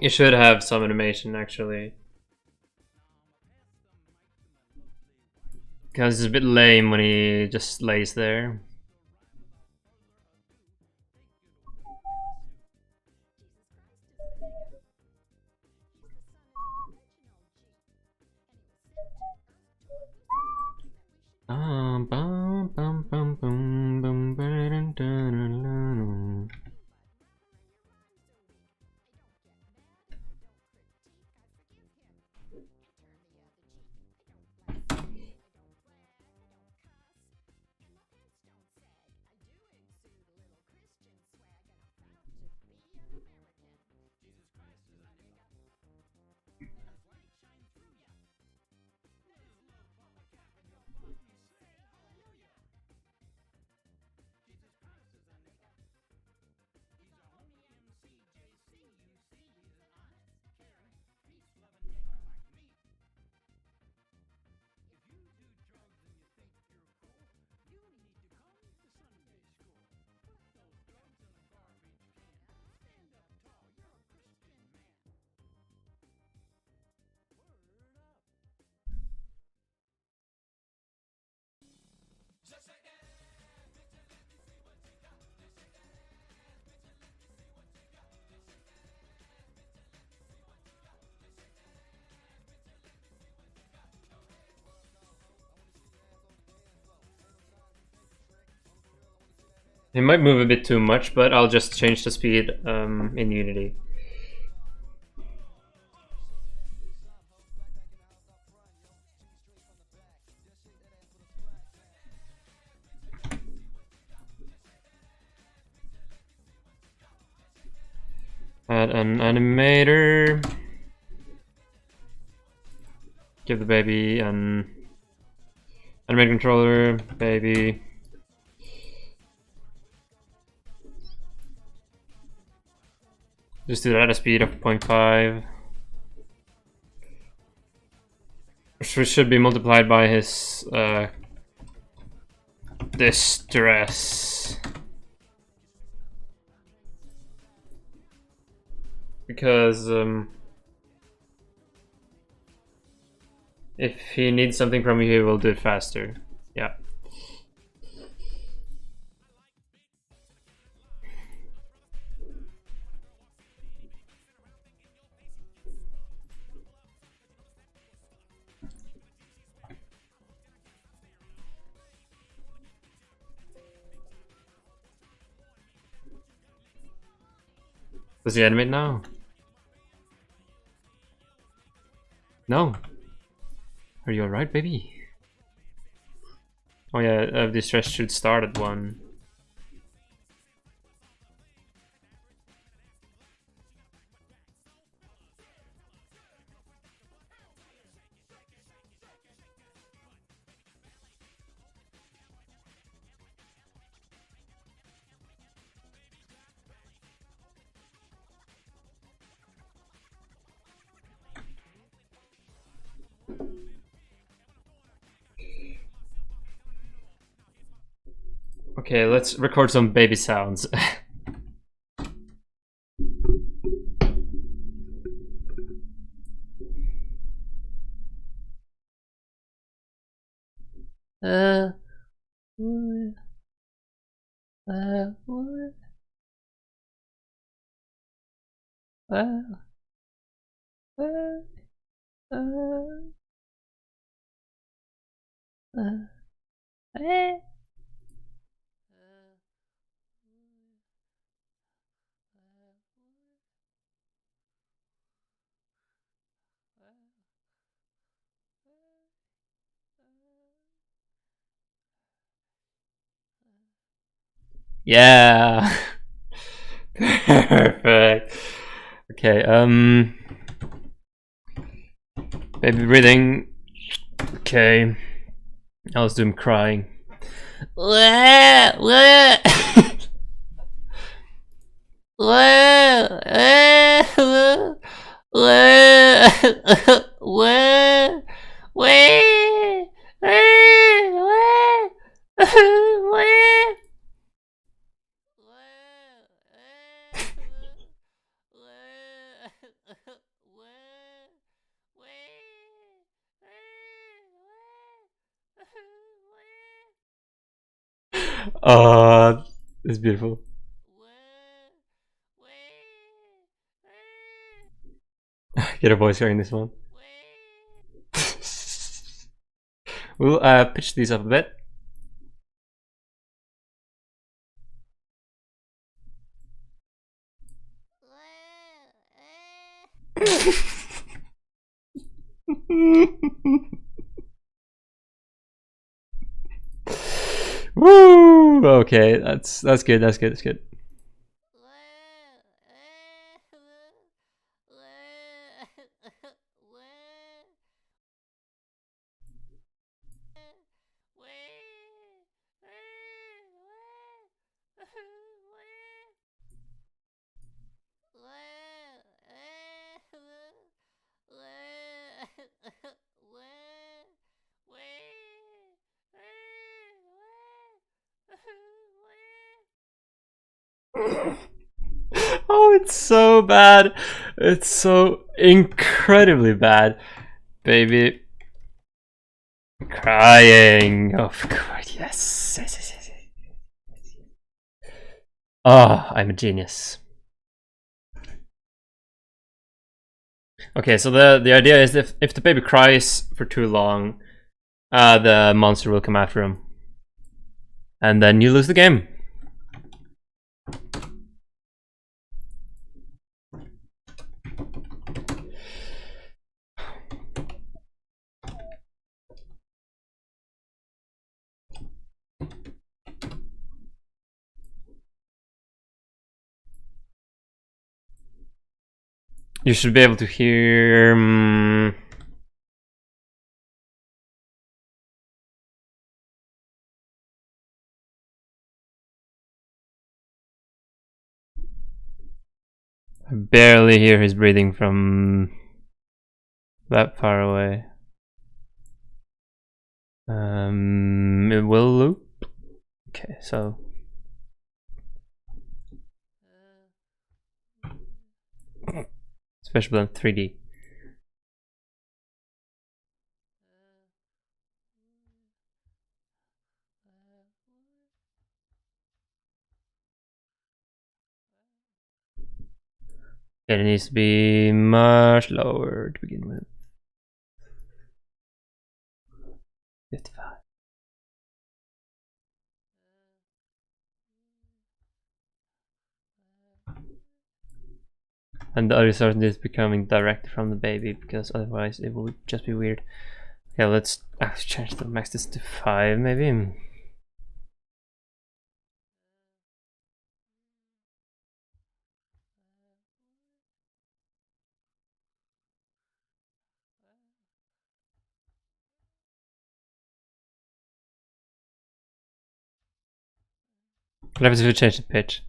You should have some animation actually. Because it's a bit lame when he just lays there. Bum, bum, bum, bum, bum, bum, ba-dun, dun, dun, dun. It might move a bit too much, but I'll just change the speed in Unity. Add an animator. Give the baby an animator controller, baby. Just do that at a speed of 0.5. Which should be multiplied by his distress. Because if he needs something from you, he will do it faster. Yeah. Does he animate now? No. Are you alright, baby? Oh yeah, distress should start at 1. Okay, let's record some baby sounds. Yeah. Perfect. Okay, baby breathing. Okay. Now let's do him crying. Oh, it's beautiful. Get a voice hearing this one. We'll pitch these up a bit. Woo! Okay, that's good. That's good. That's good. Oh, it's so bad. It's so incredibly bad. Baby crying. Of course, yes. Oh, I'm a genius. Okay, so the idea is if the baby cries for too long, the monster will come after him. And then you lose the game. You should be able to hear... I barely hear his breathing from that far away. It will loop. Okay, so... Special blend 3D. It needs to be much lower to begin with. 55. And the other source is becoming direct from the baby, because otherwise it would just be weird. Yeah, let's change the max this to 5 maybe. What happens if we change the pitch?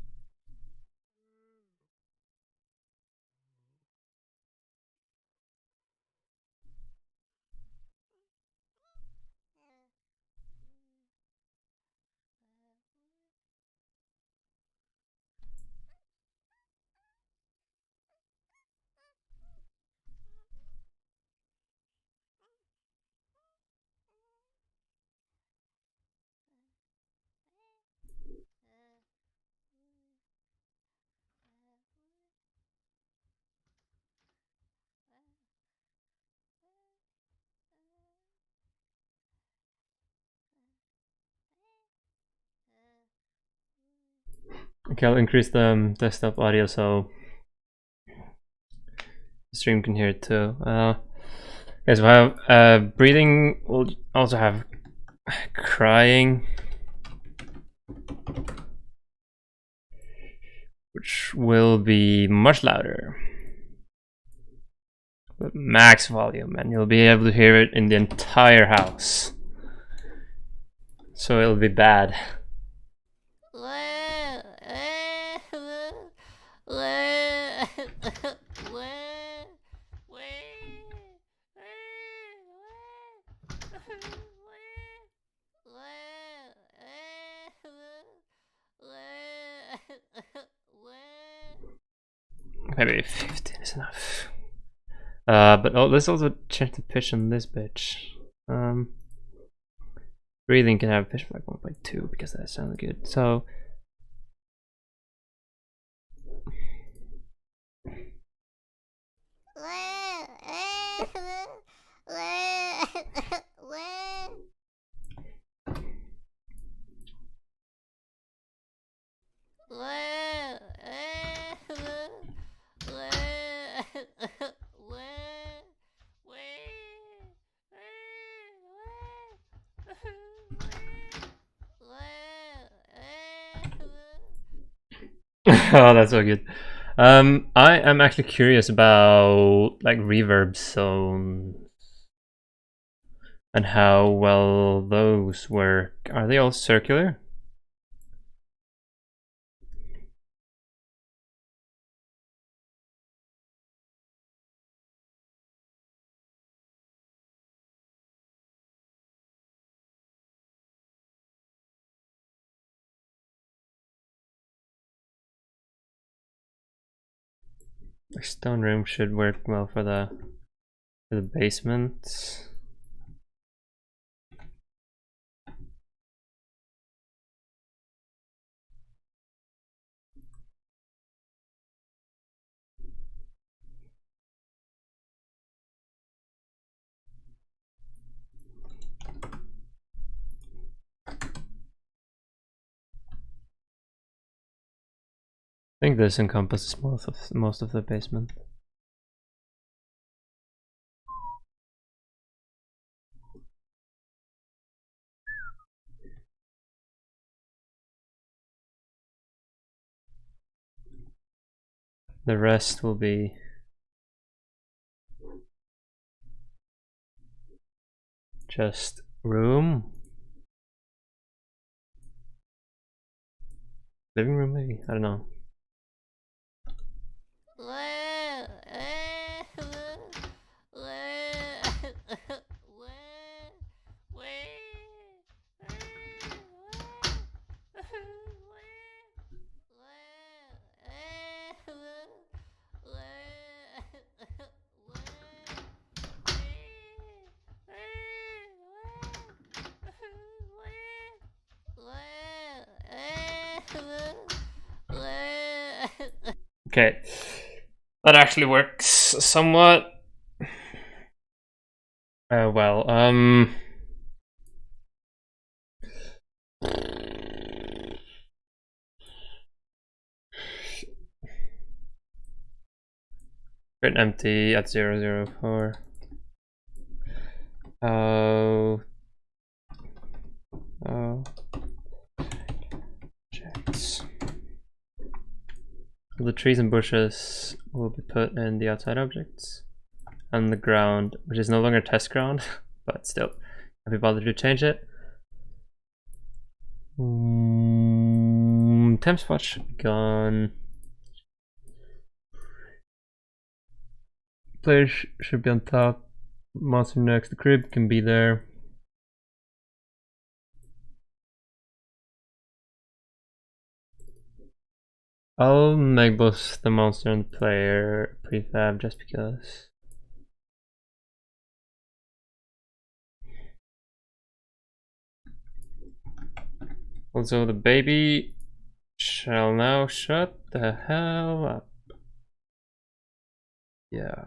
Okay, I'll increase the desktop audio so the stream can hear it too. Yes, we'll have breathing. We'll also have crying, which will be much louder. But max volume, and you'll be able to hear it in the entire house. So it'll be bad. Maybe 15 is enough. But let's also change the pitch on this bitch. Breathing can have a pitch of like 1.2 because that sounds good. So oh, that's so good. I am actually curious about like reverb zones and how well those work. Are they all circular? The stone room should work well for the basement. I think this encompasses most of the basement. The rest will be just room. Living room maybe? I don't know. Okay, that actually works somewhat. Well, print empty at 004. Oh. Objects. The trees and bushes will be put in the outside objects. And the ground, which is no longer test ground, but still, have you bothered to change it? Temp spot should be gone. Player should be on top. Monster next. The crib can be there. I'll make both the monster and the player prefab just because. Also, the baby shall now shut the hell up. Yeah.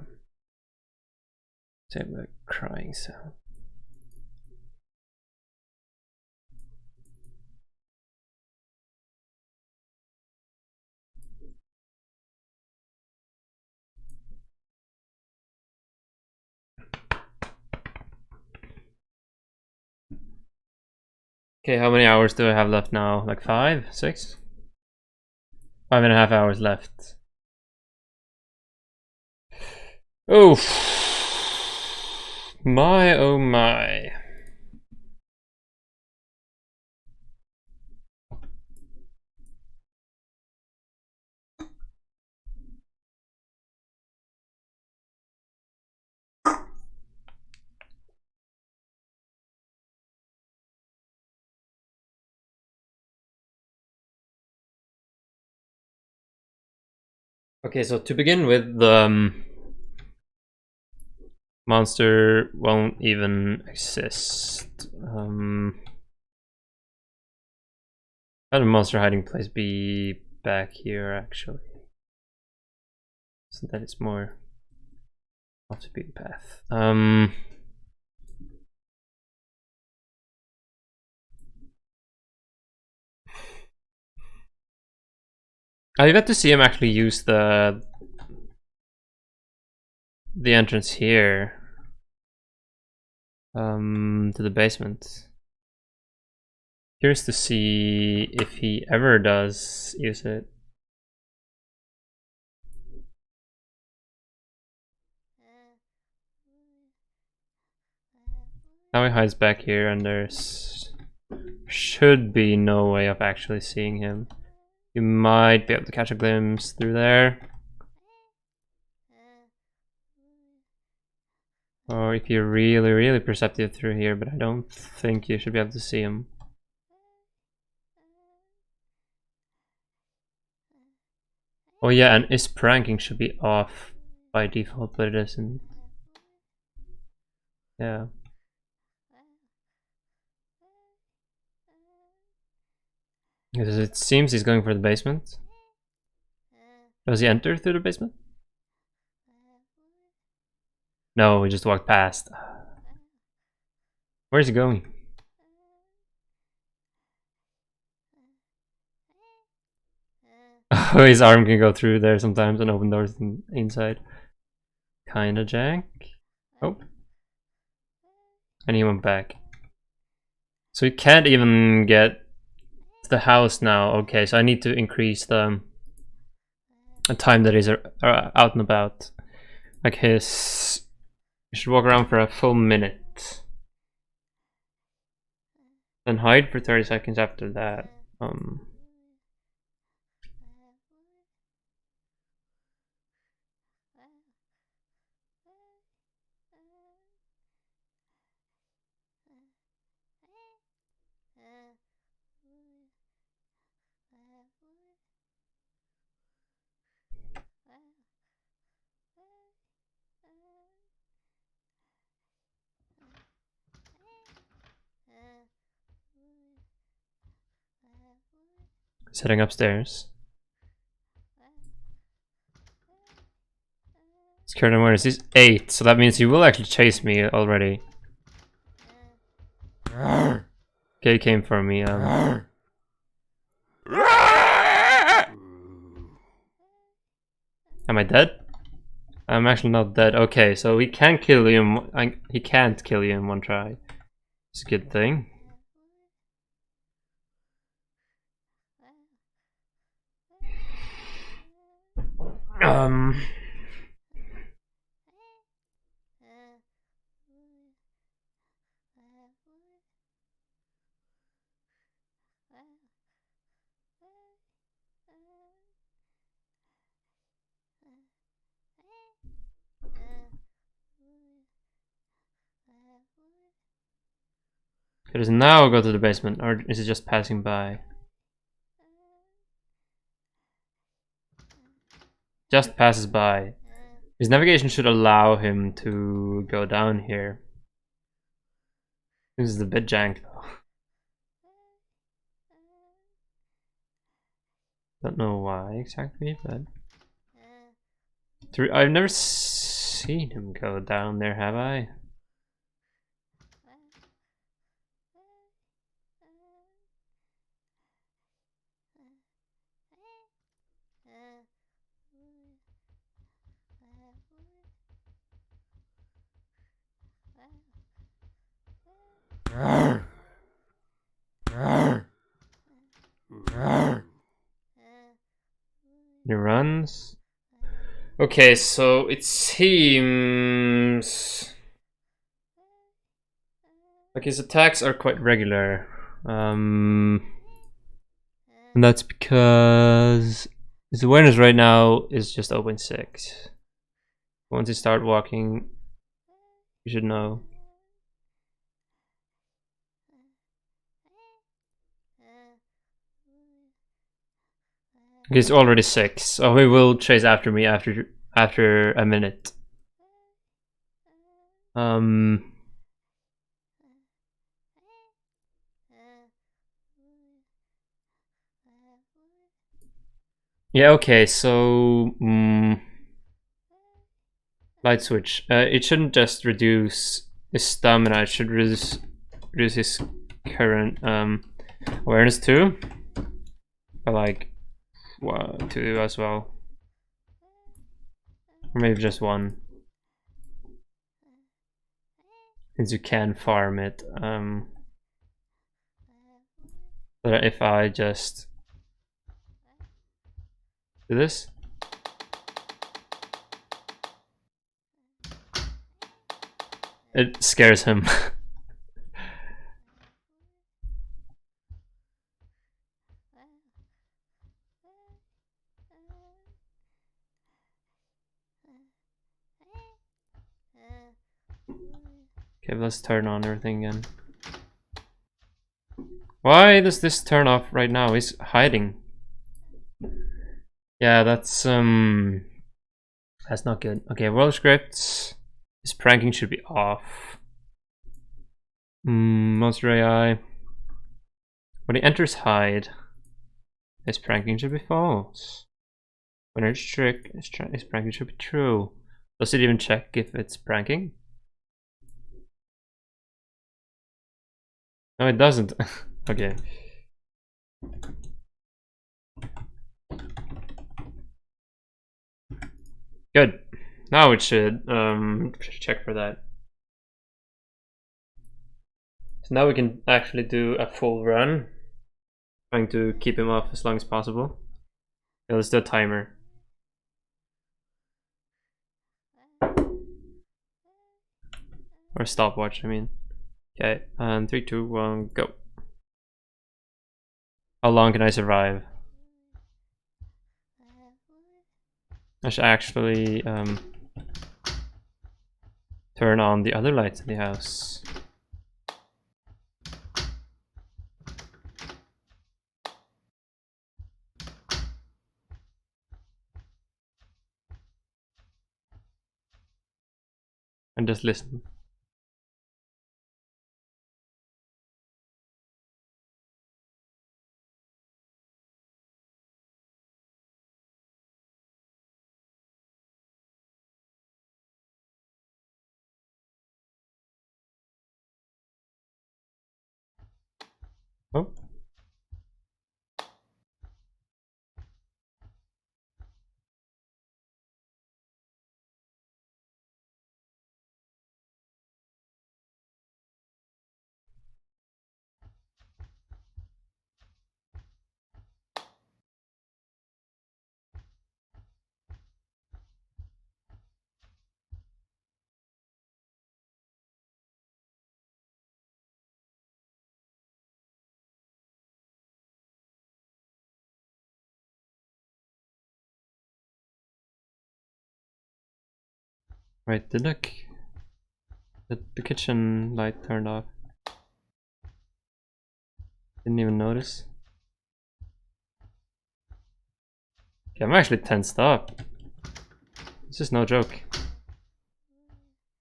Save the crying sound. Okay, how many hours do I have left now? Like 5, 6? 5.5 hours left. Oh my, oh my. Okay, so to begin with, the monster won't even exist. How would a monster hiding place be back here actually? So that it's more off the beaten path. I've yet to see him actually use the entrance here to the basement. Curious to see if he ever does use it. Now he hides back here and there's should be no way of actually seeing him. You might be able to catch a glimpse through there. Or if you're really, really perceptive through here, but I don't think you should be able to see him. Oh yeah, and is pranking should be off by default, but it isn't. Yeah. Because it seems he's going for the basement. Does he enter through the basement? No, we just walked past. Where's he going? Oh, his arm can go through there sometimes and open doors inside. Kinda jank. Oh. And he went back. So he can't even get to the house now. Okay, so I need to increase the time that he's out and about. Like his... You should walk around for a full minute. Then hide for 30 seconds after that. Sitting upstairs. His current awareness is 8, so that means he will actually chase me already. Okay, he came for me. Am I dead? I'm actually not dead. Okay, so he can kill you. He can't kill you in one try. It's a good thing. Um. It is now go to the basement, or is it just passing by? Just passes by. His navigation should allow him to go down here. This is a bit jank though. Don't know why exactly, but I've never seen him go down there, have I? He runs. Okay, so it seems like his attacks are quite regular. And that's because his awareness right now is just 0.6. Once you start walking, you should know. He's already 6, so he will chase after me after a minute. Yeah, okay, so light switch. It shouldn't just reduce his stamina, it should reduce his current awareness too. But like 2 as well. Or maybe just 1. Since you can farm it. But if I just do this, it scares him. Okay, let's turn on everything again. Why does this turn off right now? He's hiding. Yeah, that's not good. Okay, world scripts. His pranking should be off. Monster AI. When he enters hide, his pranking should be false. When it's trick, his pranking should be true. Does it even check if it's pranking? No, it doesn't. Okay. Good. Now it should check for that. So now we can actually do a full run. Trying to keep him off as long as possible. Okay, let's do a timer. Or stopwatch, I mean. Okay, and 3, 2, 1, go. How long can I survive? I should actually turn on the other lights in the house. And just listen. Oh. Right, the kitchen light turned off. Didn't even notice. Okay, I'm actually tensed up. This is no joke.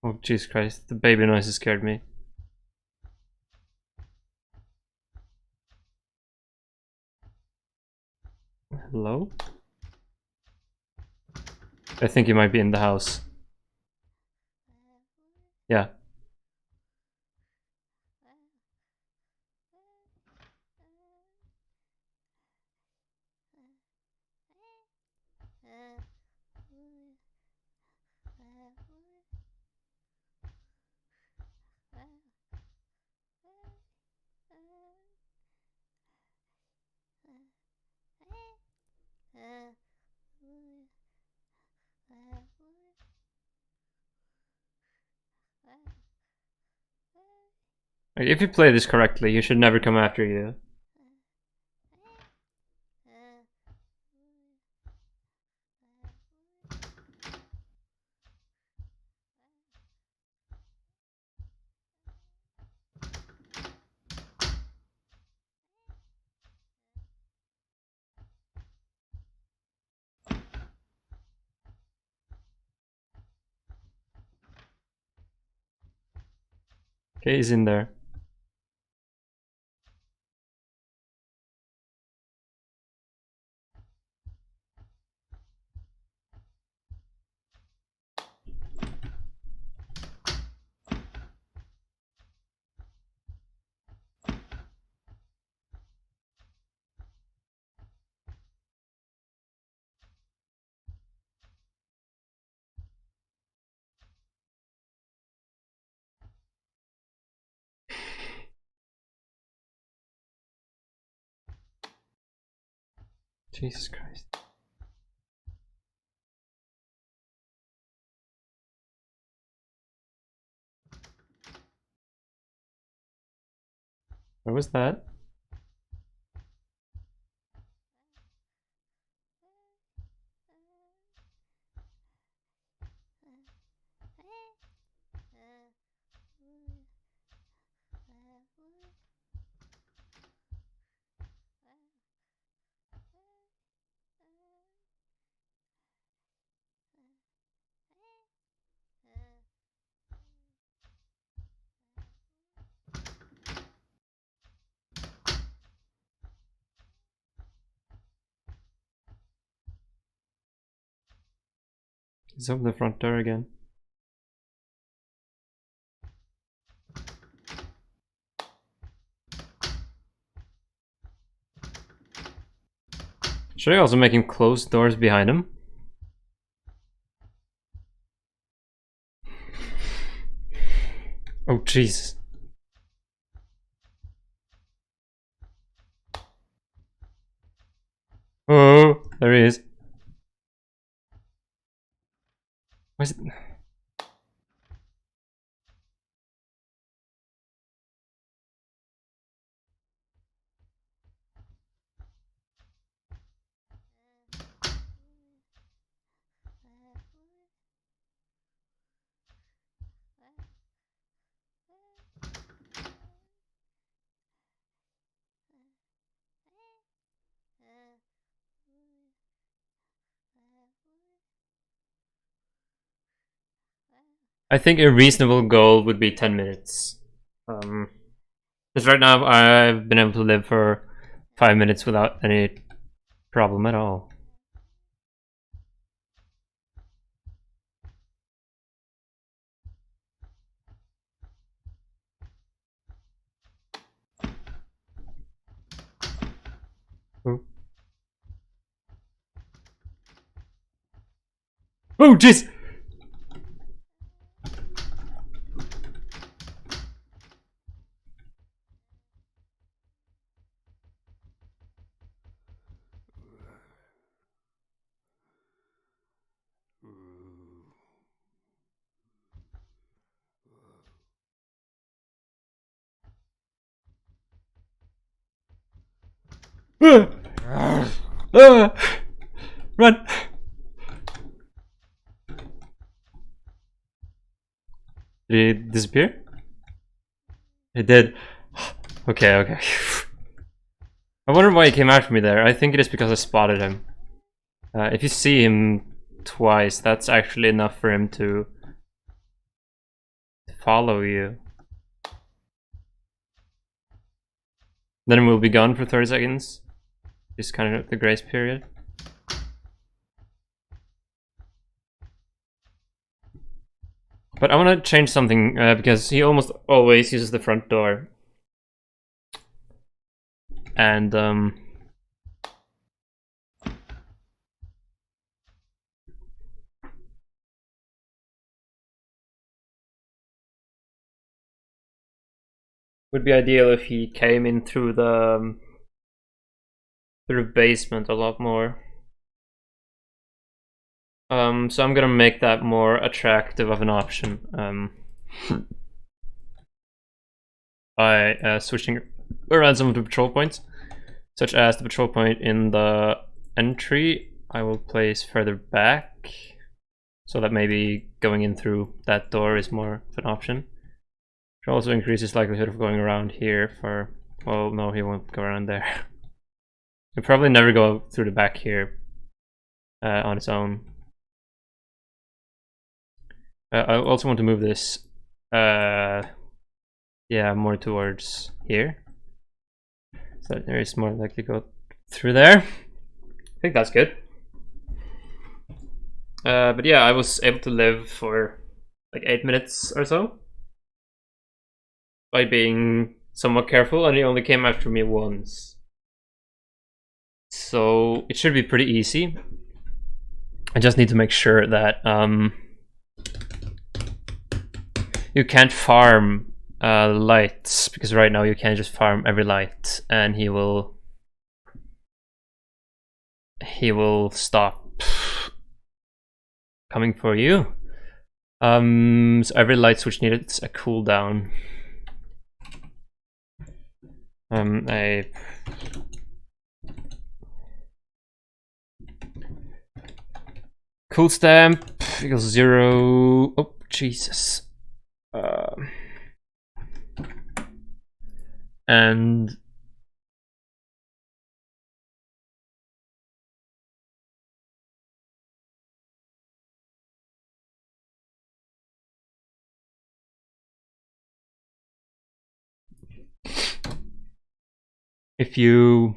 Oh, Jesus Christ, the baby noises scared me. Hello? I think you might be in the house. Yeah. Like, if you play this correctly, you should never come after you. Okay, he's in there. Jesus Christ. Where was that? He's opened the front door again. Should I also make him close doors behind him? Oh, jeez. Oh, there he is. Where's it? I think a reasonable goal would be 10 minutes. Because right now I've been able to live for 5 minutes without any problem at all. Oh, oh jeez! Run! Did he disappear? It did. Okay, okay. I wonder why he came after me there. I think it is because I spotted him. If you see him twice, that's actually enough for him to follow you. Then we'll be gone for 30 seconds. Just kind of the grace period. But I want to change something because he almost always uses the front door. And would be ideal if he came in through the basement a lot more. So I'm gonna make that more attractive of an option by switching around some of the patrol points, such as the patrol point in the entry. I will place further back, so that maybe going in through that door is more of an option. Which also increases likelihood of going around here for. Well, no, he won't go around there. He'll probably never go through the back here on its own. I also want to move this, yeah, more towards here, so that there is more likely to go through there. I think that's good. But yeah, I was able to live for like 8 minutes or so by being somewhat careful, and he only came after me once. So it should be pretty easy. I just need to make sure that you can't farm lights, because right now you can't just farm every light and he will stop coming for you. So every light switch needs a cooldown. A cool stamp equals 0. Oh, Jesus. And if you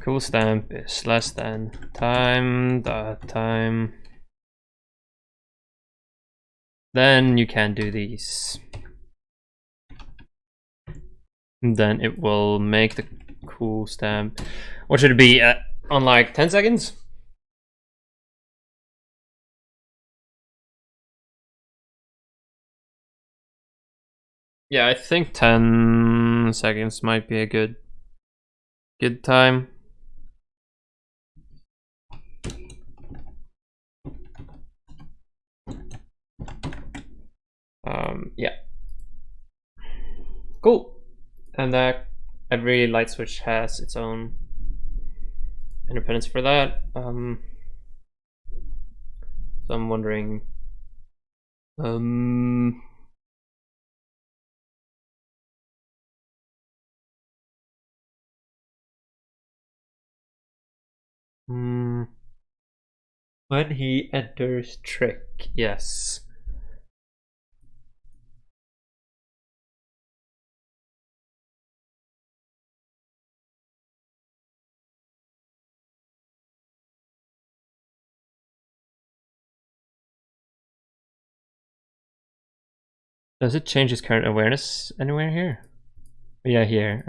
cool stamp is less than time, then you can do these. And then it will make the cool stamp. What should it be on like 10 seconds? Yeah, I think 10 seconds might be a good time. Yeah. Cool. And every light switch has its own independence for that. So I'm wondering. When he enters trick, yes. Does it change his current awareness anywhere here? Yeah, here.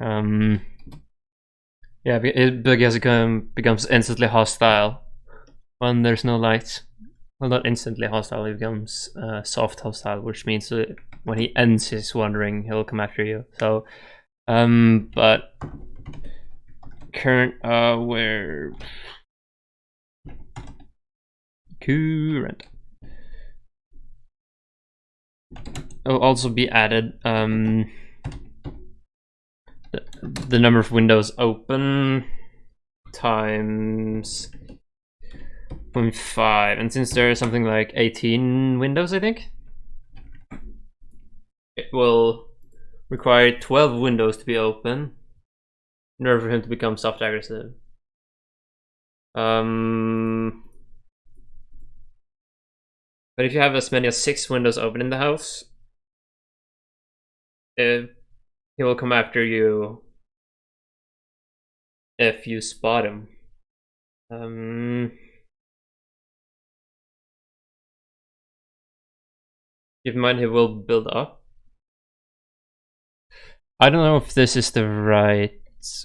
Yeah, because it becomes instantly hostile when there's no light. Well, not instantly hostile, it becomes soft hostile, which means when he ends his wandering, he'll come after you. So, but current where current will also be added the number of windows open times 0.5, and since there is something like 18 windows, I think, it will require 12 windows to be open in order for him to become soft aggressive. But if you have as many as 6 windows open in the house, he will come after you if you spot him. Keep in mind he will build up. I don't know if this is the right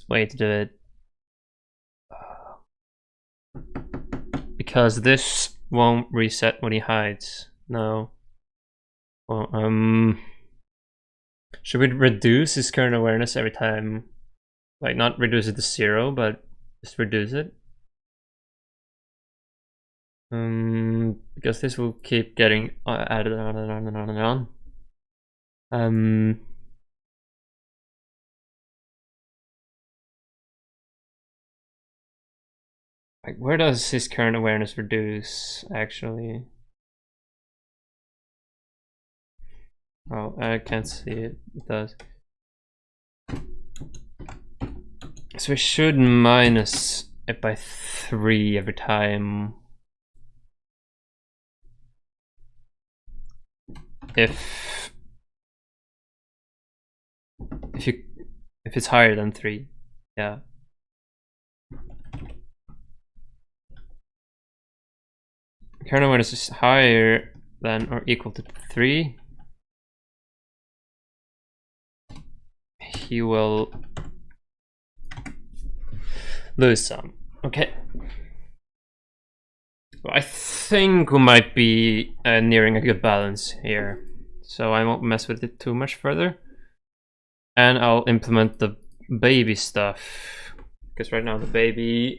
way to do it. Because this won't reset when he hides. No. Well, should we reduce his current awareness every time? Like, not reduce it to 0, but just reduce it. Because this will keep getting added on and on and on and on. Like, where does his current awareness reduce, actually? Oh, I can't see it. It does. So we should minus it by 3 every time. If it's higher than 3, yeah. Current awareness is higher than or equal to 3. He will lose some. Okay. So I think we might be nearing a good balance here. So I won't mess with it too much further. And I'll implement the baby stuff. Because right now the baby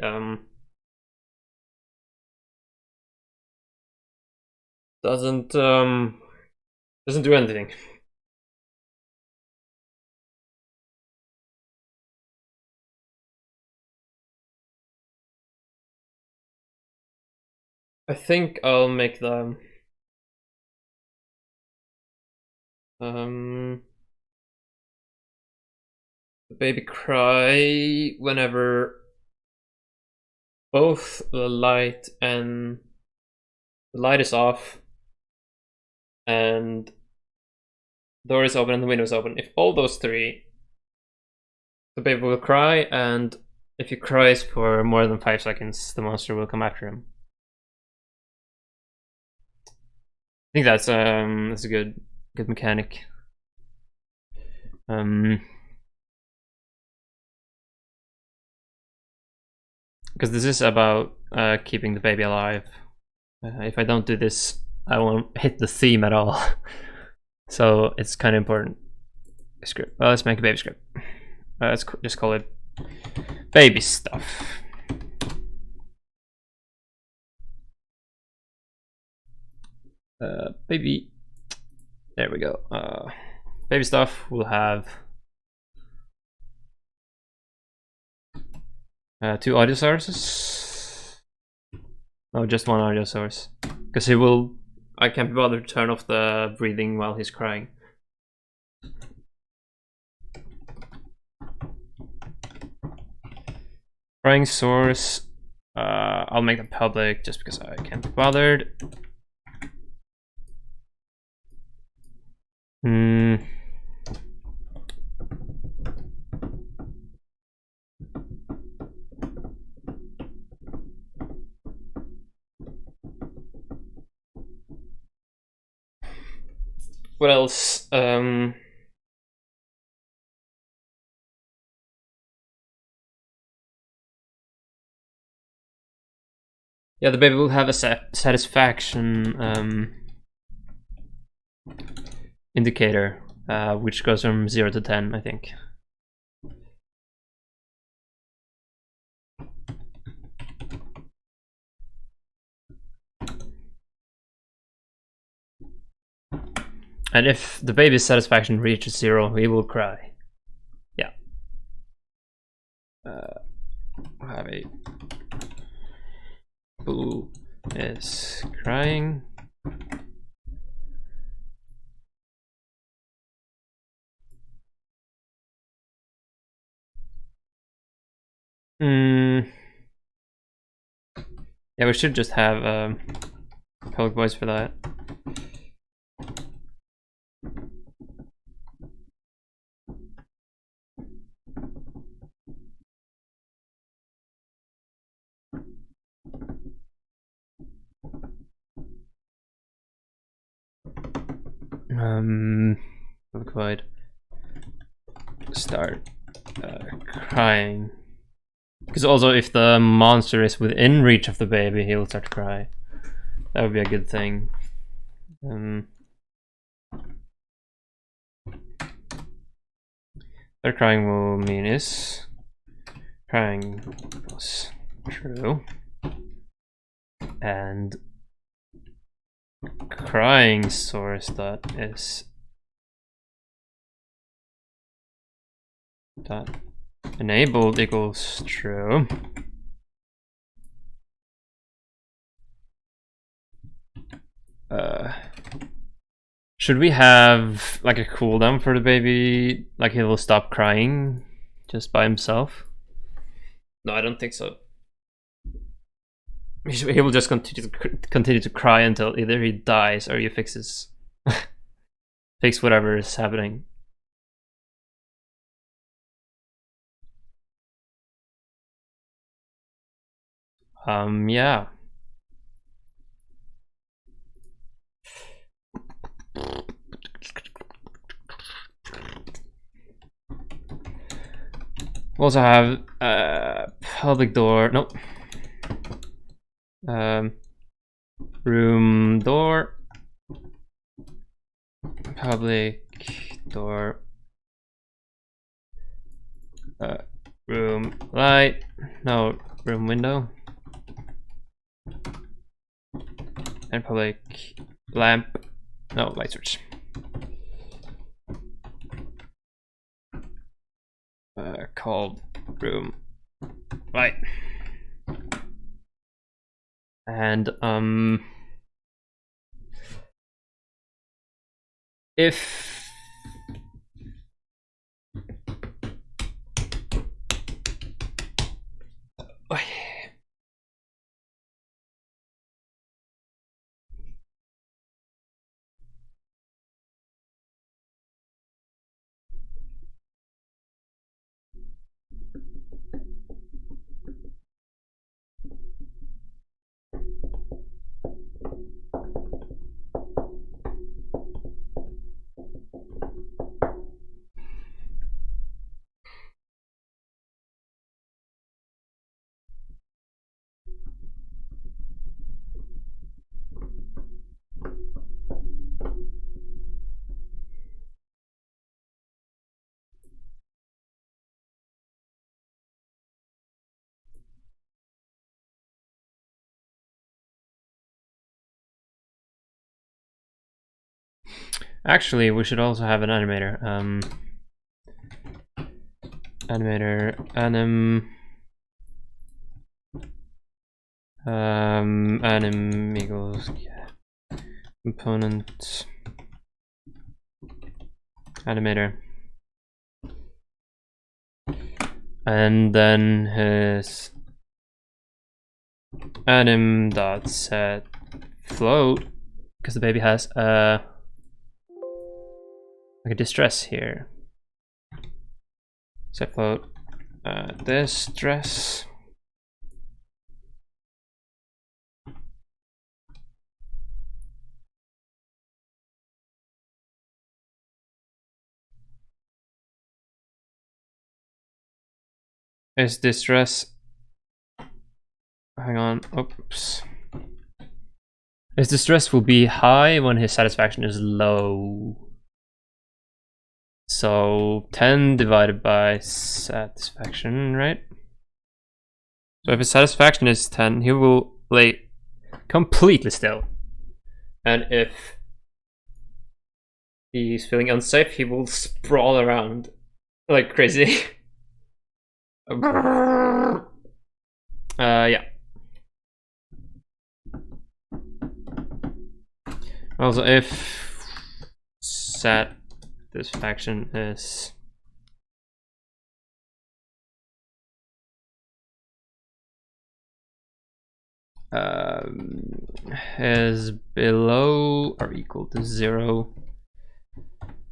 doesn't do anything. I think I'll make the baby cry whenever both the light is off and the door is open and the window is open. If all those 3, the baby will cry, and if he cries for more than 5 seconds, the monster will come after him. I think that's a good mechanic. Because this is about keeping the baby alive. If I don't do this, I won't hit the theme at all. So it's kind of important. Script. Well, let's make a baby script. Let's just call it baby stuff. Baby. There we go. Baby stuff will have 2 audio sources. No, just 1 audio source. Because I can't be bothered to turn off the breathing while he's crying. Crying source. I'll make them public just because I can't be bothered. What else? Yeah, the baby will have a satisfaction indicator, which goes from 0 to 10, I think. And if the baby's satisfaction reaches 0, he will cry. Yeah. have a boo is crying. Yeah, we should just have public voice for that. Public void. Start crying. Because also, if the monster is within reach of the baby, he'll start to cry. That would be a good thing. Start crying will mean is crying was true, and crying source dot is dot enabled equals true. Should we have like a cooldown for the baby? Like he will stop crying just by himself? No, I don't think so. He will just continue to cry until either he dies or he fixes fix whatever is happening. Yeah. We also have public door. Nope. Room door. Public door. Room light. No, room window. And public lamp. No, light switch. Called room light. And if actually, we should also have an animator. Animator anim equals component animator, and then his anim dot set float, because the baby has like a distress here. Set float distress. Is distress, hang on, oops. His distress will be high when his satisfaction is low. So 10 divided by satisfaction, right? So if his satisfaction is 10, he will lay completely still. And if he's feeling unsafe, he will sprawl around like crazy. Yeah. Also, if satisfaction is is below or equal to 0,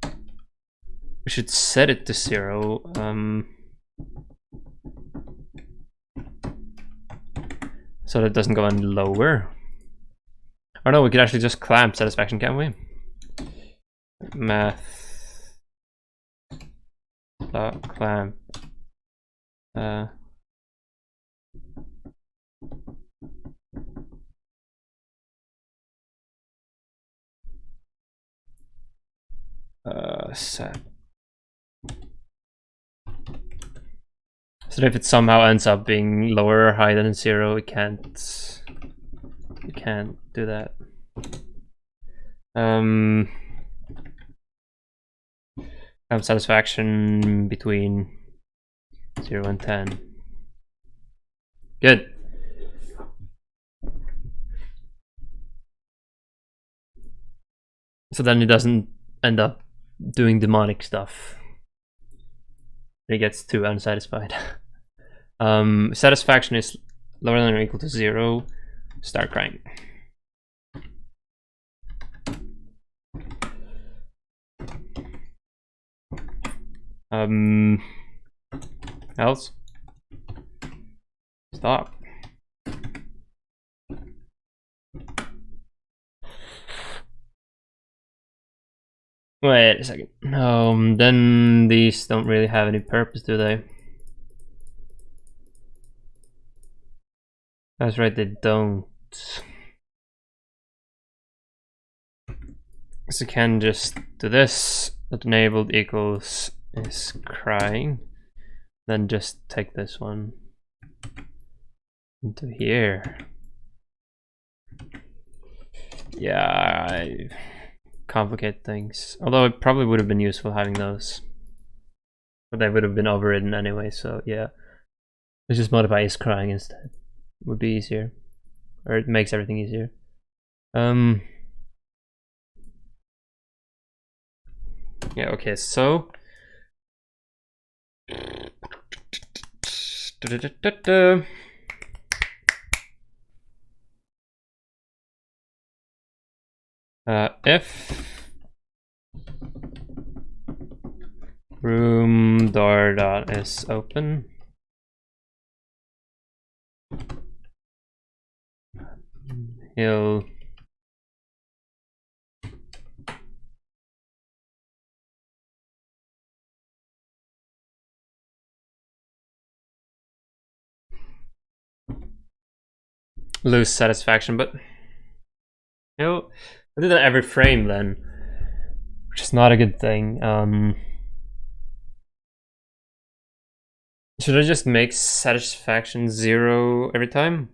we should set it to 0. So that it doesn't go any lower. Or no, we could actually just clamp satisfaction, can't we? Math clamp set. So if it somehow ends up being lower or higher than 0, we can't do that. Satisfaction between 0 and 10. Good. So then it doesn't end up doing demonic stuff. It gets too unsatisfied. Satisfaction is lower than or equal to 0. Start crying. Else? Stop. Wait a second. Then these don't really have any purpose, do they? That's right, they don't. So you can just do this. That enabled equals is crying. Then just take this one into here. Yeah, I complicate things. Although it probably would have been useful having those. But they would have been overridden anyway, so yeah. Let's just modify is crying instead. Would be easier. Or it makes everything easier. Yeah, okay, so if room door dot is open, he'll lose satisfaction, but he'll do that every frame then, which is not a good thing. Should I just make satisfaction 0 every time?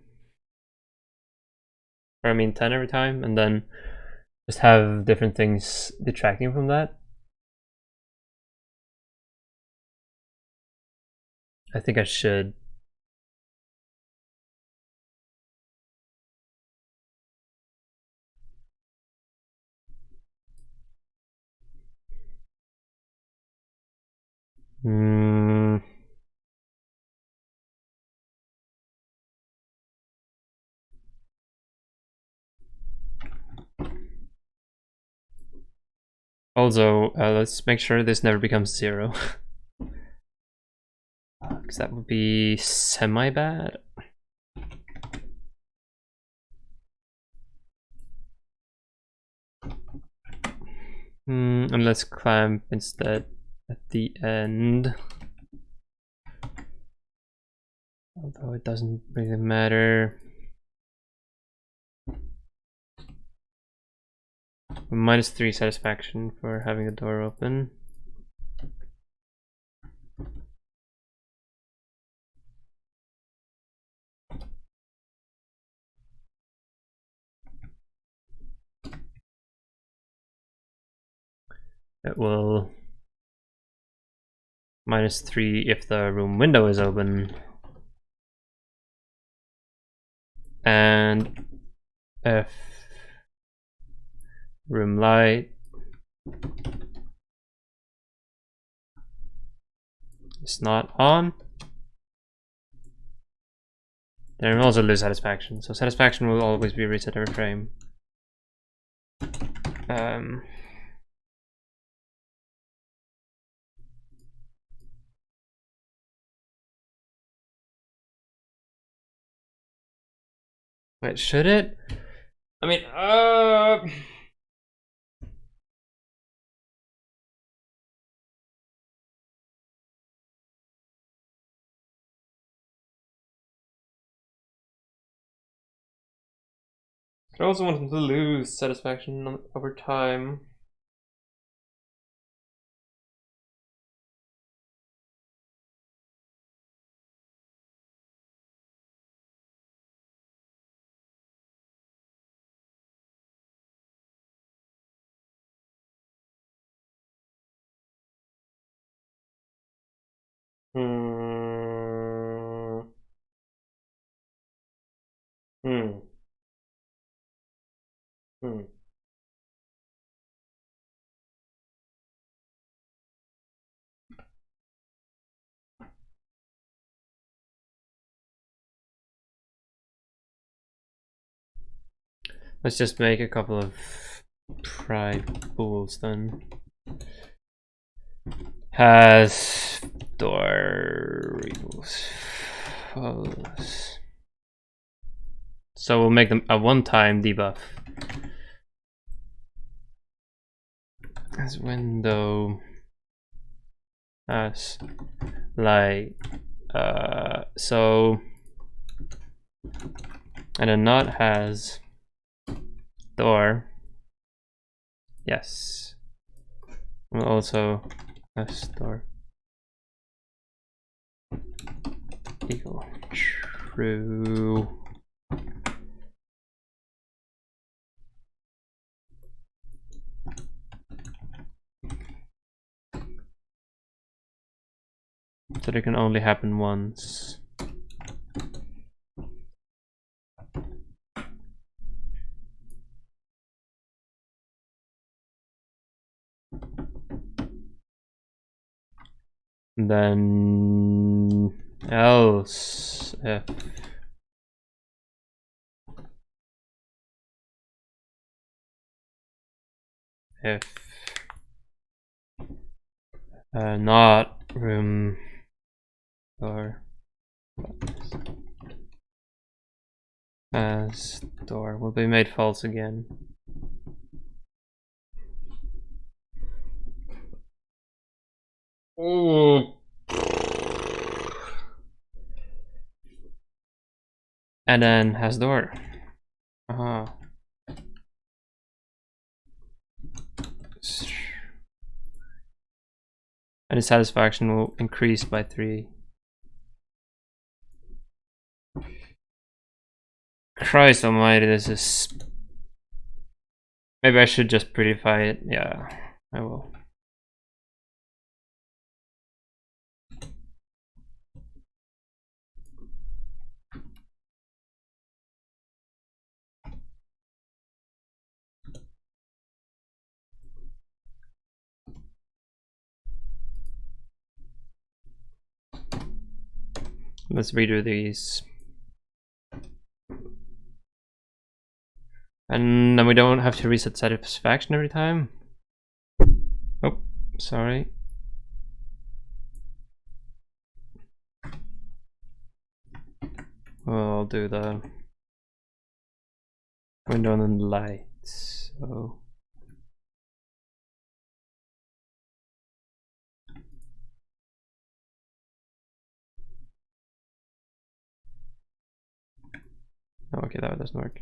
Or I mean 10 every time, and then just have different things detracting from that? I think I should. Also, let's make sure this never becomes 0. Because that would be semi-bad. And let's clamp instead at the end. Although it doesn't really matter. -3 satisfaction for having the door open. It will -3 if the room window is open. And if room light is not on, then we'll also lose satisfaction. So satisfaction will always be reset every frame. Wait, should it? I mean, I also want them to lose satisfaction over time. Hmm. Hmm. Hmm. Let's just make a couple of pride pools then. Has door equals false. So we'll make them a one-time debuff. As window as light. So and then not has door. Yes. We'll also has door equal true. So it can only happen once. Then else if not room or as door will be made false again. Oh. And then has door. And his satisfaction will increase by 3. Christ almighty, this is... Maybe I should just prettify it. Yeah, I will. Let's redo these. And then we don't have to reset satisfaction every time. Oh, sorry. Well, I'll do the window and then the lights. So oh, okay, that doesn't work.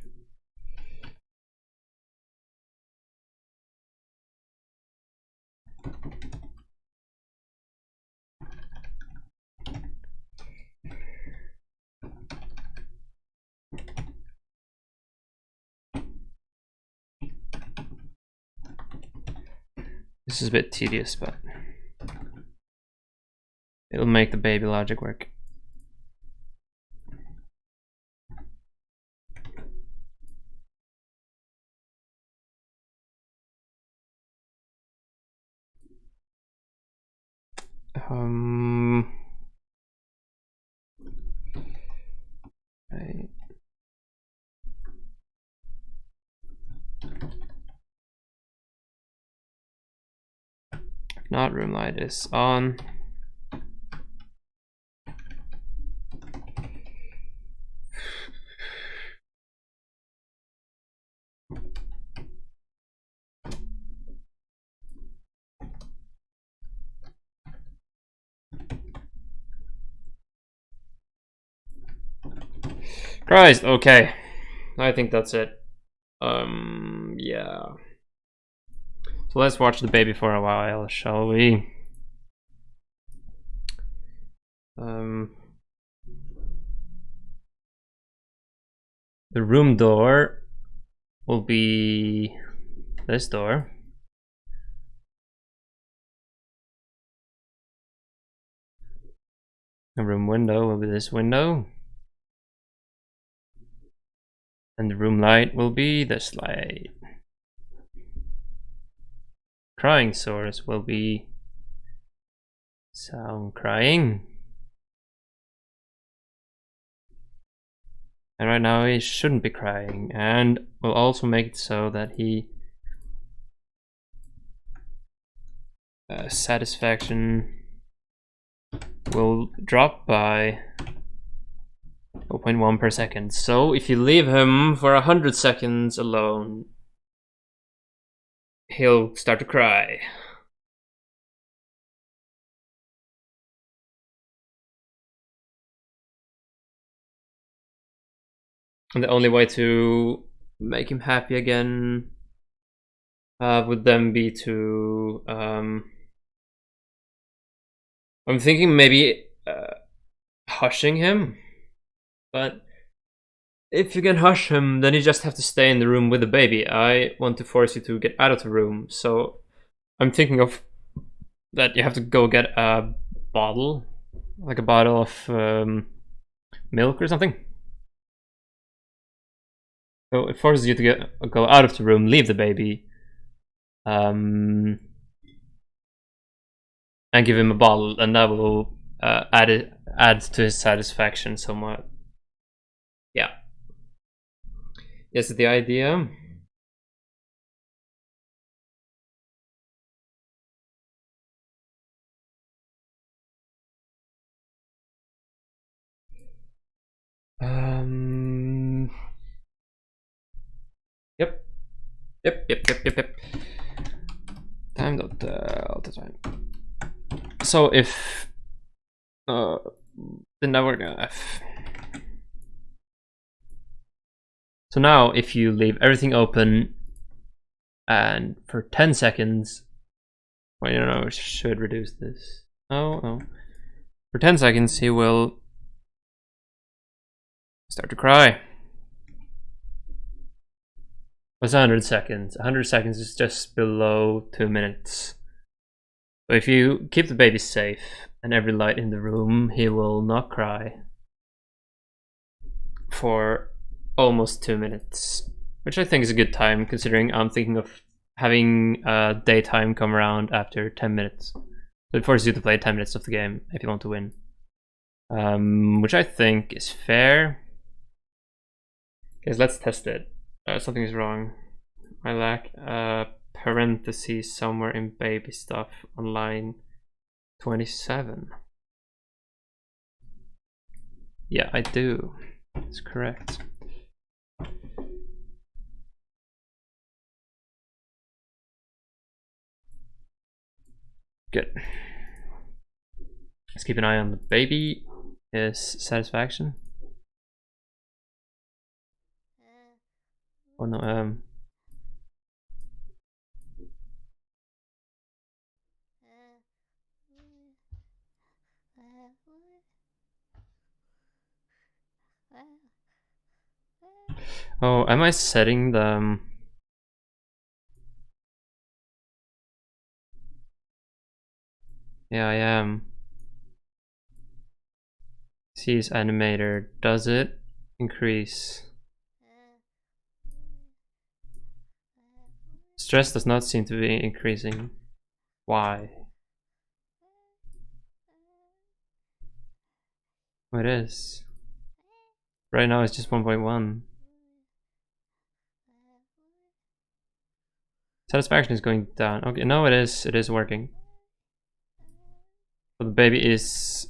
This is a bit tedious, but It'll make the baby logic work. Right. If not, room light is on. Christ, okay. I think that's it. Yeah. So let's watch the baby for a while, shall we? The room door will be this door. The room window will be this window. And the room light will be this light. Crying source will be sound crying. And right now he shouldn't be crying, and we'll also make it so that he satisfaction will drop by 0.1 per second. So if you leave him for 100 seconds alone, he'll start to cry. And the only way to make him happy again would then be to I'm thinking maybe hushing him, but if you can hush him, then you just have to stay in the room with the baby. I want to force you to get out of the room, so I'm thinking of that you have to go get a bottle, like a bottle of milk or something. So it forces you to go out of the room, leave the baby, and give him a bottle, and that will add to his satisfaction somewhat. Yeah. Is the idea? Yep. Yep. Time dot all the time. So if the network F. So now if you leave everything open and for 10 seconds, well, you know, I should reduce this. Oh. For 10 seconds he will start to cry. What's 100 seconds? 100 seconds is just below 2 minutes. So if you keep the baby safe and every light in the room, he will not cry for almost 2 minutes, which I think is a good time considering I'm thinking of having daytime come around after 10 minutes. So it forces you to play 10 minutes of the game if you want to win, which I think is fair. Guys, let's test it. Something is wrong. I lack a parenthesis somewhere in baby stuff on line 27. Yeah, I do. That's correct. Good. Let's keep an eye on the baby. Is satisfaction. Oh no, oh, am I setting the yeah, I am. Sees animator. Does it increase? Stress does not seem to be increasing. Why? Oh, it is. Right now it's just 1.1. Satisfaction is going down. Okay, no, it is. It is working. But the baby is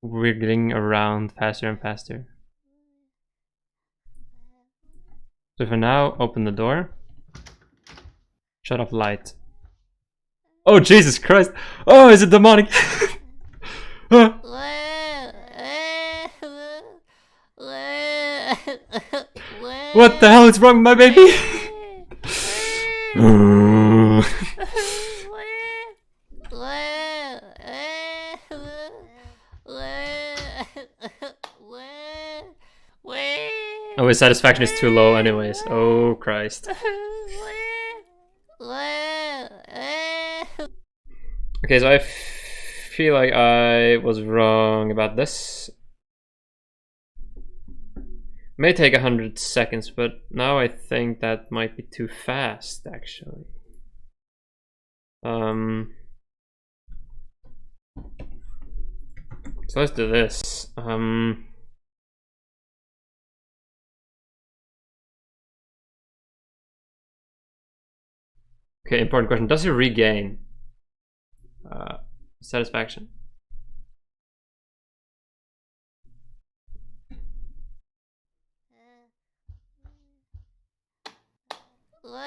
wiggling around faster and faster. So for now, open the door. Shut off light. Oh, Jesus Christ! Oh, is it demonic? What the hell is wrong with my baby? Oh, his satisfaction is too low anyways. Oh, Christ. Okay, so I feel like I was wrong about this. May take 100 seconds, but now I think that might be too fast, actually. So let's do this. Okay, important question. Does he regain satisfaction?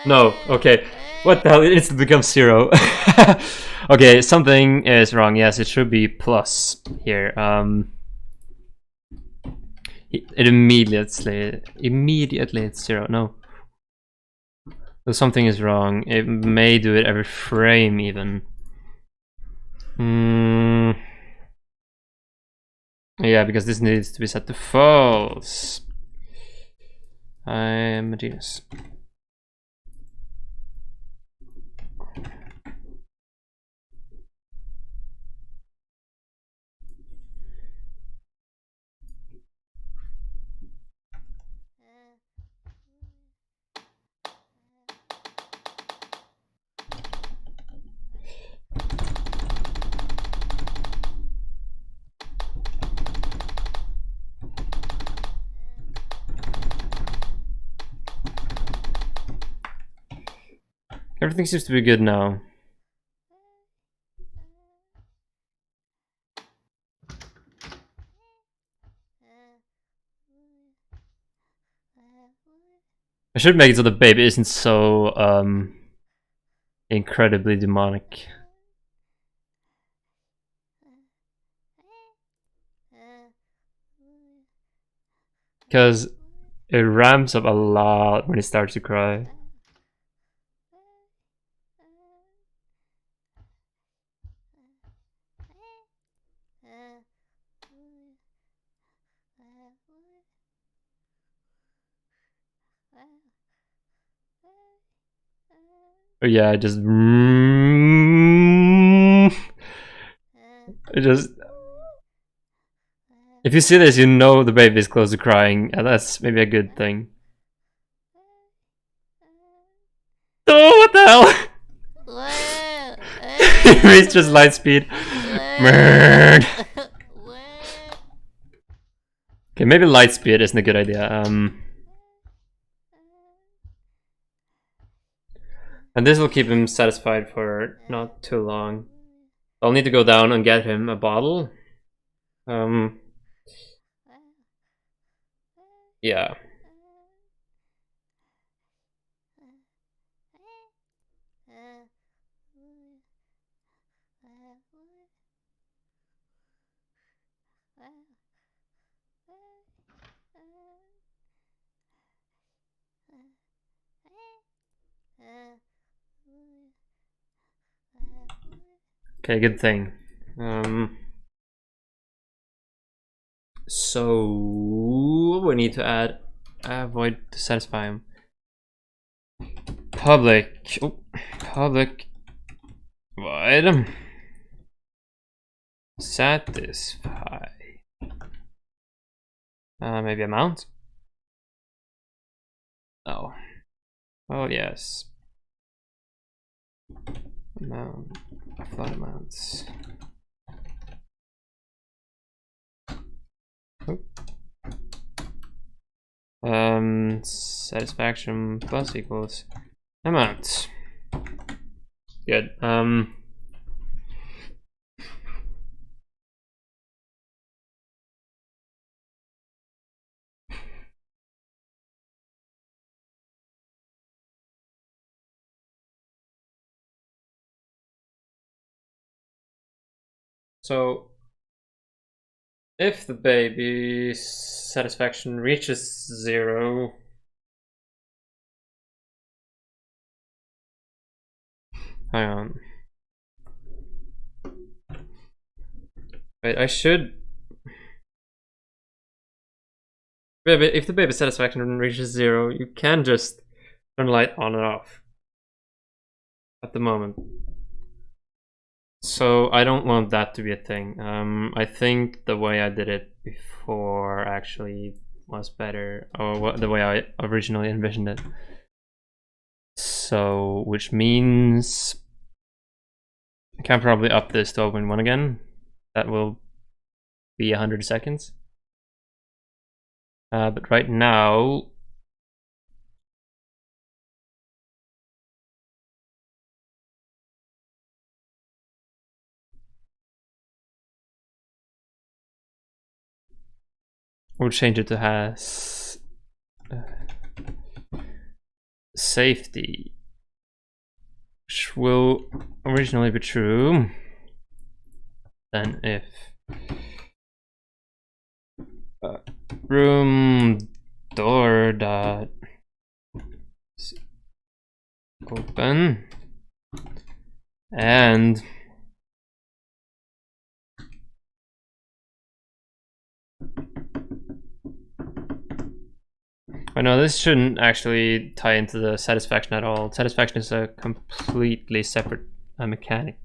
No, okay. What the hell? It needs to become 0. Okay, something is wrong. Yes, it should be plus here. It immediately it's 0. No. So something is wrong. It may do it every frame even. Yeah, because this needs to be set to false. I'm a genius. Everything seems to be good now. I should make it so the baby isn't so incredibly demonic. Because it ramps up a lot when it starts to cry. Oh yeah, it just if you see this, you know the baby is close to crying, and that's maybe a good thing. Oh, what the hell? It's just light speed. Okay, maybe light speed isn't a good idea. And this will keep him satisfied for not too long. I'll need to go down and get him a bottle. Yeah. Okay, good thing. So we need to add void to satisfy him. Public. Oh, public void. Satisfy. Maybe amount? Oh. Oh yes. Amount. Flood amounts. Satisfaction plus equals amount. Good. So if the baby's satisfaction reaches 0, hang on. Wait, I should. If the baby's satisfaction reaches 0, you can just turn the light on and off at the moment. So I don't want that to be a thing. I think the way I did it before actually was better, or the way I originally envisioned it. So, which means I can probably up this to 0.1 again. That will be 100 seconds. But right now, we'll change it to has safety, which will originally be true. Then if room door dot open and I know this shouldn't actually tie into the satisfaction at all. Satisfaction is a completely separate mechanic.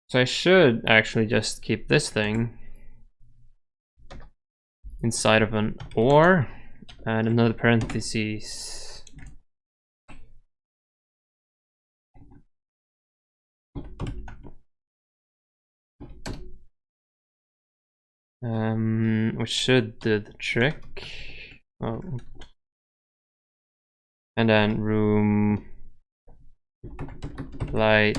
So I should actually just keep this thing inside of an or and another parentheses. Which should do the trick. Oh. And then room light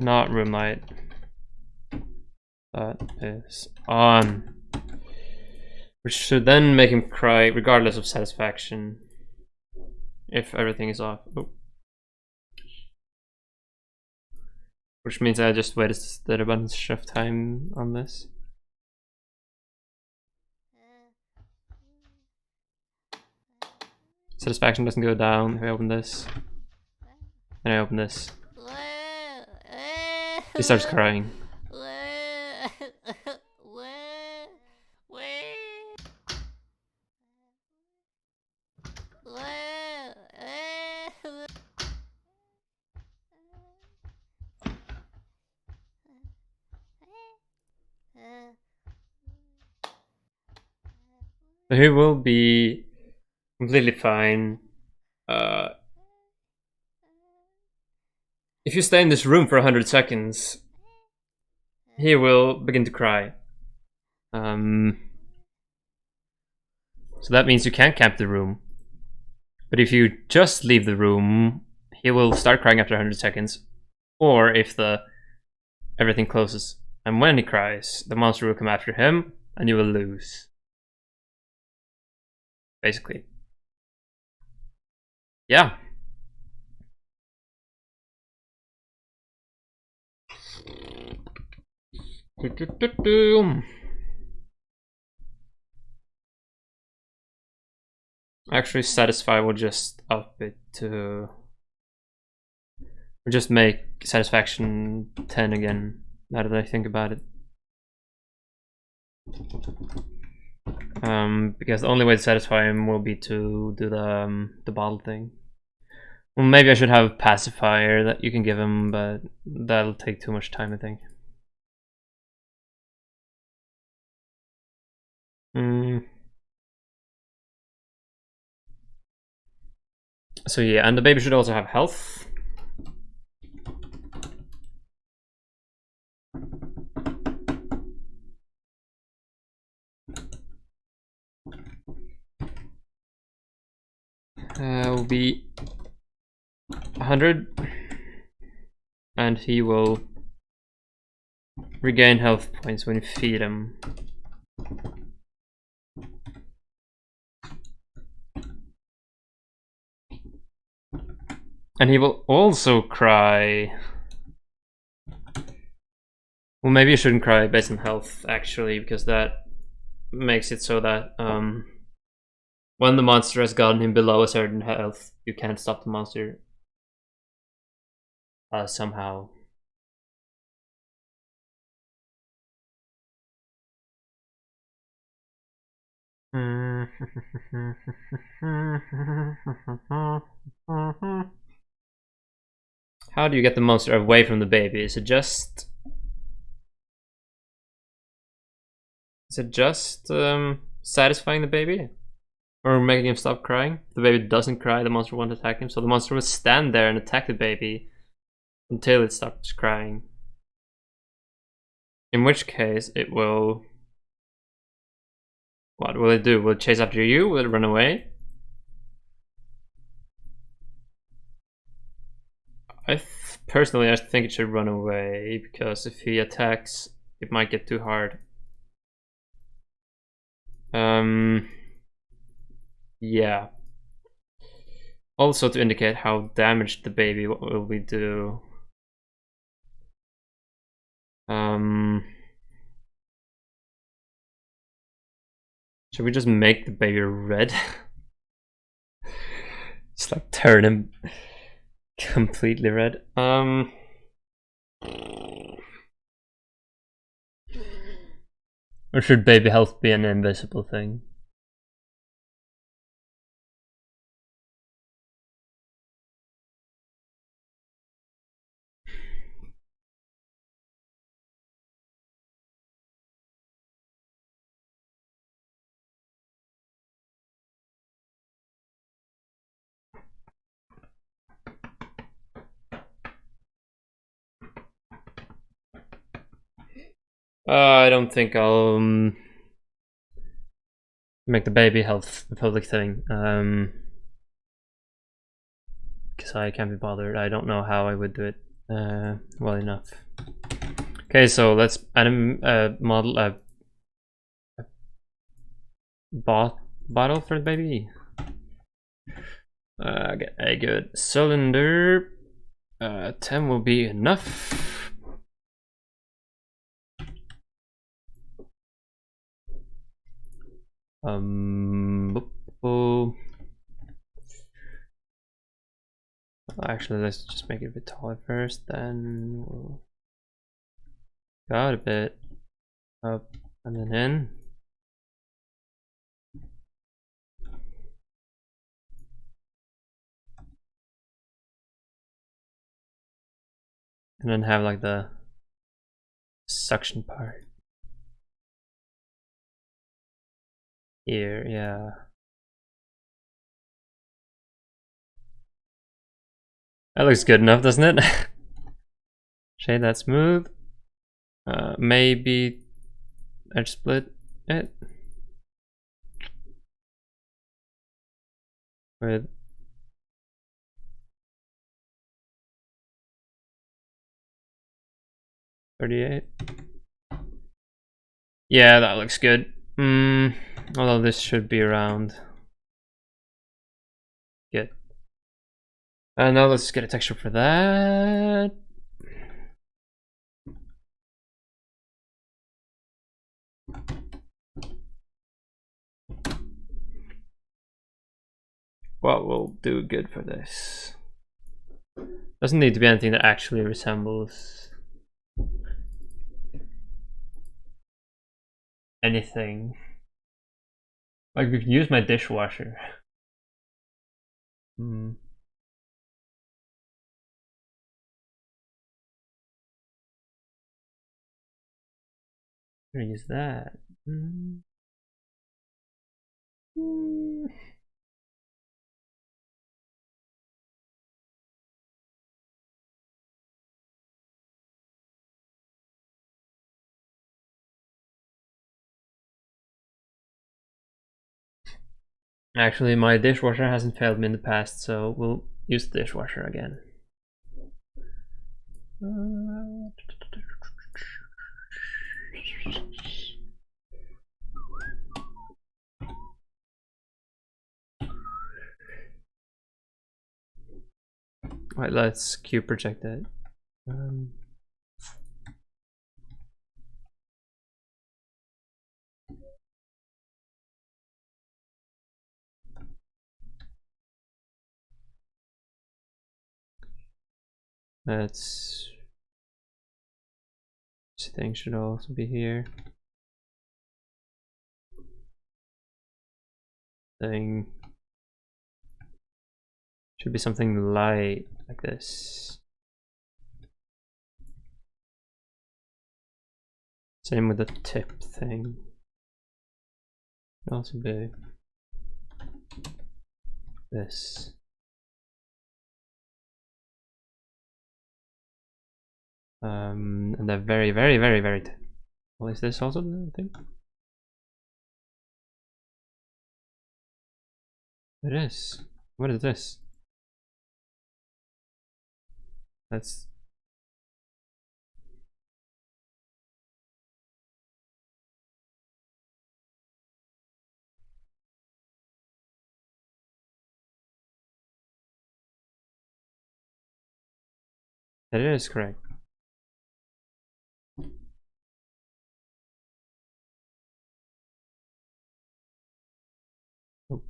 not room light, that is on, which should then make him cry regardless of satisfaction if everything is off. Oh. Which means I just wasted a bunch of time on this. Satisfaction doesn't go down if I open this. And I open this. He starts crying. He will be completely fine. If you stay in this room for 100 seconds, he will begin to cry. So that means you can't camp the room. But if you just leave the room, he will start crying after 100 seconds. Or if everything closes. And when he cries, the monster will come after him, and you will lose. Basically. Yeah. Actually, satisfy will just up it to. We'll just make satisfaction 10 again. Now that I think about it. Because the only way to satisfy him will be to do the bottle thing. Well, maybe I should have a pacifier that you can give him, but that'll take too much time, I think. So yeah, and the baby should also have health. Will be 100, and he will regain health points when you feed him. And he will also cry. Well, maybe you shouldn't cry based on health, actually, because that makes it so that when the monster has gotten him below a certain health, you can't stop the monster somehow. How do you get the monster away from the baby? Is it just satisfying the baby? Or making him stop crying? If the baby doesn't cry, the monster won't attack him. So the monster will stand there and attack the baby until it stops crying. In which case, it will... What will it do? Will it chase after you? Will it run away? Personally, I think it should run away, because if he attacks, it might get too hard. Yeah. Also to indicate how damaged the baby will we do. Should we just make the baby red? Just like turn him completely red. Or should baby health be an invisible thing? I don't think I'll make the baby health a public thing. Because I can't be bothered. I don't know how I would do it well enough. Okay, so let's add a model a bottle for the baby. Get a good cylinder. 10 will be enough. Actually, let's just make it a bit taller first, then we'll go out a bit, up and then in. And then have like the suction part here, yeah. That looks good enough, doesn't it? Shade that smooth. Maybe edge split it with .38. Yeah, that looks good. Although this should be around. Good. Now let's get a texture for that. What will do good for this? Doesn't need to be anything that actually resembles anything. I could use my dishwasher. Hmm. I'm gonna use that. Hmm. Hmm. Actually, my dishwasher hasn't failed me in the past, so we'll use the dishwasher again. Alright, let's cube project it. That's this thing should also be here. Thing should be something light like this. Same with the tip thing. Should also be this. And they're very, very, very, very tip. Well, is this also the thing? It is. What is this? That's it is correct. Oh.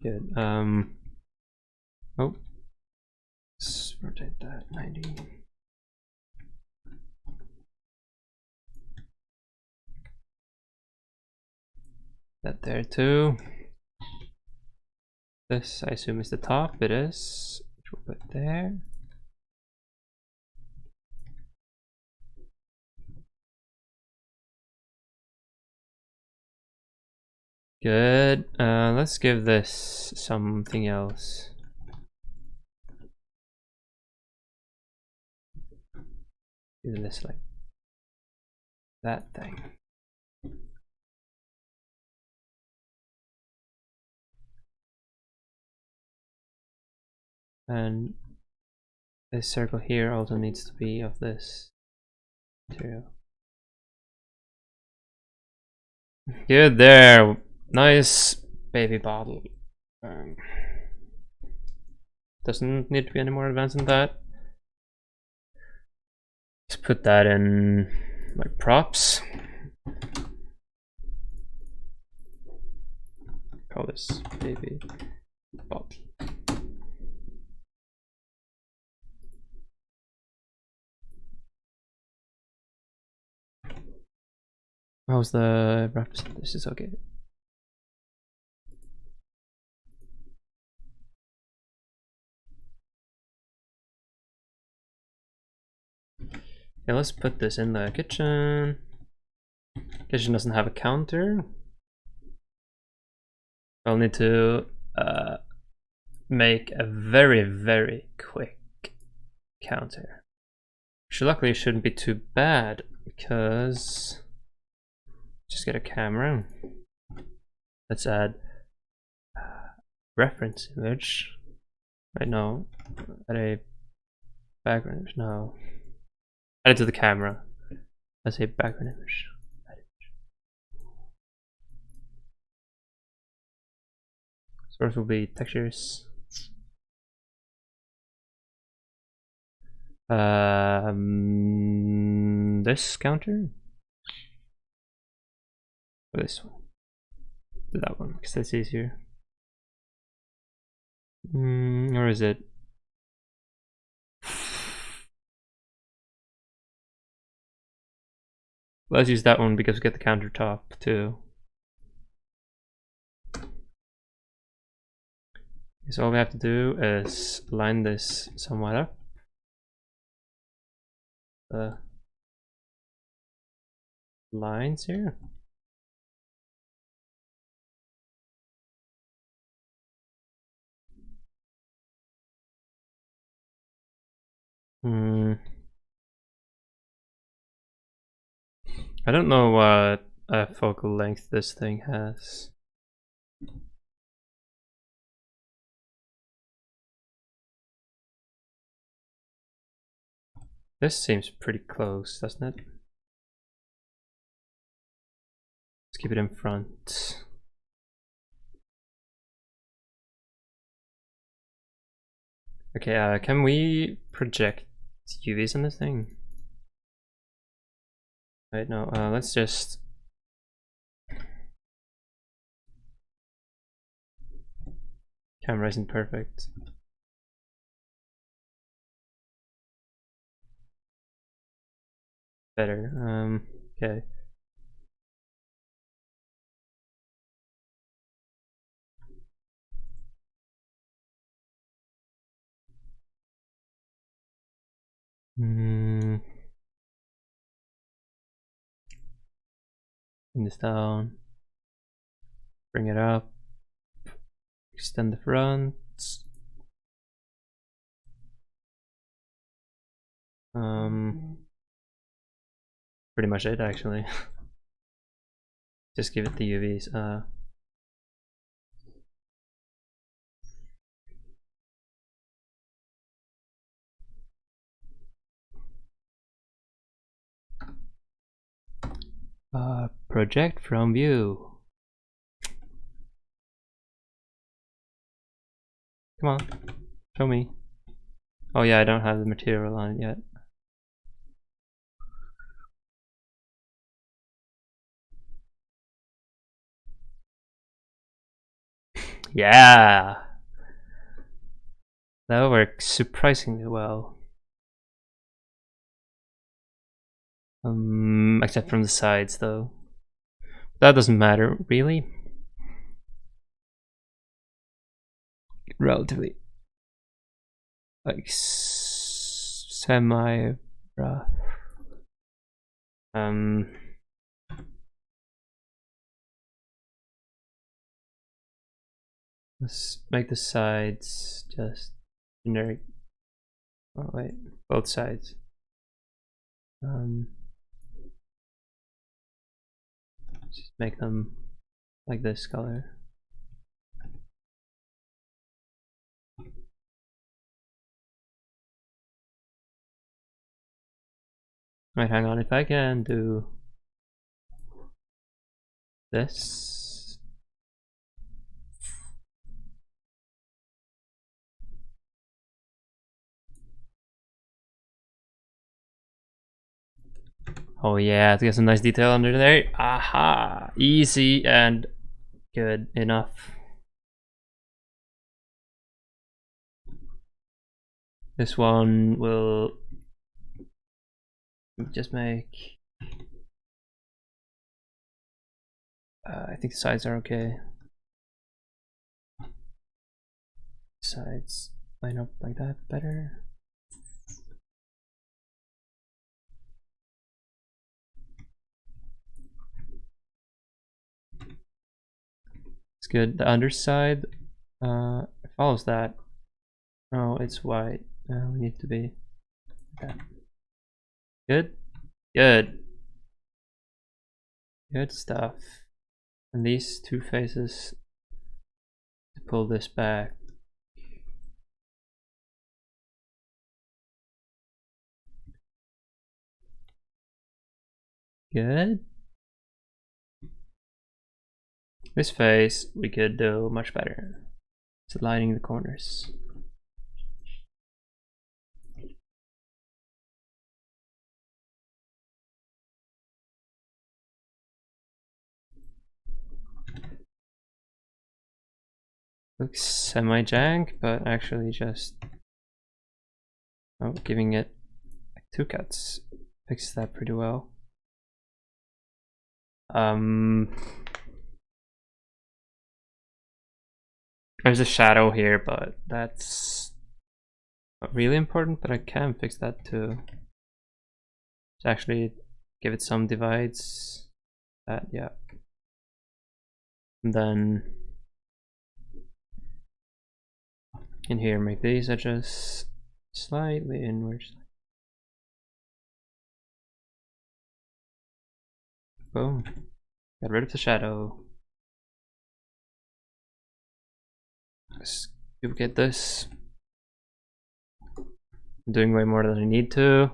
Good. Oh. Let's rotate that 90. That there too. This I assume is the top. It is. Which we'll put there. Good. Let's give this something else. Do this like that thing. And this circle here also needs to be of this material. Good there. Nice baby bottle. Doesn't need to be any more advanced than that. Let's put that in like props. Call this baby bottle. How's the wraps? This is okay. Okay, let's put this in the kitchen. Kitchen doesn't have a counter. I'll need to make a very, very quick counter. Which luckily shouldn't be too bad because just get a camera. Let's add reference image. Right now, add a background image. No, add it to the camera. Let's say background image. Source will be textures. This counter. Or this one. Do that one because that's easier. Or is it? Let's use that one because we get the countertop too. So all we have to do is line this somewhat up. The lines here. I don't know what focal length this thing has. This seems pretty close, doesn't it? Let's keep it in front. Okay, can we project UVs on this thing? Right, no, let's just... Camera isn't perfect. Better, okay. Bring this down. Bring it up. Extend the front. Pretty much it actually. Just give it the UVs. Project from view. Come on, show me. Oh yeah, I don't have the material on it yet. Yeah! That works surprisingly well. Except from the sides though. That doesn't matter, really. Relatively. Like semi rough. Let's make the sides just generic. Oh wait, both sides. Just make them like this color. Right, hang on, if I can do this. Oh yeah, to get some nice detail under there. Aha! Easy and good enough. This one will just make... I think the sides are okay. Sides line up like that better. It's good. The underside follows that. Oh, it's white. We need to be like that. Good? Good. Good stuff. And these two faces to pull this back. Good. This face we could do much better. It's aligning the corners. Looks semi-jank, but actually just giving it like 2 cuts fixes that pretty well. There's a shadow here, but that's not really important, but I can fix that too. Just actually give it some divides. That, yeah. And then in here, make these edges slightly inwards. Boom. Got rid of the shadow. Let's duplicate this. I'm doing way more than I need to.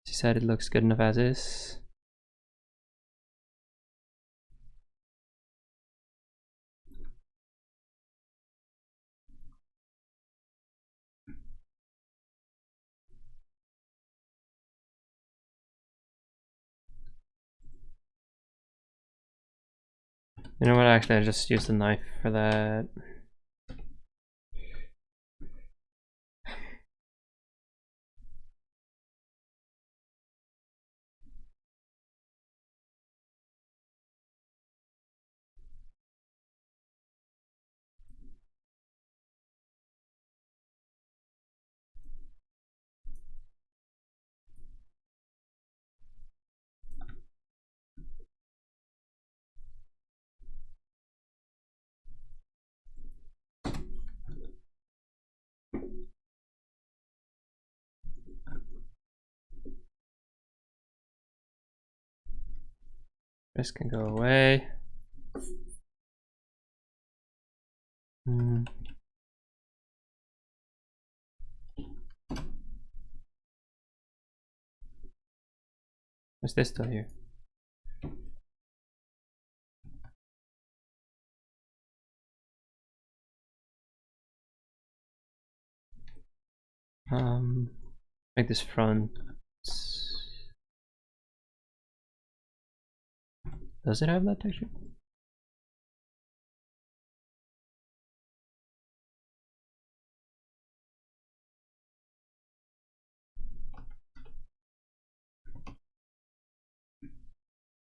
She said it looks good enough as is. You know what, actually I just used the knife for that. This can go away. What's this still here? Make this front. Does it have that texture?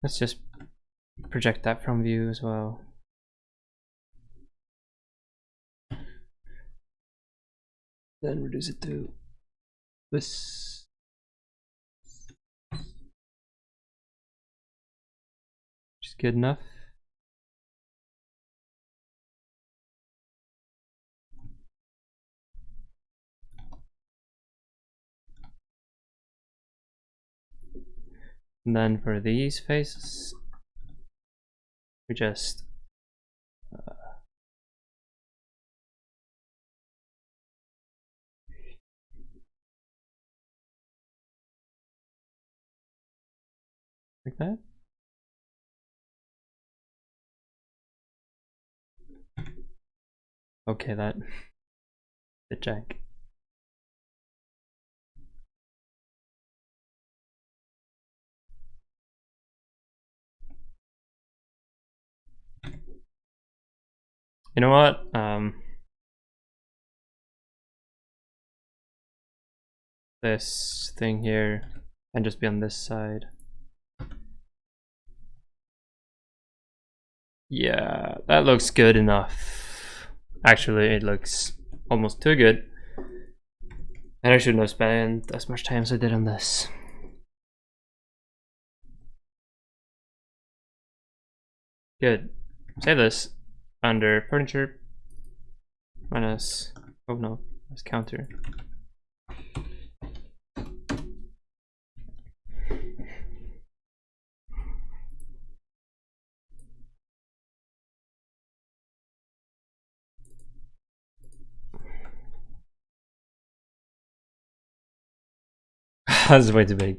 Let's just project that from view as well. Then reduce it to this. Which is good enough. And then for these faces, we just like that. Okay, that the jack. You know what? This thing here can just be on this side. Yeah, that looks good enough. Actually, it looks almost too good. And I shouldn't have spent as much time as I did on this. Good. Save this under furniture minus, oh no, that's counter. That's way too big.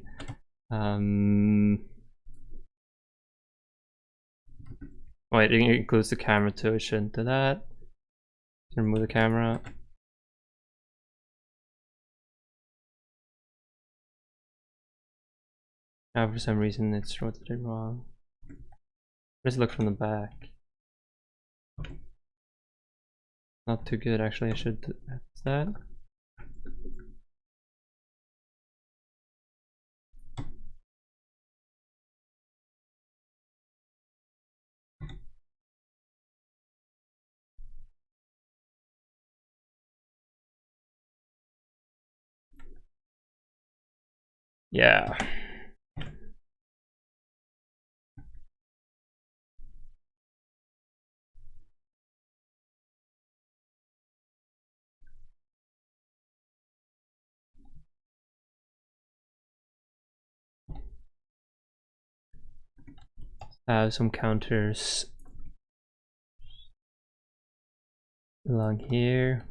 Wait, it includes the camera too. I shouldn't do that. Remove the camera. Now for some reason it's rotated wrong. Let's look from the back. Not too good actually. I should. That's that. Yeah. Some counters along here.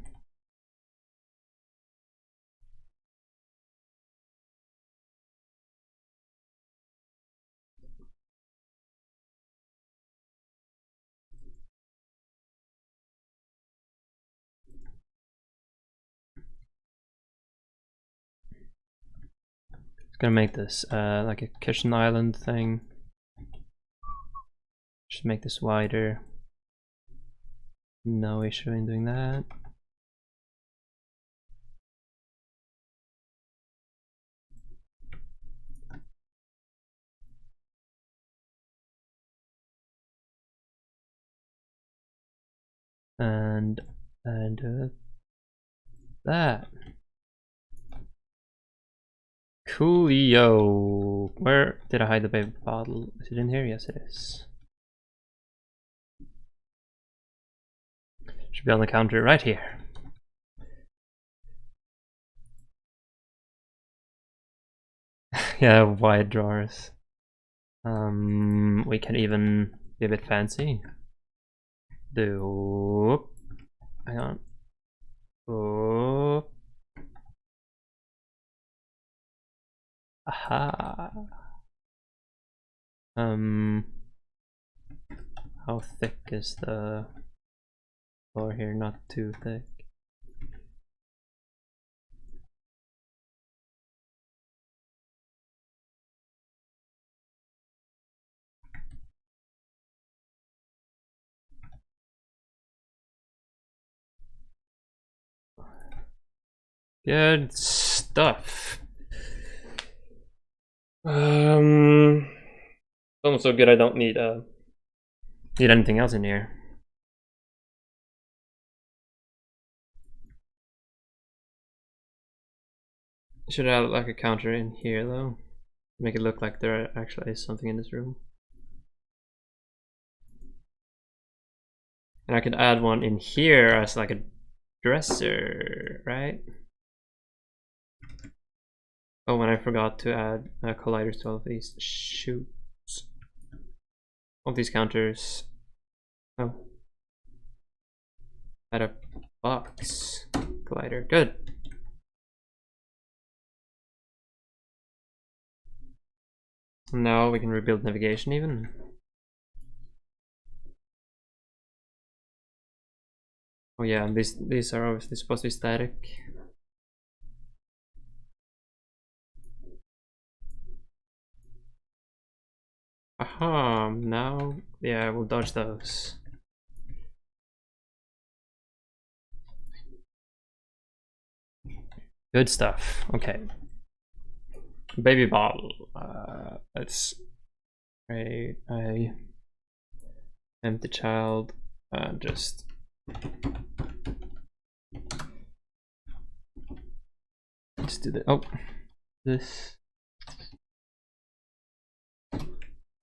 Gonna make this like a kitchen island thing. Just make this wider. No issue in doing that. And that. Coolio. Where did I hide the baby bottle? Is it in here? Yes, it is. Should be on the counter right here. Yeah, wide drawers. We can even be a bit fancy. Do. Hang on. Oh. Aha. How thick is the floor here? Not too thick. Good stuff. Almost so good I don't need anything else in here. Should have like a counter in here though. Make it look like there actually is something in this room. And I could add one in here as like a dresser, right? Oh, and I forgot to add colliders to all of these. Shoot. All these counters. Oh. Add a box collider. Good. Now we can rebuild navigation even. Oh yeah, and these are obviously supposed to be static. Aha, now, yeah, we'll dodge those. Good stuff, okay. Baby bottle, let's create a empty child, just let's do the, oh, this.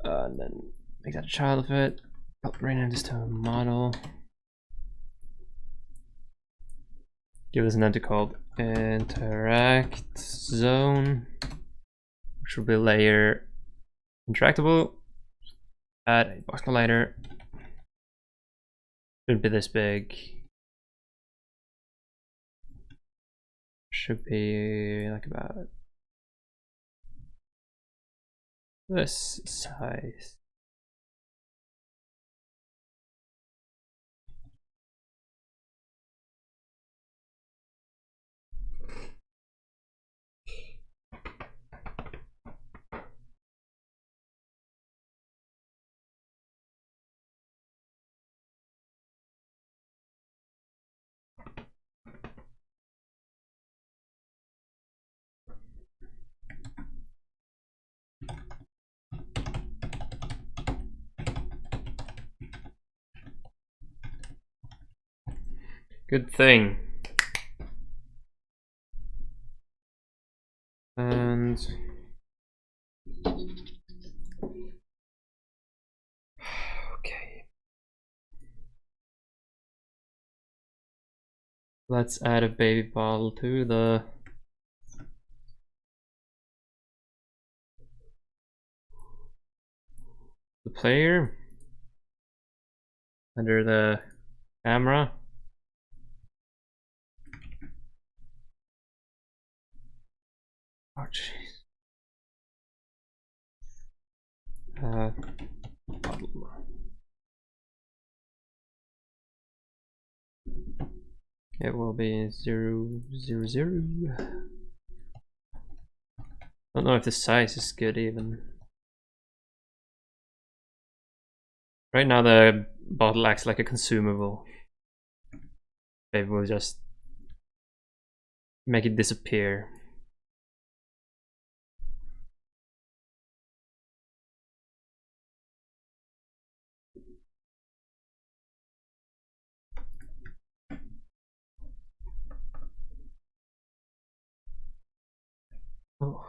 And then make that a child of it. Oh, rename this to a model. Give this an entity called interact zone, which will be layer interactable. Add a box collider. Shouldn't be this big. Should be like about this size. Good thing. And Let's add a baby bottle to the player under the camera. Oh jeez. Bottle. It will be 0, 0, 0. Don't know if the size is good even. Right now the bottle acts like a consumable. Maybe we'll just make it disappear. Oh.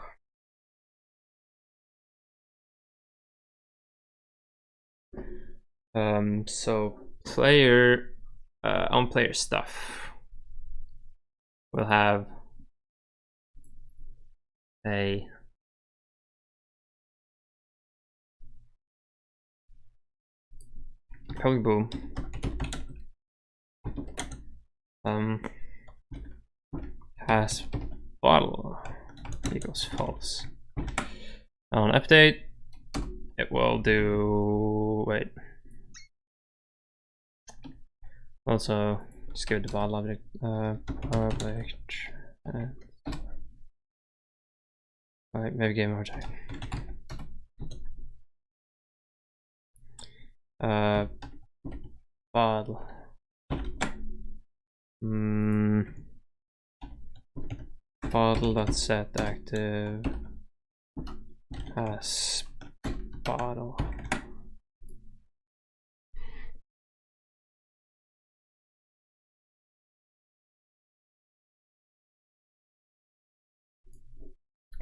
So player on player stuff. We'll have a boom. Has bottle equals false. On update, it will do. Wait. Also, just give it the bottle object. Public. Alright, maybe game over time. Bottle. Bottle.set active as bottle.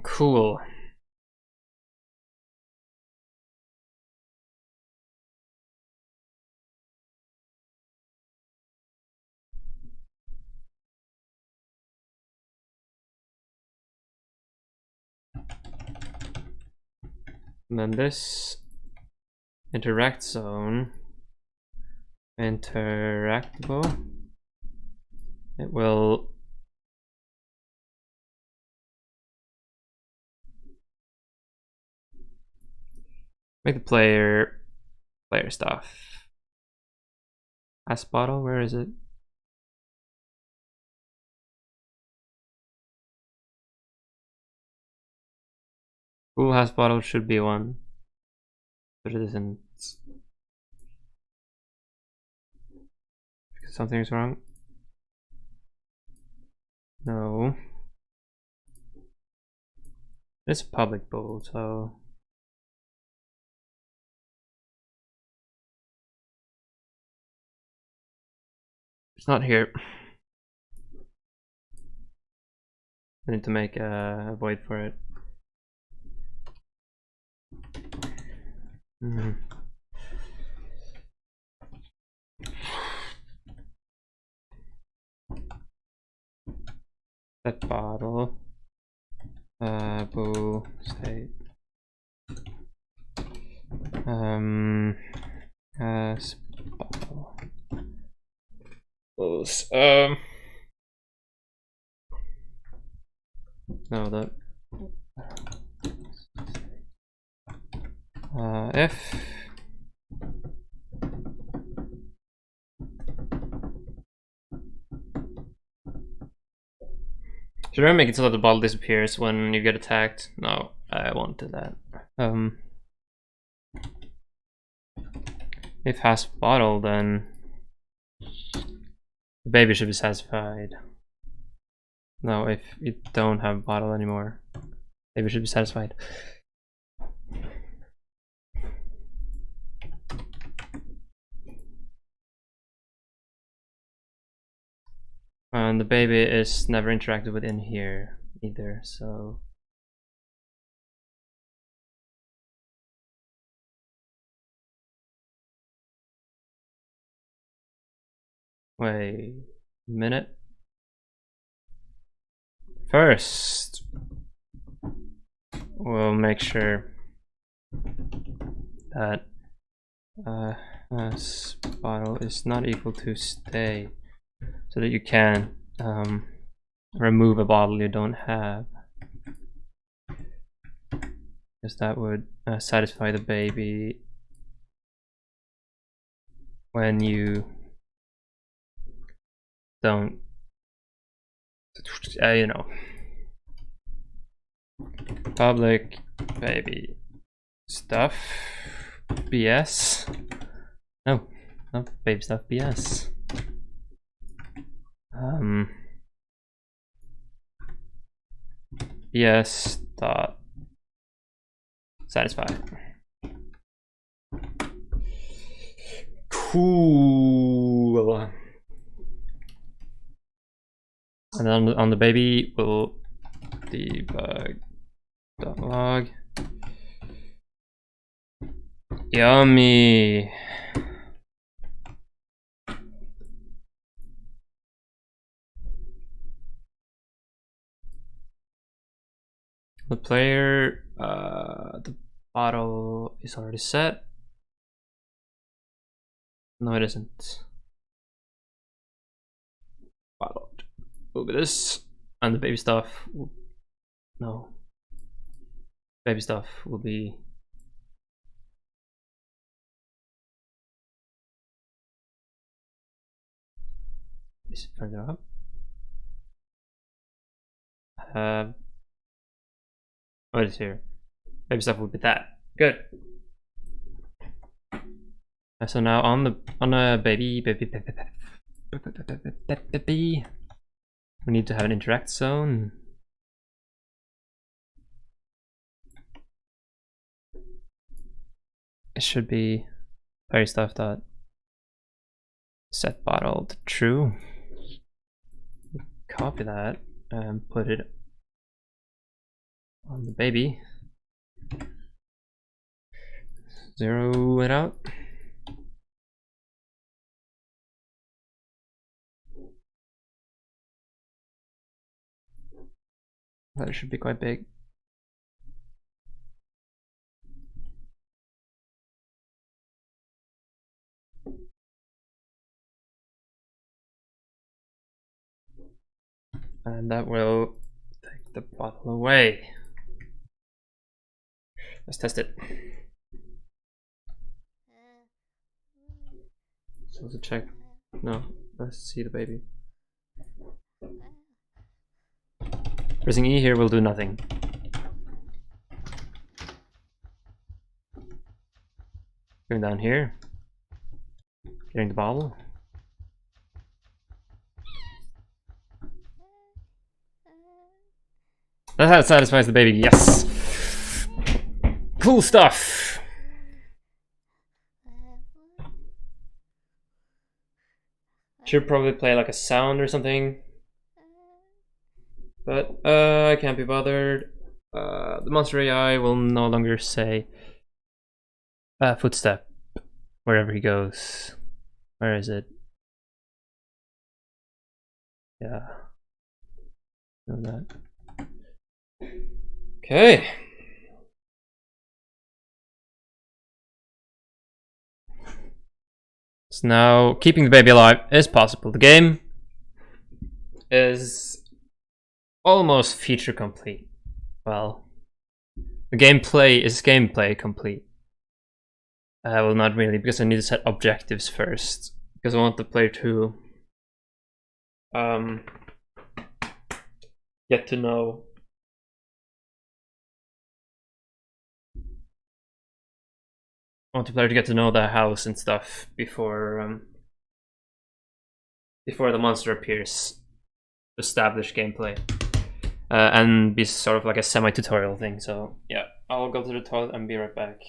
Cool. And then this interact zone, interactable, it will make the player stuff. As bottle, where is it? Who has bottle should be one, but it isn't. Something's wrong. No. It's a public bowl, so it's not here. I need to make a void for it. That bottle. Bowl state. As bottle. Bowls. No, that. If should I make it so that the bottle disappears when you get attacked? No, I won't do that. If has bottle, then the baby should be satisfied. No, if you don't have bottle anymore, baby should be satisfied. And the baby is never interacted with in here either, so wait a minute. First, we'll make sure that bottle is not equal to stay, so that you can remove a bottle you don't have, because that would satisfy the baby when you don't, you know. Public baby stuff BS. No, not baby stuff BS. BS dot satisfy. Cool. And then on the baby, we'll debug.log. Yummy. The player, the bottle is already set. No, it isn't. Bottle will be this, and the baby stuff. No, baby stuff will be. Is it further up? What is here? Baby stuff will be that. Good. So now on a baby, we need to have an interact zone. It should be player stuff dot set bottle to true. Copy that and put it on the baby. Zero it out. That should be quite big. And that will take the bottle away. Let's test it. So to check. No, let's see the baby. Pressing E here will do nothing. Going down here. Getting the bottle. That's how it satisfies the baby, yes! Cool stuff! Should probably play like a sound or something. But I can't be bothered. The monster AI will no longer say footstep wherever he goes. Where is it? Yeah. Know that. Okay. So now keeping the baby alive is possible. The game is almost feature complete. Well, the gameplay is gameplay complete. Well, not really, because I need to set objectives first, because I want the player to get to know the house and stuff before the monster appears. Establish gameplay. And be sort of like a semi-tutorial thing. So yeah, I'll go to the toilet and be right back.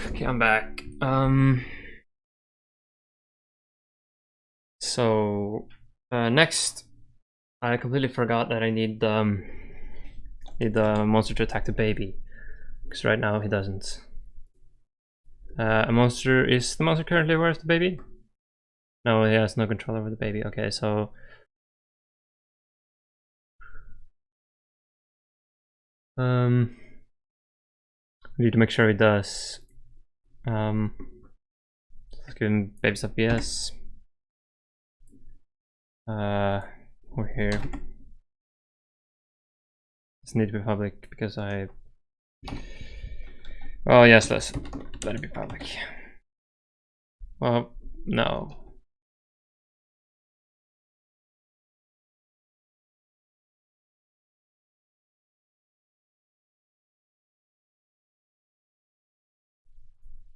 Okay, I'm back. So next, I completely forgot that I need the monster to attack the baby, because right now he doesn't. Is the monster currently aware of the baby? No, he has no control over the baby. Okay, so we need to make sure he does. Let's give him baby stuff. Yes. We're here. This need to be public because I. Oh yes, let it be public. Well, no.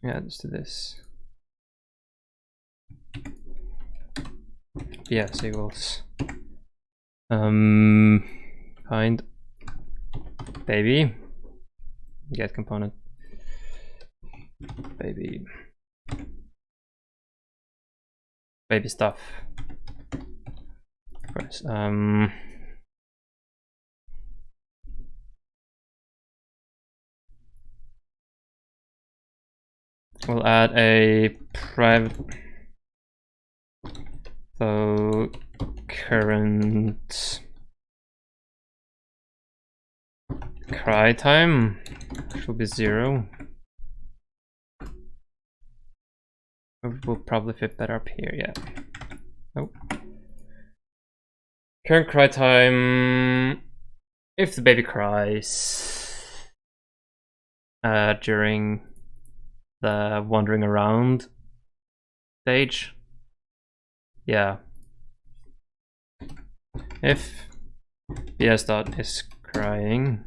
Yeah, let's do this. Yes, equals. Find baby. Get component. Baby stuff. Of course. We'll add a private. So current cry time should be 0. Will probably fit better up here, yeah. Oh. Current cry time if the baby cries during the wandering around stage. Yeah. If BS dot is crying,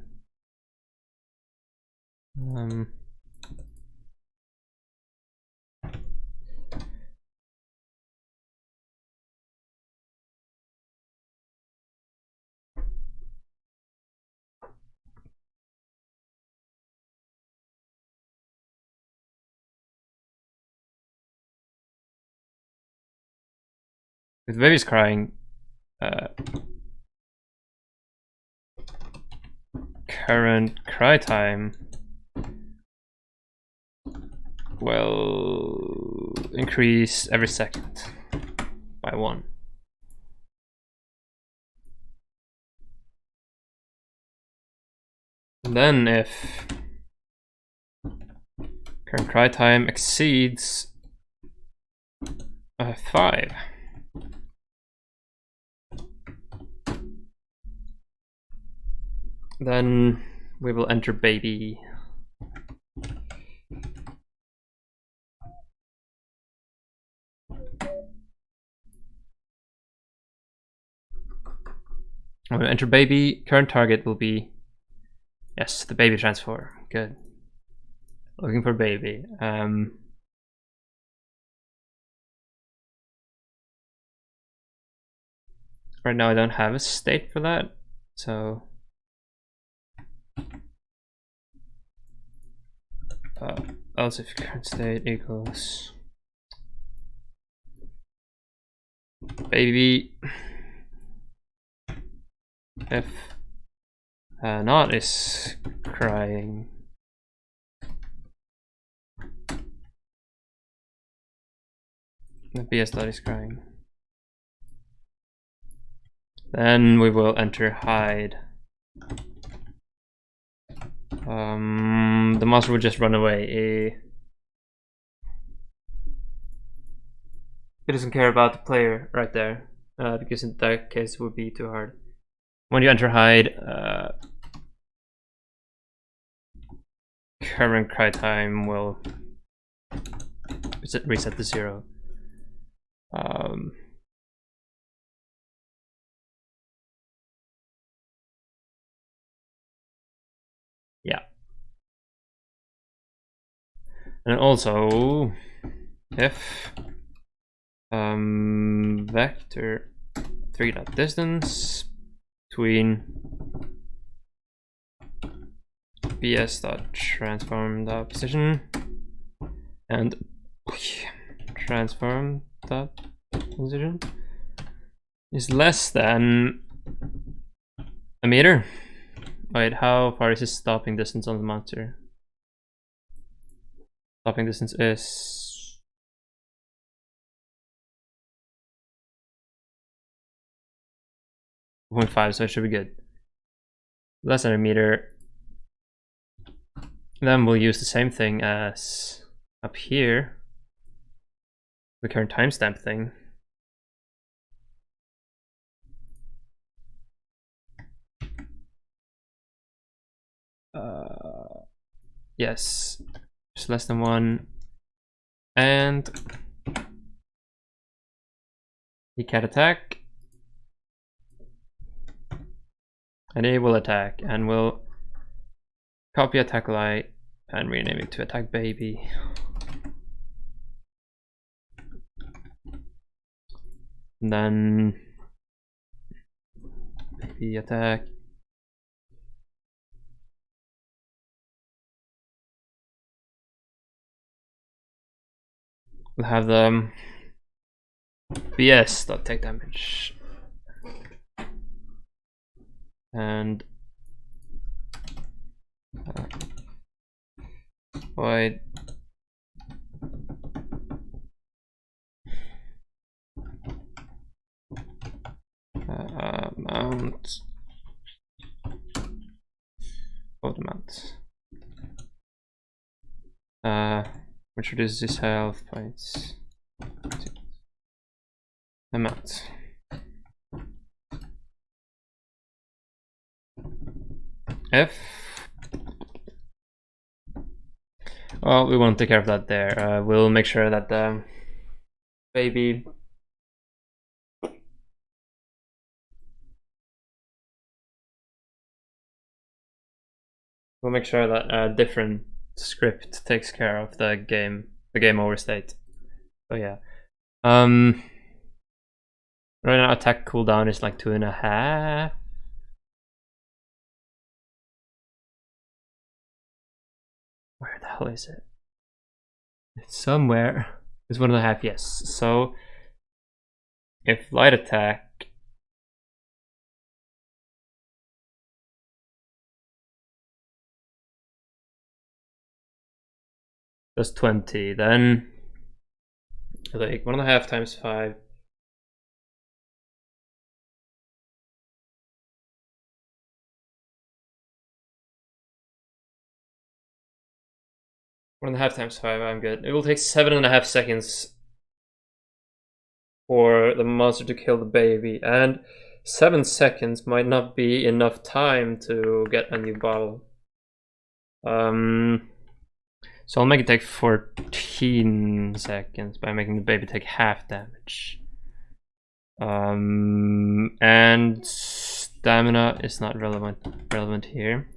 if the baby's crying, current cry time will increase every second by 1. And then if current cry time exceeds 5, then we will enter baby. When we enter baby, current target will be, yes, the baby transfer. Good. Looking for baby. Right now I don't have a state for that, so else if current state equals baby if not is crying, the BS dot is crying, then we will enter hide. The monster will just run away. It doesn't care about the player right there, because in that case it would be too hard. When you enter hide, current cry time will reset to 0. Yeah. And also, if vector 3.distance between bs.transform the position and transform the position is less than a meter. Wait, how far is his stopping distance on the monster? Stopping distance is 0.5, so it should be good. Less than a meter. Then we'll use the same thing as up here, the current timestamp thing. Yes, just less than 1, and he can't attack, and he will attack, and we'll copy attack light and rename it to attack baby. And then baby attack. We'll have the BS.take damage. And void mount amount which reduces health points amount. F. Well, we won't take care of that there. We'll make sure that the baby we'll make sure that a different script takes care of the game over state. So yeah. Right now attack cooldown is like 2.5. Where the hell is it? It's somewhere. It's 1.5, yes. So if light attack does 20, then like 1.5 times 5. One and a half times 5, I'm good. It will take 7.5 seconds for the monster to kill the baby, and 7 seconds might not be enough time to get a new bottle. So I'll make it take 14 seconds by making the baby take half damage. And stamina is not relevant here.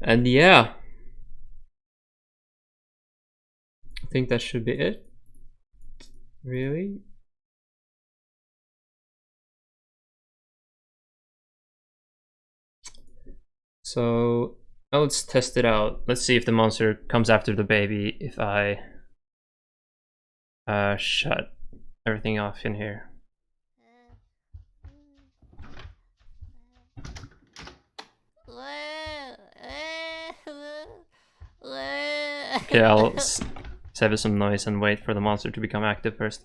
And yeah, I think that should be it. Really? So now let's test it out. Let's see if the monster comes after the baby if I shut everything off in here. Okay, I'll save some noise and wait for the monster to become active first.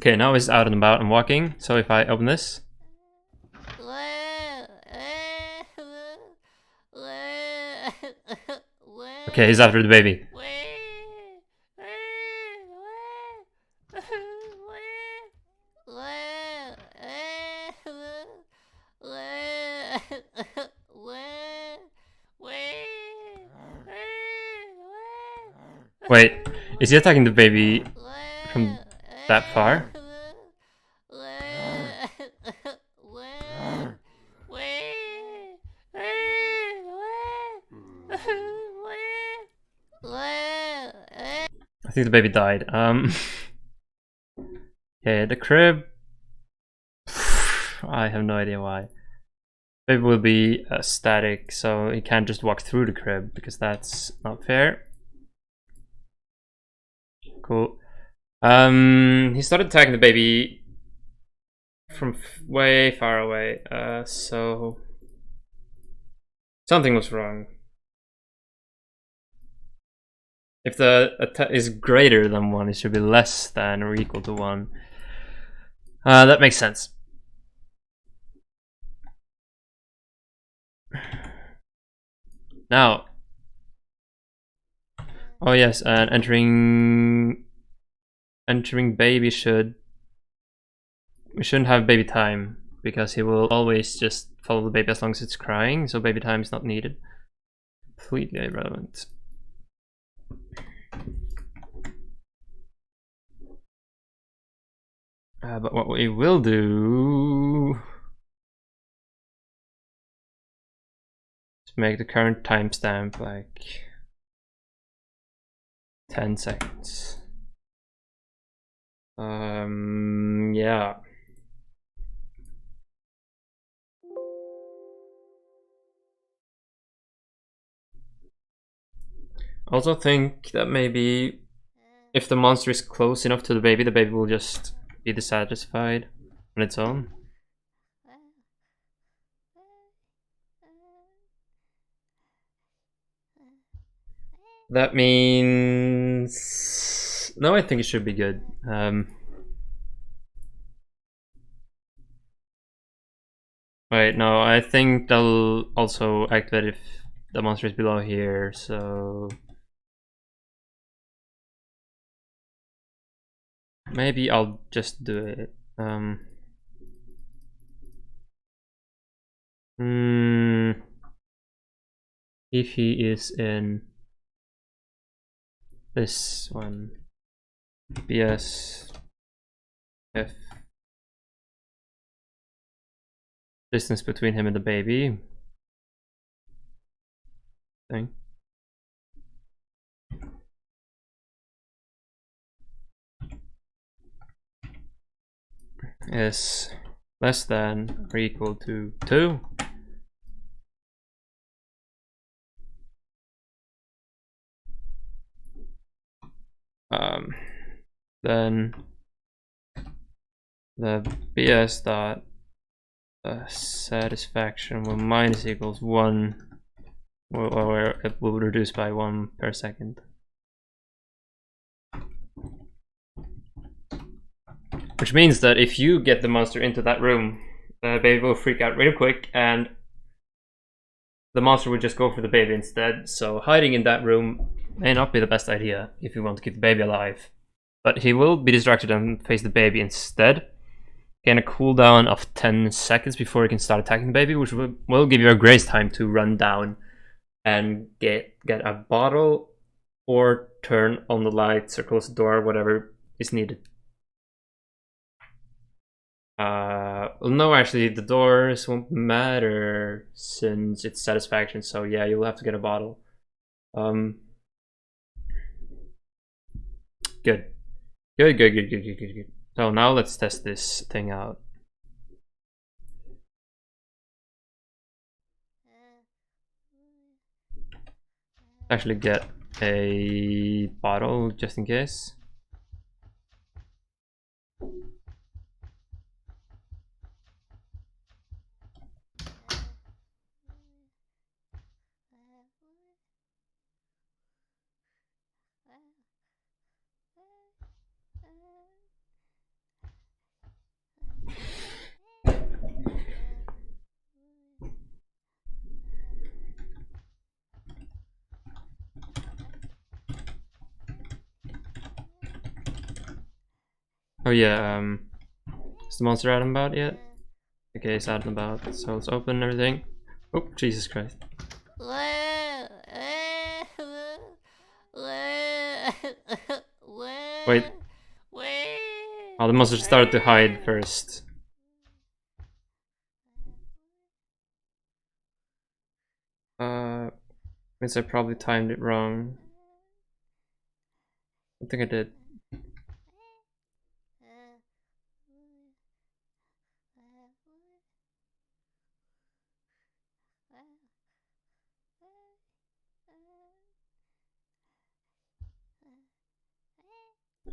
Okay, now he's out and about and walking, so if I open this. Okay, he's after the baby. Wait, is he attacking the baby from that far? I think the baby died. Okay, the crib. I have no idea why. Baby will be static, so he can't just walk through the crib because that's not fair. Cool. He started attacking the baby from way far away. So something was wrong. If the attack is greater than 1, it should be less than or equal to 1. That makes sense. Now, oh yes, and entering baby we shouldn't have baby time because he will always just follow the baby as long as it's crying, so baby time is not needed. Completely irrelevant. But what we will do is make the current timestamp like 10 seconds. Yeah. Also think that maybe if the monster is close enough to the baby will just be dissatisfied on its own. That means... No, I think it should be good. Wait, no, I think they'll also activate if the monster is below here, so... Maybe I'll just do it. If he is in this one, BS F distance between him and the baby thing is less than or equal to 2. Then the BS dot satisfaction will minus equals 1, or it will reduce by 1 per second. Which means that if you get the monster into that room, the baby will freak out real quick and the monster will just go for the baby instead. So hiding in that room may not be the best idea if you want to keep the baby alive. But he will be distracted and face the baby instead. Gain a cooldown of 10 seconds before he can start attacking the baby, which will give you a grace time to run down and get a bottle or turn on the lights or close the door, whatever is needed. No, actually, the doors won't matter since it's satisfaction, so yeah, you'll have to get a bottle. Good. Good. So now let's test this thing out. Actually get a bottle just in case. Oh yeah, is the monster out and about yet? Okay, it's out and about, so let's open everything. Oh, Jesus Christ. Wait. Oh, the monster started to hide first. Means I probably timed it wrong. I think I did.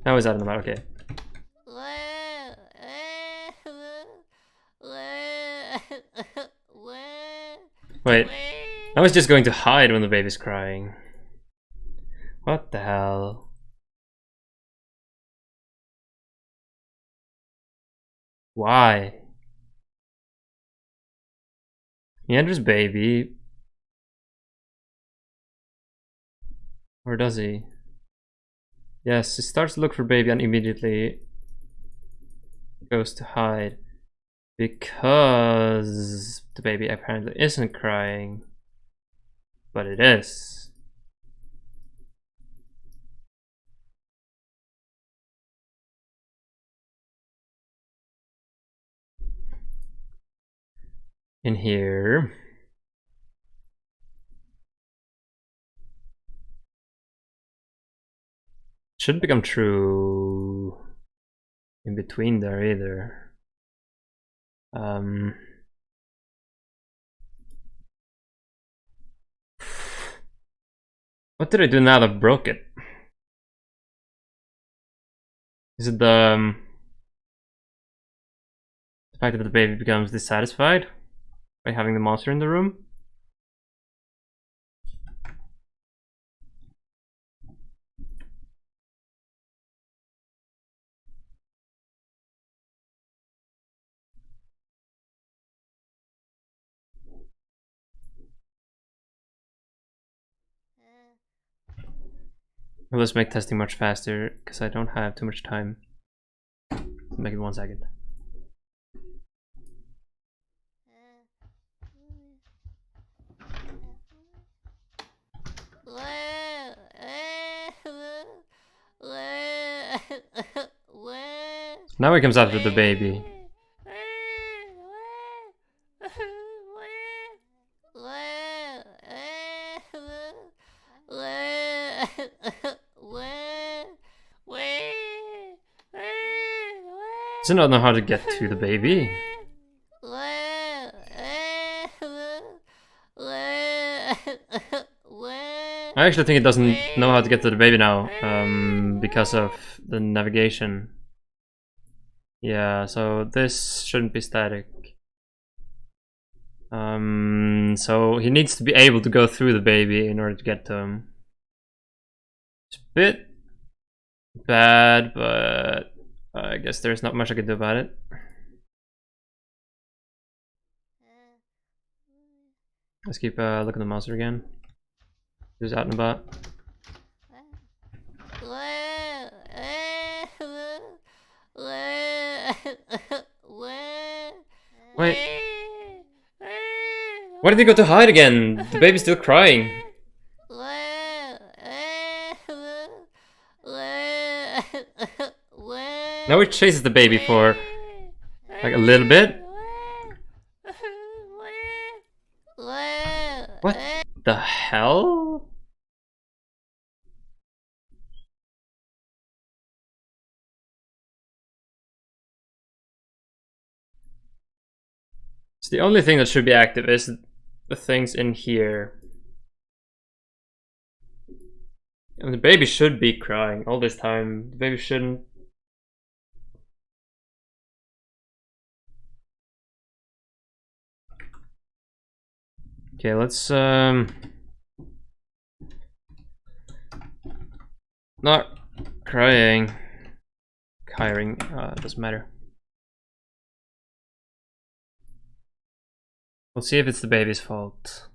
Now he's out of the map, okay. Wait, I was just going to hide when the baby's crying. What the hell? Why? He enters baby. Or does he? Yes, he starts to look for baby and immediately goes to hide. Because the baby apparently isn't crying. But it is. In here. Shouldn't become true in between there either. What did I do now that broke it? Is it the fact that the baby becomes dissatisfied by having the monster in the room? Well, let's make testing much faster because I don't have too much time. Make it 1 second. Now he comes after the baby. Does he not know how to get to the baby? I actually think it doesn't know how to get to the baby now, because of the navigation. Yeah, so this shouldn't be static. So he needs to be able to go through the baby in order to get to him. It's a bit bad, but I guess there's not much I can do about it. Let's keep looking at the monster again. Who's out and about? Wait. Why did he go to hide again? The baby's still crying. Now he chases the baby for like a little bit. What the hell? So the only thing that should be active is the things in here. And the baby should be crying all this time. The baby shouldn't. Okay, let's not crying. Hiring, doesn't matter. We'll see if it's the baby's fault.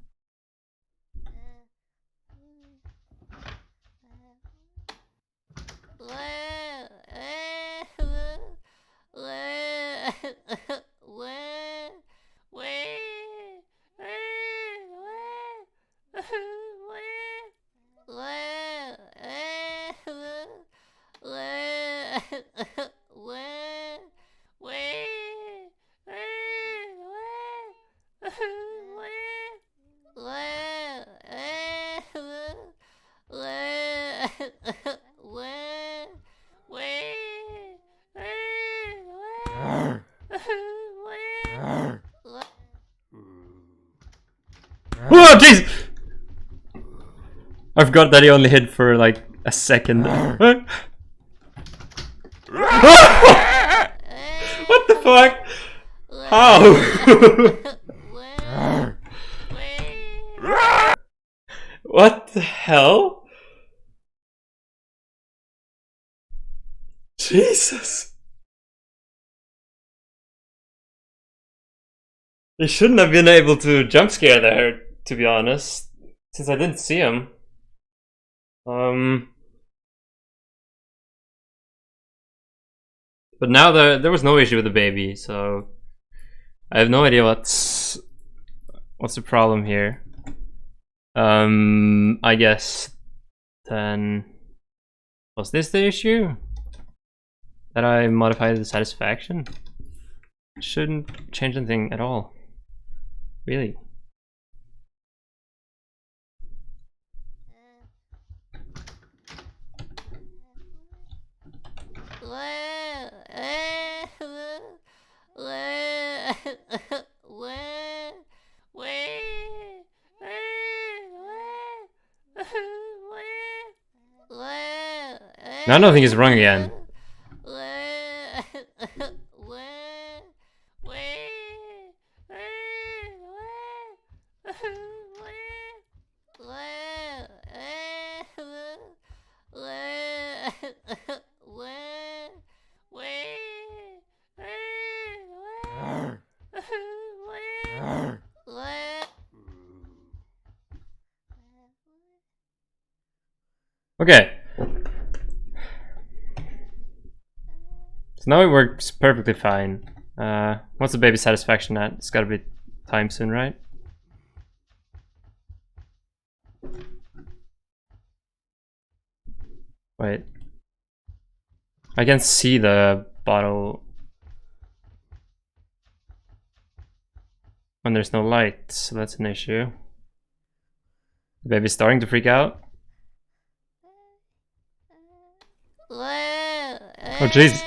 Oh jeez! I forgot that he only hid for like a second. What the fuck? How? What the hell? Jesus. He shouldn't have been able to jump scare there, to be honest, since I didn't see him. But now there was no issue with the baby, so I have no idea what's the problem here. I guess then was this the issue? That I modified the satisfaction? Shouldn't change anything at all. Really? Now nothing is wrong again. Okay. So now it works perfectly fine. What's the baby satisfaction at? It's gotta be time soon, right? Wait. I can see the bottle when there's no light, so that's an issue. The baby's starting to freak out. Oh jeez.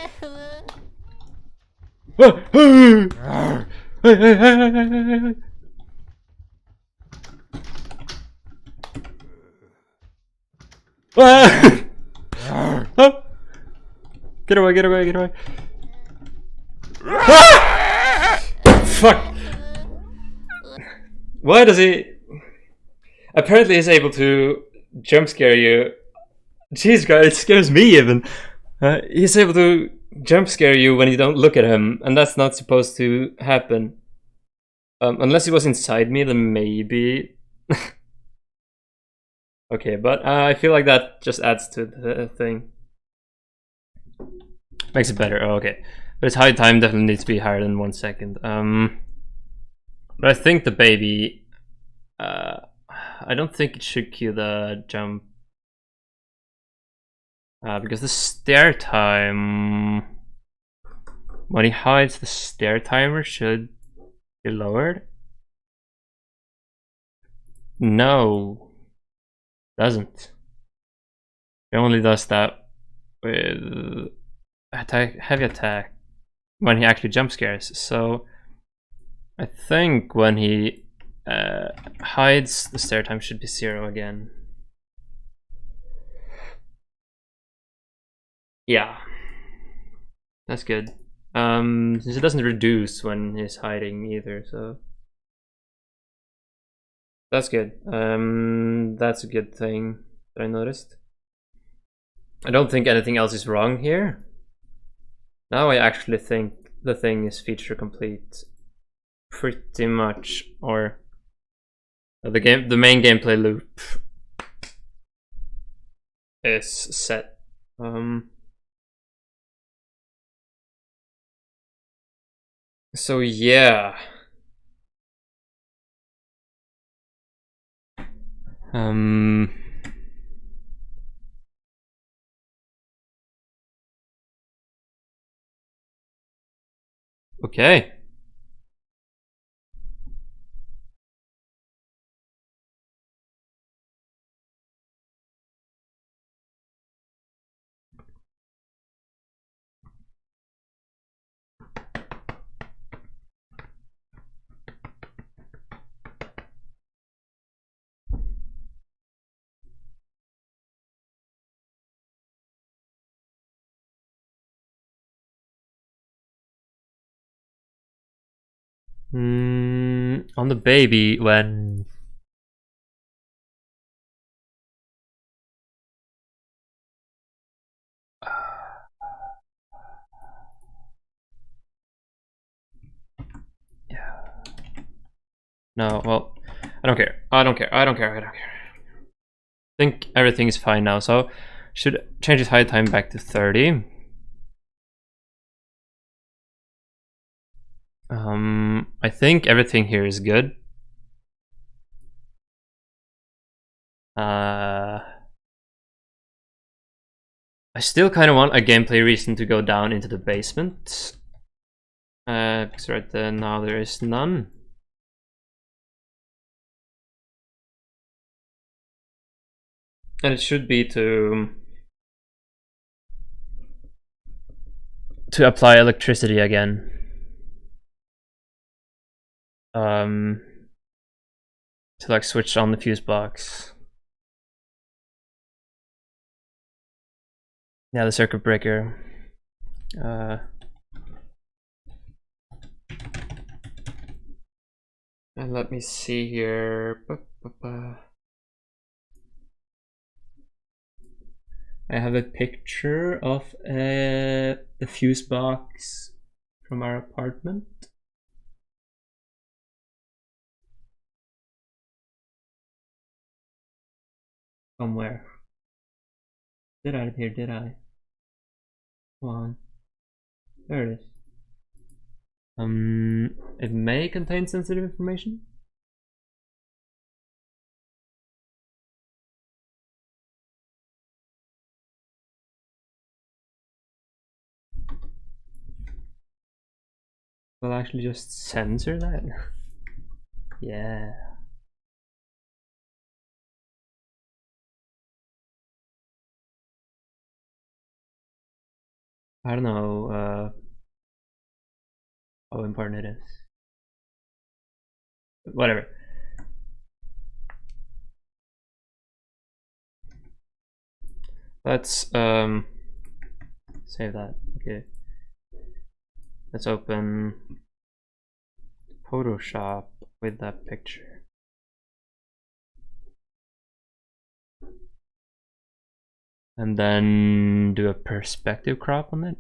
Get away, get away, get away. Fuck. Why does he... Apparently he's able to jump scare you. Jeez, guys, it scares me even. He's able to jump scare you when you don't look at him, and that's not supposed to happen. Unless he was inside me, then maybe. Okay, but I feel like that just adds to the thing. Makes it better. Oh, okay. But his hide time definitely needs to be higher than 1 second. But I think the baby... I don't think it should cue the jump. Because the stare time... When he hides, the stare timer should be lowered. No. Doesn't. It only does that with heavy attack when he actually jump scares. So I think when he hides, the stare time should be 0 again. Yeah, that's good. Since it doesn't reduce when he's hiding either, so that's good. That's a good thing that I noticed. I don't think anything else is wrong here. Now I actually think the thing is feature complete, pretty much, or the main gameplay loop is set. So yeah. Okay. On the baby, when no, well, I don't care. I don't care. I don't care. I don't care. I think everything is fine now. So should change his hide time back to 30. I think everything here is good. I still kind of want a gameplay reason to go down into the basement. Because right there now there is none. And it should be to apply electricity again. To like switch on the fuse box. Yeah, the circuit breaker. And let me see here. I have a picture of the fuse box from our apartment. Somewhere. Did I appear? Did I? Come on. There it is. It may contain sensitive information. We'll actually just censor that. Yeah. I don't know how important it is. Whatever. Let's save that. Okay. Let's open Photoshop with that picture. And then do a perspective crop on it.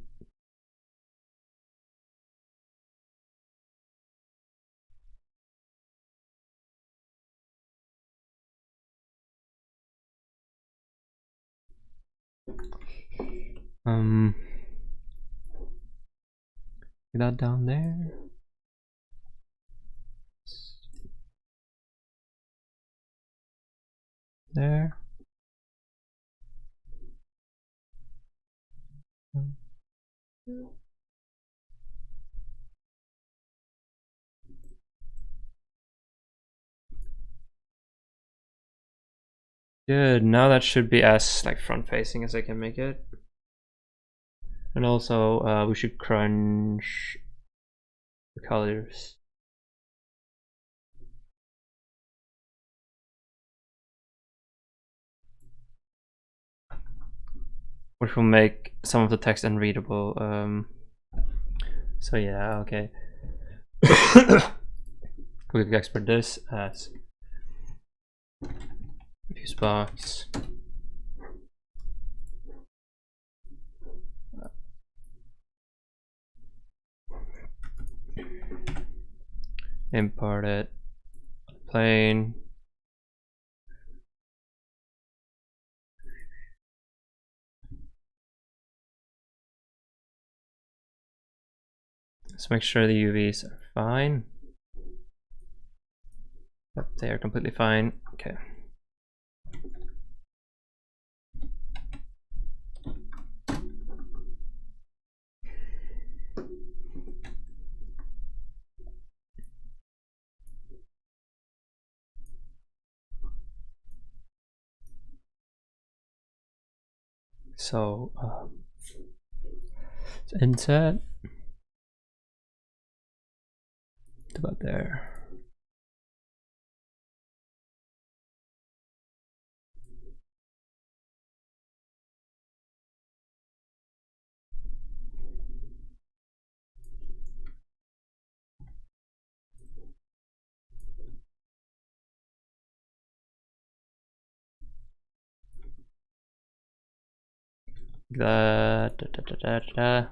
That down there. There. Good, now that should be as like front facing as I can make it. And also we should crunch the colors. Which will make some of the text unreadable. So yeah, okay. We can export this as fuse box. Import it. Plane. Let's make sure the UVs are fine. Yep, they are completely fine. Okay. So inset about there. That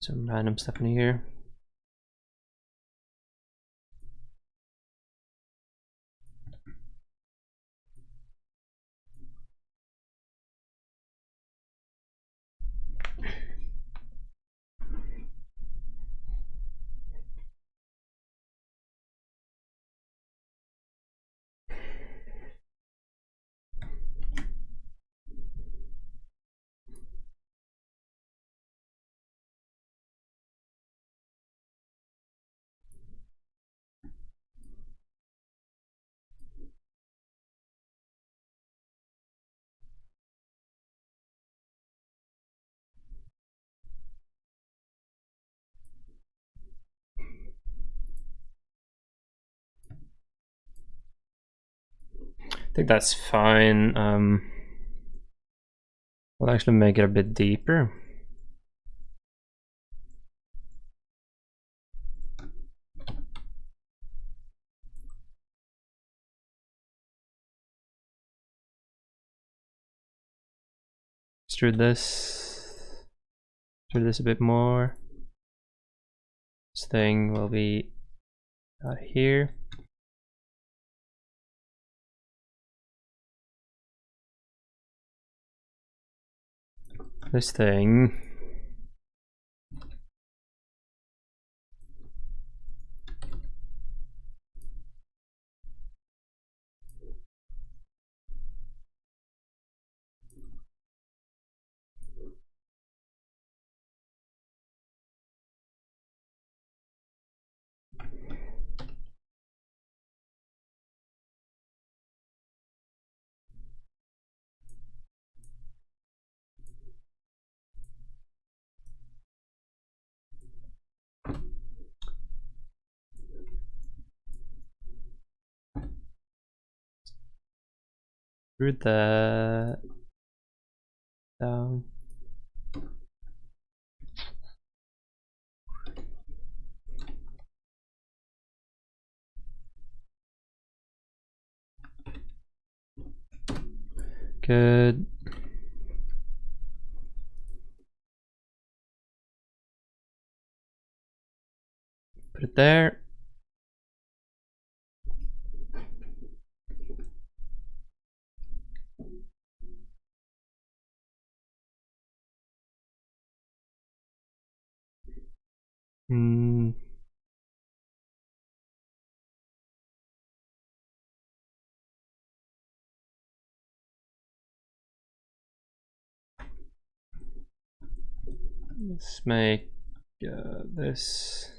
some random stuff in here. I think that's fine. We'll actually make it a bit deeper. Extrude this a bit more. This thing will be here. This thing. Extrude that down. Good. Put it there. Let's make this.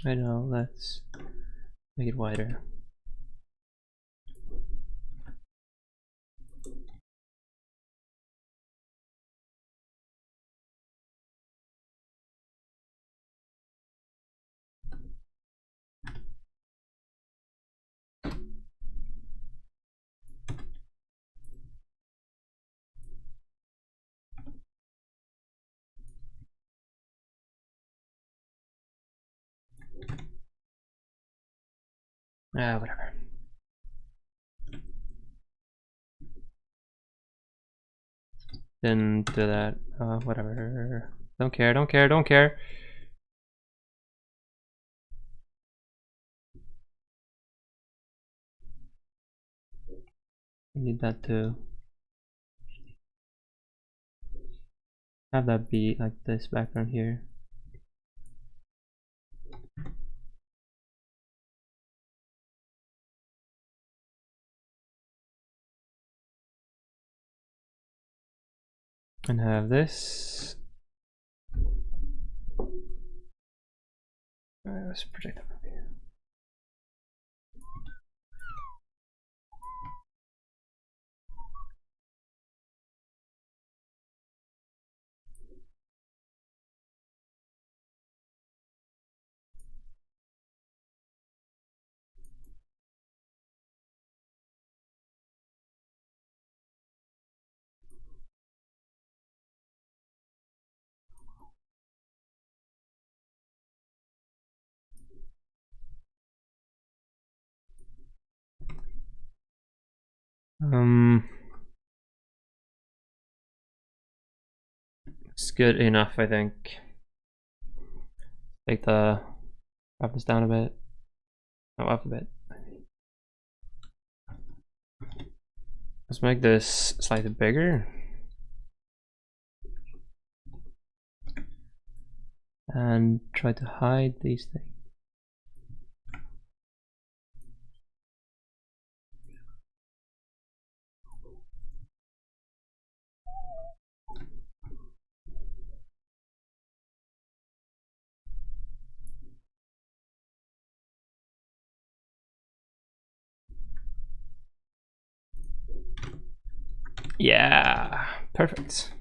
I know, let's make it wider. Whatever. Then do that. Whatever. Don't care, don't care, don't care. I need that to have that be like this background here. And have this. Let's project that. It's good enough, I think. Take the drop this down a bit. No, up a bit. Let's make this slightly bigger. And try to hide these things. Yeah, perfect.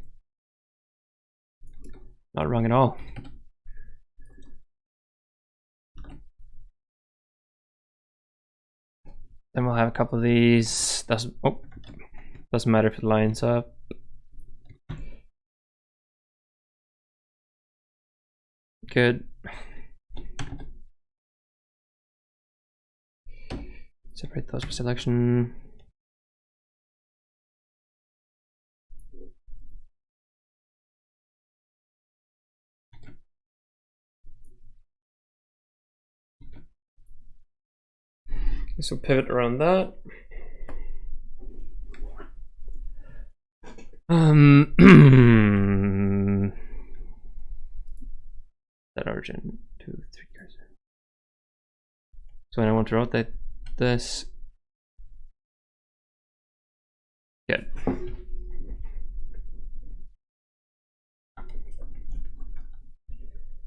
Not wrong at all. Then we'll have a couple of these. Doesn't matter if it lines up. Good. Separate those by selection. So pivot around that. That origin 2, 3 years. So when I want to rotate this, good.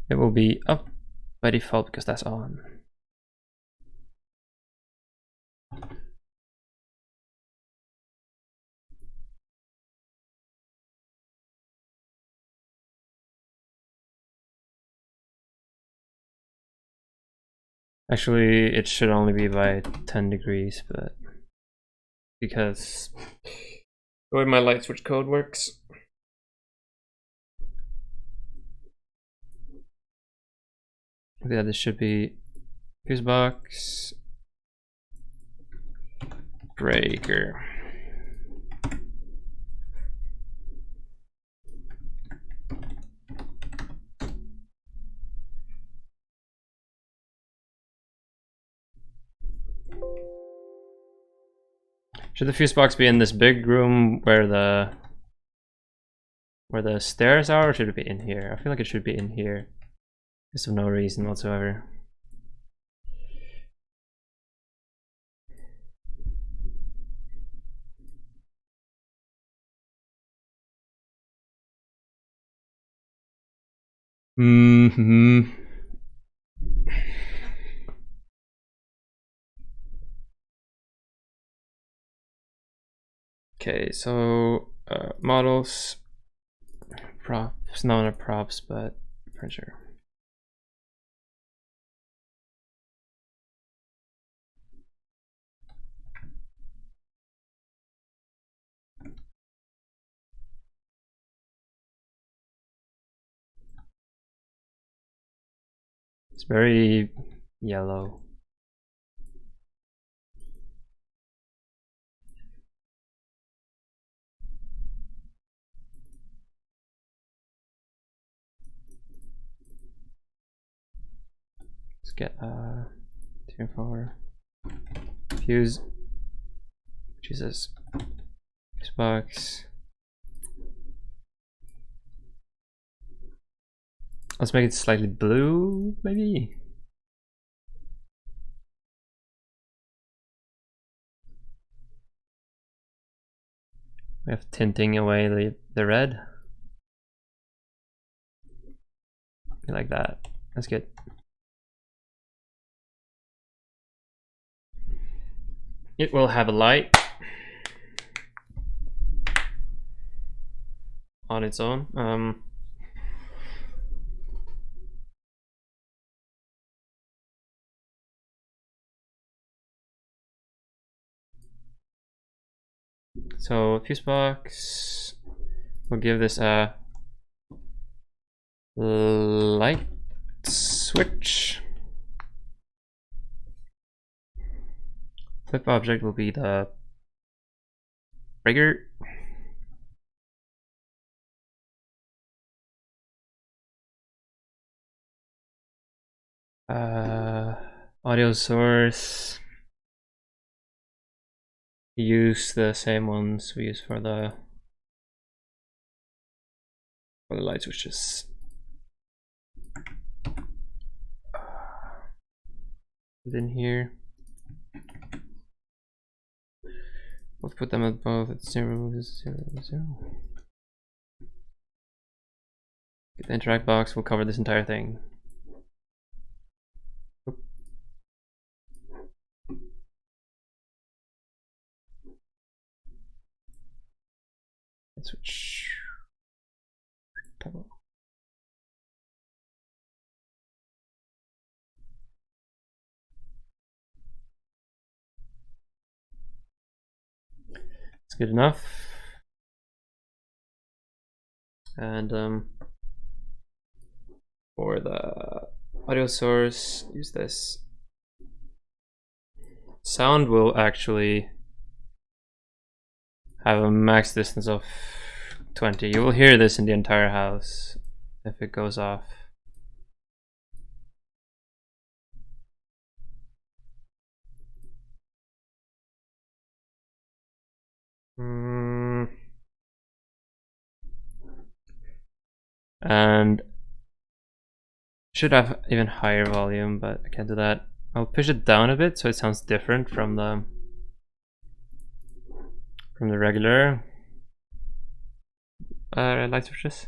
It will be up by default because that's on. Actually, it should only be by 10 degrees, but because the way my light switch code works. Yeah, this should be fuse box breaker. Should the fuse box be in this big room where the stairs are, or should it be in here? I feel like it should be in here. Just for no reason whatsoever. Okay, so models, props, no, not props, but furniture. It's very yellow. Let's get 2 and 4 fuse. Jesus, fuse box. Let's make it slightly blue, maybe. We have tinting away the red. like that. That's good. It will have a light on its own. So fuse box, we'll give this a light switch. Flip object will be the trigger. Audio source. Use the same ones we use for the light switches. Within here, let's put them at both at 0, 0, 0. Get the interact box. We'll cover this entire thing. Switch. Toggle. It's good enough. And for the audio source, use this. Sound will actually have a max distance of 20. You will hear this in the entire house if it goes off. And should have even higher volume, but I can't do that. I'll push it down a bit so it sounds different from the regular light switches.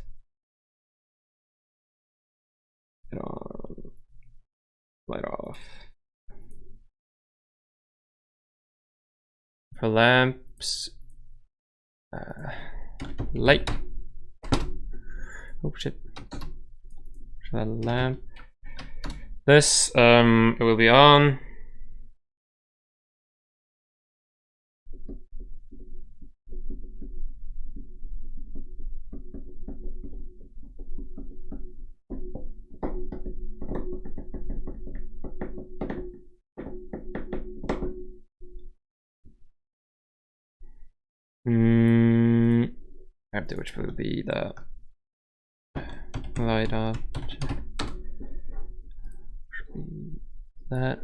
Light off. For lamps, light. Oh shit! For that lamp, this it will be on. Empty, which will be the light off. That.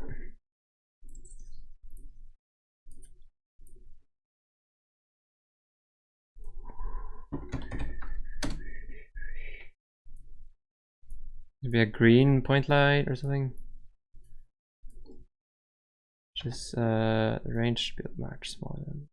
Maybe a green point light or something. Just the range should be much smaller than.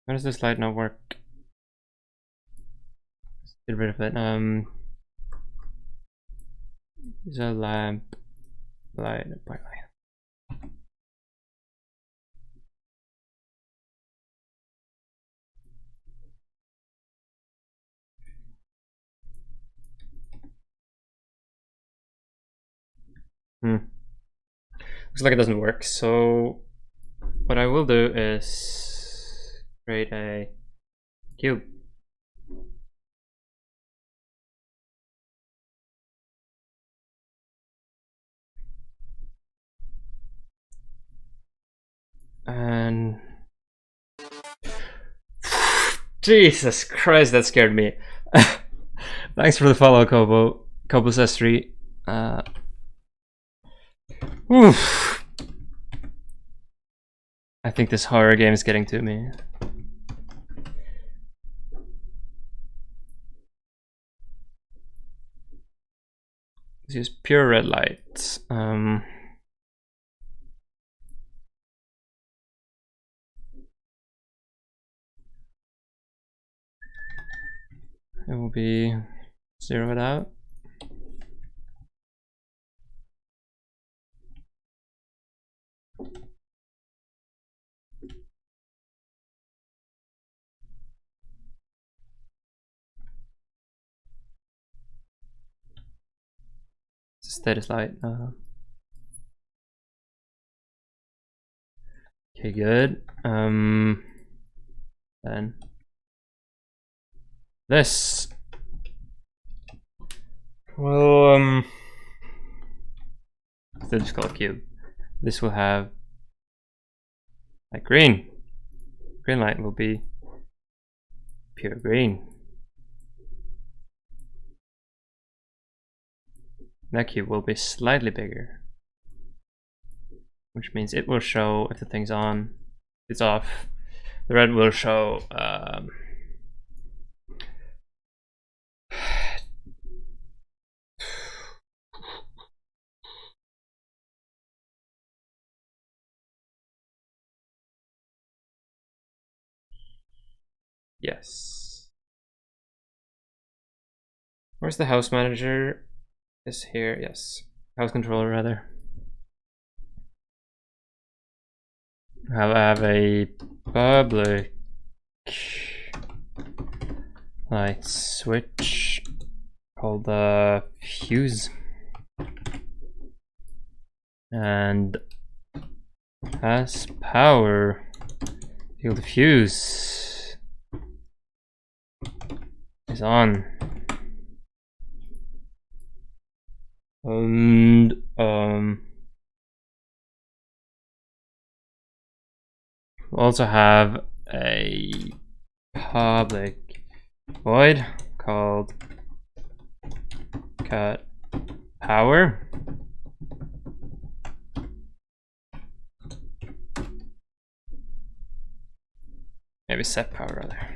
Why does this light not work? Let's get rid of it. Use a lamp, light, and black light. Looks like it doesn't work. So what I will do is create a cube. And Jesus Christ, that scared me. Thanks for the follow, Kobo. Kobo says 3. Oof. I think this horror game is getting to me. Let's use pure red light. It will be zeroed out. Status light. Okay, good. Then this. Well, still just call it cube. This will have like green. Green light will be pure green. That cube will be slightly bigger, which means it will show if the thing's on. If it's off, the red will show yes. Where's the house manager? Is here, yes. House controller rather. I have a public light switch called the fuse, and has power. The fuse is on. And we'll also have a public void called cut power. Maybe set power rather.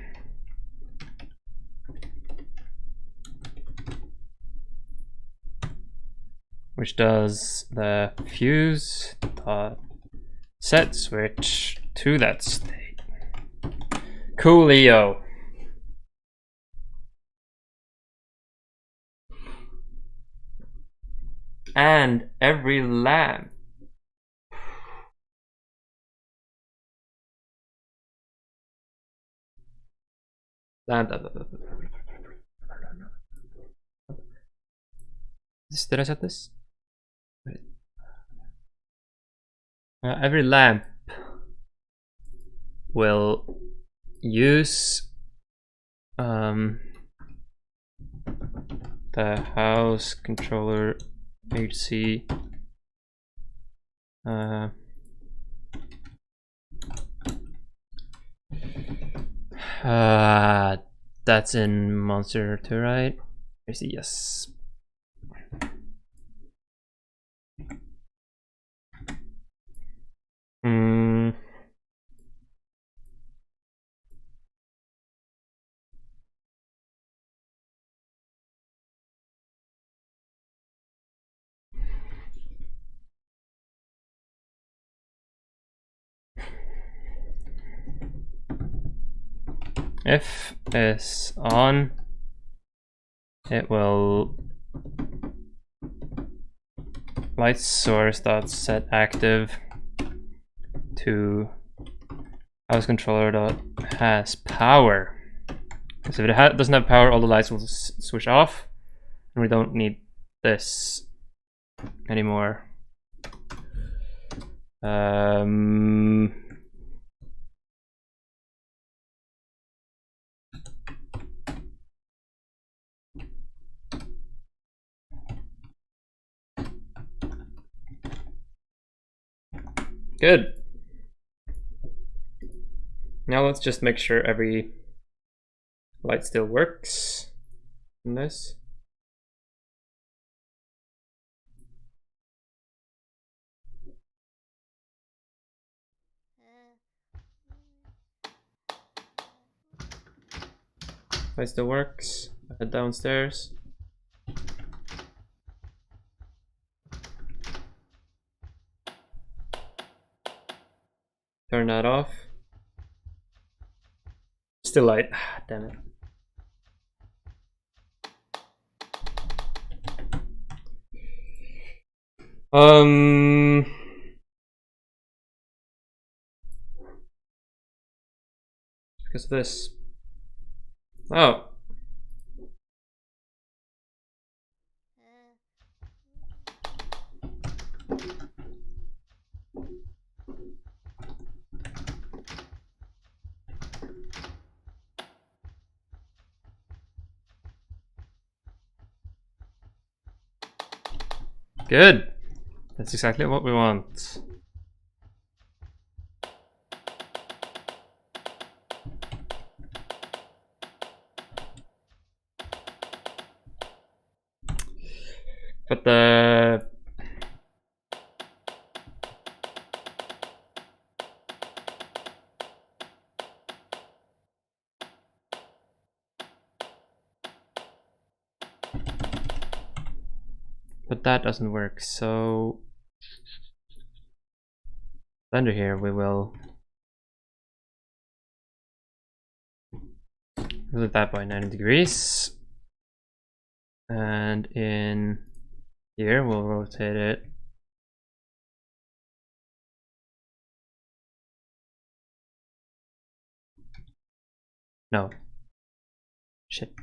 Which does the fuse dot set switch to that state. Coolio. And every lamp did I set this? Every lamp will use the house controller HC that's in Monster 2, right? HC, yes. If is on, it will light source dot set active to house controller dot has power. So if it doesn't have power, all the lights will switch off, and we don't need this anymore. Good. Now let's just make sure every light still works in this. Light still works. Head downstairs. Turn that off. Still light. Damn it. Because of this. Oh. Good. That's exactly what we want. But that doesn't work, so under here we will rotate that by 90 degrees, and in here we'll rotate it no shit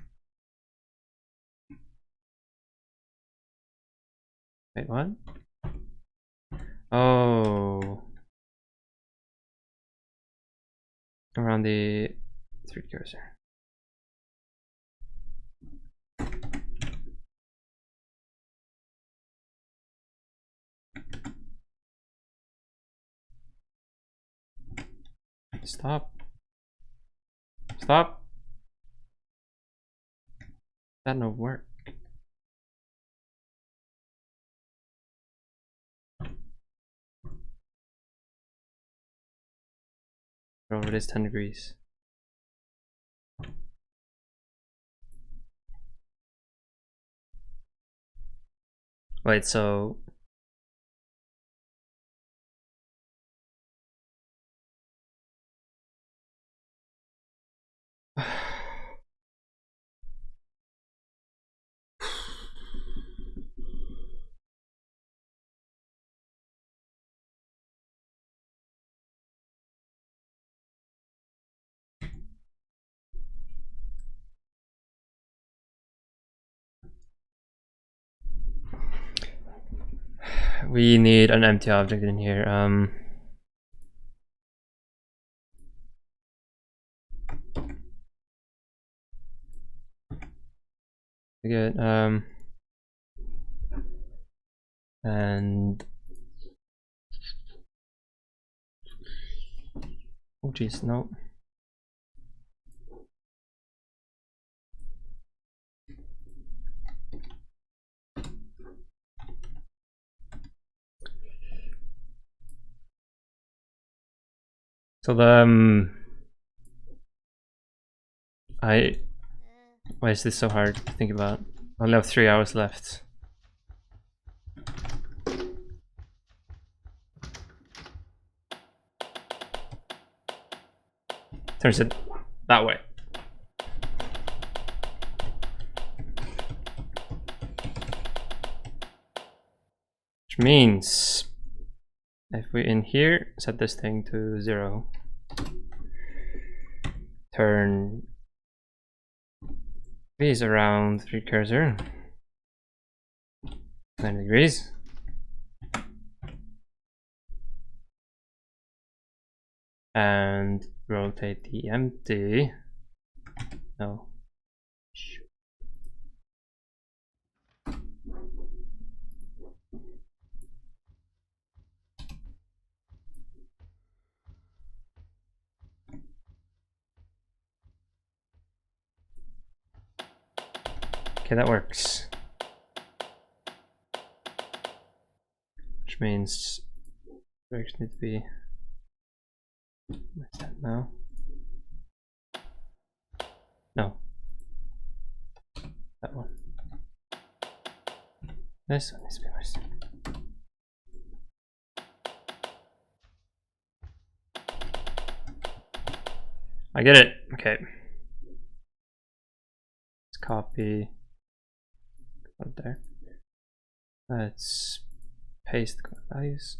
wait, what? Oh, around the 3D cursor. Stop. Stop. That no work. Over it is 10 degrees. Wait, so we need an empty object in here. Good. And oh geez, no. So the why is this so hard to think about? I only have 3 hours left. Turns it that way. Which means if we in here set this thing to 0, turn these around 3 cursor 90 degrees, and rotate the empty. No. Okay, that works. Which means direction needs to be. Where's that now? No. That one. This one needs to be worse. get it. Okay. Let's copy right there. Let's paste the values.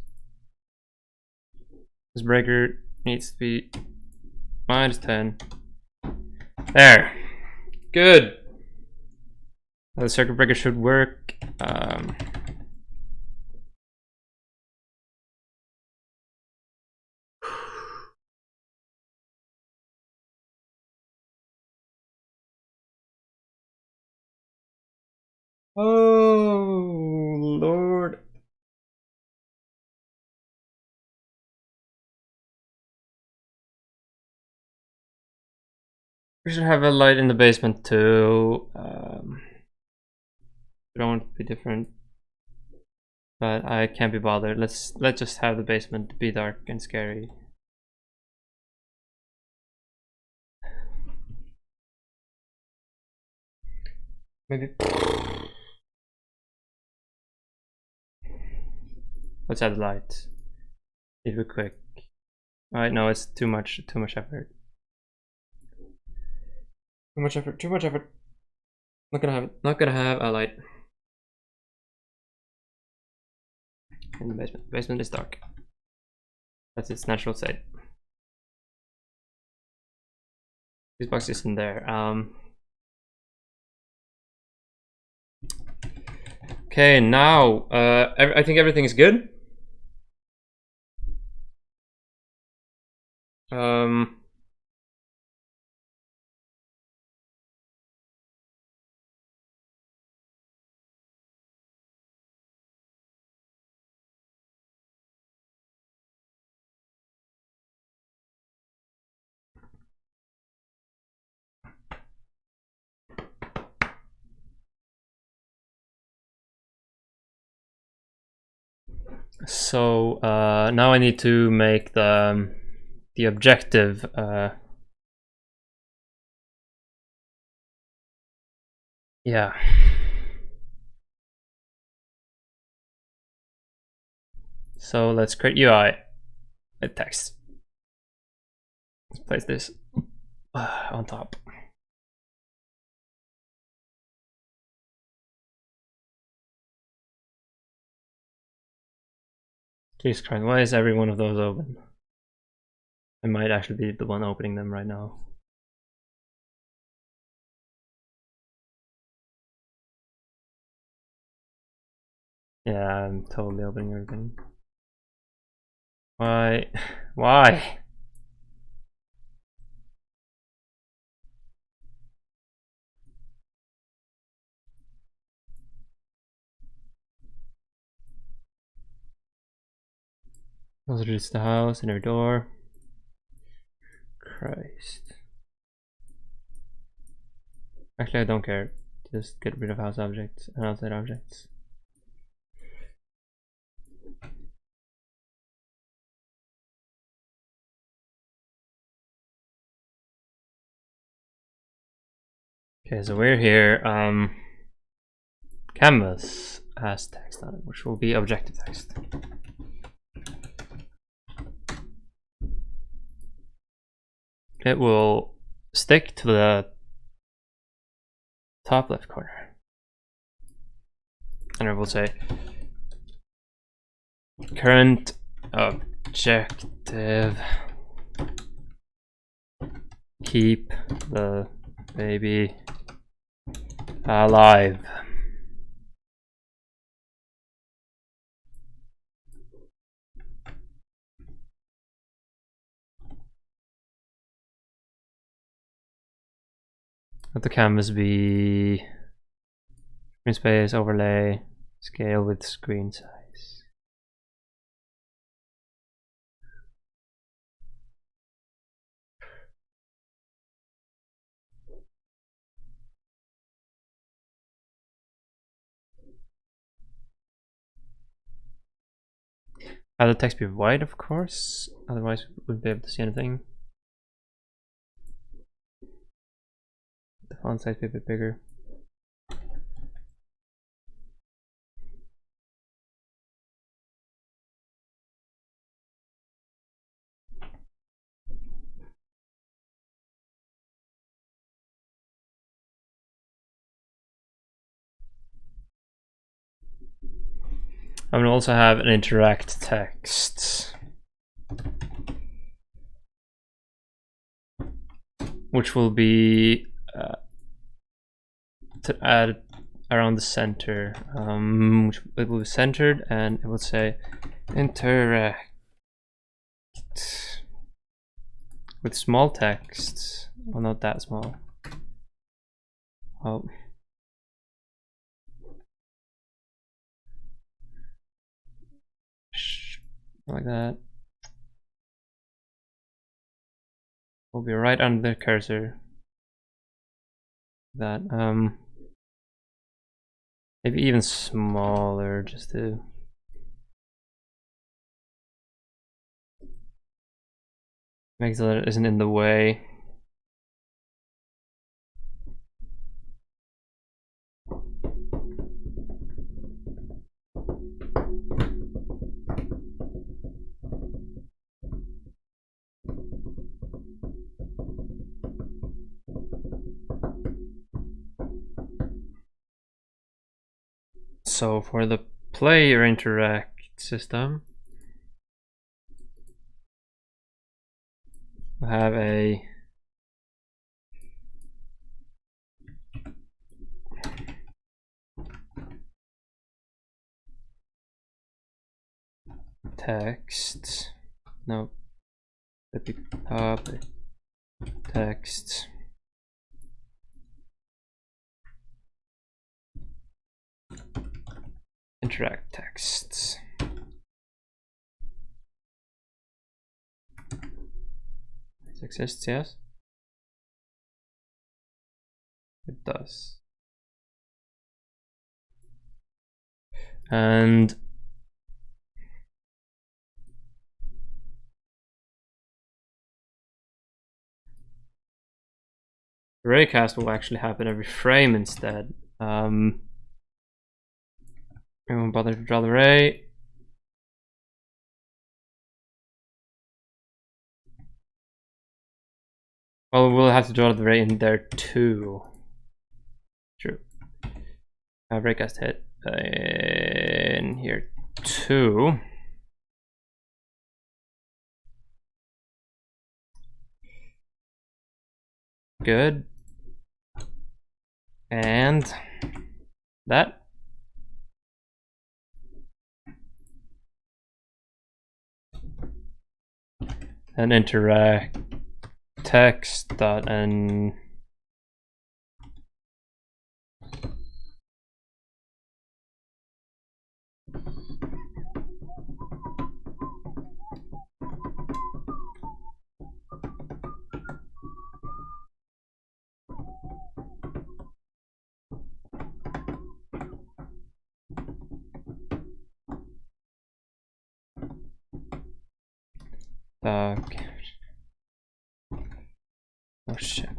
This breaker needs to be -10. There. Good. The circuit breaker should work. Oh Lord. We should have a light in the basement too. I don't want it to be different, but I can't be bothered. Let's just have the basement be dark and scary. Maybe. Let's add the light. If we're quick. Alright, no, it's too much effort. Too much effort. Not gonna have a light in the basement. The basement is dark. That's its natural state. This box isn't there. Okay, now I think everything is good. So now I need to make the objective yeah. So let's create UI with text. Let's place this on top. Jesus Christ, why is every one of those open? I might actually be the one opening them right now. Yeah, I'm totally opening everything. Why? Why? Those are just the house and our door. Christ. Actually, I don't care. Just get rid of house objects and outside objects. Okay, so we're here. Canvas has text on it, which will be objective text. It will stick to the top left corner. And it will say current objective, keep the baby alive. Let the canvas be screen space, overlay, scale with screen size. Have the text be white, of course, otherwise we wouldn't be able to see anything. The font size be a bit bigger. I'm gonna also have an interact text, which will be to add around the center, which it will be centered, and it will say interact with small text. Well, not that small. Oh. Like that. Will be right under the cursor. That maybe even smaller, just to make so that it isn't in the way. So for the player interact system, we have a text, no, let me up text, interact texts. It exists, yes? It does. And raycast will actually happen every frame instead. I won't bother to draw the ray. Well, we'll have to draw the ray in there too. True. Raycast hit in here too. Good. And that. And interact text dot and okay. Oh shit.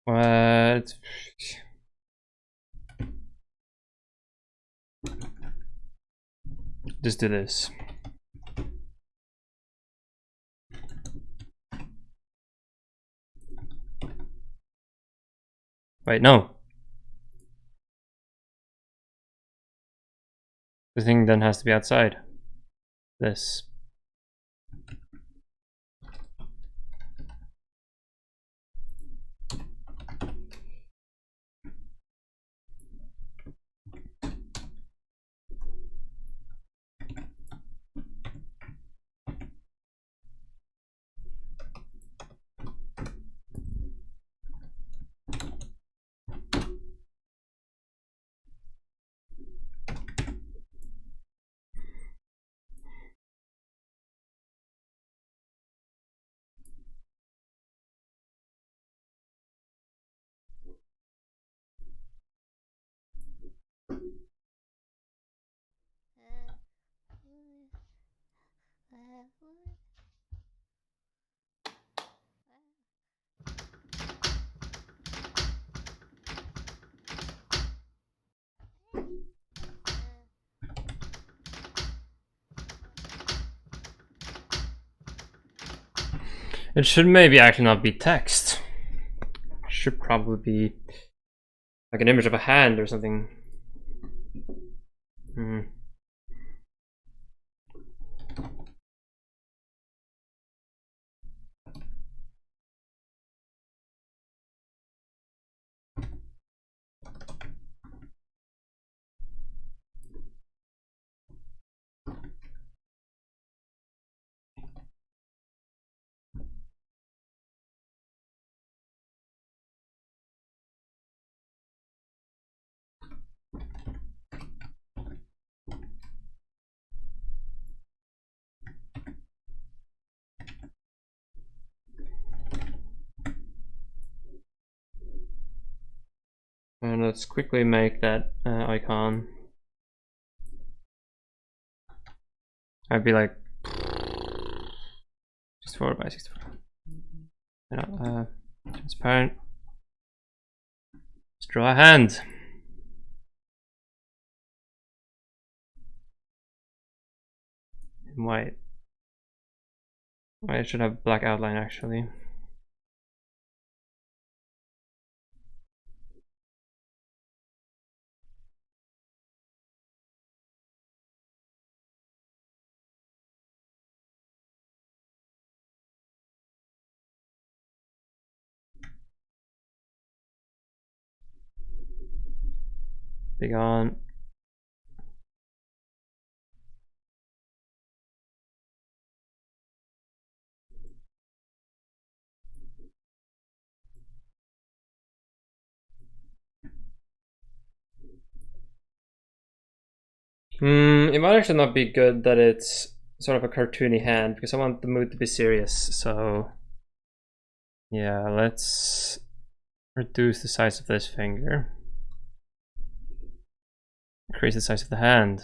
What? Just do this. Wait, no. The thing then has to be outside this. It should maybe actually not be text. It should probably be like an image of a hand or something. Hmm. And let's quickly make that icon. I'd be like 64 by 64. Transparent. Let's draw a hand. In white. White should have black outline actually. Big on. It might actually not be good that it's sort of a cartoony hand because I want the mood to be serious. So yeah, let's reduce the size of this finger. Increase the size of the hand.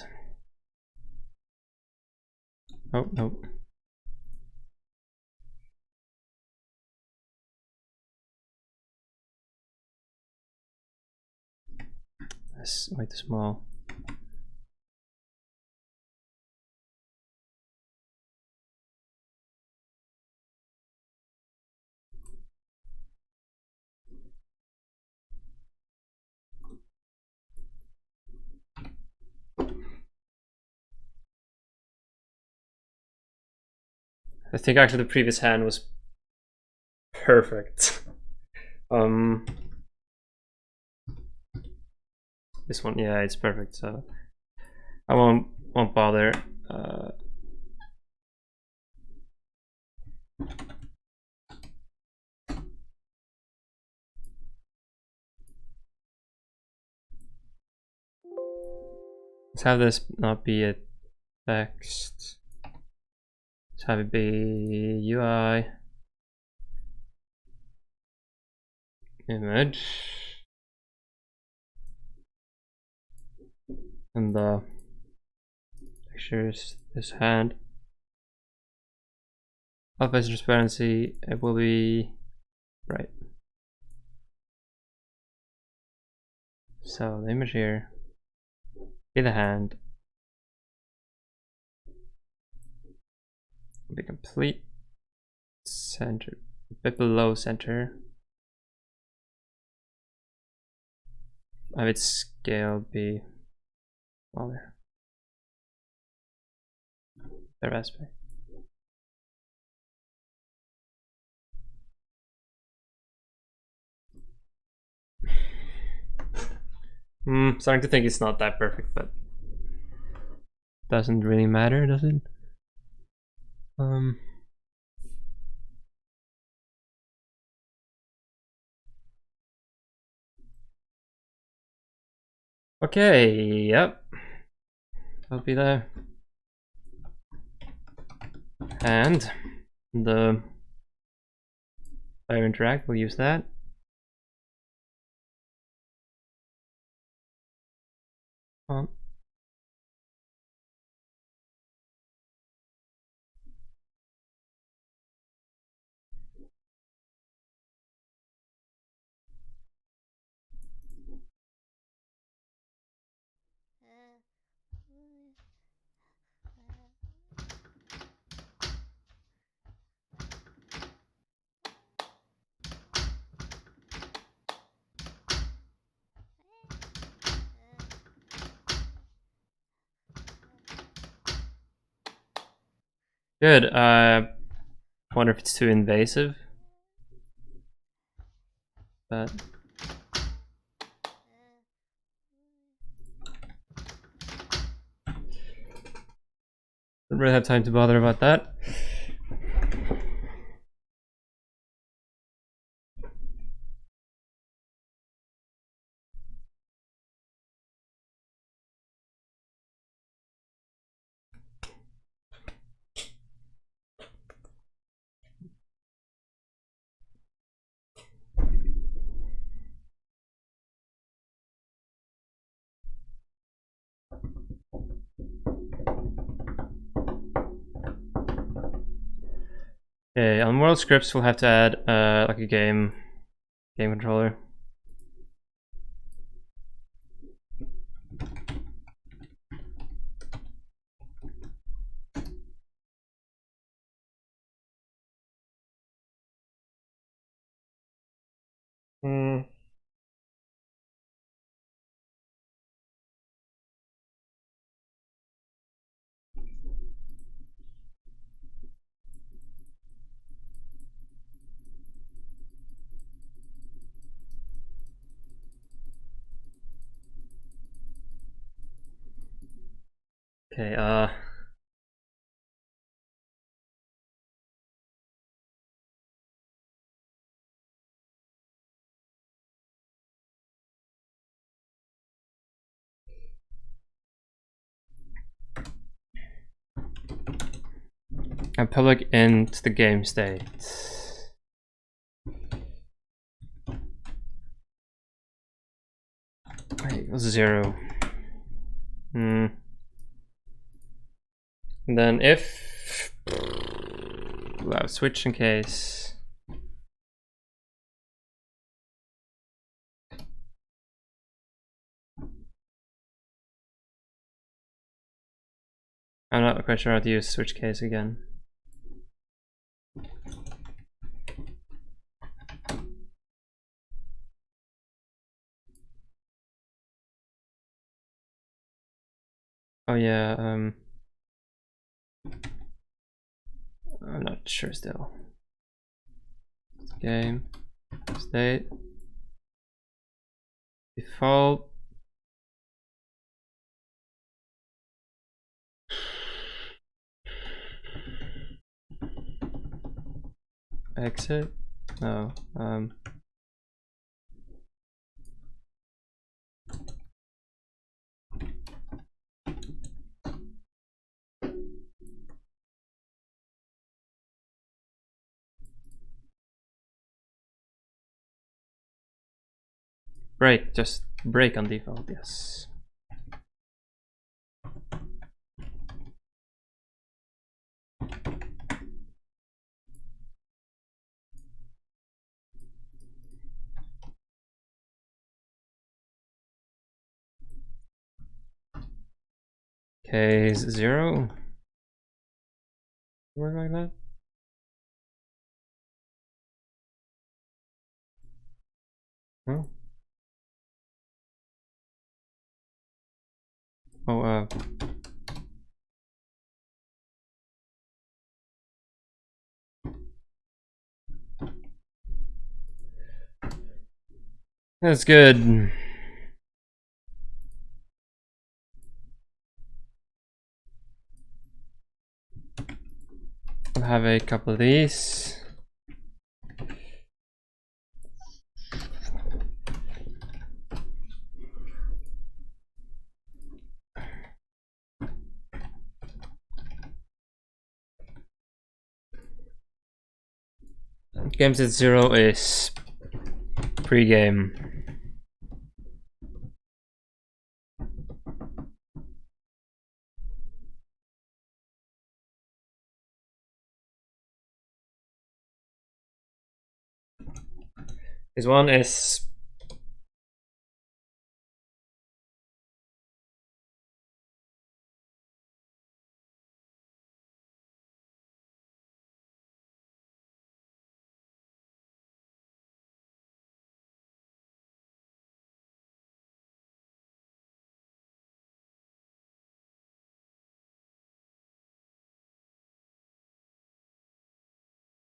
Oh, no. That's way too small. I think actually the previous hand was perfect. This one, yeah, it's perfect. So I won't bother. Let's have this not be a text. Let's have it be UI image, and the picture is this hand. Alpha transparency, it will be right. So the image here, be the hand, will be complete center, a bit below center. Have its scale be smaller. Their aspect. Starting to think it's not that perfect, but doesn't really matter, does it? Okay, yep. That'll be the hand. The fire interact, we'll use that. Good. Wonder if it's too invasive. But don't really have time to bother about that. Okay, on world scripts we'll have to add like a game controller. Okay, and public int the game state. Wait, 0. And then if we'll have switch in case. I'm not quite sure how to use switch case again. Oh yeah, I'm not sure still. Game state default exit. No, break, just break on default, yes. Case 0. Work like that. No. Oh, that's good. I'll have a couple of these. Games at 0 is pre-game. This one is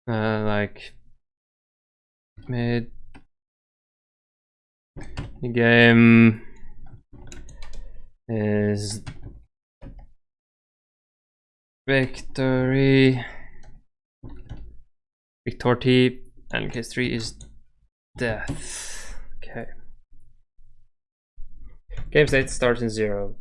like mid game is victory, victority, and case 3 is death. Okay. Game state starts in 0.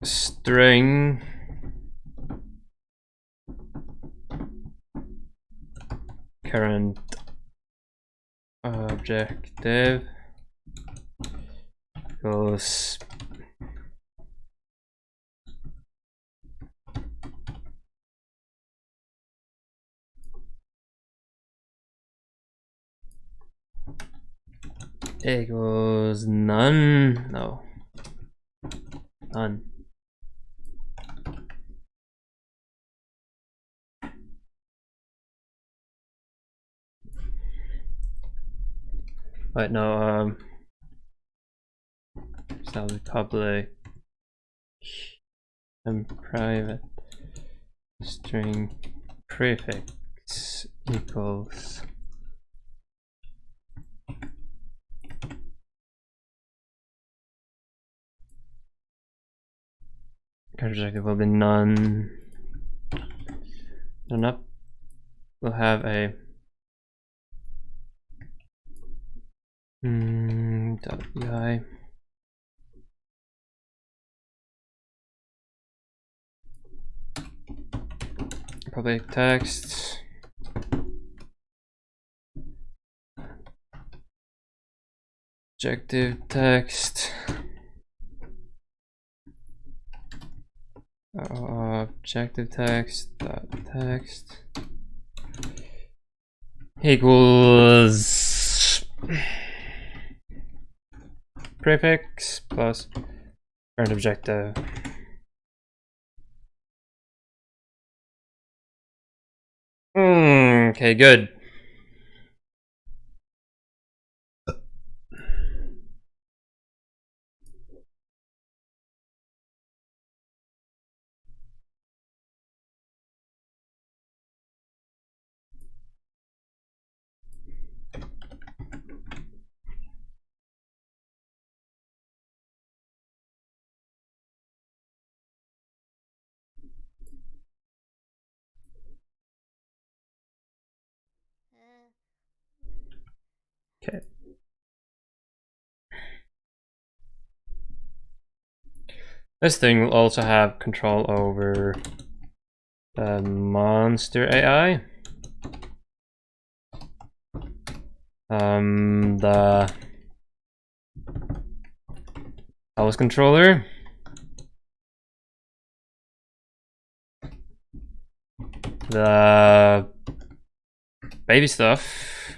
String current objective goes equals none. No, none. Right now, so the public and private string prefix equals objective will be none. None up. We'll have a .ui public text objective text objective text dot text equals prefix plus current objective. Okay, good. Okay. This thing will also have control over the monster AI. The house controller. The baby stuff.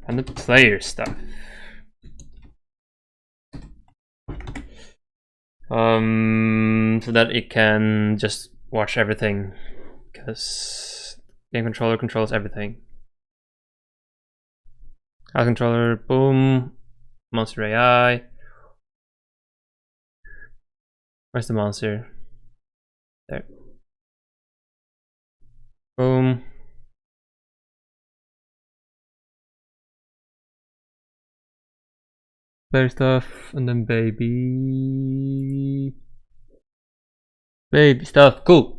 And the player stuff. So that it can just watch everything, because game controller controls everything. House controller, boom, monster AI. Where's the monster? There. Boom. Player stuff, and then baby stuff. Cool.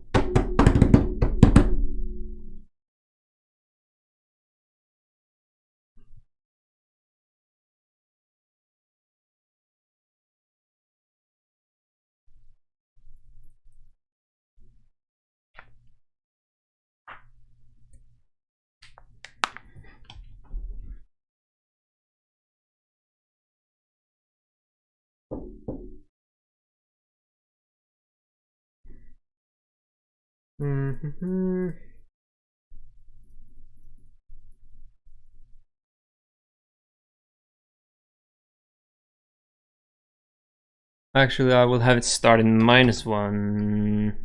Actually, I will have it start in -1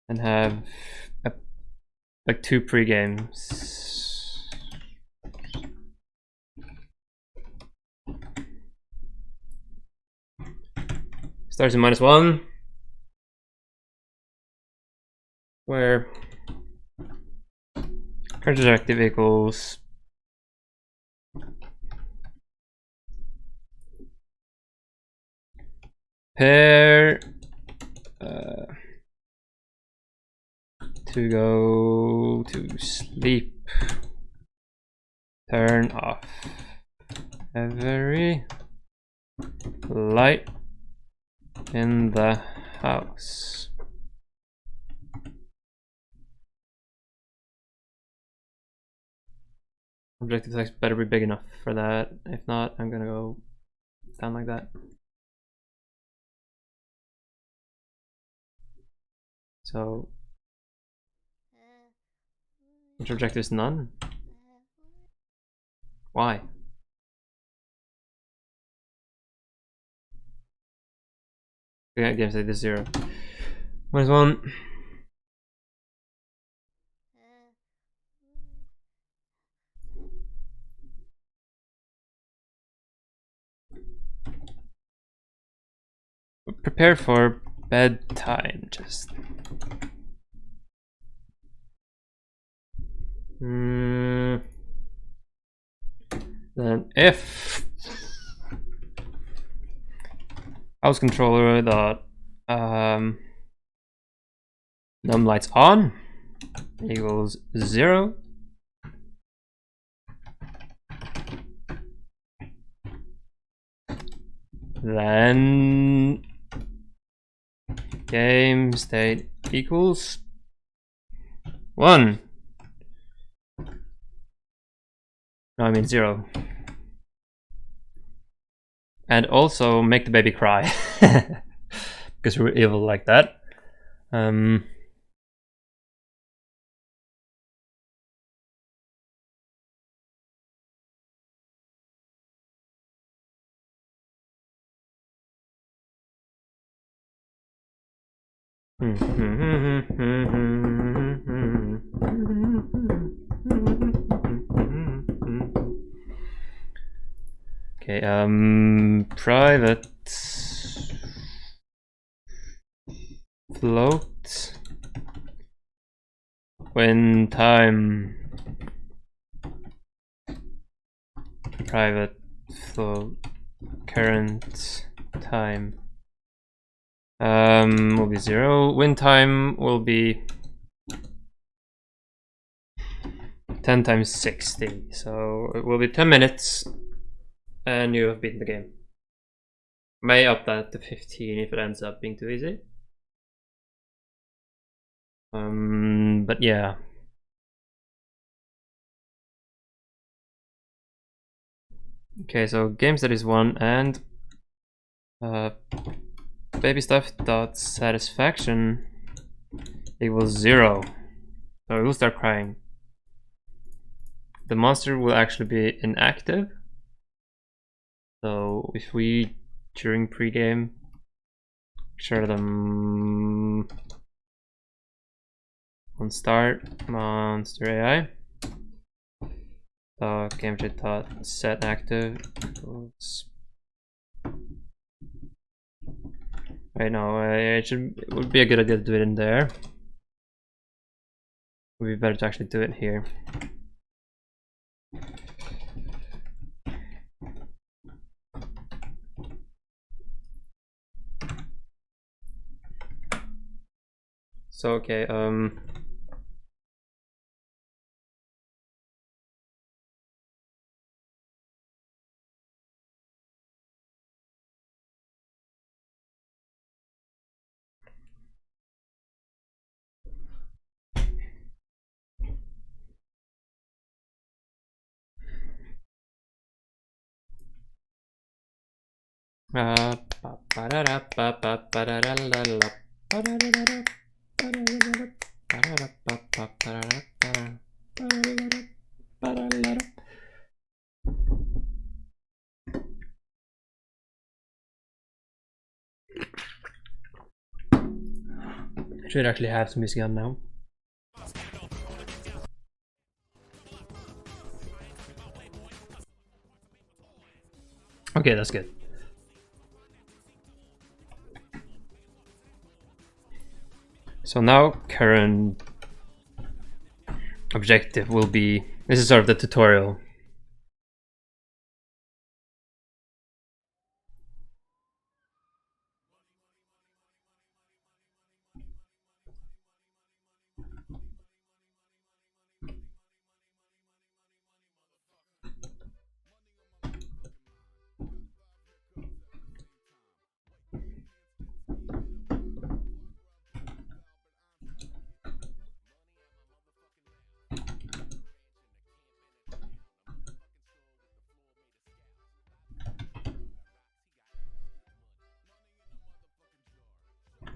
and have a like 2 pre-games. Starts in -1, where current objective equals pair to go to sleep. Turn off every light in the house. Objective text better be big enough for that. If not, I'm gonna go down like that. So, which objective is none? Why? Yeah, game state is 0. -1. Prepare for bedtime, just. Then if house controller dot num lights on equals 0, then game state equals 1. No, I mean 0. And also make the baby cry. Because we're evil like that. Okay, private float when time private float current time will be 0. Win time will be 10 times 60, so it will be 10 minutes and you have beaten the game. May up that to 15 if it ends up being too easy. But yeah. Okay, so game state is 1 and baby stuff dot satisfaction equals 0. So it will start crying. The monster will actually be inactive. So if we during pregame share them on start monster AI game dot set active equals. Right now, it would be a good idea to do it in there. It would be better to actually do it here. So okay, should actually have some music on now. Okay, that's good. So now current objective will be, this is sort of the tutorial.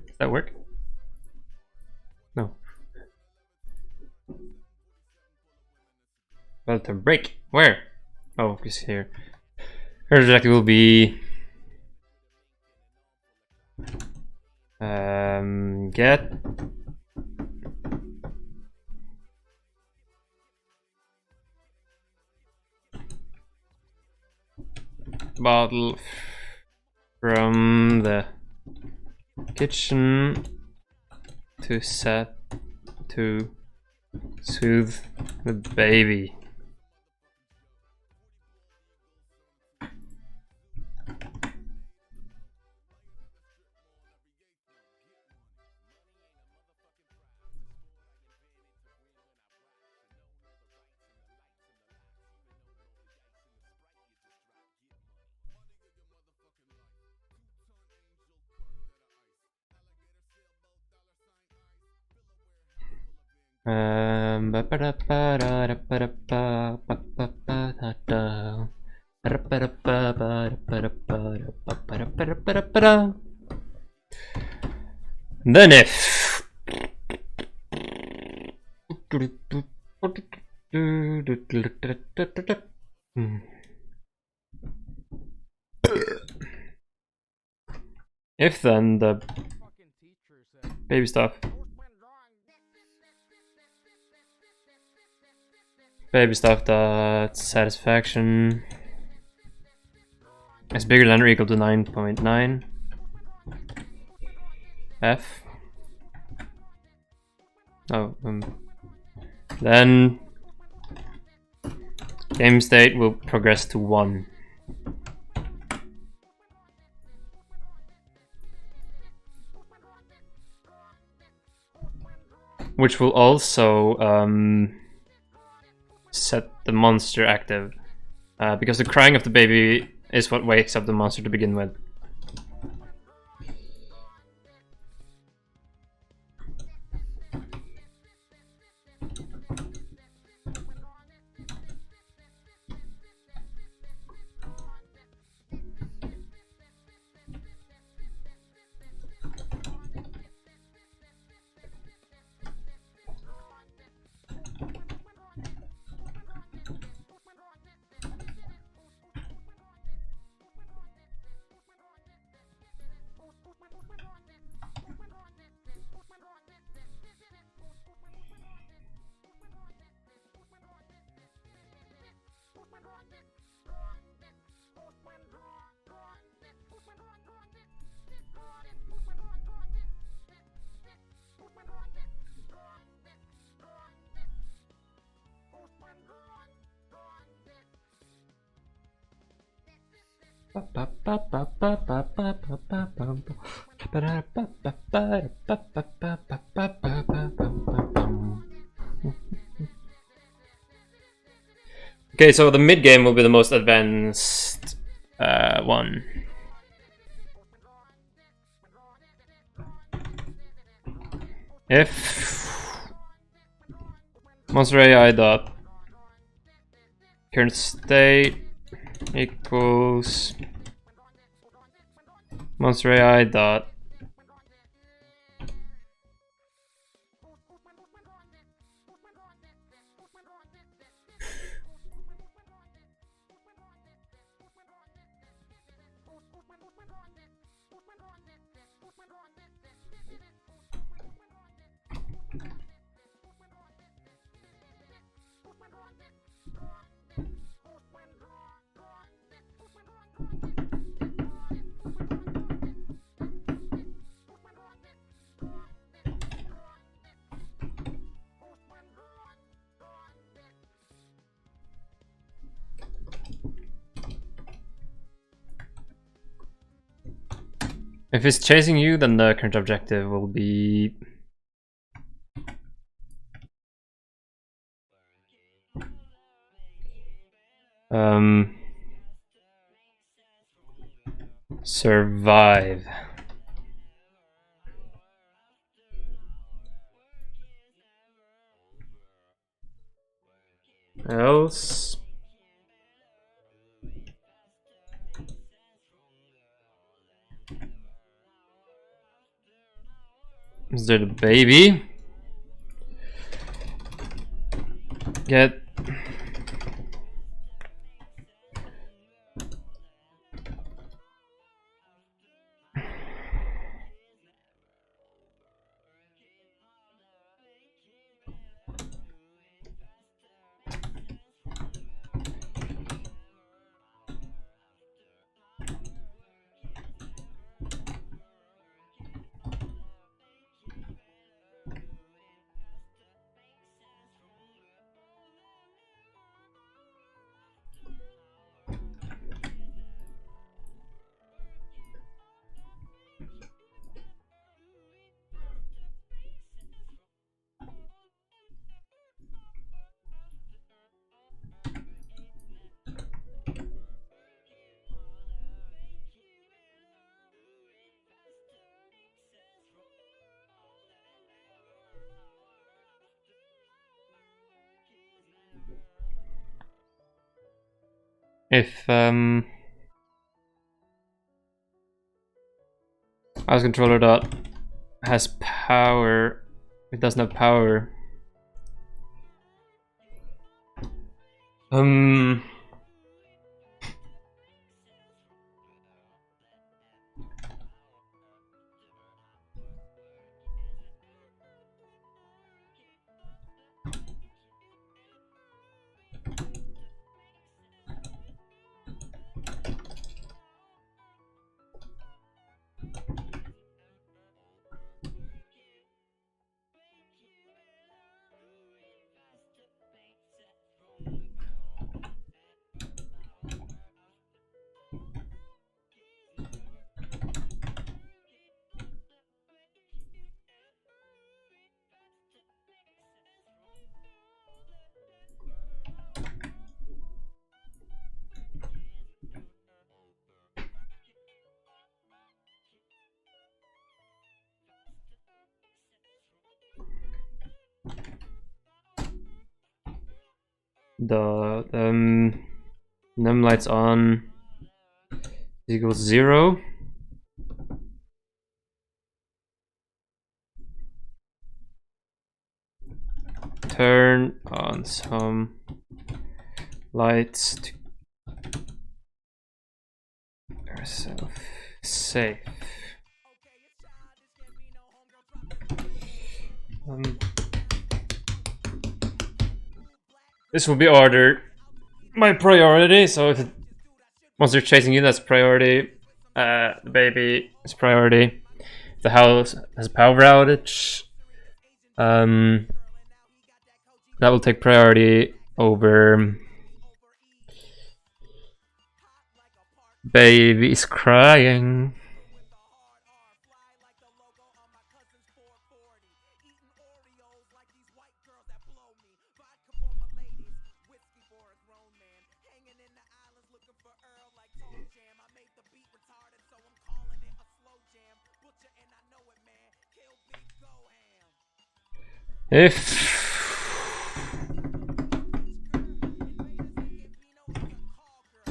Does that work? No. Well, to break. Where? Oh, it's here. Her objective will be get bottle from the kitchen to set to soothe the baby. Then if if then the baby stuff. Baby stuff dot satisfaction is bigger than or equal to 9.9. F. Oh, then game state will progress to 1. Which will also set the monster active, because the crying of the baby is what wakes up the monster to begin with. Okay, so the mid game will be the most advanced one. If monster AI dot current state equals monster AI dot If it's chasing you, then the current objective will be survive. Else is there the baby? Get if mouse controller dot has power, it doesn't have power. The num lights on equals 0. Turn on some lights to yourself safe. This will be ordered by priority, so if once they're chasing you, that's priority. The baby is priority. The house has a power outage. That will take priority over baby's crying. If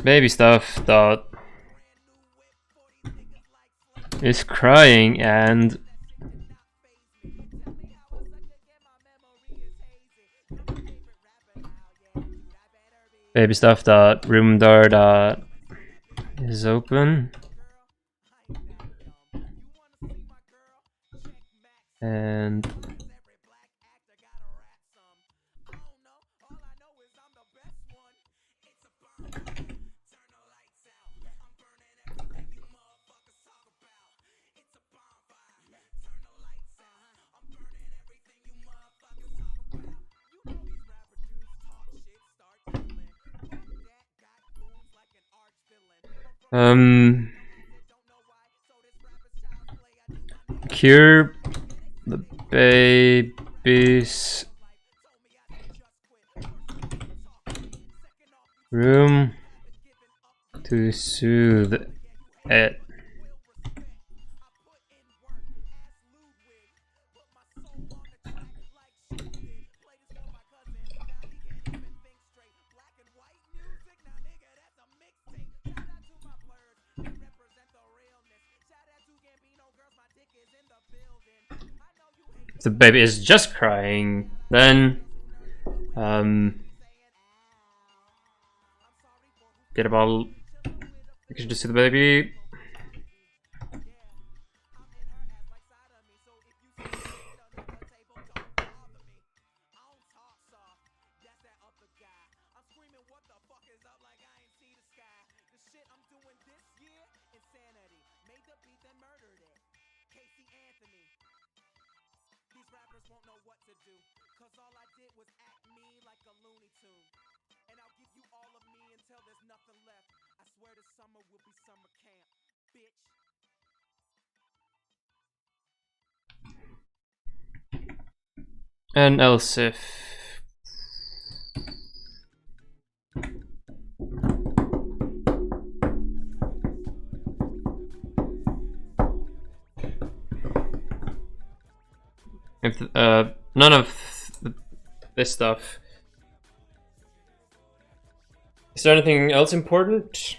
baby stuff dot is crying and baby stuff dot room door dot is open and secure the baby's room to soothe it. If the baby is just crying, then get a bottle. You can just see the baby. And else if none of this stuff. Is there anything else important?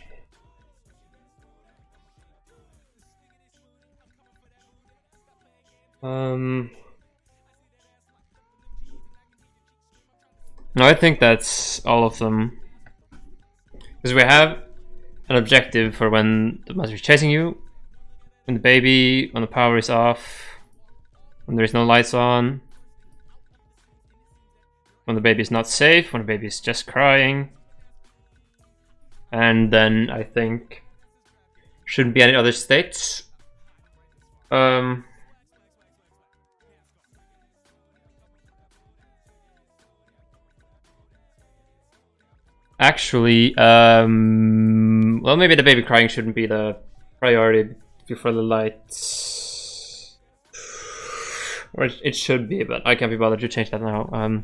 No, I think that's all of them. Because we have an objective for when the monster is chasing you, when the baby, when the power is off, when there is no lights on, when the baby is not safe, when the baby is just crying. And then I think shouldn't be any other states. Actually, well, maybe the baby crying shouldn't be the priority before the lights. Or it should be, but I can't be bothered to change that now.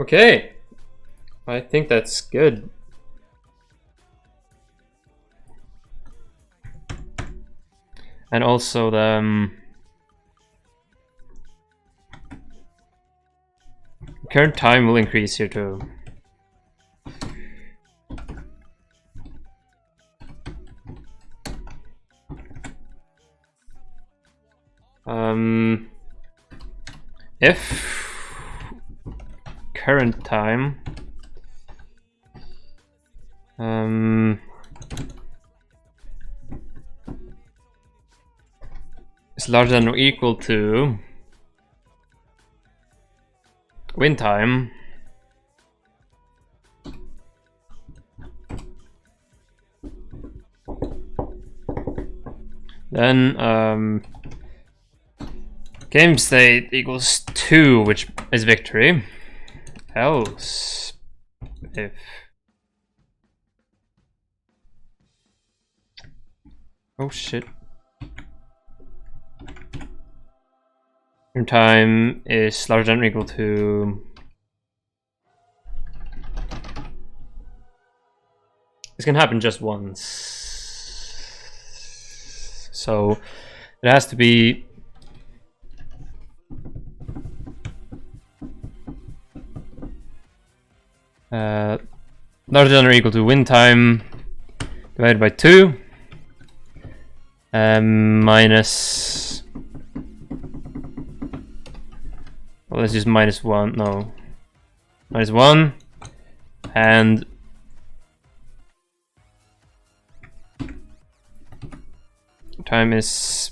Okay, I think that's good. And also the current time will increase here too. If current time is larger than or equal to win time, then game state equals 2, which is victory. Else, if oh shit, your time is larger than or equal to, this can happen just once, so it has to be larger than or equal to win time divided by 2 minus Well, let's just -1. No, -1, and time is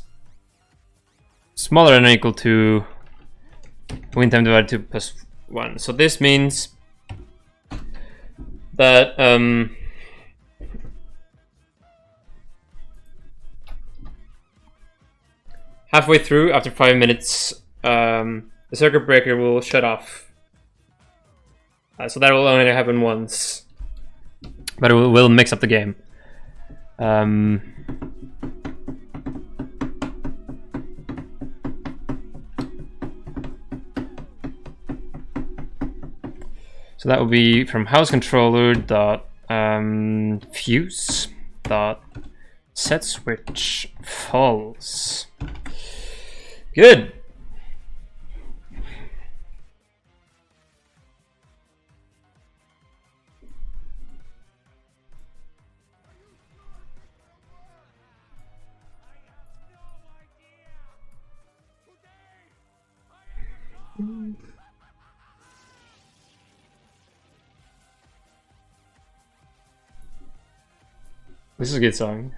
smaller than or equal to win time divided 2 plus 1. So this means that halfway through, after 5 minutes, the circuit breaker will shut off. So that will only happen once, but it will mix up the game. So that will be from house controller dot fuse dot set switch false. Good. This is a good song.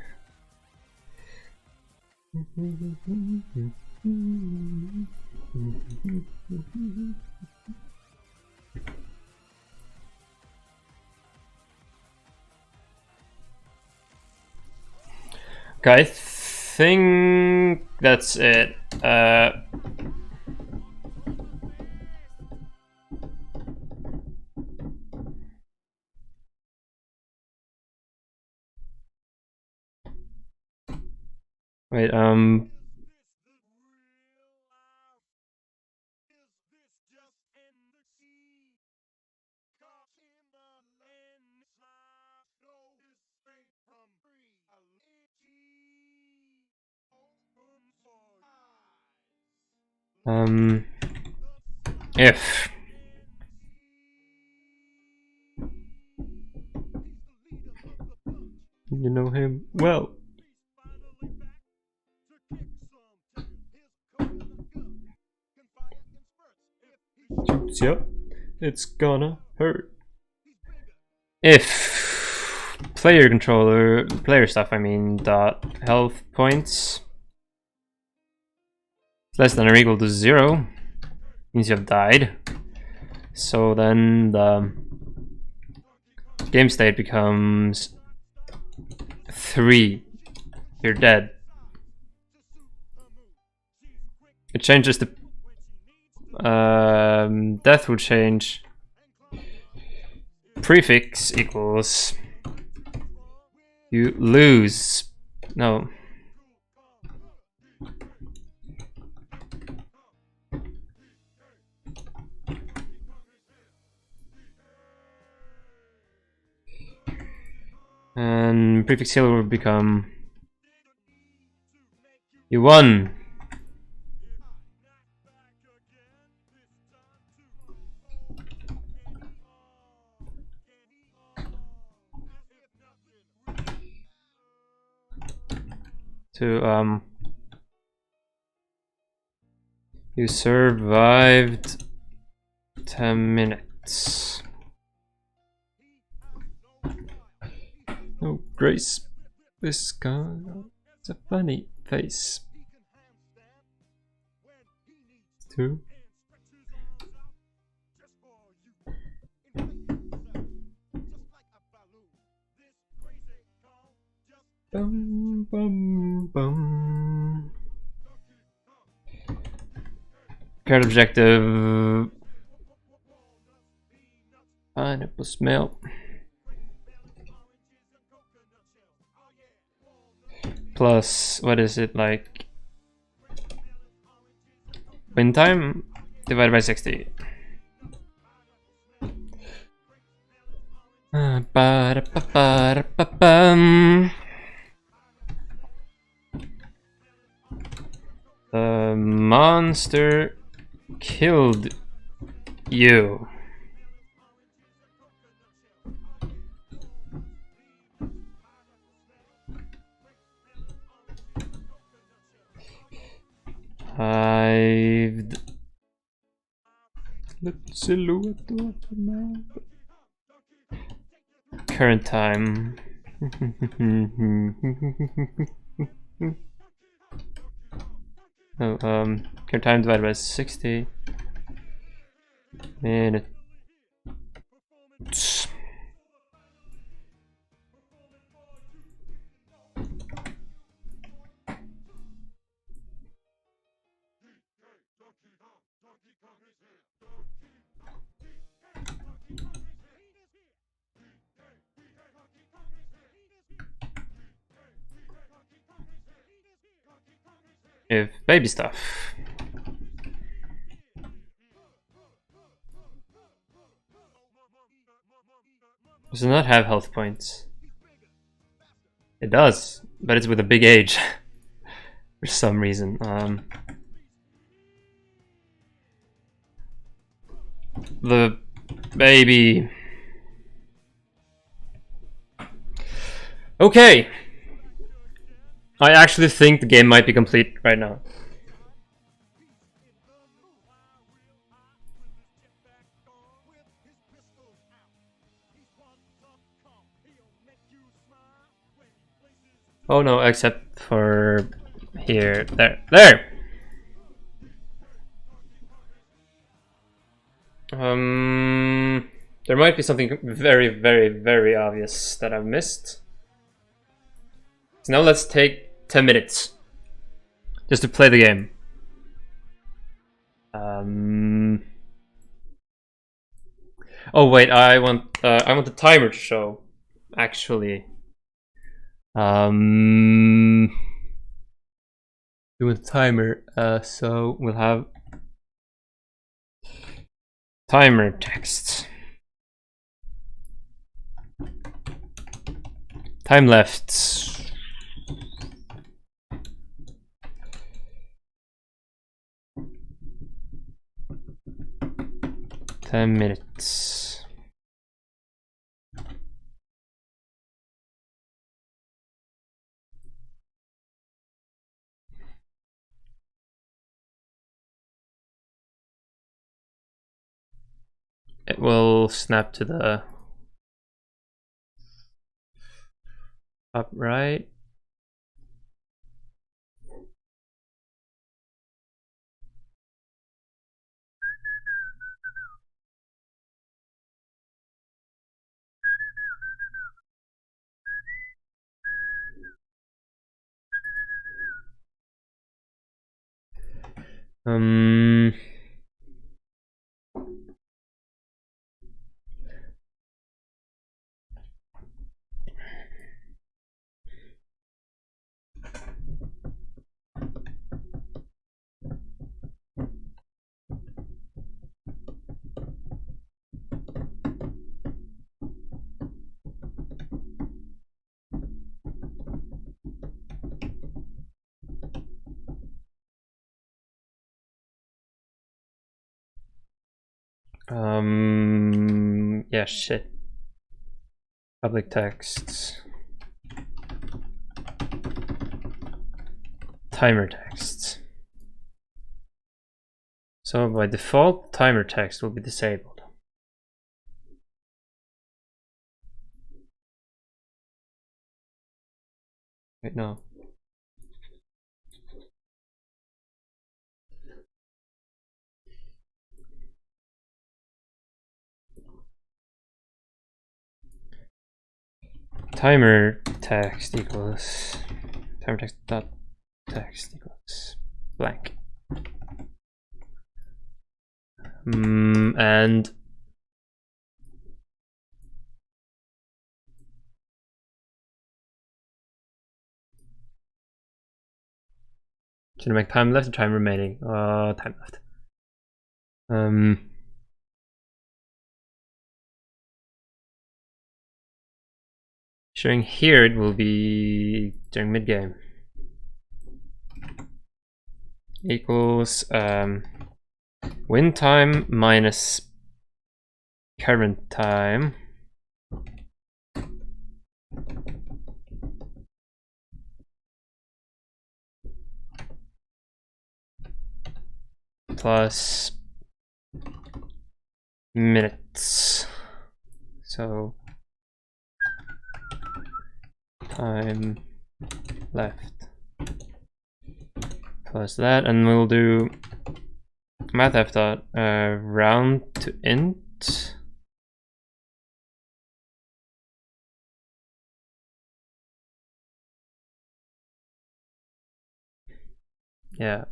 Okay, I think that's it. Wait, if you know him well. Yep, it's gonna hurt. If player stuff, I mean, dot health points less than or equal to 0 means you have died. So then the game state becomes 3. You're dead. It changes the death would change. Prefix equals you lose. No. And prefix healer will become you won. To you survived 10 minutes. Oh, Grace, this guy, it's a funny face. 2. Bum bum bum. Card objective. Pineapple smell. Plus, what is it like? Win time divided by 60. The monster killed you. The silhouette of a man. Current time. Oh, current time divided by 60 minutes. If baby stuff. Does it not have health points? It does, but it's with a big age. For some reason. The baby. Okay. I actually think the game might be complete right now. Oh no, except for here. There. There might be something very obvious that I've missed. So now let's take 10 minutes just to play the game. Oh wait, I want the timer to show. Actually, doing the timer. So we'll have timer text. Time left. Ten minutes. It will snap to the up right. Yeah, shit. Public text. Timer text. So by default, timer text will be disabled. Wait, no. Timer text equals timer text dot text equals blank. And should I make time left or time remaining? Time left. Showing here, it will be during mid game. Equals win time minus current time plus minutes. So time left plus that, and we'll do mathf dot round to int. Yeah.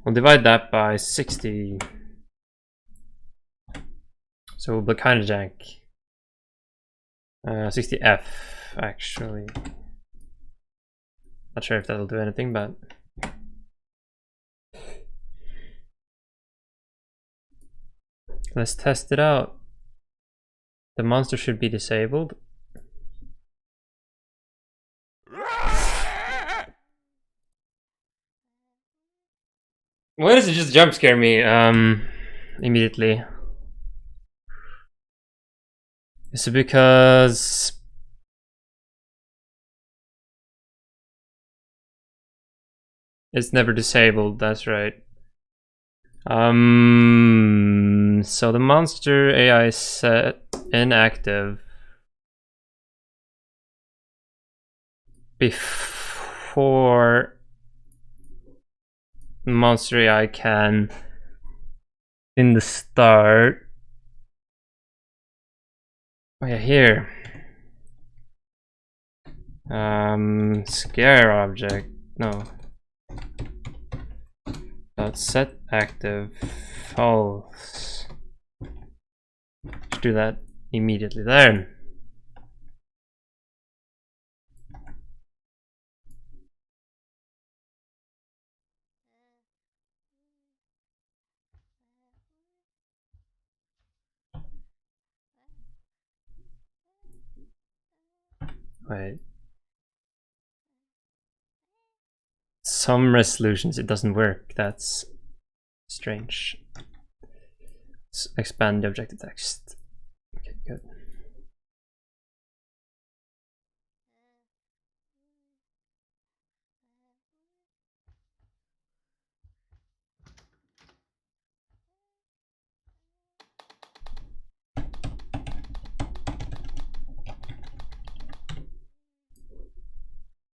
We'll divide that by 60. So we'll be kind of jank. 60f actually. Not sure if that'll do anything, but let's test it out. The monster should be disabled. Why does it just jump scare me immediately? Is it because it's never disabled? That's right. So the monster AI is set inactive before monster AI can in the start. Oh yeah, here. Scare object. No. Dot set active false. Let's do that immediately there. Wait. Some resolutions it doesn't work. That's strange. Let's expand the objective text. Okay, good.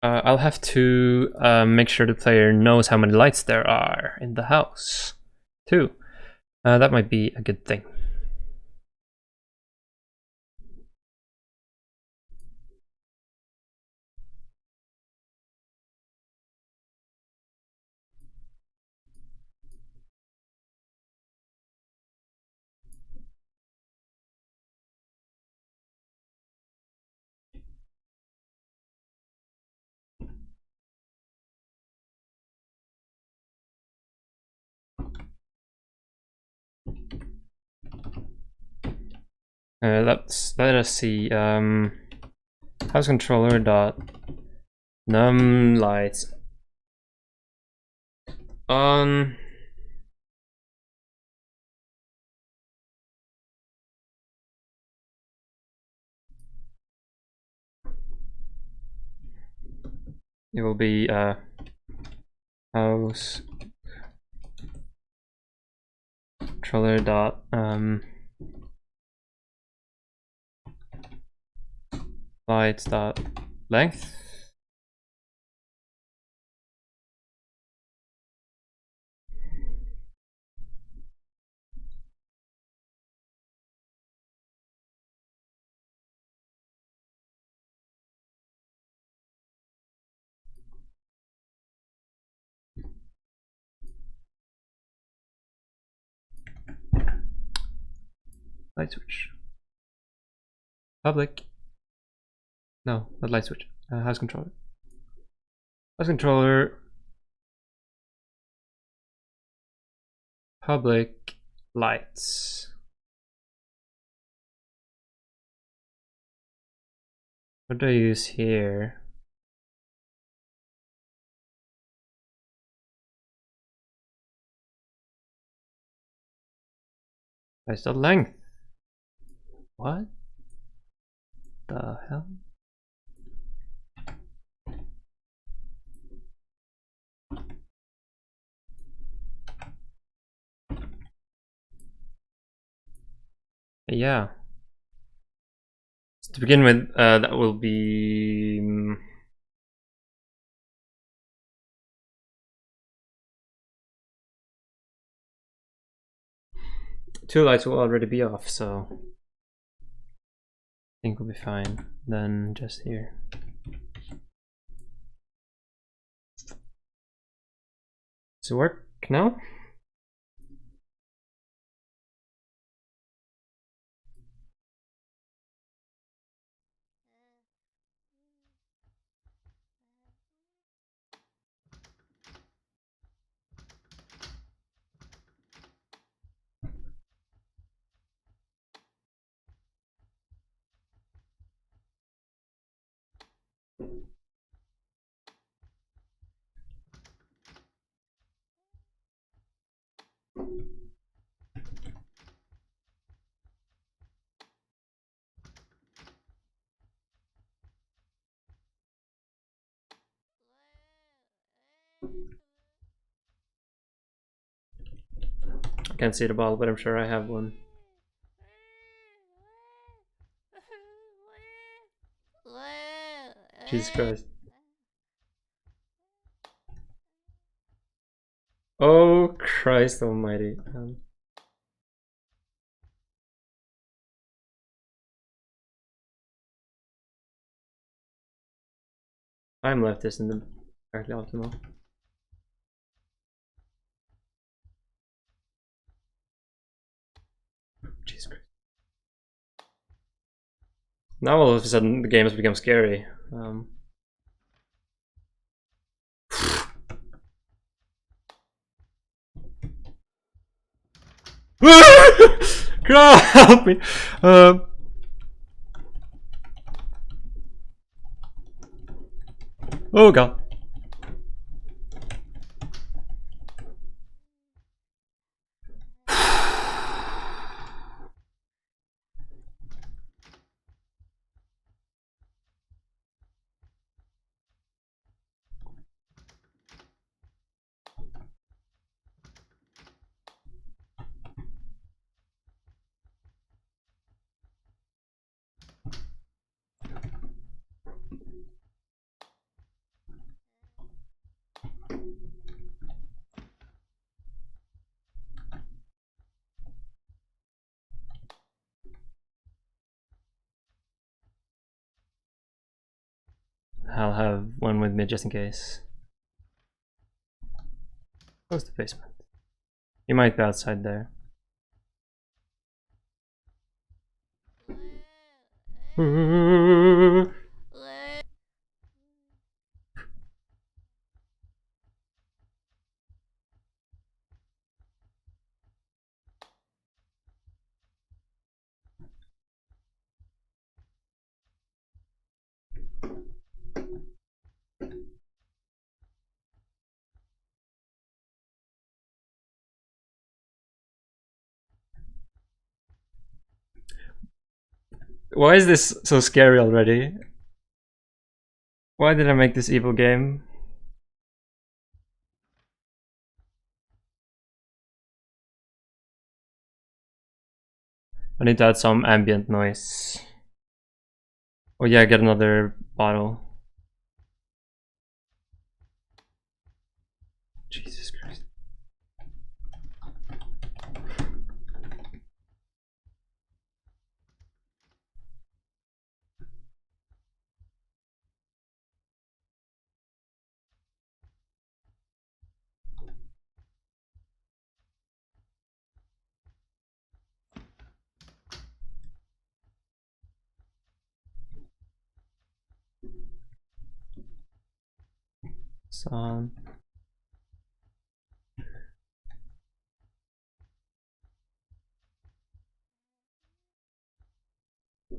I'll have to make sure the player knows how many lights there are in the house, too. That might be a good thing. Let us see. House controller dot num lights on. It will be house controller dot lights dot length. Light switch. Public. No, not light switch. House controller. House controller. Public lights. What do I use here? Lights dot length. What the hell? Yeah. So to begin with, that will be... two lights will already be off, so I think we'll be fine. Then just here. Does it work now? I can't see the ball, but I'm sure I have one. Jesus Christ. Oh Christ almighty. I'm leftist and apparently optimal. Jesus Christ. Now all of a sudden the game has become scary. God help me! Oh god. I'll have one with me just in case. Close the basement. He might be outside there. Why is this so scary already? Why did I make this evil game? I need to add some ambient noise. Oh yeah, get another bottle. Jesus Christ. Son.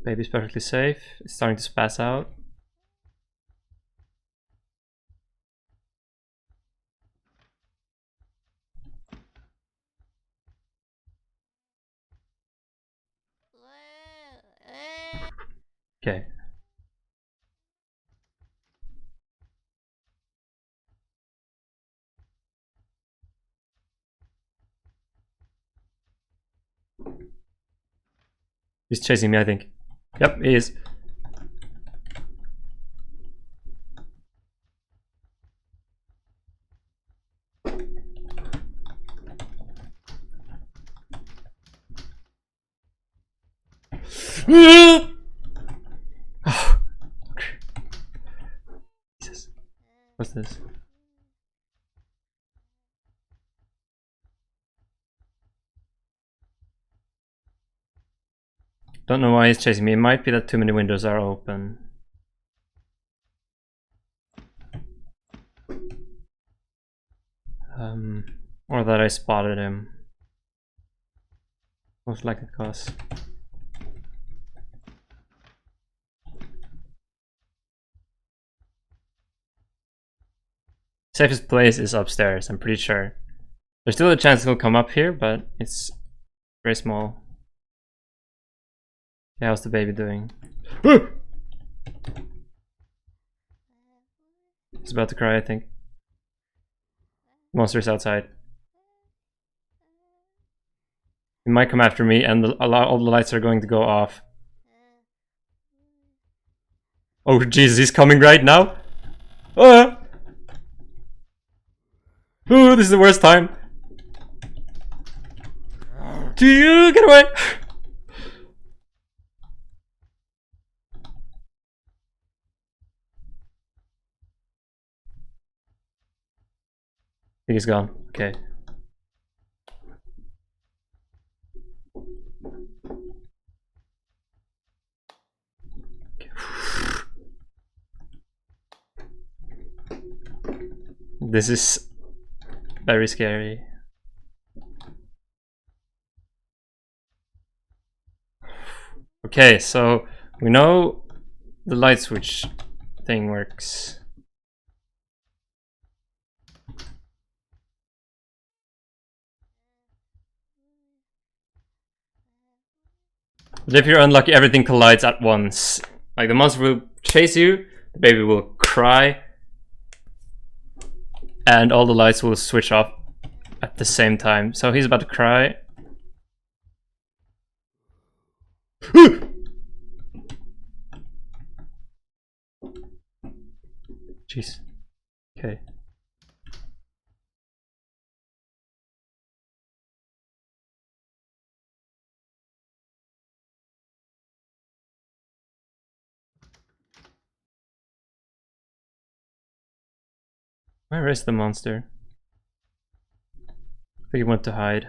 Baby's perfectly safe. It's starting to spaz out. Okay. He's chasing me, I think. Yep, he is. Oh, okay. Jesus. What's this? Don't know why he's chasing me. It might be that too many windows are open. Or that I spotted him. Most likely cause. Safest place is upstairs, I'm pretty sure. There's still a chance he'll come up here, but it's very small. Yeah, how's the baby doing? He's about to cry, I think. Monster's outside. He might come after me, and all the lights are going to go off. Oh Jesus, he's coming right now! Oh, this is the worst time! Do you get away? I think he's gone. Okay. This is very scary. Okay, so we know the light switch thing works. But if you're unlucky, everything collides at once. Like the monster will chase you, the baby will cry, and all the lights will switch off at the same time. So he's about to cry. Jeez. Okay. Where is the monster? I think he went to hide.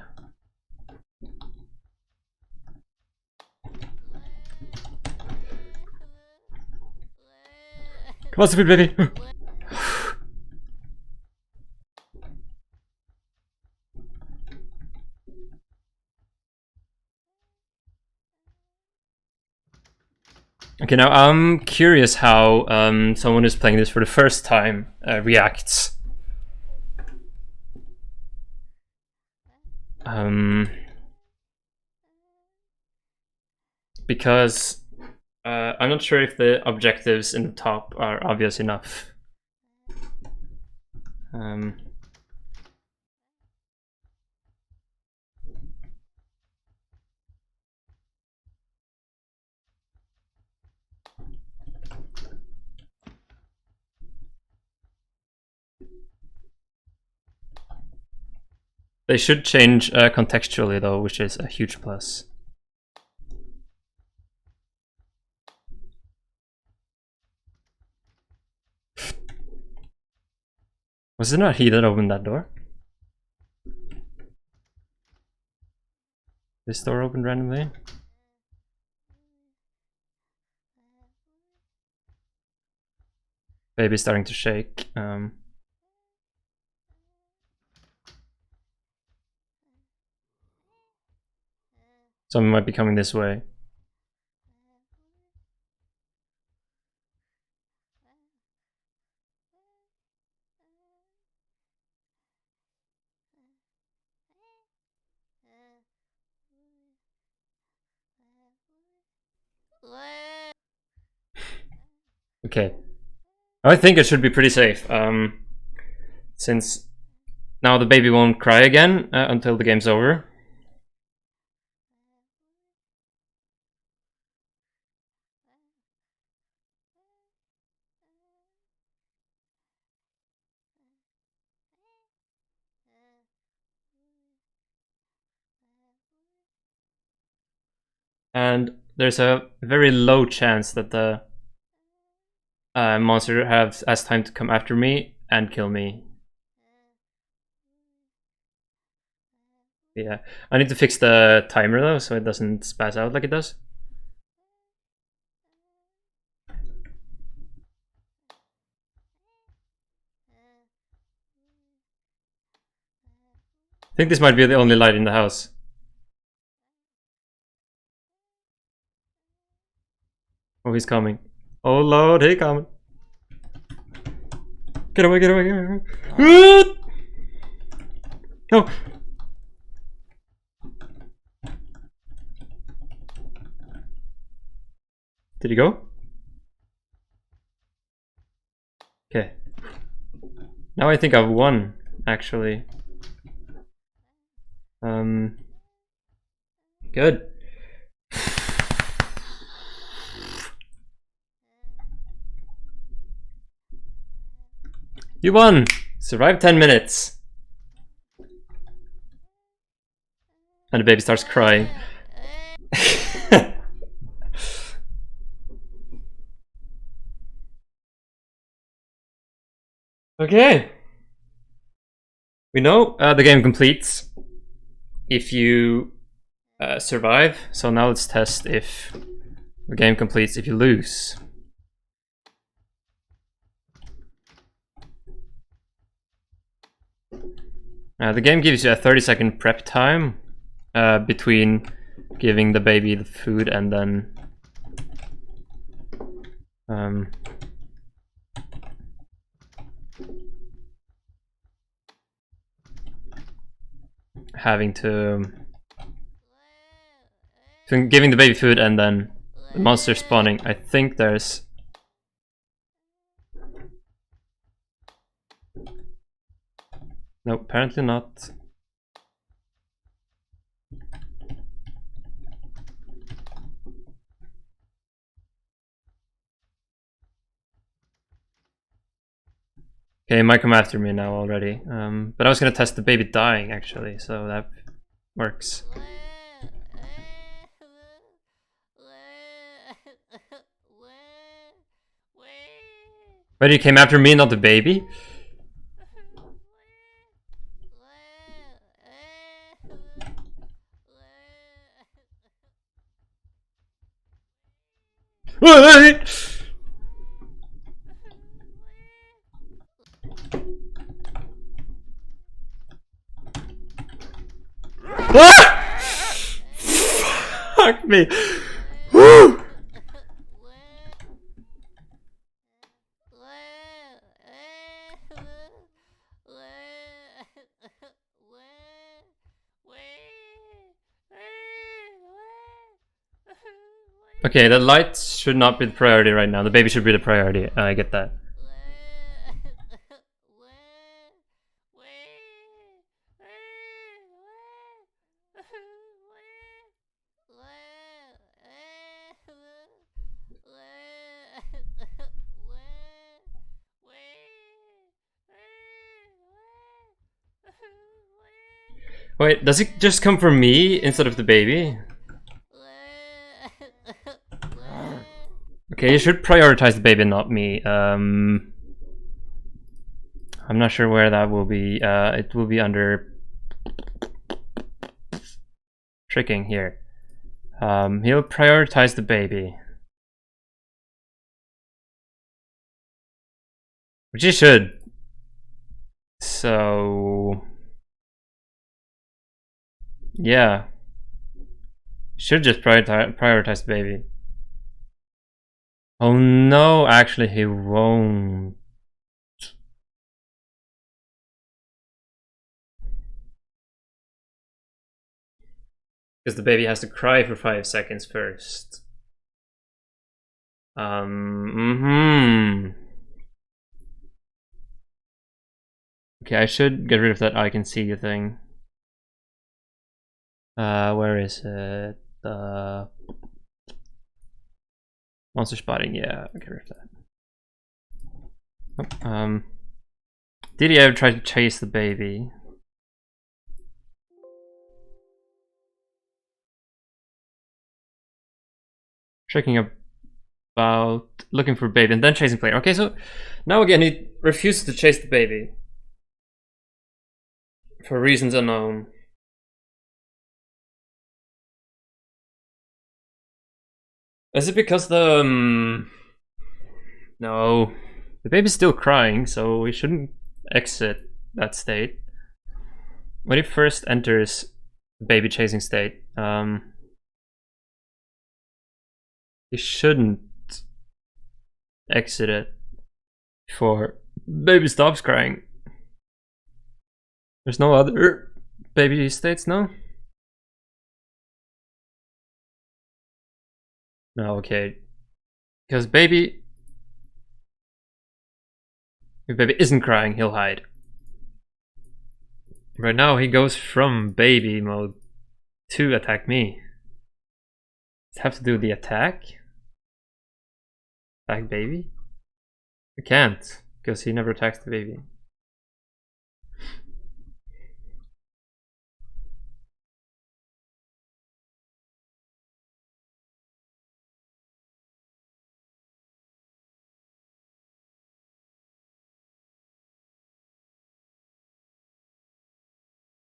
Come on, stupid baby! Okay, now I'm curious how someone who's playing this for the first time reacts. Because I'm not sure if the objectives in the top are obvious enough. They should change contextually though, which is a huge plus. Was it not he that opened that door? This door opened randomly? Baby's starting to shake. Someone might be coming this way. Okay. I think it should be pretty safe, since now the baby won't cry again until the game's over. And there's a very low chance that the monster has time to come after me and kill me. Yeah, I need to fix the timer though, so it doesn't spaz out like it does. I think this might be the only light in the house. Oh, he's coming. Oh lord, he coming. Get away, get away, get away. No! Did he go? Okay. Now I think I've won, actually. Good. You won! Survived 10 minutes. And the baby starts crying. Okay. We know the game completes if you survive. So now let's test if the game completes if you lose. The game gives you a 30-second prep time between giving the baby the food and then having to giving the baby food and then the monster spawning. I think there's no, apparently not. Okay, it might come after me now already. But I was gonna test the baby dying actually, so that works. But he came after me, not the baby? Ah! Fuck me. Woo! Okay, the lights should not be the priority right now. The baby should be the priority. I get that. Wait, does it just come from me instead of the baby? Okay, you should prioritize the baby, not me. I'm not sure where that will be. It will be under tricking here. He'll prioritize the baby. Which he should. So... yeah. Should just prioritize the baby. Oh no, actually he won't. Because the baby has to cry for 5 seconds first. Okay, I should get rid of that I can see you thing. Where is it? Monster spotting, yeah, I'll get rid of that. Oh, did he ever try to chase the baby? Shaking about, looking for baby, and then chasing player. Okay, so now again he refuses to chase the baby. For reasons unknown. Is it because the... no. The baby's still crying, so we shouldn't exit that state. When he first enters baby chasing state, he shouldn't exit it before baby stops crying. There's no other baby states, no? No, okay. Because baby... if baby isn't crying, he'll hide. Right now he goes from baby mode to attack me. Does it have to do with the attack? Attack baby? I can't, because he never attacks the baby.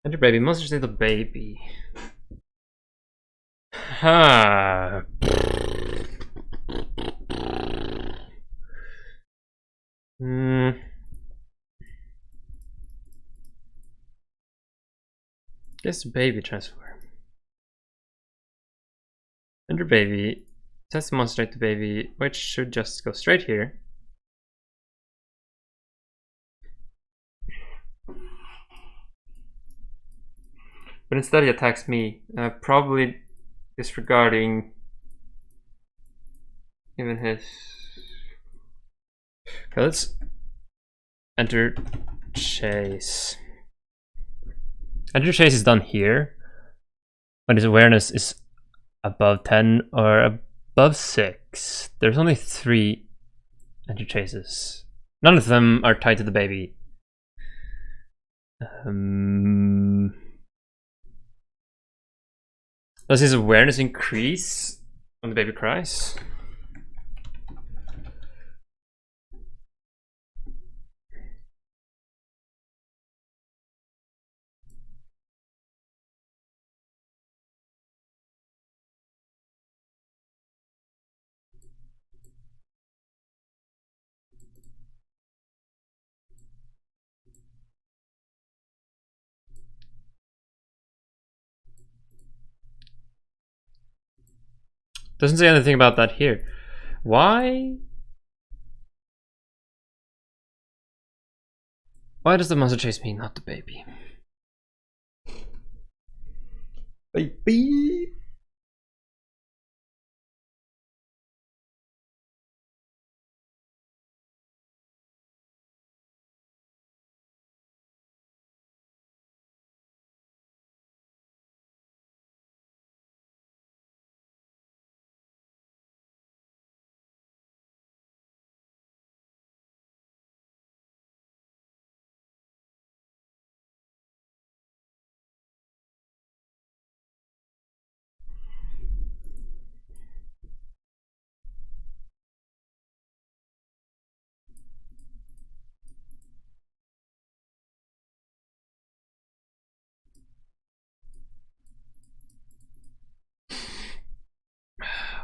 Enter baby, monster state of baby. Ha. Guess baby transfer. Enter baby. Test the monster state to baby, which should just go straight here. But instead he attacks me, probably disregarding even his... okay, let's enter chase. Enter chase is done here when his awareness is above 10 or above 6. There's only 3 enter chases. None of them are tied to the baby. Does his awareness increase when the baby cries? Doesn't say anything about that here. Why? Why does the monster chase me, not the baby? Baby!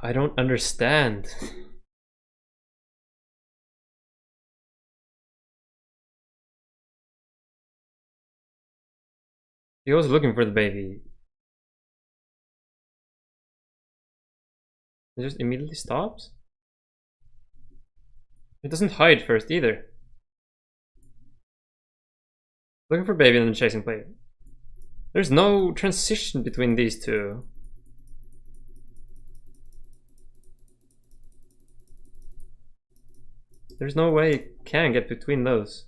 I don't understand. He was looking for the baby. It just immediately stops? It doesn't hide first either. Looking for baby and then chasing player. There's no transition between these two. There's no way it can get between those.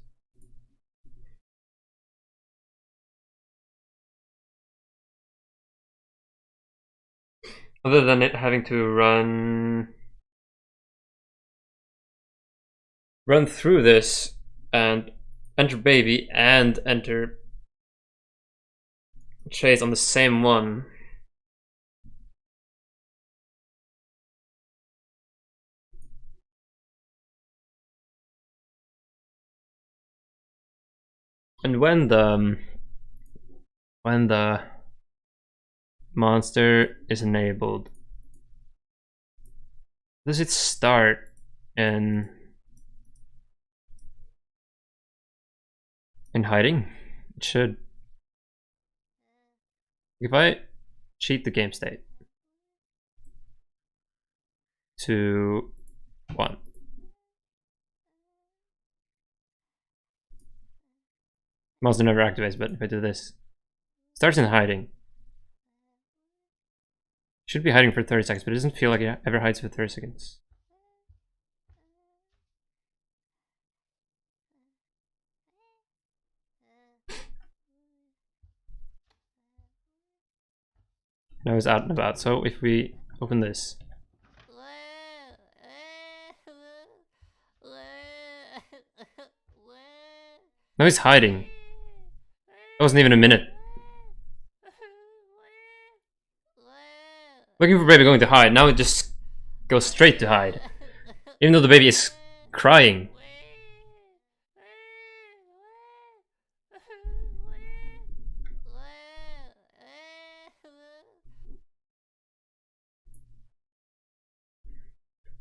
Other than it having to run through this and enter baby and enter chase on the same one. And when the monster is enabled, does it start in hiding? It should. If I cheat the game state to 1, monster never activates, but if I do this, starts in hiding. Should be hiding for 30 seconds, but it doesn't feel like it ever hides for 30 seconds. Now it's out and about, so if we open this. Now he's hiding. That wasn't even a minute. Looking for baby going to hide, now it just goes straight to hide. Even though the baby is crying.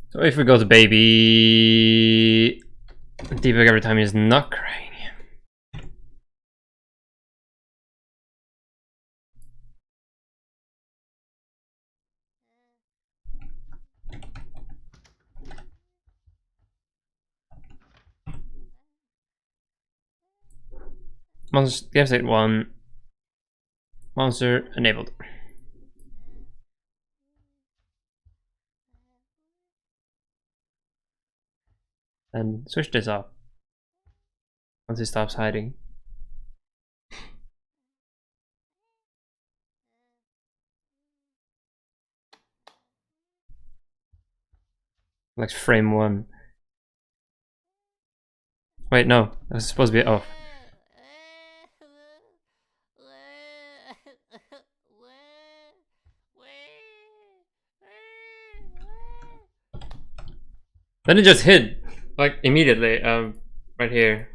So if we go to baby, debug every time he's not crying. Monster game state 1. Monster enabled. And switch this off once he stops hiding. Like frame 1. Wait, no, that's supposed to be off. Then it just hit, like immediately, right here.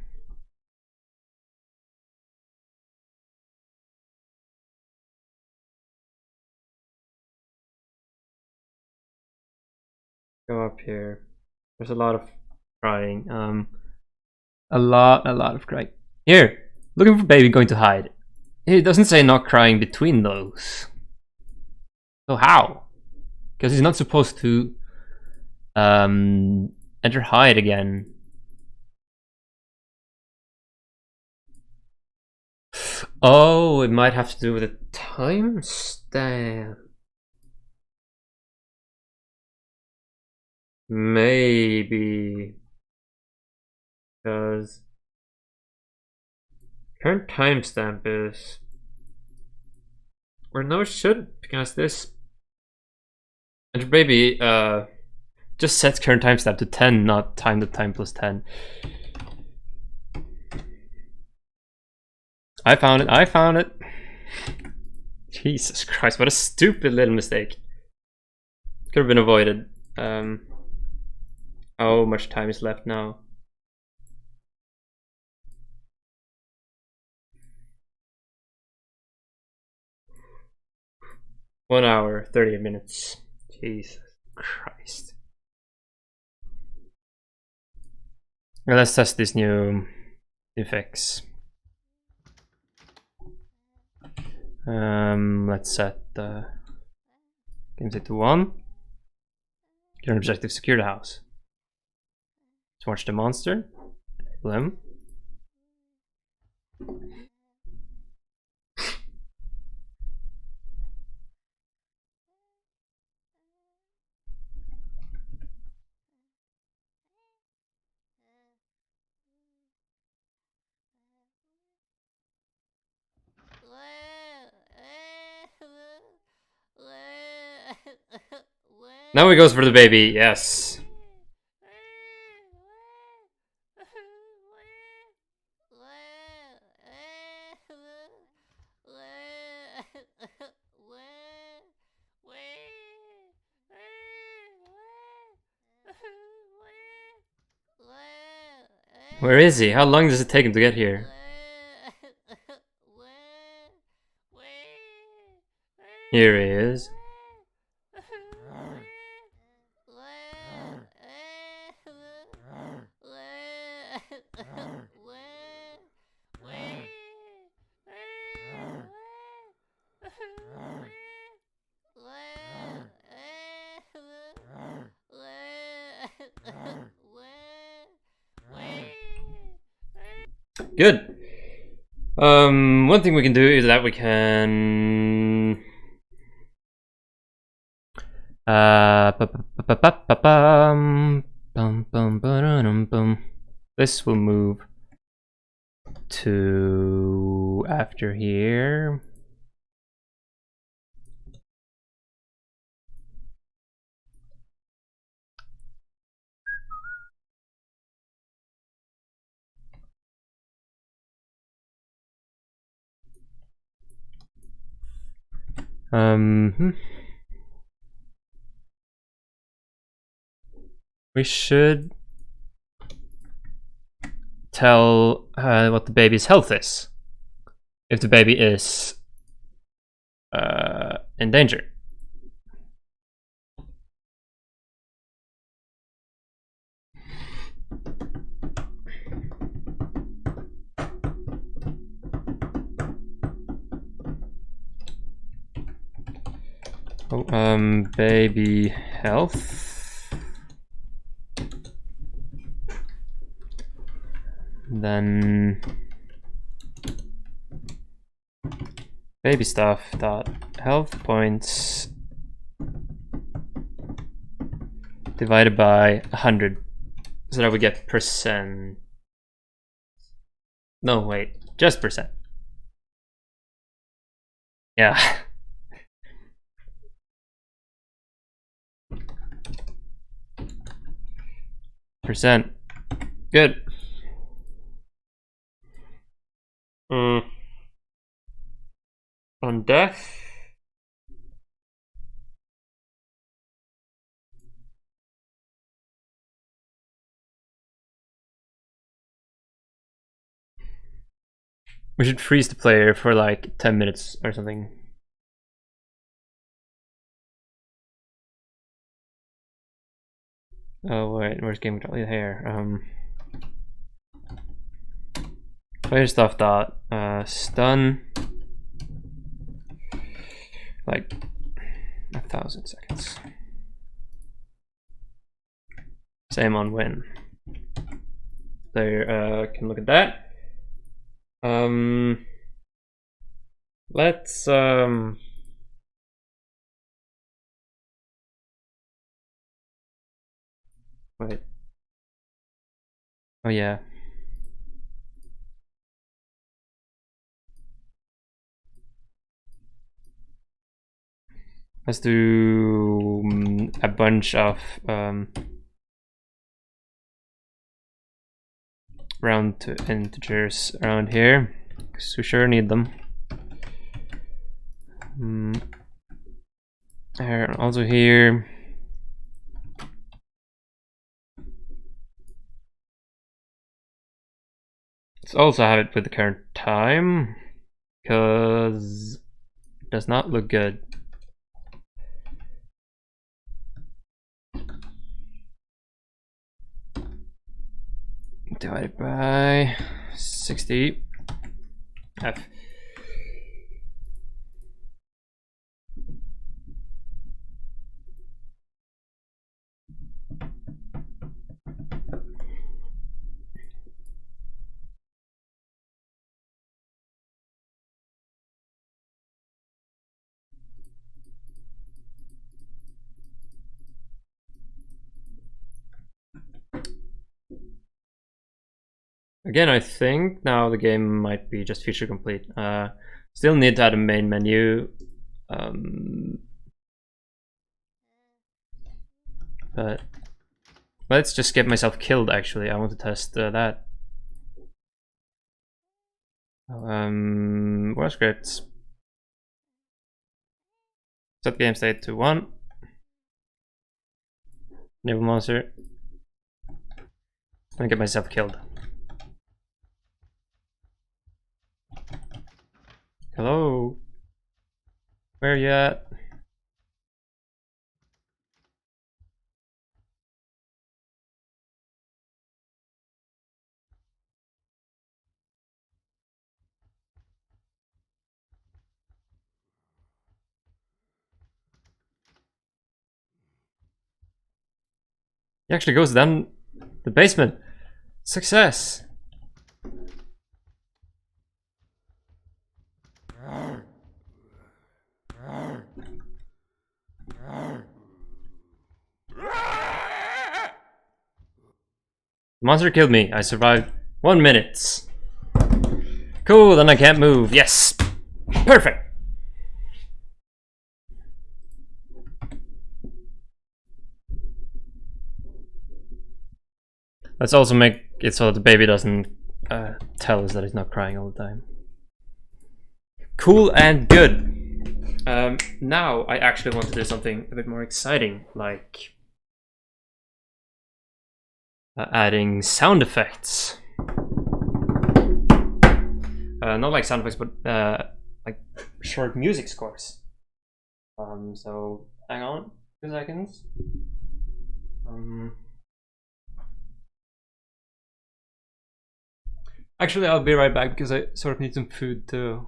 Go up here. There's a lot of crying. A lot of crying. Here, looking for baby going to hide. It doesn't say not crying between those. So how? Because he's not supposed to enter hide again. Oh, it might have to do with a timestamp. Maybe. Because current timestamp is, or no, it should, because this enter baby just sets current timestamp to 10, not time to time plus 10. I found it. Jesus Christ, what a stupid little mistake. Could have been avoided. How much time is left now? One hour, 30 minutes. Jesus Christ. Now let's test these new effects. Let's set the game set to 1. Current objective: secure the house. Let's watch the monster. Enable him. Now he goes for the baby, yes. Where is he? How long does it take him to get here? Here he is. Good. One thing we can do is that we can this will move to after here. We should tell what the baby's health is. If the baby is in danger. Oh, baby health. Then baby stuff dot health points divided by 100, so that we get percent. No, wait, just percent. Yeah. Percent. Good. On death. We should freeze the player for like 10 minutes or something. Oh wait, where's game control? Here. Player stuff dot stun like 1,000 seconds. Same on win. There can look at that. Let's wait. Oh yeah. Let's do a bunch of round to integers around here, because we sure need them. Also here. Let's also have it with the current time, because it does not look good. Divided by 60. F. Again, I think now the game might be just feature complete. Still need to add a main menu. But let's just get myself killed, actually. I want to test that. What scripts? Set game state to 1. Naval monster. And get myself killed. Hello. Where are you at? He actually goes down the basement. Success! The monster killed me. I survived 1 minute. Cool, then I can't move. Yes! Perfect! Let's also make it so that the baby doesn't tell us that he's not crying all the time. Cool and good. Now I actually want to do something a bit more exciting, like adding sound effects. Not like sound effects, but like short music scores. So hang on 2 seconds. Actually, I'll be right back because I sort of need some food too.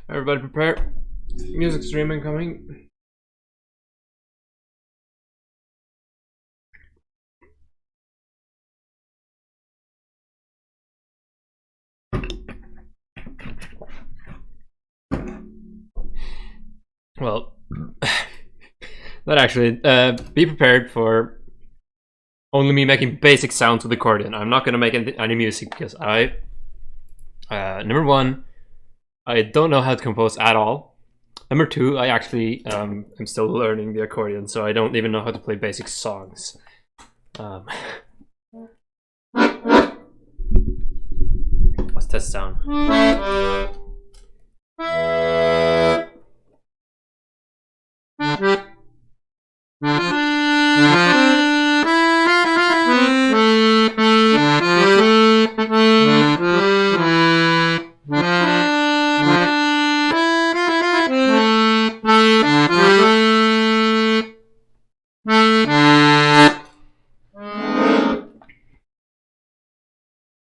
Everybody prepare. Music streaming coming. Well, but actually, be prepared for only me making basic sounds with the accordion. I'm not gonna make any music because number one, I don't know how to compose at all. Number two, I actually am still learning the accordion, so I don't even know how to play basic songs. test sound.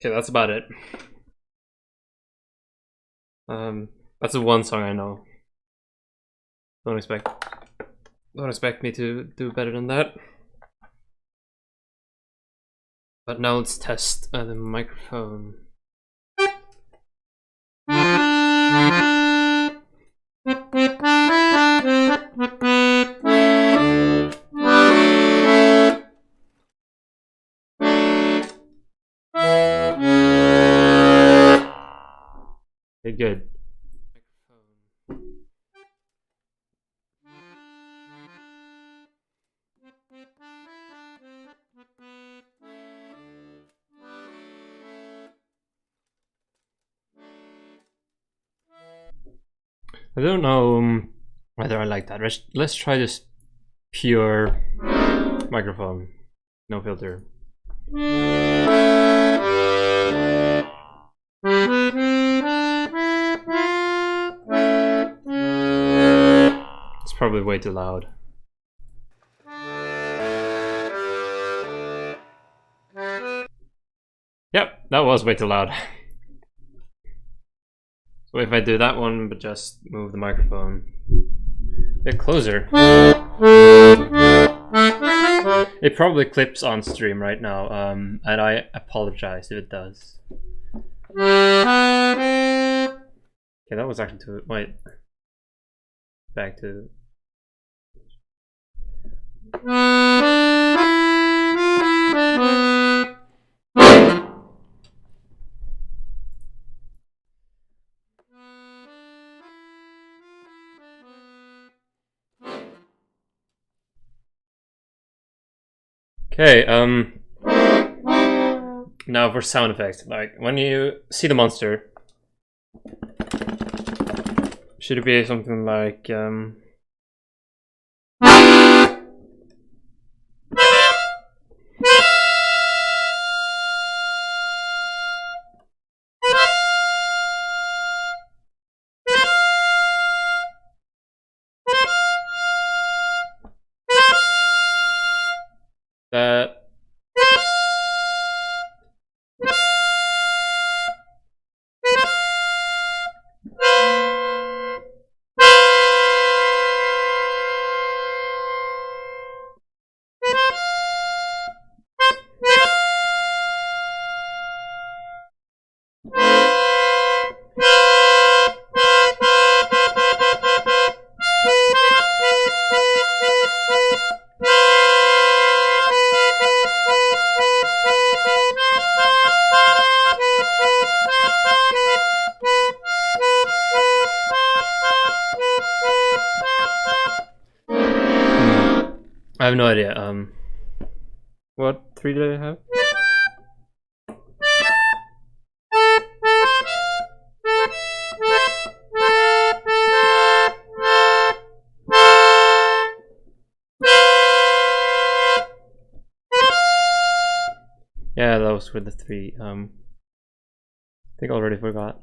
Okay, that's about it. That's the one song I know. Don't expect me to do better than that. But now let's test the microphone. Okay, good. I don't know whether I like that. Let's try this pure microphone, no filter. It's probably way too loud. Yep, that was way too loud. So if I do that one, but just move the microphone a bit closer. It probably clips on stream right now, and I apologize if it does. Okay, that was actually too. Wait. Back to. Okay, now for sound effects. Like, when you see the monster, should it be something like, that? I have no idea. What 3 did I have? Yeah, those were the 3. I think I already forgot.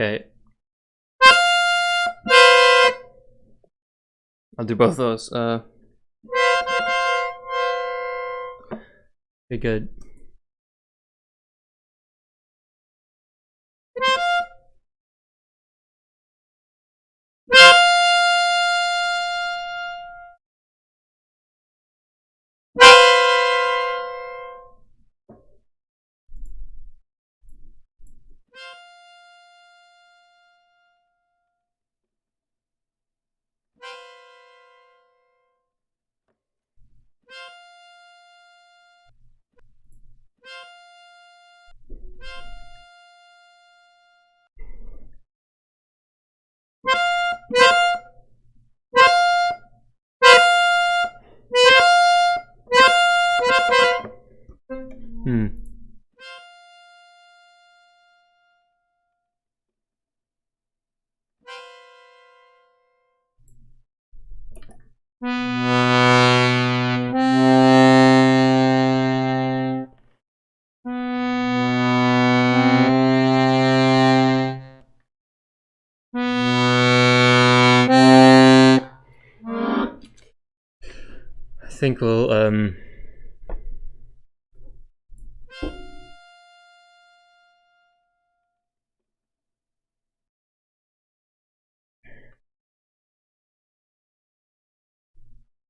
Okay. I'll do both those. Be good. I think we'll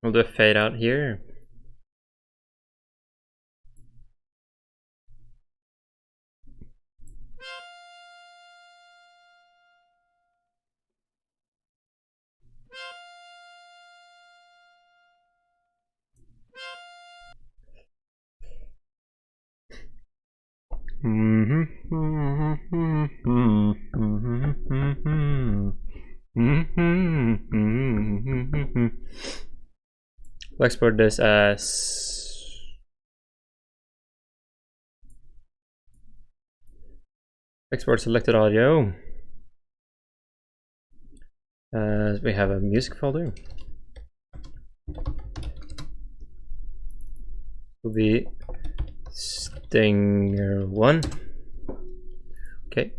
we'll do a fade out here. We'll export this as export selected audio. We have a music folder. Will be Stinger 1. Okay.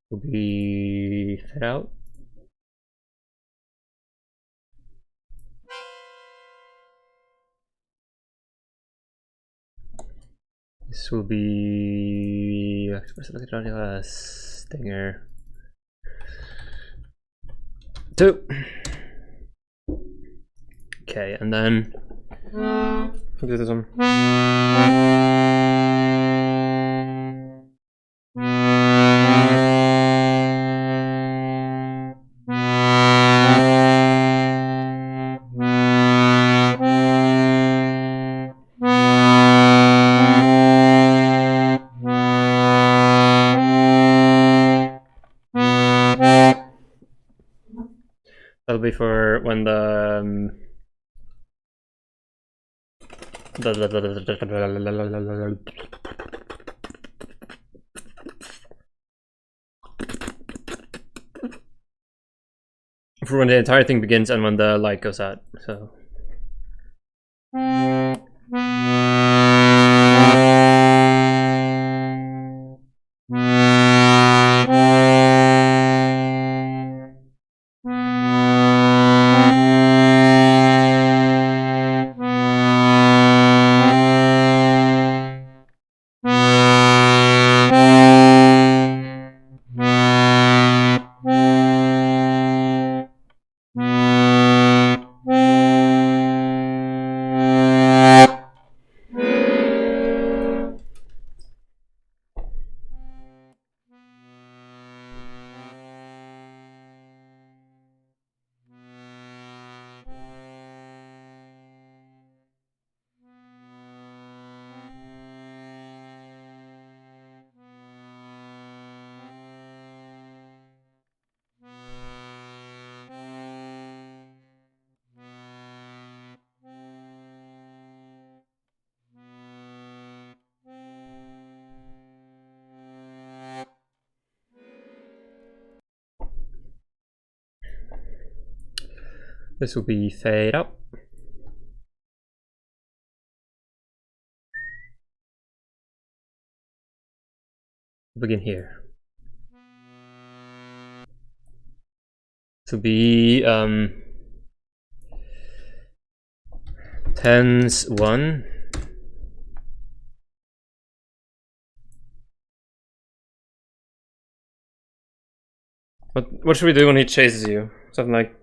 Will be fed out. This will be selected audio as Stinger 2. Okay, and then look at this one. That'll be for when the for when the entire thing begins and when the light goes out. So this will be fade up. Begin here. To be tens 1. What should we do when he chases you? Something like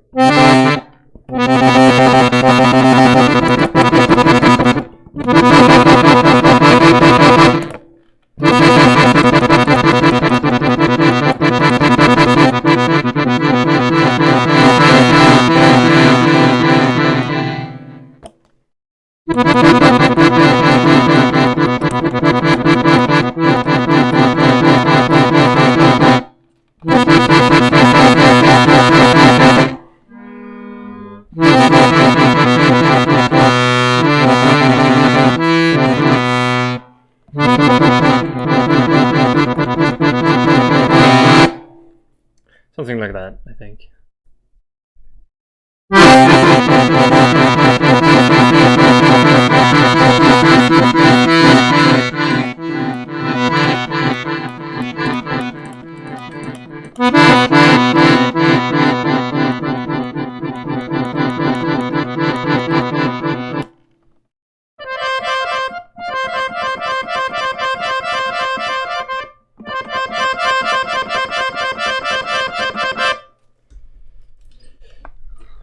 Something like that, I think.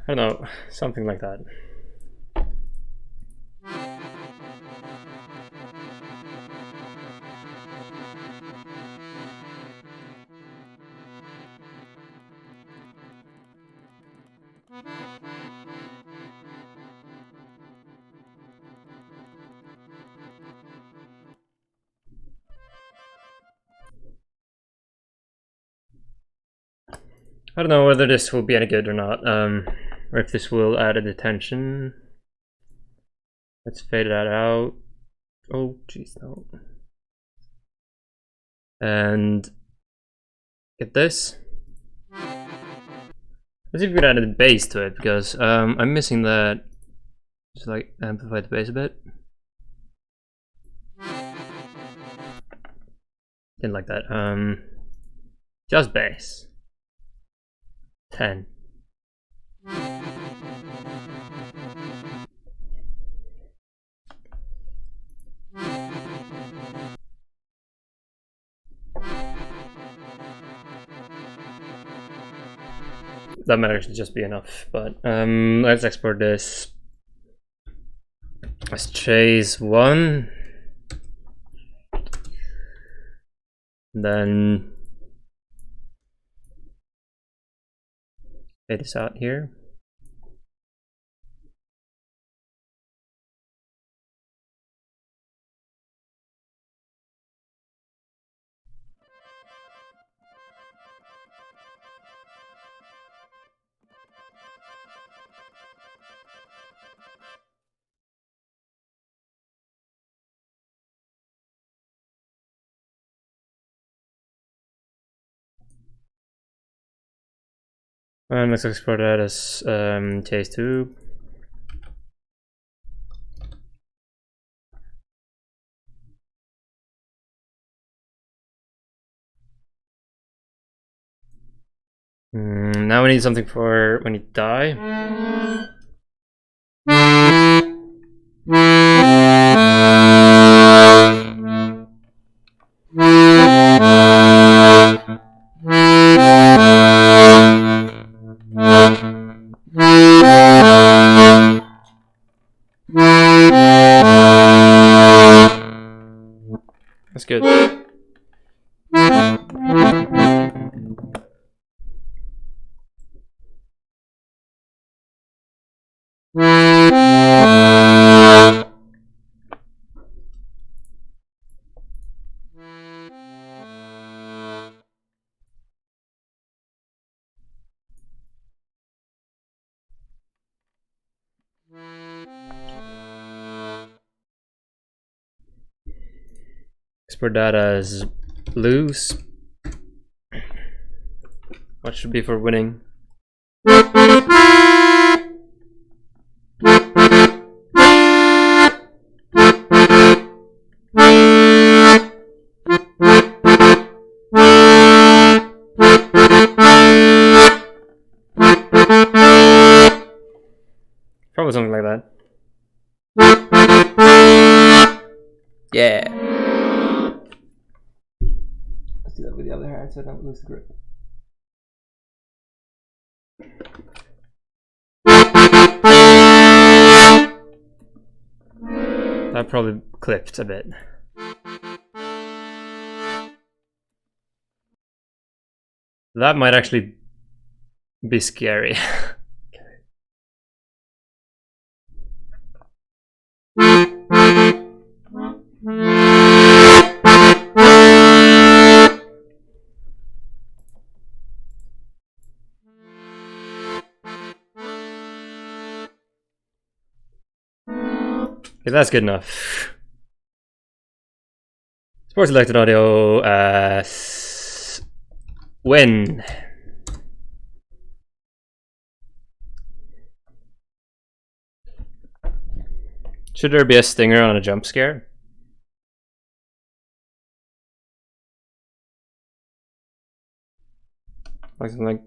I don't know, something like that. I don't know whether this will be any good or not, or if this will add a detention. Let's fade that out. Oh, jeez, no. And get this. Let's see if we can add a bass to it, because I'm missing that. Just like amplify the bass a bit. Didn't like that. Just bass. 10. That might actually just be enough, but let's export this. Let's chase 1. Then fade this out here. And let's export that as chase 2. Now we need something for when you die. That's good. Export that as lose. What should be for winning? Probably something like that. Yeah. Let's do that with the other hand so I don't lose the grip. That probably clipped a bit. That might actually be scary. Okay, that's good enough. Sports selected audio win. Should there be a stinger on a jump scare? Like something like.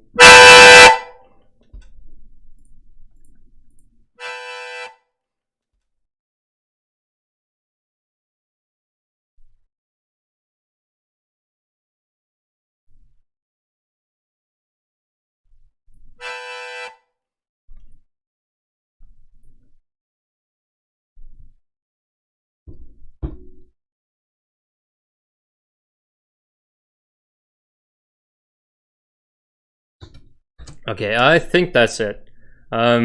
Okay, I think that's it. Not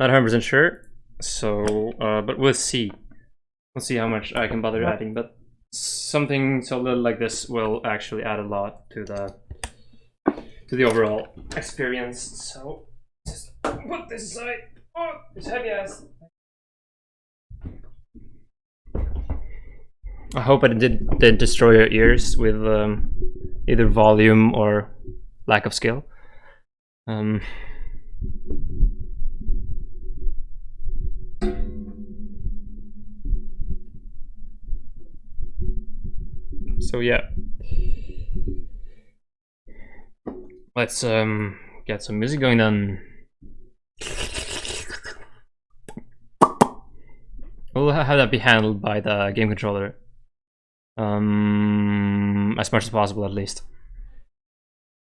100% sure. So, but we'll see. We'll see how much I can bother adding. But something so little like this will actually add a lot to the overall experience. So, just put this aside. Oh, it's heavy ass. I hope I didn't destroy your ears with either volume or lack of skill. So yeah, let's get some music going then. We'll have that be handled by the game controller, as much as possible at least.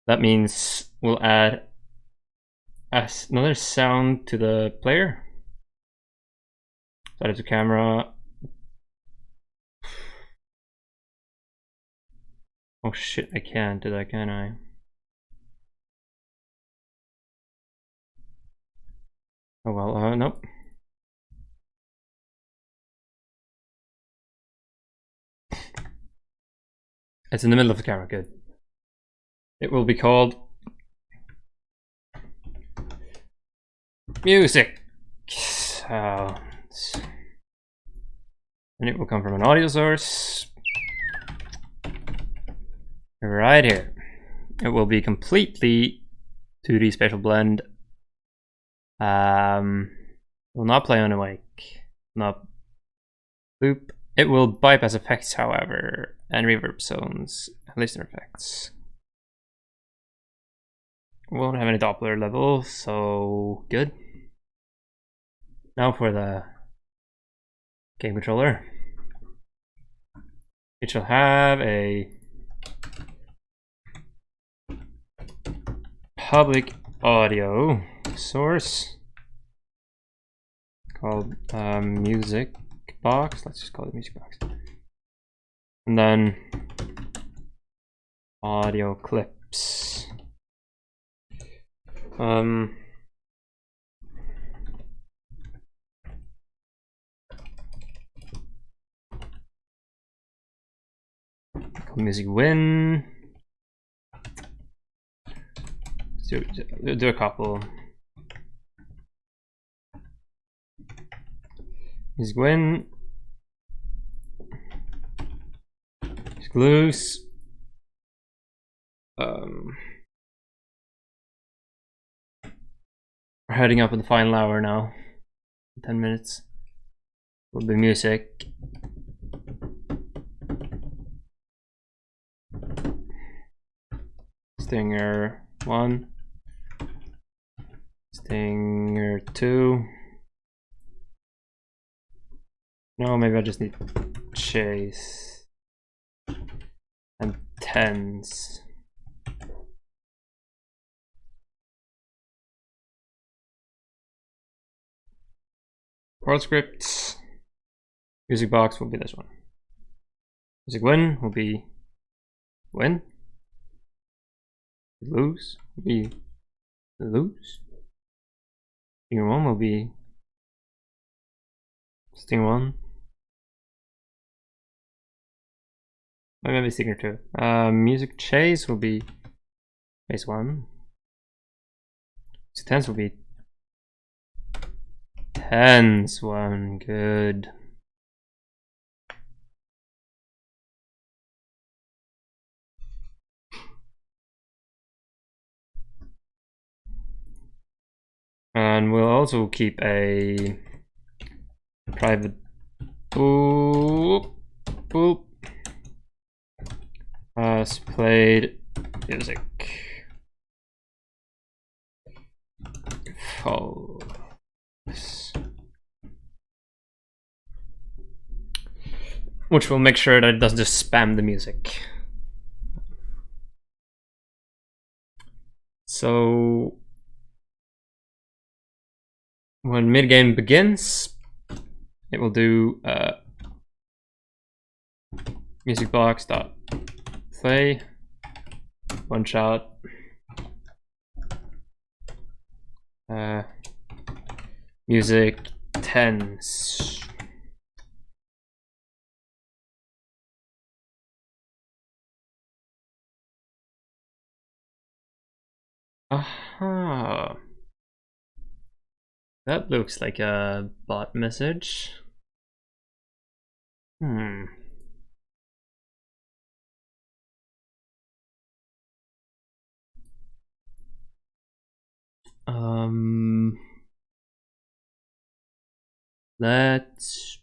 That means we'll add another sound to the player. Set it to camera. Oh shit, I can't do that, can I? Oh well, nope. It's in the middle of the camera, good. It will be called music. And it will come from an audio source right here. It will be completely 2D spatial blend. Will not play on a mic, not loop. It will bypass effects, however, and reverb zones, and listener effects. Won't have any Doppler level, so good. Now for the game controller. It shall have a public audio source called music box. Let's just call it music box. And then audio clips. Music win. Do a couple. Music win. Music loose. We're heading up in the final hour now. 10 minutes. Will be music. Stinger 1. Stinger 2. No, maybe I just need chase. And tens. World scripts. Music box will be this one. Music win will be win. Lose will be lose. Stinger 1 will be Stinger 1. Maybe Stinger 2. Music chase will be chase 1. Tens will be tens 1. Good. And we'll also keep a private boop boop has played music. False. Which will make sure that it doesn't just spam the music. So when mid-game begins, it will do music box dot play one shot music tens. Aha. That looks like a bot message. Let's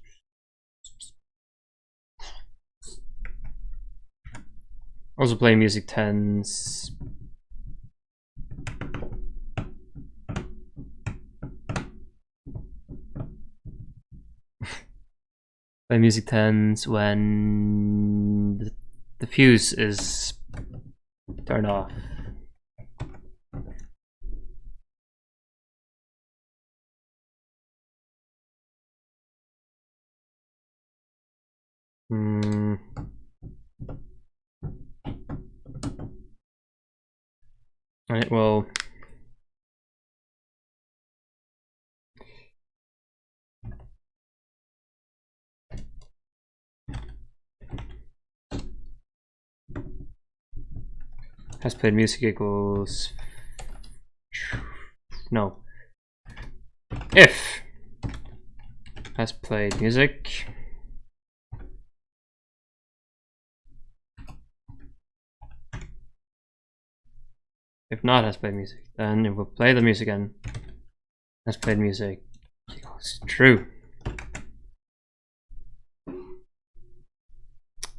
also play music tens. Play music tens when the fuse is turned off. And it will has played music equals no. If has played music if not has played music, then it will play the music and has played music equals true.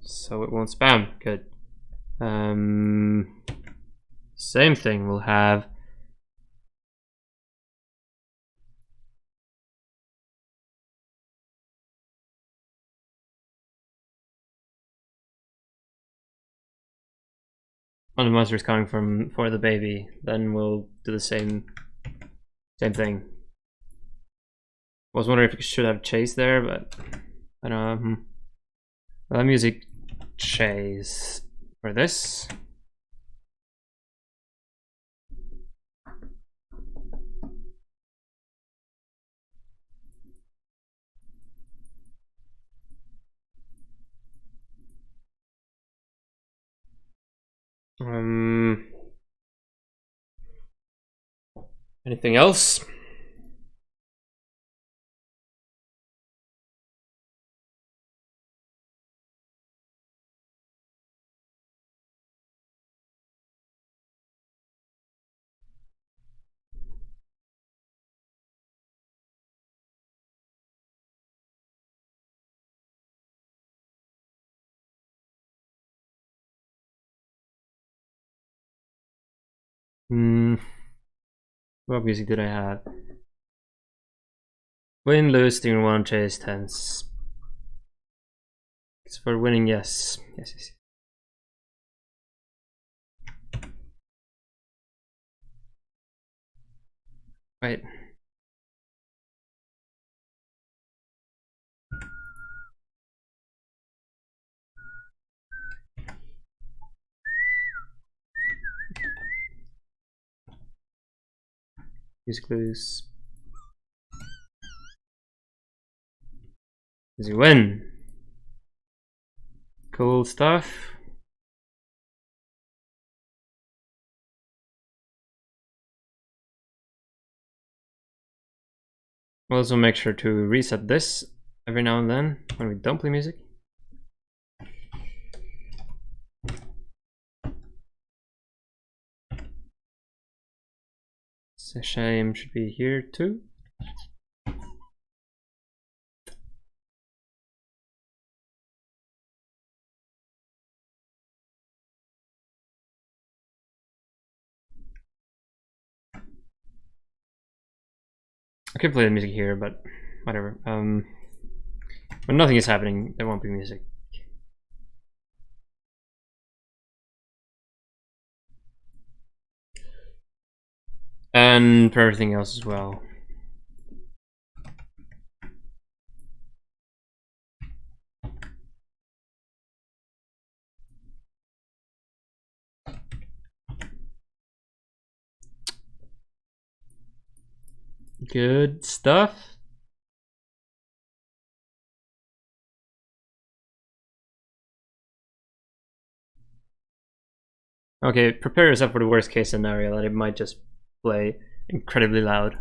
So it won't spam. Good. Same thing, we'll have when the monster is coming from for the baby, then we'll do the same thing. I was wondering if we should have chase there, but I don't know. Well, music chase for this. Anything else? What music did I have? Win, lose, stinger one, chase, tense. It's for winning, yes. Yes. Wait. Music lose. Does he win? Cool stuff. We'll also make sure to reset this every now and then when we don't play music. So shame should be here too. I could play the music here, but whatever. When nothing is happening, there won't be music. And for everything else as well. Good stuff. Okay, prepare yourself for the worst case scenario that it might just play incredibly loud.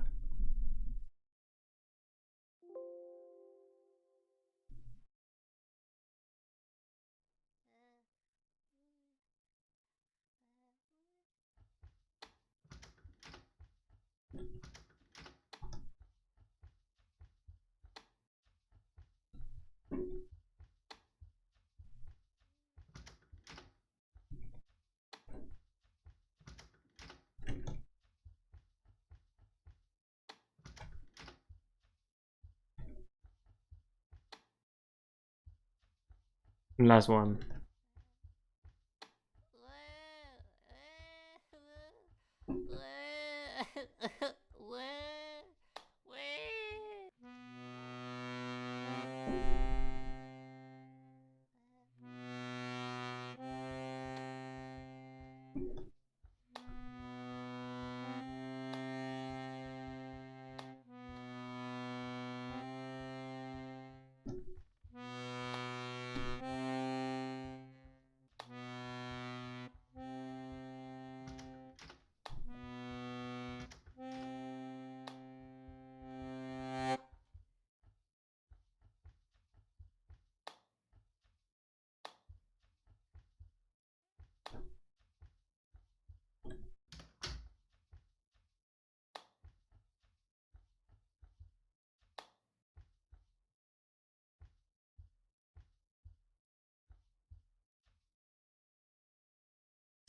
And last one.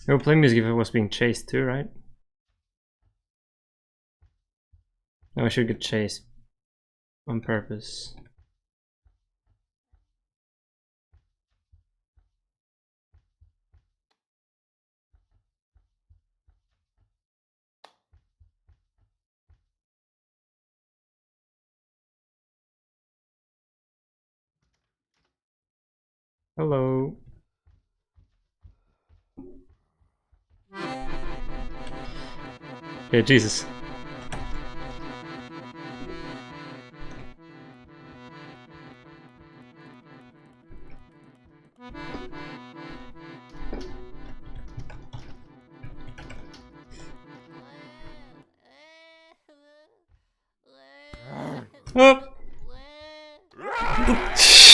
It would play music if it was being chased too, right? No, I should get chased on purpose. Hello. Okay, Jesus. Oh.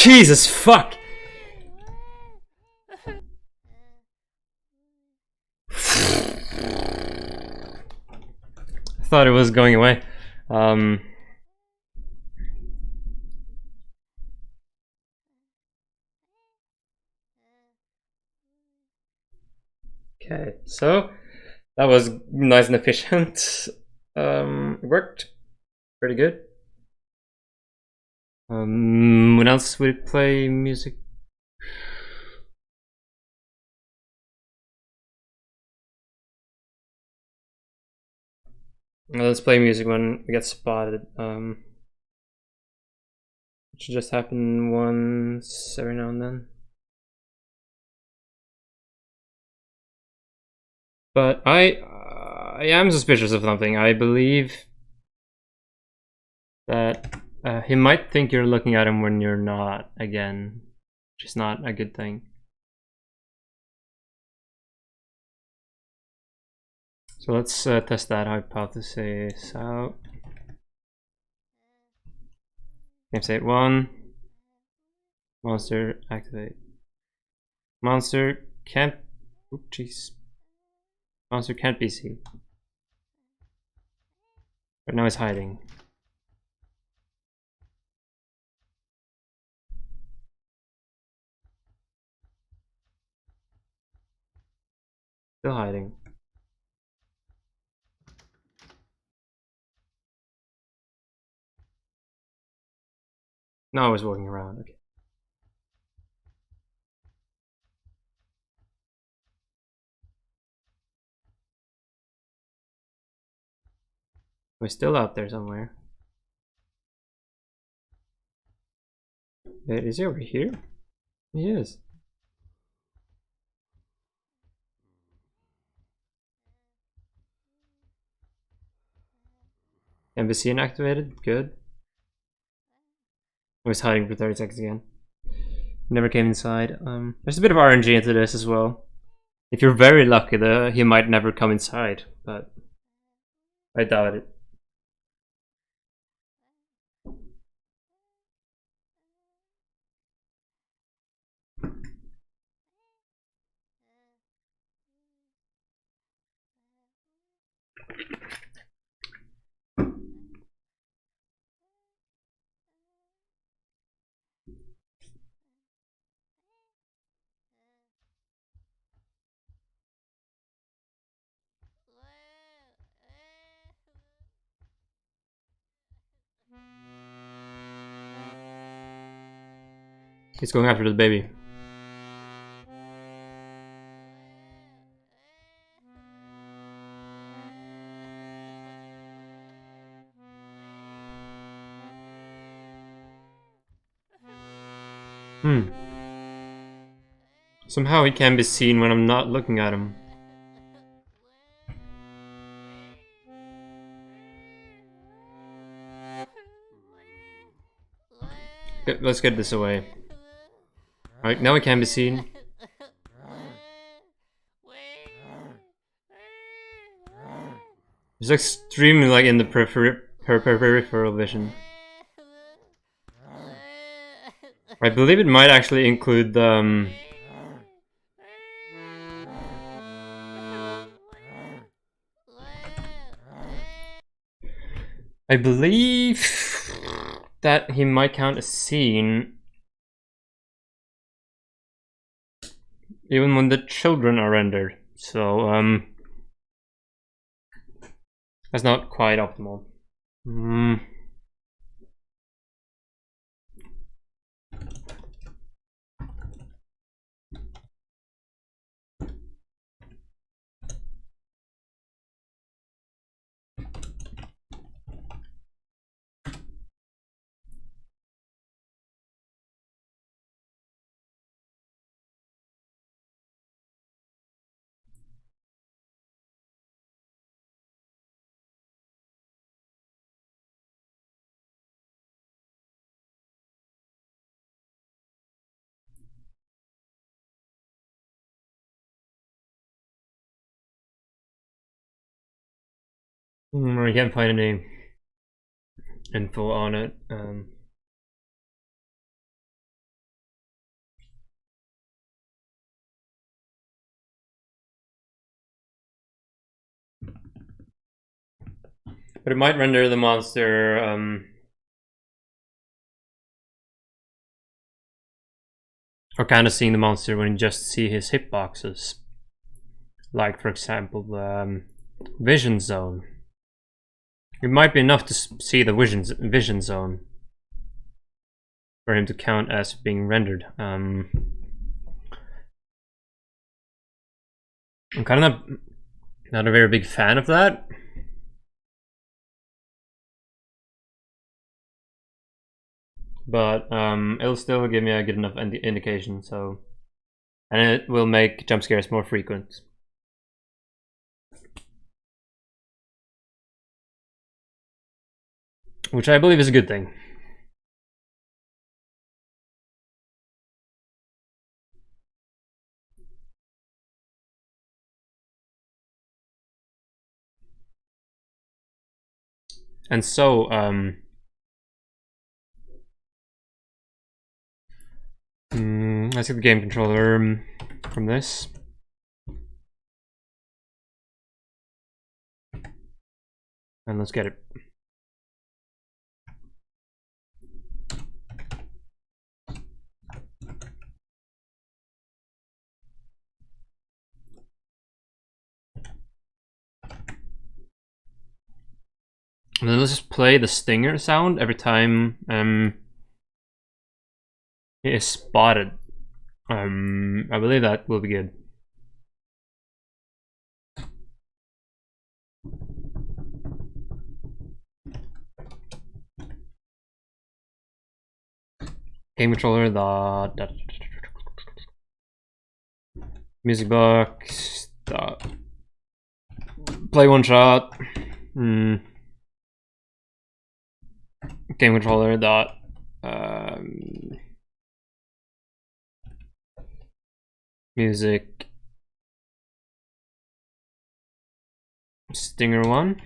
Jesus fuck. I thought it was going away. Okay, so that was nice and efficient. Worked pretty good. When else would it play music? Let's play music when we get spotted. It should just happen once every now and then. But I am suspicious of something. I believe that he might think you're looking at him when you're not again, which is not a good thing. So let's test that hypothesis out. Game state 1. Monster activate. Monster can't. Oop, jeez. Monster can't be seen. But now he's hiding. Still hiding. No, I was walking around. Okay. We're still out there somewhere. Wait, is he over here? He is. Embassy inactivated. Good. I was hiding for 30 seconds again. Never came inside. There's a bit of RNG into this as well. If you're very lucky, he might never come inside, but I doubt it. He's going after the baby. Somehow he can be seen when I'm not looking at him. Let's get this away. Alright, now he can be seen. It's extremely like in the peripheral vision. I believe it might actually include the I believe that he might count a scene even when the children are rendered. So that's not quite optimal. I can't find any info on it. But it might render the monster or kind of seeing the monster when you just see his hitboxes. Like, for example, the vision zone. It might be enough to see the vision zone for him to count as being rendered. I'm kind of not a very big fan of that. But it'll still give me a good enough indication, so... And it will make jump scares more frequent. Which I believe is a good thing. And so, let's get the game controller from this. And let's get it. And then let's just play the stinger sound every time He is spotted. I believe that will be good. Game controller, the music box, the play one shot. Game controller, the music stinger one.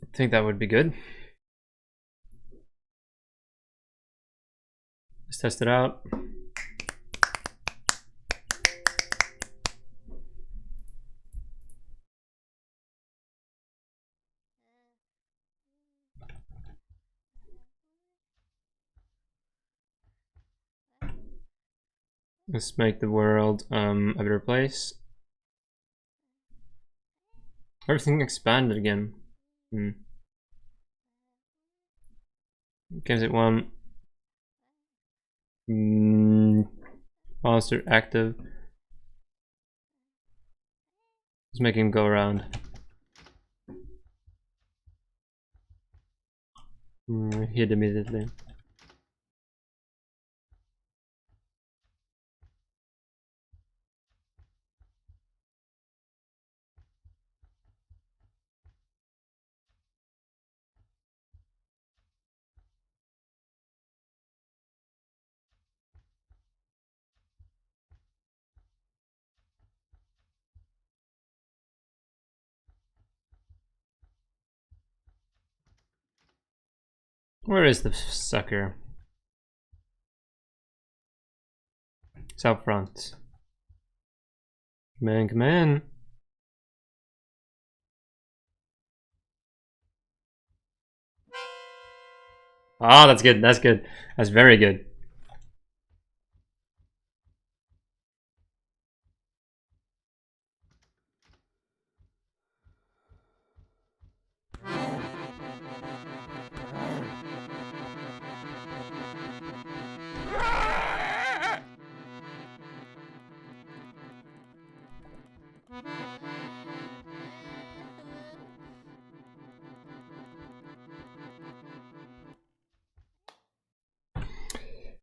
I think that would be good. Let's test it out. Let's make the world a better place. Everything expanded again. Gives it one. Monster active. Let's make him go around. Hit immediately. Where is the sucker? It's out front. Come in, come in. Ah, that's good, that's good. That's very good.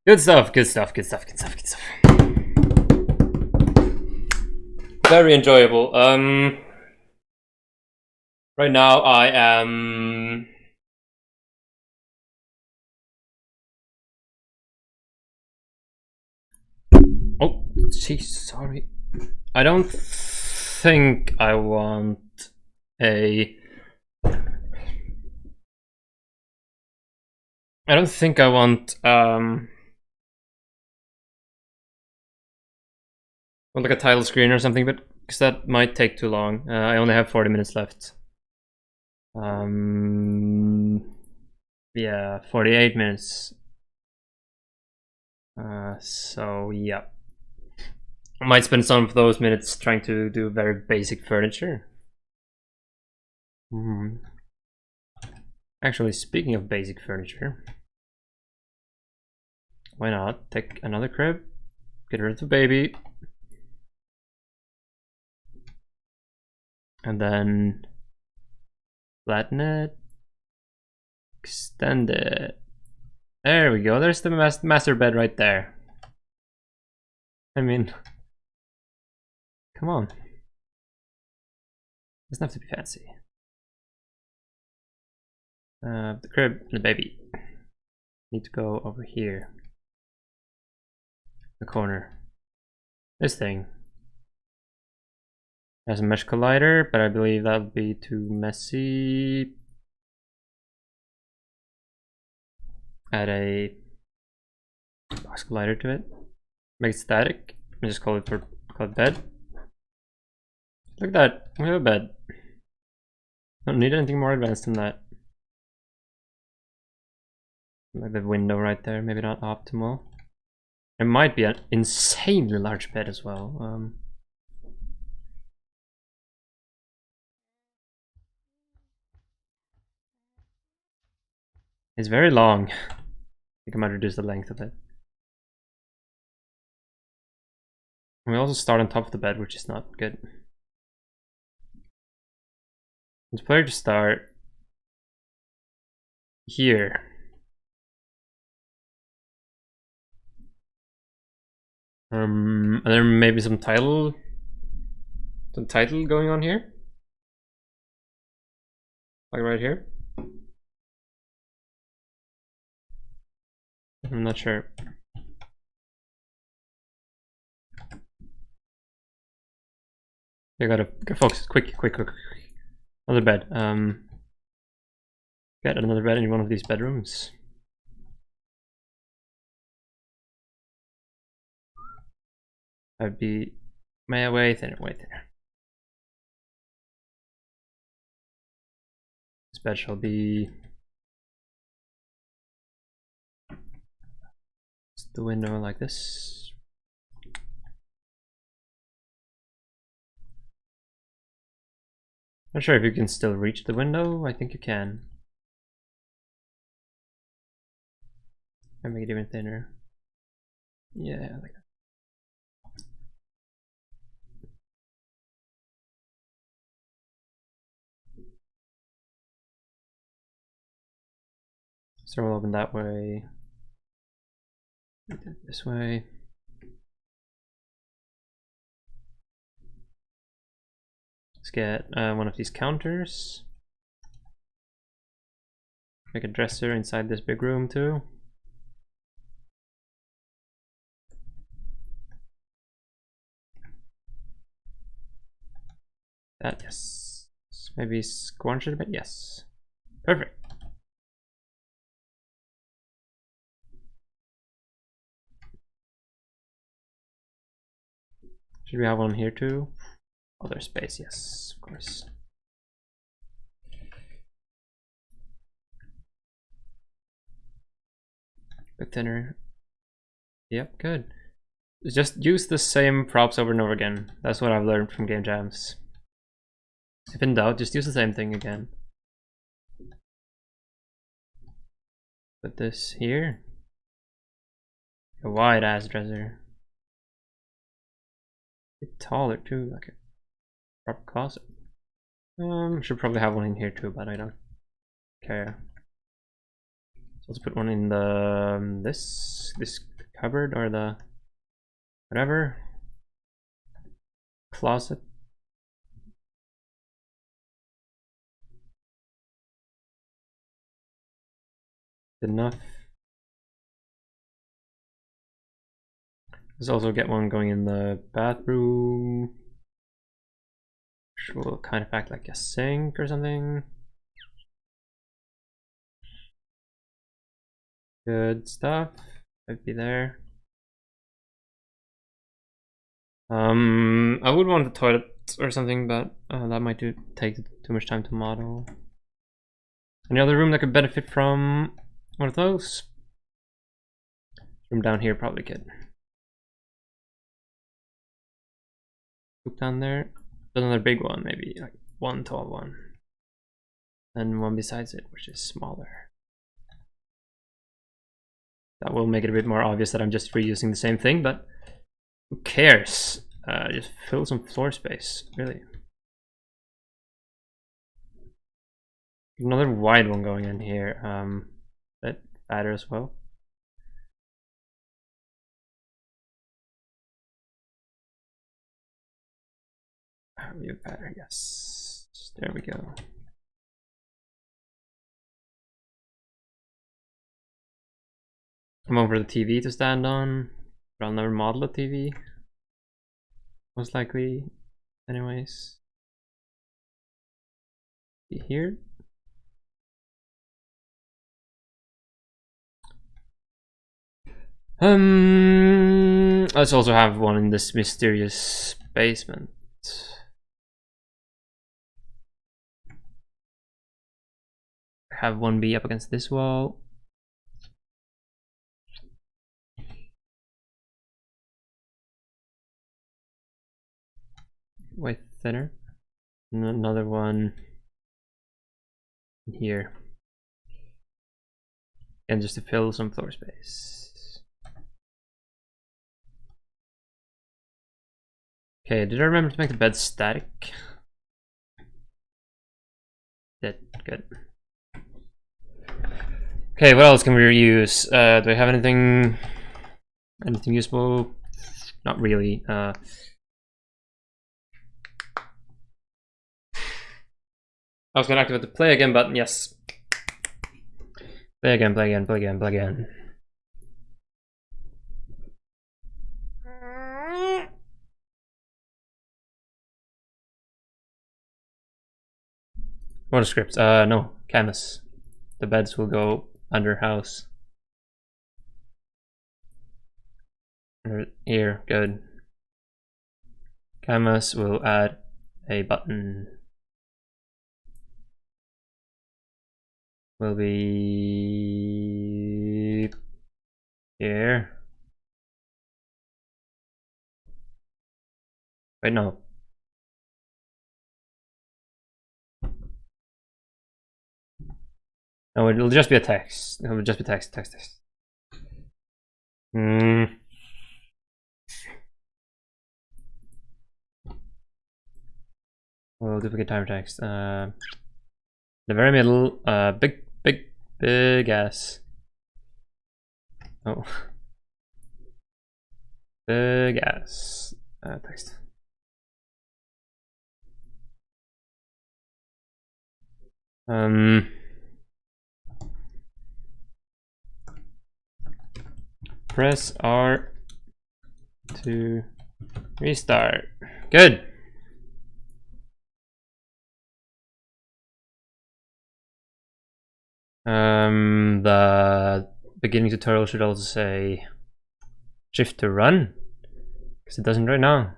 Good stuff, good stuff, good stuff, good stuff, good stuff. Very enjoyable. Right now I am oh jeez, sorry. I don't think I want a I don't think I want like a title screen or something, but because that might take too long. I only have 40 minutes left. Yeah, 48 minutes. So yeah, I might spend some of those minutes trying to do very basic furniture. Actually, speaking of basic furniture, why not take another crib, get rid of the baby, and then flatten it, extend it. There we go, there's the master bed right there. I mean, come on. Doesn't have to be fancy. The crib and the baby need to go over here. The corner. This thing. There's a mesh collider, but I believe that'll be too messy. Add a box collider to it. Make it static. And just call it bed. Look at that. We have a bed. Don't need anything more advanced than that. Like the window right there, maybe not optimal. There might be an insanely large bed as well. It's very long. I think I might reduce the length of it. And we also start on top of the bed, which is not good. It's better to start here. And there may be some title going on here, like right here. I'm not sure. You gotta focus. Quick. Another bed. Get another bed in one of these bedrooms. That'd be way thinner. This bed shall be the window like this. Not sure if you can still reach the window. I think you can. I make it even thinner. Yeah, like that. So we'll open that way. This way. Let's get one of these counters. Make a dresser inside this big room too. That, yes. Maybe squanch it a bit, yes. Perfect. Should we have one here too? Other space, yes, of course. A bit thinner. Yep, good. Just use the same props over and over again. That's what I've learned from game jams. If in doubt, just use the same thing again. Put this here. A wide ass dresser. A bit taller too, like a proper closet. Should probably have one in here too, but I don't care. So let's put one in the this cupboard or the whatever closet. Enough. Let's also get one going in the bathroom, which will kind of act like a sink or something. Good stuff. Might be there. I would want a toilet or something, but that might take too much time to model. Any other room that could benefit from one of those? Room down here probably could. Look down there. Another big one, maybe like one tall one, and one besides it, which is smaller. That will make it a bit more obvious that I'm just reusing the same thing, but who cares? Just fill some floor space, really. Another wide one going in here, bit fatter as well. Even fatter, yes. There we go. I'm over the TV to stand on, but I'll never model a TV. Most likely, anyways. Be here. Let's also have one in this mysterious basement. Have one be up against this wall. Way thinner. And another one here. and just to fill some floor space. Okay, did I remember to make the bed static? Did, good. Okay, what else can we reuse? Do I have anything useful? Not really. I was gonna activate the play again button, yes. Play again, play again, play again, play again. What are scripts? No, canvas. The beds will go under house. Here, good. Canvas will add a button. Will be here. Wait, no. No, it'll just be a text. It'll just be text. Well, duplicate timer text. The very middle, big ass. Oh. Big ass text. Press R to restart. Good. The beginning tutorial should also say shift to run, because it doesn't right now.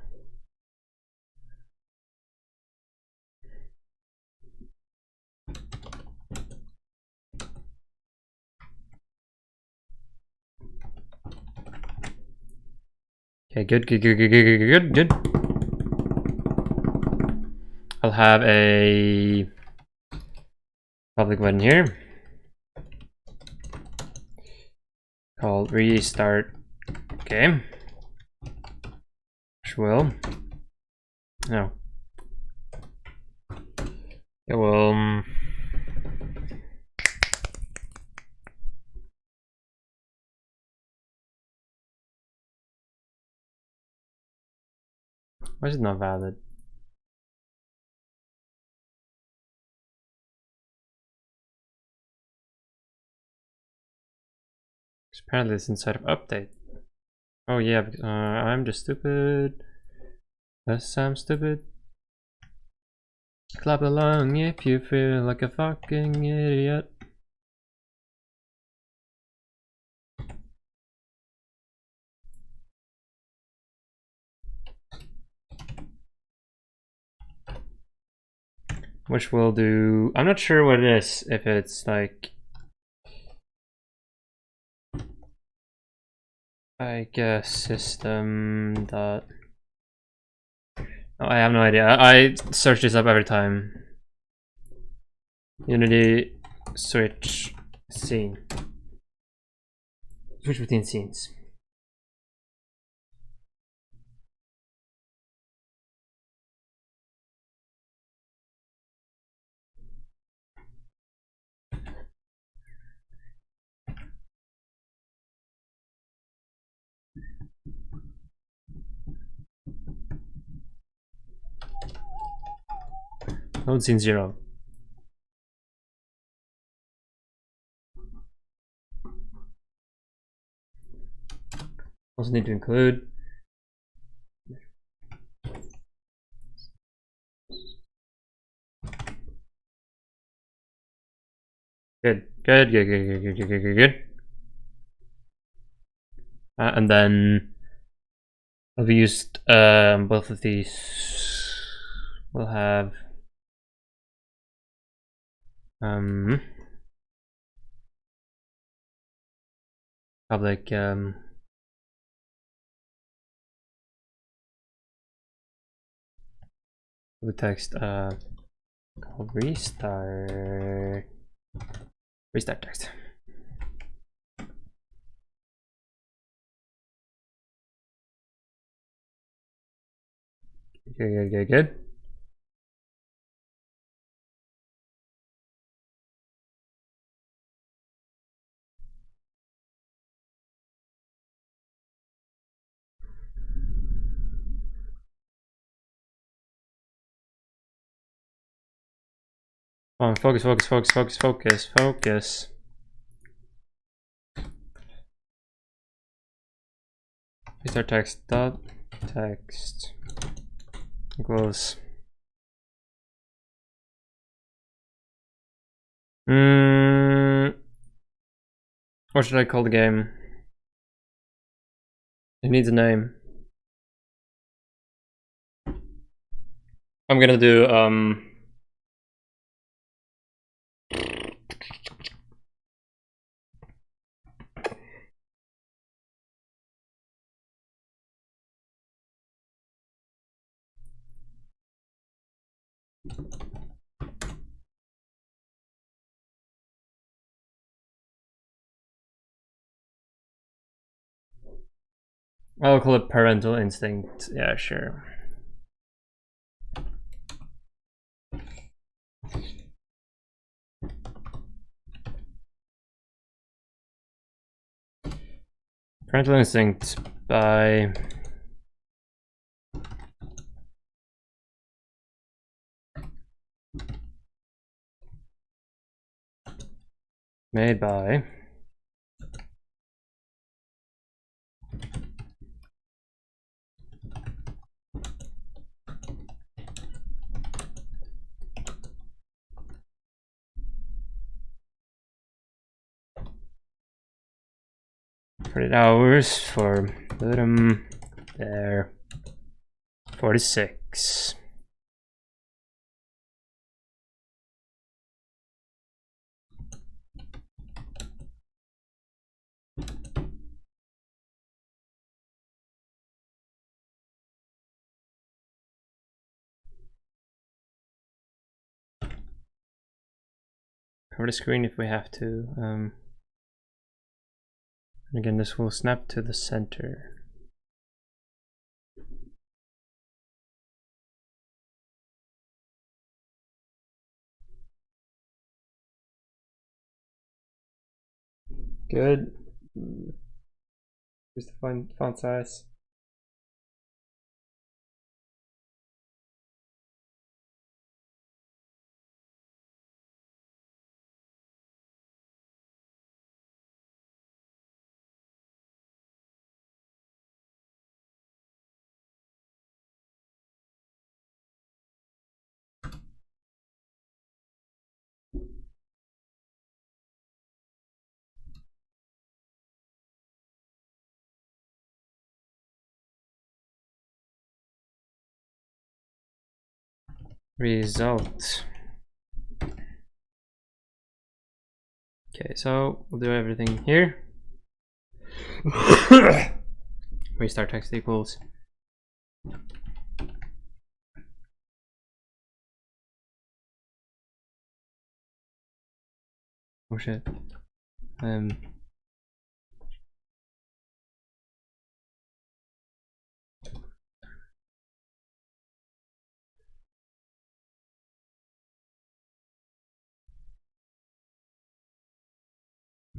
Okay, good. I'll have a public button here called restart game, which will it will why is it not valid? Apparently it's inside of update. Oh yeah, because, I'm just stupid. Yes, I'm stupid. Clap along if you feel like a fucking idiot. Which will do, I'm not sure what it is, if it's like, I guess system dot, oh, I have no idea. I search this up every time. Unity switch scene. Switch between scenes. Load scene 0. Also need to include good. And then I've used both of these. We'll have public with text called restart text. Good. Come on, focus. Restart text dot text equals. What should I call the game? It needs a name. I'm gonna do I'll call it parental instinct. Yeah, sure. Parental instinct by made by $48 hours for Ludum Dare 46. Cover the screen if we have to. And again, this will snap to the center. Good. Here's the font size. Result. Okay, so we'll do everything here. Restart text equals. Oh shit.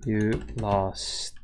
You lost.